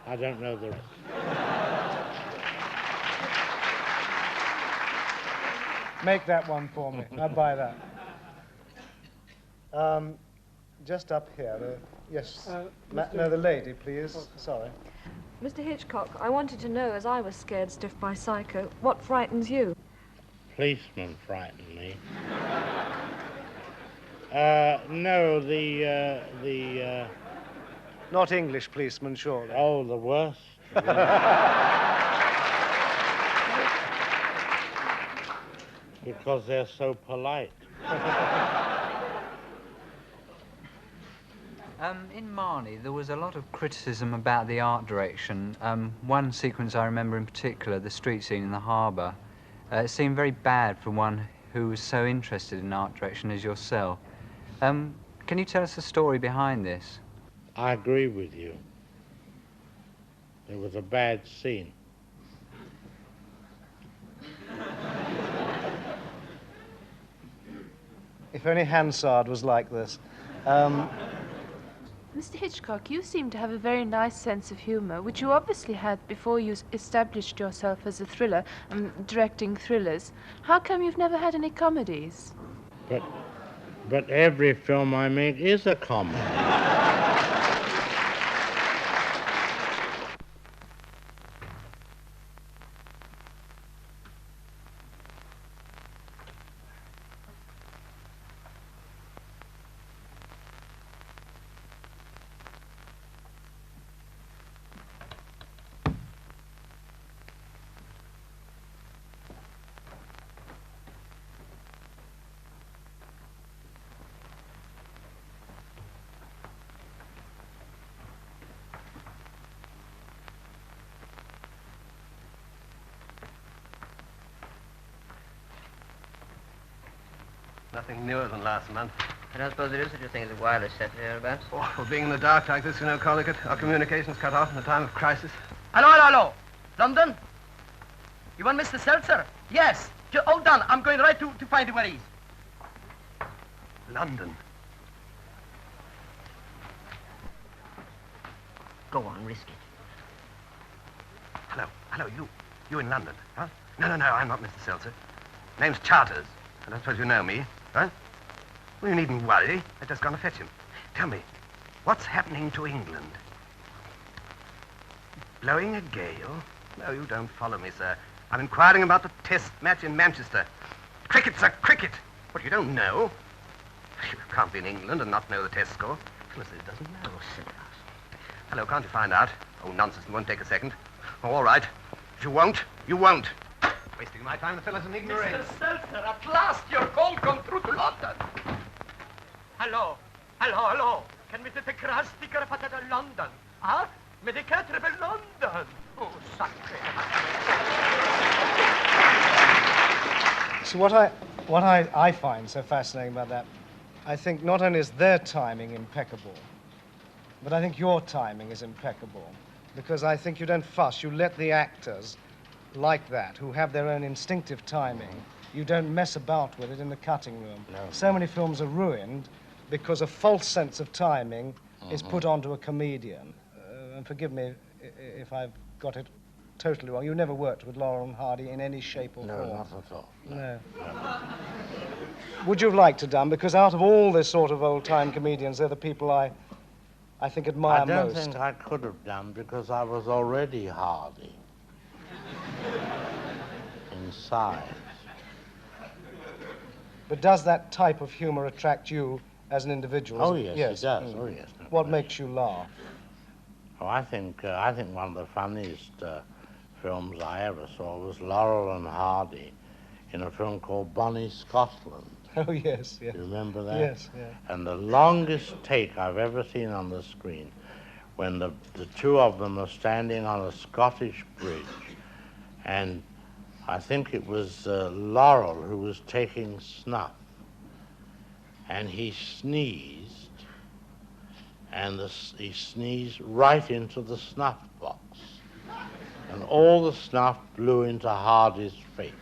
Speaker 2: I don't know the rest.
Speaker 12: Make that one for me. I'd buy that. Just up here. Yes. No, the lady, please. Sorry.
Speaker 1: Mr. Hitchcock, I wanted to know, as I was scared stiff by Psycho, what frightens you?
Speaker 2: Policemen frighten me. No, the
Speaker 12: Not English policemen, surely.
Speaker 2: Oh, the worst. Because they're so polite.
Speaker 5: In Marnie, there was a lot of criticism about the art direction. One sequence I remember in particular, the street scene in the harbour, it seemed very bad for one who was so interested in art direction as yourself. Can you tell us the story behind this?
Speaker 2: I agree with you. It was a bad scene.
Speaker 12: If only Hansard was like this.
Speaker 23: Mr. Hitchcock, you seem to have a very nice sense of humor, which you obviously had before you established yourself as a thriller, directing thrillers. How come you've never had any comedies?
Speaker 2: But every film I make is a comedy.
Speaker 24: Nothing newer than last month.
Speaker 25: I don't suppose there is such a thing as a wireless set hereabouts.
Speaker 24: Oh, well, being in the dark like this, you know, Collicutt, our communications cut off in a time of crisis.
Speaker 15: Hello, hello, hello. London? You want Mr. Seltzer? Yes. Hold on. I'm going right to find him where he is.
Speaker 24: London.
Speaker 15: Go on, risk it.
Speaker 24: Hello, you in London, huh? No, I'm not Mr. Seltzer. Name's Charters. I don't suppose you know me, huh? Well, you needn't worry. I've just gone to fetch him. Tell me, what's happening to England? Blowing a gale? No, you don't follow me, sir. I'm inquiring about the test match in Manchester. Cricket, sir, cricket. What, you don't know? You can't be in England and not know the test score. Felicity doesn't know. Hello, can't you find out? Oh, nonsense, it won't take a second. Oh, all right. If you won't, you won't. Wasting my time, the fellow's an ignoramus.
Speaker 15: Mr. Seltzer, at last your call come through to London. Hello. Can we take a crash sticker for London? Huh? Medical travel London. Oh, sacre.
Speaker 12: So what I find so fascinating about that, I think not only is their timing impeccable, but I think your timing is impeccable. Because I think you don't fuss, you let the actors like that, who have their own instinctive timing, you don't mess about with it in the cutting room.
Speaker 2: No.
Speaker 12: So many films are ruined because a false sense of timing is put onto a comedian. And forgive me if I've got it totally wrong. You never worked with Laurel and Hardy in any shape or form.
Speaker 2: No, not at all.
Speaker 12: No. Would you have liked to done? Because out of all this sort of old-time comedians, they're the people I I think, admire
Speaker 2: I don't
Speaker 12: most?
Speaker 2: think I could have done because I was already hardy in size.
Speaker 12: But does that type of humor attract you as an individual?
Speaker 2: Oh, yes, it does.
Speaker 12: Mm.
Speaker 2: Oh, yes. No
Speaker 12: What
Speaker 2: question.
Speaker 12: makes you laugh?
Speaker 2: Oh, I think one of the funniest films I ever saw was Laurel and Hardy in a film called Bonnie Scotland.
Speaker 12: Oh, yes, yes.
Speaker 2: You remember that?
Speaker 12: Yes, yes.
Speaker 2: And the longest take I've ever seen on the screen, when the two of them are standing on a Scottish bridge, and I think it was Laurel who was taking snuff, and he sneezed, and he sneezed right into the snuff box, and all the snuff blew into Hardy's face.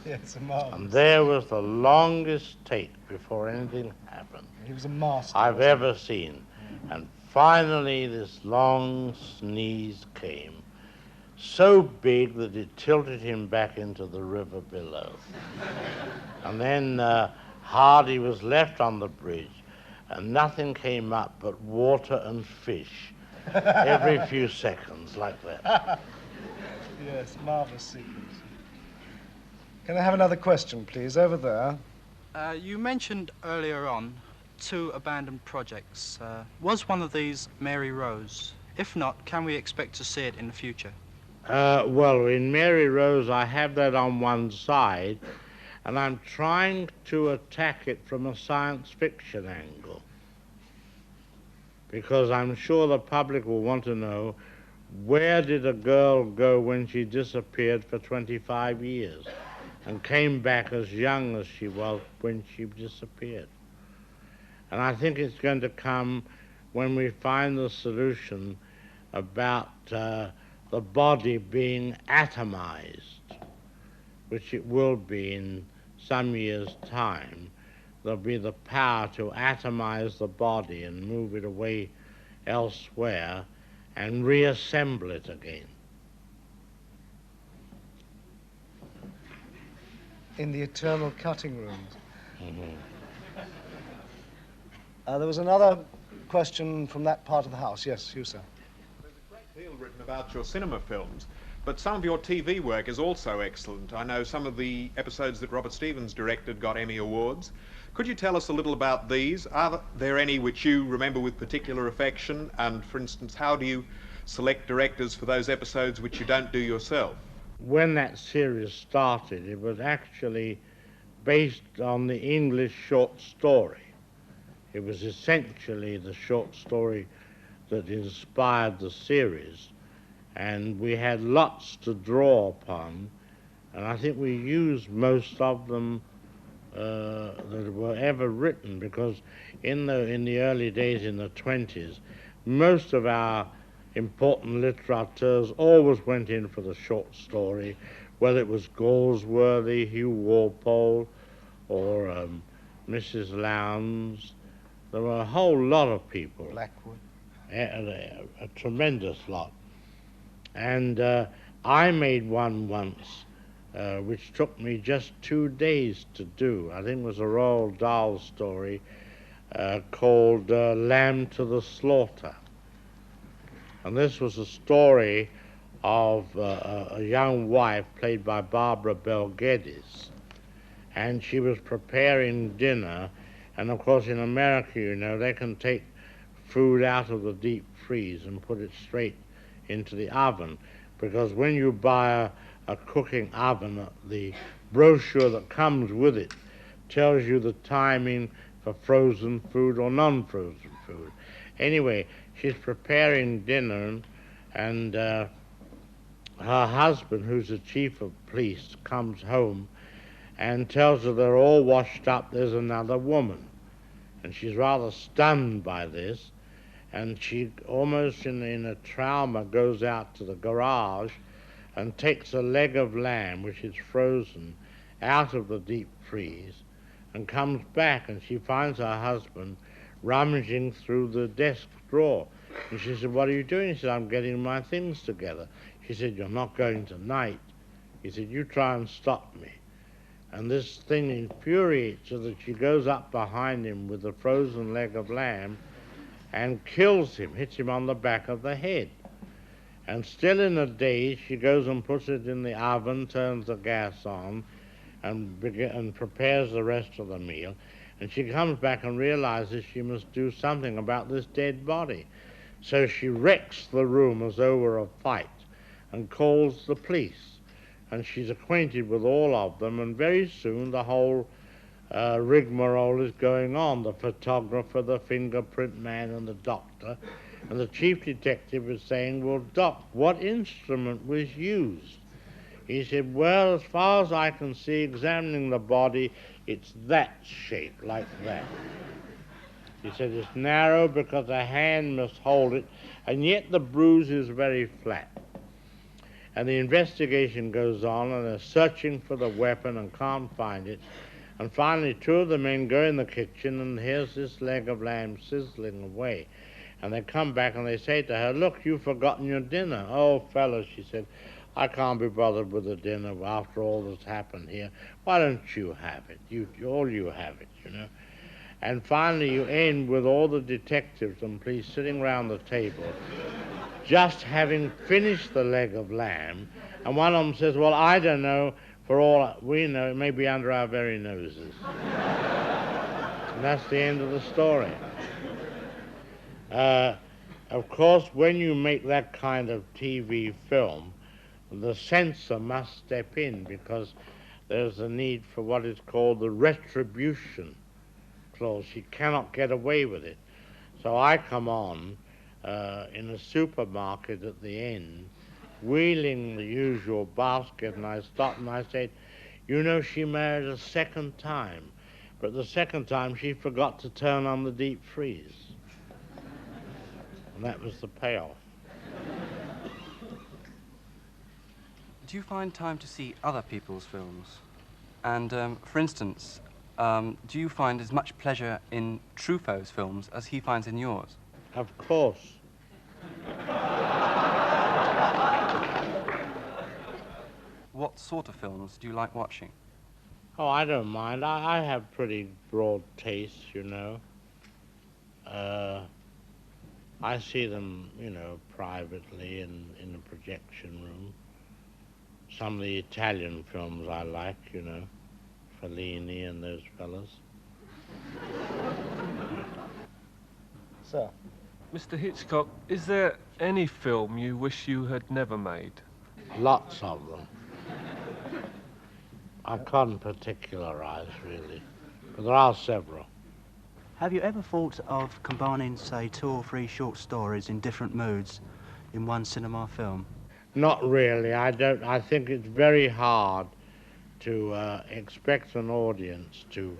Speaker 12: Yes, marvelous.
Speaker 2: And there was the longest take before anything happened
Speaker 12: He was a master.
Speaker 2: I've ever seen. And finally this long sneeze came, so big that it tilted him back into the river below. And then Hardy was left on the bridge, and nothing came up but water and fish every few seconds, like that.
Speaker 12: Yes, marvelous sequence. Can I have another question, please? Over there.
Speaker 3: You mentioned earlier on 2 abandoned projects. Was one of these Mary Rose? If not, can we expect to see it in the future?
Speaker 2: Well, in Mary Rose, I have that on one side, and I'm trying to attack it from a science fiction angle, because I'm sure the public will want to know, where did a girl go when she disappeared for 25 years and came back as young as she was when she disappeared? And I think it's going to come when we find the solution about the body being atomized, which it will be in some years' time. There'll be the power to atomize the body and move it away elsewhere and reassemble it again.
Speaker 12: In the eternal cutting rooms.
Speaker 2: Mm-hmm.
Speaker 12: There was another question from that part of the house. Yes, you, sir.
Speaker 6: There's a great deal written about your cinema films, but some of your TV work is also excellent. I know some of the episodes that Robert Stevens directed got Emmy Awards. Could you tell us a little about these? Are there any which you remember with particular affection? And, for instance, how do you select directors for those episodes which you don't do yourself?
Speaker 2: When that series started, it was actually based on the English short story. It was essentially the short story that inspired the series, and we had lots to draw upon, and I think we used most of them that were ever written, because in the early days, in the 20s, most of our important littérateurs always went in for the short story, whether it was Galsworthy, Hugh Walpole, or Mrs. Lowndes. There were a whole lot of people.
Speaker 12: Blackwood.
Speaker 2: A tremendous lot. And I made one once, which took me just 2 days to do. I think it was a Roald Dahl story called Lamb to the Slaughter. And this was a story of a young wife played by Barbara Bel Geddes, and she was preparing dinner. And of course, in America, you know, they can take food out of the deep freeze and put it straight into the oven, because when you buy a cooking oven, the brochure that comes with it tells you the timing for frozen food or non-frozen food. Anyway, she's preparing dinner, and her husband, who's the chief of police, comes home and tells her they're all washed up, there's another woman. And she's rather stunned by this, and she almost in a trauma goes out to the garage and takes a leg of lamb, which is frozen, out of the deep freeze, and comes back, and she finds her husband rummaging through the desk drawer. And she said, "What are you doing?" He said, "I'm getting my things together." She said, "You're not going tonight." He said, "You try and stop me." And this thing infuriates her that she goes up behind him with the frozen leg of lamb and kills him, hits him on the back of the head. And still in a daze, she goes and puts it in the oven, turns the gas on, and prepares the rest of the meal. And she comes back and realizes she must do something about this dead body. So she wrecks the room as though it were a fight and calls the police. And she's acquainted with all of them, and very soon the whole rigmarole is going on. The photographer, the fingerprint man, and the doctor. And the chief detective is saying, well, Doc, what instrument was used? He said, well, as far as I can see, examining the body, it's that shape, like that. He said, it's narrow because a hand must hold it, and yet the bruise is very flat. And the investigation goes on, and they're searching for the weapon and can't find it. And finally, two of the men go in the kitchen, and here's this leg of lamb sizzling away. And they come back and they say to her, look, you've forgotten your dinner. Oh, fellow, she said, I can't be bothered with the dinner after all that's happened here. Why don't you have it? All you have it, you know. And finally you end with all the detectives and police sitting round the table, just having finished the leg of lamb, and one of them says, well, I don't know, for all we know, it may be under our very noses. And that's the end of the story. Of course, when you make that kind of TV film, the censor must step in because there's a need for what is called the retribution clause. She cannot get away with it. So I come on in a supermarket at the end, wheeling the usual basket, and I stopped and I said, you know, she married a second time, but the second time she forgot to turn on the deep freeze. And that was the payoff.
Speaker 18: Do you find time to see other people's films? And, for instance, do you find as much pleasure in Truffaut's films as he finds in yours?
Speaker 2: Of course.
Speaker 18: What sort of films do you like watching?
Speaker 2: Oh, I don't mind. I have pretty broad tastes, you know. I see them, you know, privately in the projection room. Some of the Italian films I like, you know, Fellini and those fellas.
Speaker 12: Sir.
Speaker 7: Mr. Hitchcock, is there any film you wish you had never made?
Speaker 2: Lots of them. I can't particularize, really, but there are several.
Speaker 8: Have you ever thought of combining, say, 2 or 3 short stories in different moods in one cinema film?
Speaker 2: Not really. I think it's very hard to expect an audience to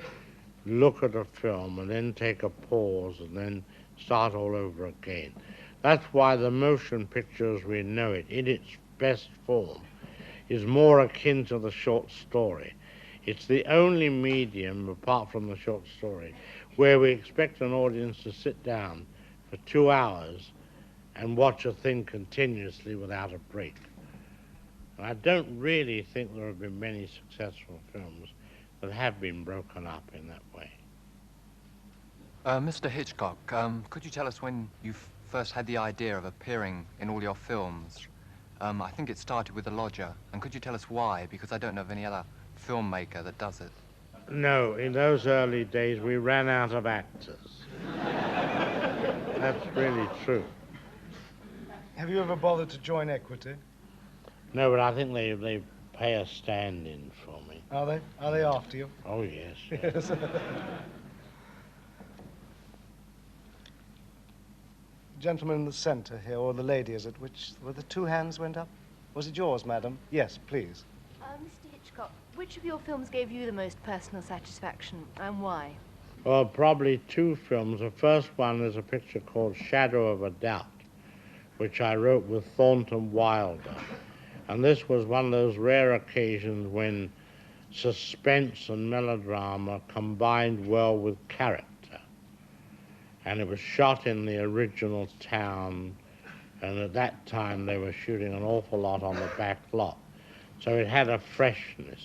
Speaker 2: look at a film and then take a pause and then start all over again. That's why the motion picture as we know it, in its best form, is more akin to the short story. It's the only medium, apart from the short story, where we expect an audience to sit down for 2 hours and watch a thing continuously without a break. And I don't really think there have been many successful films that have been broken up in that way.
Speaker 21: Mr. Hitchcock, could you tell us when you first had the idea of appearing in all your films? I think it started with The Lodger, and could you tell us why? Because I don't know of any other filmmaker that does it.
Speaker 2: No, in those early days we ran out of actors. That's really true.
Speaker 12: Have you ever bothered to join Equity?
Speaker 2: No, but I think they pay a stand-in for me.
Speaker 12: Are they? Are they after you?
Speaker 2: Oh, yes.
Speaker 12: Yes. Gentleman in the centre here, or the lady, is it? Which, where the 2 hands went up? Was it yours, madam? Yes, please.
Speaker 9: Mr. Hitchcock, which of your films gave you the most personal satisfaction, and why?
Speaker 2: Well, probably 2 films. The first one is a picture called Shadow of a Doubt, which I wrote with Thornton Wilder. And this was one of those rare occasions when suspense and melodrama combined well with character. And it was shot in the original town, and at that time they were shooting an awful lot on the back lot. So it had a freshness.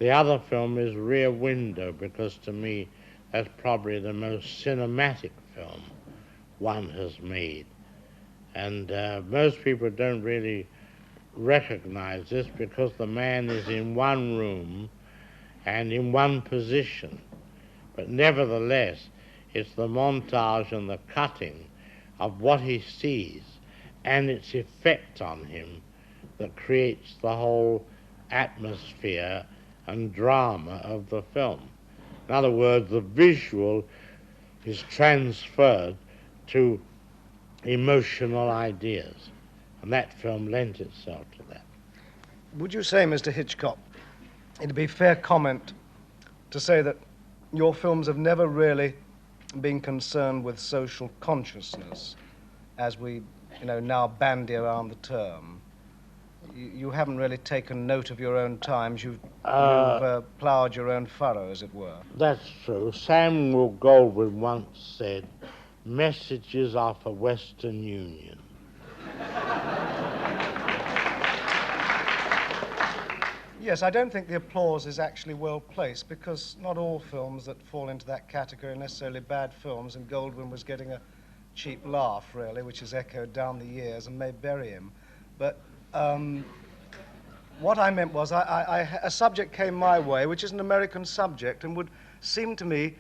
Speaker 2: The other film is Rear Window, because to me that's probably the most cinematic film one has made. And most people don't really recognize this because the man is in one room and in one position. But nevertheless, it's the montage and the cutting of what he sees and its effect on him that creates the whole atmosphere and drama of the film. In other words, the visual is transferred to emotional ideas, and that film lent itself to that.
Speaker 12: Would you say, Mr. Hitchcock, it'd be fair comment to say that your films have never really been concerned with social consciousness, as we, now bandy around the term? You haven't really taken note of your own times. You've ploughed your own furrow, as it were.
Speaker 2: That's true. Samuel Goldwyn once said, "Messages are for Western Union."
Speaker 12: Yes, I don't think the applause is actually well placed, because not all films that fall into that category are necessarily bad films, and Goldwyn was getting a cheap laugh, really, which has echoed down the years and may bury him. But what I meant was, a subject came my way, which is an American subject, and would seem to me,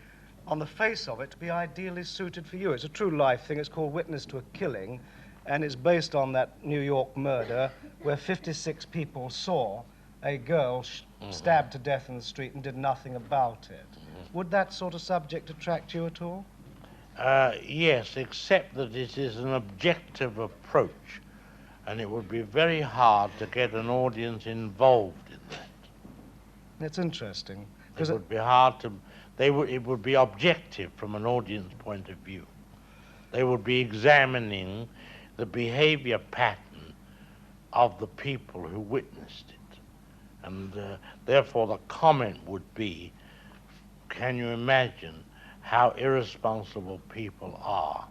Speaker 12: on the face of it, to be ideally suited for you. It's a true life thing. It's called Witness to a Killing, and it's based on that New York murder where 56 people saw a girl stabbed to death in the street and did nothing about it. Would that sort of subject attract you at all?
Speaker 2: Yes, except that it is an objective approach, and it would be very hard to get an audience involved in that.
Speaker 12: It's interesting.
Speaker 2: It would be hard to... it would be objective from an audience point of view. They would be examining the behavior pattern of the people who witnessed it. And therefore the comment would be, can you imagine how irresponsible people are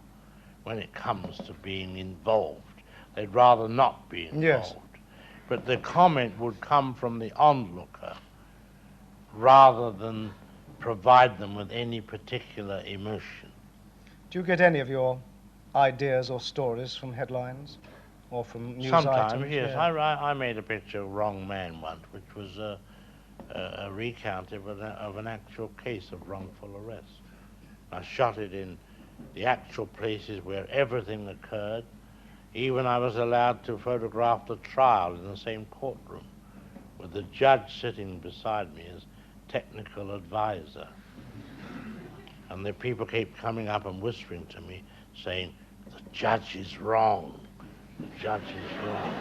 Speaker 2: when it comes to being involved? They'd rather not be involved.
Speaker 12: Yes.
Speaker 2: But the comment would come from the onlooker rather than provide them with any particular emotion.
Speaker 12: Do you get any of your ideas or stories from headlines? Or from news
Speaker 2: Sometimes,
Speaker 12: items?
Speaker 2: yes.
Speaker 12: Yeah.
Speaker 2: I made a picture of Wrong Man once, which was a recount of an actual case of wrongful arrest. I shot it in the actual places where everything occurred. Even I was allowed to photograph the trial in the same courtroom, with the judge sitting beside me as technical advisor. And the people kept coming up and whispering to me, saying, "The judge is wrong. The judge is wrong."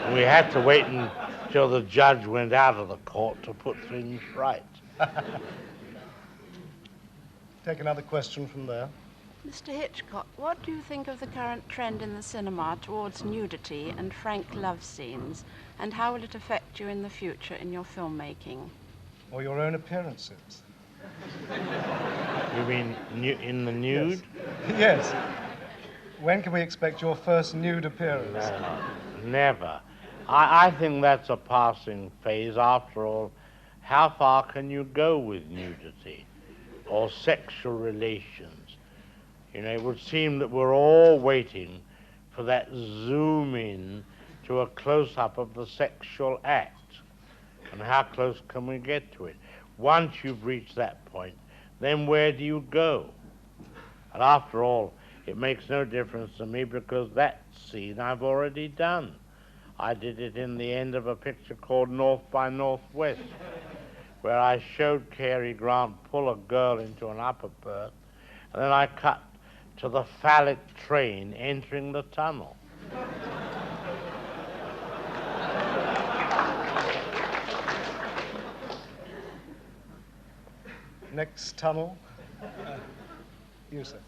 Speaker 2: And we had to wait until the judge went out of the court to put things right.
Speaker 12: Take another question from there.
Speaker 4: Mr. Hitchcock, what do you think of the current trend in the cinema towards nudity and frank love scenes, and how will it affect you in the future in your filmmaking?
Speaker 12: Or your own appearances?
Speaker 2: You mean in the nude?
Speaker 12: Yes. When can we expect your first nude appearance?
Speaker 2: No, never. I think that's a passing phase. After all, how far can you go with nudity or sexual relations? It would seem that we're all waiting for that zoom in to a close-up of the sexual act. And how close can we get to it? Once you've reached that point, then where do you go? And after all, it makes no difference to me because that scene I've already done. I did it in the end of a picture called North by Northwest, where I showed Cary Grant pull a girl into an upper berth, and then I cut to the phallic train entering the tunnel.
Speaker 12: Next tunnel. Yusuf.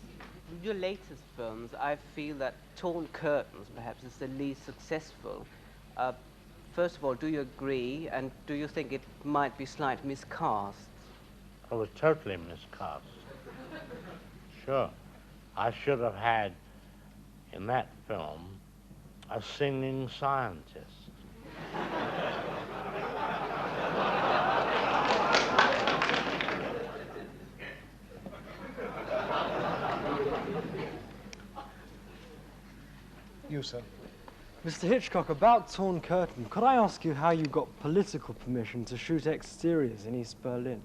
Speaker 10: With your latest films, I feel that Torn Curtains, perhaps, is the least successful. First of all, do you agree, and do you think it might be slightly miscast?
Speaker 2: It was totally miscast. Sure. I should have had, in that film, a singing scientist.
Speaker 12: You, sir.
Speaker 11: Mr. Hitchcock, about Torn Curtain, could I ask you how you got political permission to shoot exteriors in East Berlin?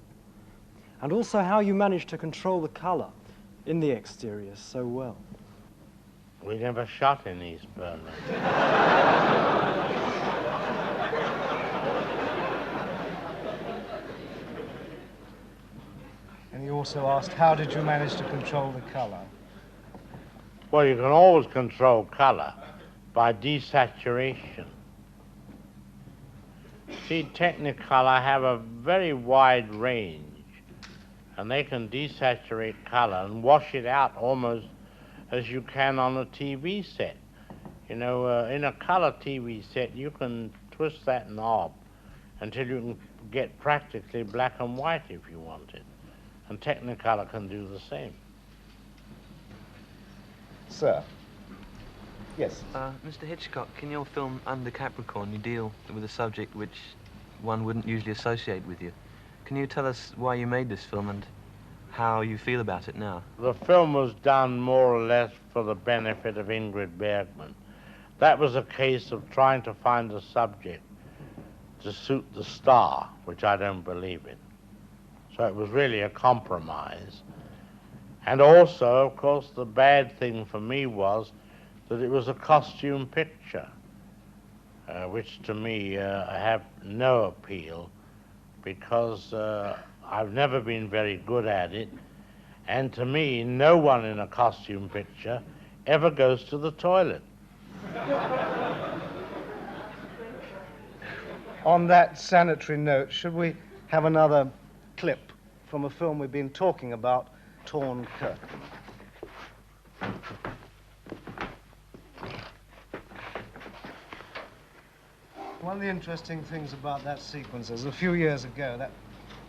Speaker 11: And also how you managed to control the color in the exteriors so well?
Speaker 2: We never shot in East Berlin.
Speaker 12: And you also asked, how did you manage to control the color?
Speaker 2: Well, you can always control color by desaturation. See, Technicolor have a very wide range, and they can desaturate color and wash it out almost as you can on a TV set. You know, in a color TV set, you can twist that knob until you can get practically black and white if you want it. And Technicolor can do the same.
Speaker 12: Sir. Yes.
Speaker 13: Mr. Hitchcock, in your film Under Capricorn, you deal with a subject which one wouldn't usually associate with you. Can you tell us why you made this film and how you feel about it now?
Speaker 2: The film was done more or less for the benefit of Ingrid Bergman. That was a case of trying to find a subject to suit the star, which I don't believe in. So it was really a compromise. And also, of course, the bad thing for me was that it was a costume picture, which to me have no appeal because I've never been very good at it. And to me, no one in a costume picture ever goes to the toilet.
Speaker 12: On that sanitary note, should we have another clip from a film we've been talking about, Torn Curtain? One of the interesting things about that sequence is a few years ago, that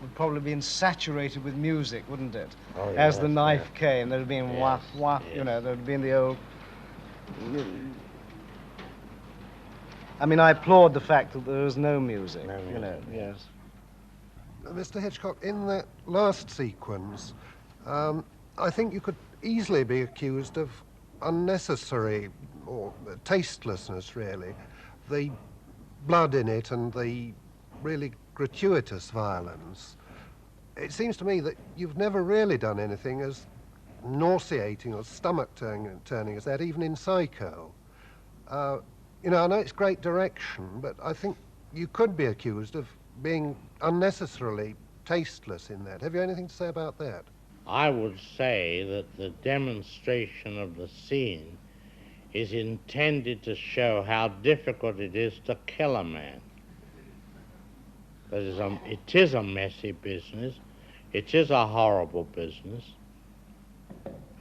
Speaker 12: would probably have been saturated with music, wouldn't it?
Speaker 2: Oh,
Speaker 12: As
Speaker 2: yes,
Speaker 12: the knife came, there'd have been wah,
Speaker 2: Yes,
Speaker 12: wah,
Speaker 2: yes.
Speaker 12: you know, there'd have been the old... I mean, I applaud the fact that there is no music, you know, yes.
Speaker 14: Mr. Hitchcock, in that last sequence, I think you could easily be accused of unnecessary or tastelessness, really. The blood in it and the really gratuitous violence. It seems to me that you've never really done anything as nauseating or stomach-turning as that, even in Psycho. You know, I know it's great direction, but I think you could be accused of being unnecessarily tasteless in that. Have you anything to say about that?
Speaker 2: I would say that the demonstration of the scene is intended to show how difficult it is to kill a man. That is, it is a messy business, it is a horrible business,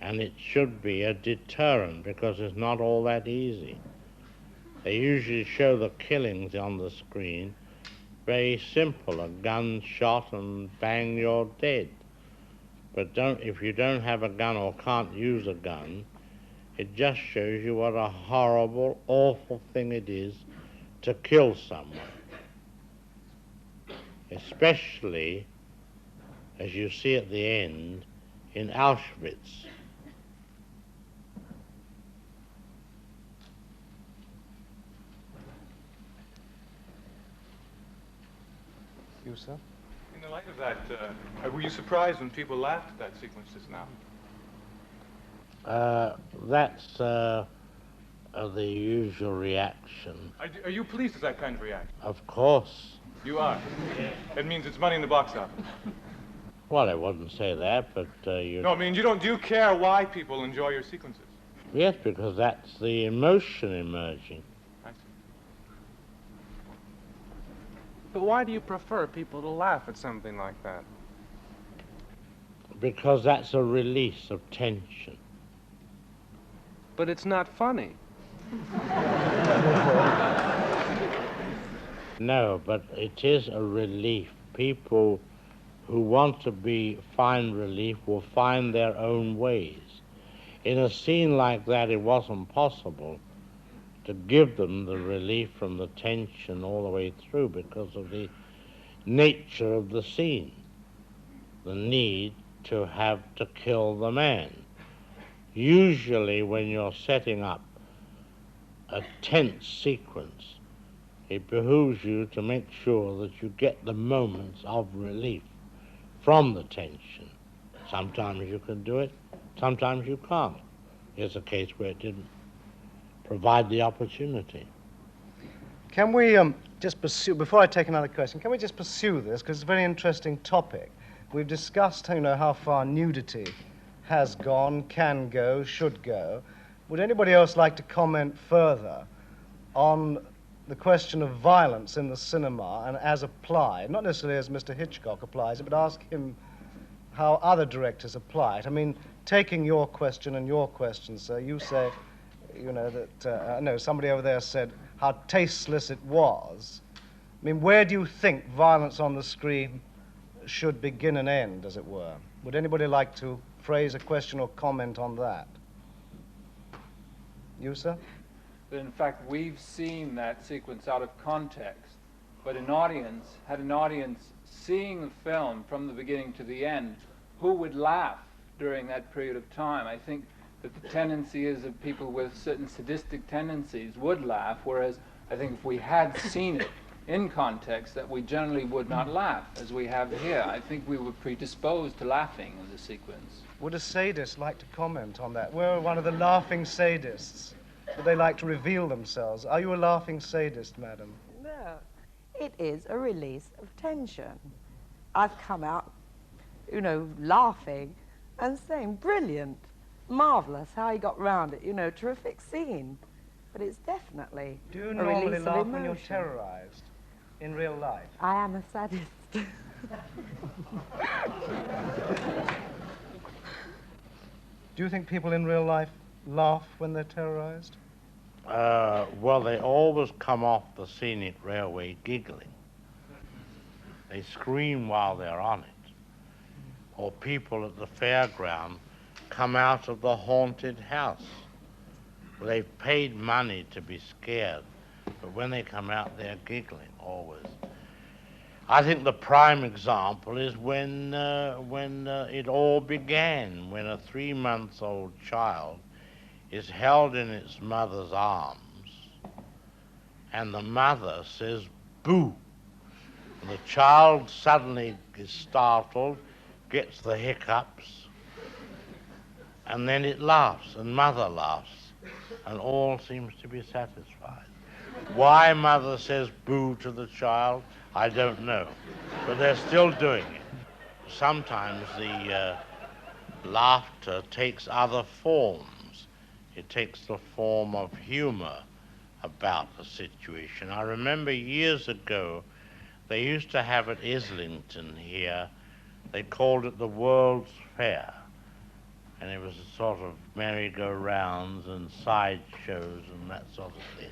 Speaker 2: and it should be a deterrent because it's not all that easy. They usually show the killings on the screen very simple, a gun shot and bang, you're dead. But if you don't have a gun or can't use a gun, it just shows you what a horrible, awful thing it is to kill someone. Especially, as you see at the end, in Auschwitz.
Speaker 12: You, sir?
Speaker 16: In the light of that, were you surprised when people laughed at that sequence just now?
Speaker 2: That's the usual reaction.
Speaker 16: Are you pleased with that kind of reaction?
Speaker 2: Of course.
Speaker 16: You are? That means it's money in the box office.
Speaker 2: Well, I wouldn't say that, but you...
Speaker 16: No, I mean, do you care why people enjoy your sequences?
Speaker 2: Yes, because that's the emotion emerging.
Speaker 16: I see.
Speaker 7: But why do you prefer people to laugh at something like that?
Speaker 2: Because that's a release of tension.
Speaker 7: But it's not funny.
Speaker 2: No, but it is a relief. People who want to find relief will find their own ways. In a scene like that, it wasn't possible to give them the relief from the tension all the way through because of the nature of the scene, the need to have to kill the man. Usually when you're setting up a tense sequence, it behooves you to make sure that you get the moments of relief from the tension. Sometimes you can do it, sometimes you can't. Here's a case where it didn't provide the opportunity.
Speaker 12: Can we just pursue, before I take another question, can we just pursue this, because it's a very interesting topic. We've discussed, how far nudity has gone, can go, should go. Would anybody else like to comment further on the question of violence in the cinema and as applied, not necessarily as Mr. Hitchcock applies it, but ask him how other directors apply it? I mean, taking your question and your question, sir, you say, no, somebody over there said how tasteless it was. I mean, where do you think violence on the screen should begin and end, as it were? Would anybody like to phrase a question or comment on that? You, sir?
Speaker 1: In fact, we've seen that sequence out of context, but an audience, had an audience seeing the film from the beginning to the end, who would laugh during that period of time? I think that the tendency is of people with certain sadistic tendencies would laugh, whereas I think if we had seen it in context, that we generally would not laugh, as we have here. I think we were predisposed to laughing in the sequence.
Speaker 12: Would a sadist like to comment on that? We're one of the laughing sadists. Would they like to reveal themselves? Are you a laughing sadist, madam?
Speaker 17: No. It is a release of tension. I've come out, laughing and saying, brilliant, marvellous how he got round it, terrific scene. But it's definitely
Speaker 12: Do you
Speaker 17: a
Speaker 12: normally
Speaker 17: release of
Speaker 12: laugh
Speaker 17: emotion.
Speaker 12: when you're terrorized in real life?
Speaker 17: I am a sadist.
Speaker 12: Do you think people in real life laugh when they're terrorized?
Speaker 2: Well, they always come off the scenic railway giggling. They scream while they're on it. Or people at the fairground come out of the haunted house. They've paid money to be scared, but when they come out, they're giggling always. I think the prime example is when it all began, when a 3-month-old child is held in its mother's arms, and the mother says, "Boo!" And the child suddenly is startled, gets the hiccups, and then it laughs, and mother laughs, and all seems to be satisfied. Why mother says boo to the child, I don't know, but they're still doing it. Sometimes the laughter takes other forms. It takes the form of humor about the situation. I remember years ago, they used to have at Islington here, they called it the World's Fair. And it was a sort of merry-go-rounds and sideshows and that sort of thing.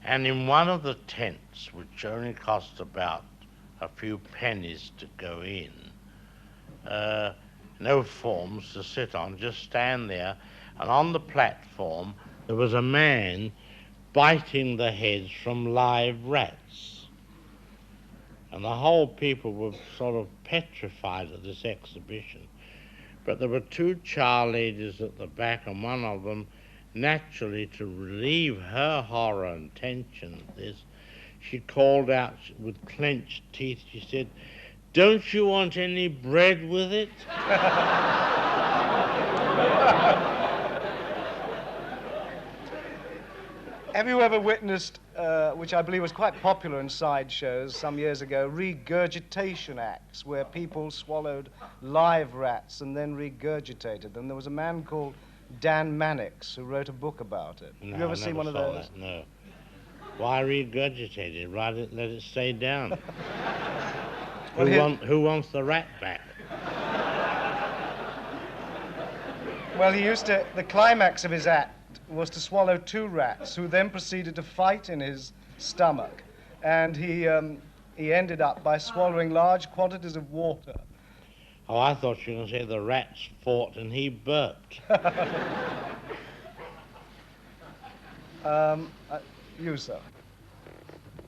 Speaker 2: And in one of the tents, which only cost about a few pennies to go in, no forms to sit on, just stand there, and on the platform there was a man biting the heads from live rats. And the whole people were sort of petrified at this exhibition. But there were 2 child ladies at the back, and one of them, naturally to relieve her horror and tension at this, she called out with clenched teeth, she said, "Don't you want any bread with it?"
Speaker 12: Have you ever witnessed, which I believe was quite popular in sideshows some years ago, regurgitation acts, where people swallowed live rats and then regurgitated them? There was a man called Dan Mannix who wrote a book about it.
Speaker 2: No,
Speaker 12: Have you ever
Speaker 2: I
Speaker 12: seen
Speaker 2: never
Speaker 12: one of
Speaker 2: saw
Speaker 12: those?
Speaker 2: that, no. Why regurgitate it? Let it stay down.
Speaker 12: Well,
Speaker 2: who wants the rat back?
Speaker 12: Well, the climax of his act was to swallow 2 rats, who then proceeded to fight in his stomach. And he ended up by swallowing large quantities of water.
Speaker 2: Oh, I thought you were going to say the rats fought and he burped.
Speaker 12: You, sir.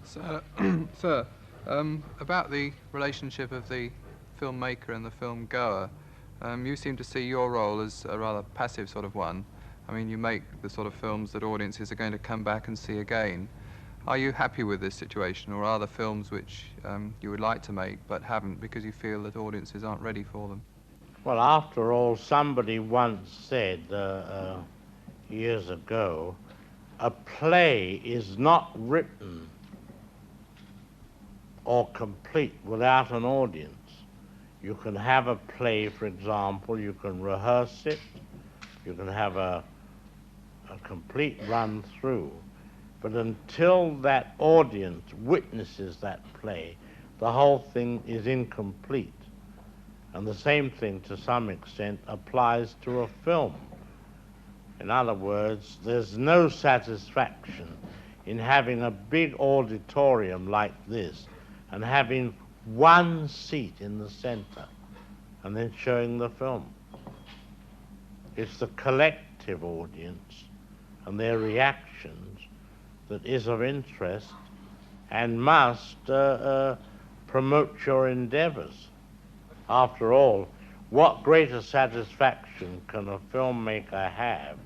Speaker 19: Sir, about the relationship of the filmmaker and the film goer, you seem to see your role as a rather passive sort of one. I mean, you make the sort of films that audiences are going to come back and see again. Are you happy with this situation, or are there films which you would like to make but haven't because you feel that audiences aren't ready for them?
Speaker 2: Well, after all, somebody once said years ago, a play is not written or complete without an audience. You can have a play, for example, you can rehearse it, you can have a complete run through, but until that audience witnesses that play, the whole thing is incomplete. And the same thing, to some extent, applies to a film. In other words, there's no satisfaction in having a big auditorium like this and having one seat in the center and then showing the film. It's the collective audience and their reactions that is of interest and must promote your endeavors. After all, what greater satisfaction can a filmmaker have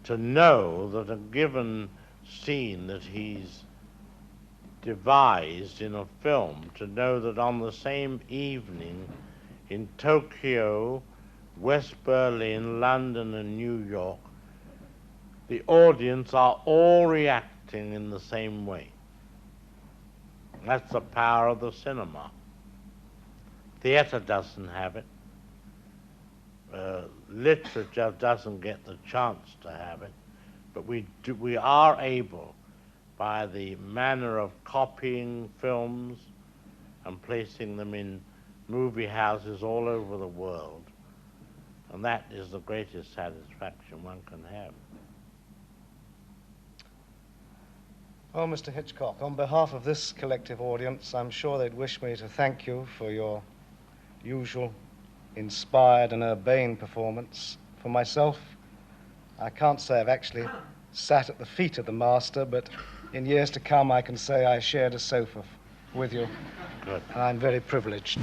Speaker 2: to know that a given scene that he's devised in a film, to know that on the same evening in Tokyo, West Berlin, London, and New York, the audience are all reacting in the same way. That's the power of the cinema. Theater doesn't have it. Literature doesn't get the chance to have it. But we are able, by the manner of copying films and placing them in movie houses all over the world, and that is the greatest satisfaction one can have.
Speaker 12: Well, Mr. Hitchcock, on behalf of this collective audience, I'm sure they'd wish me to thank you for your usual inspired and urbane performance. For myself, I can't say I've actually sat at the feet of the master, but in years to come I can say I shared a sofa with you.
Speaker 2: Good.
Speaker 12: And I'm very privileged.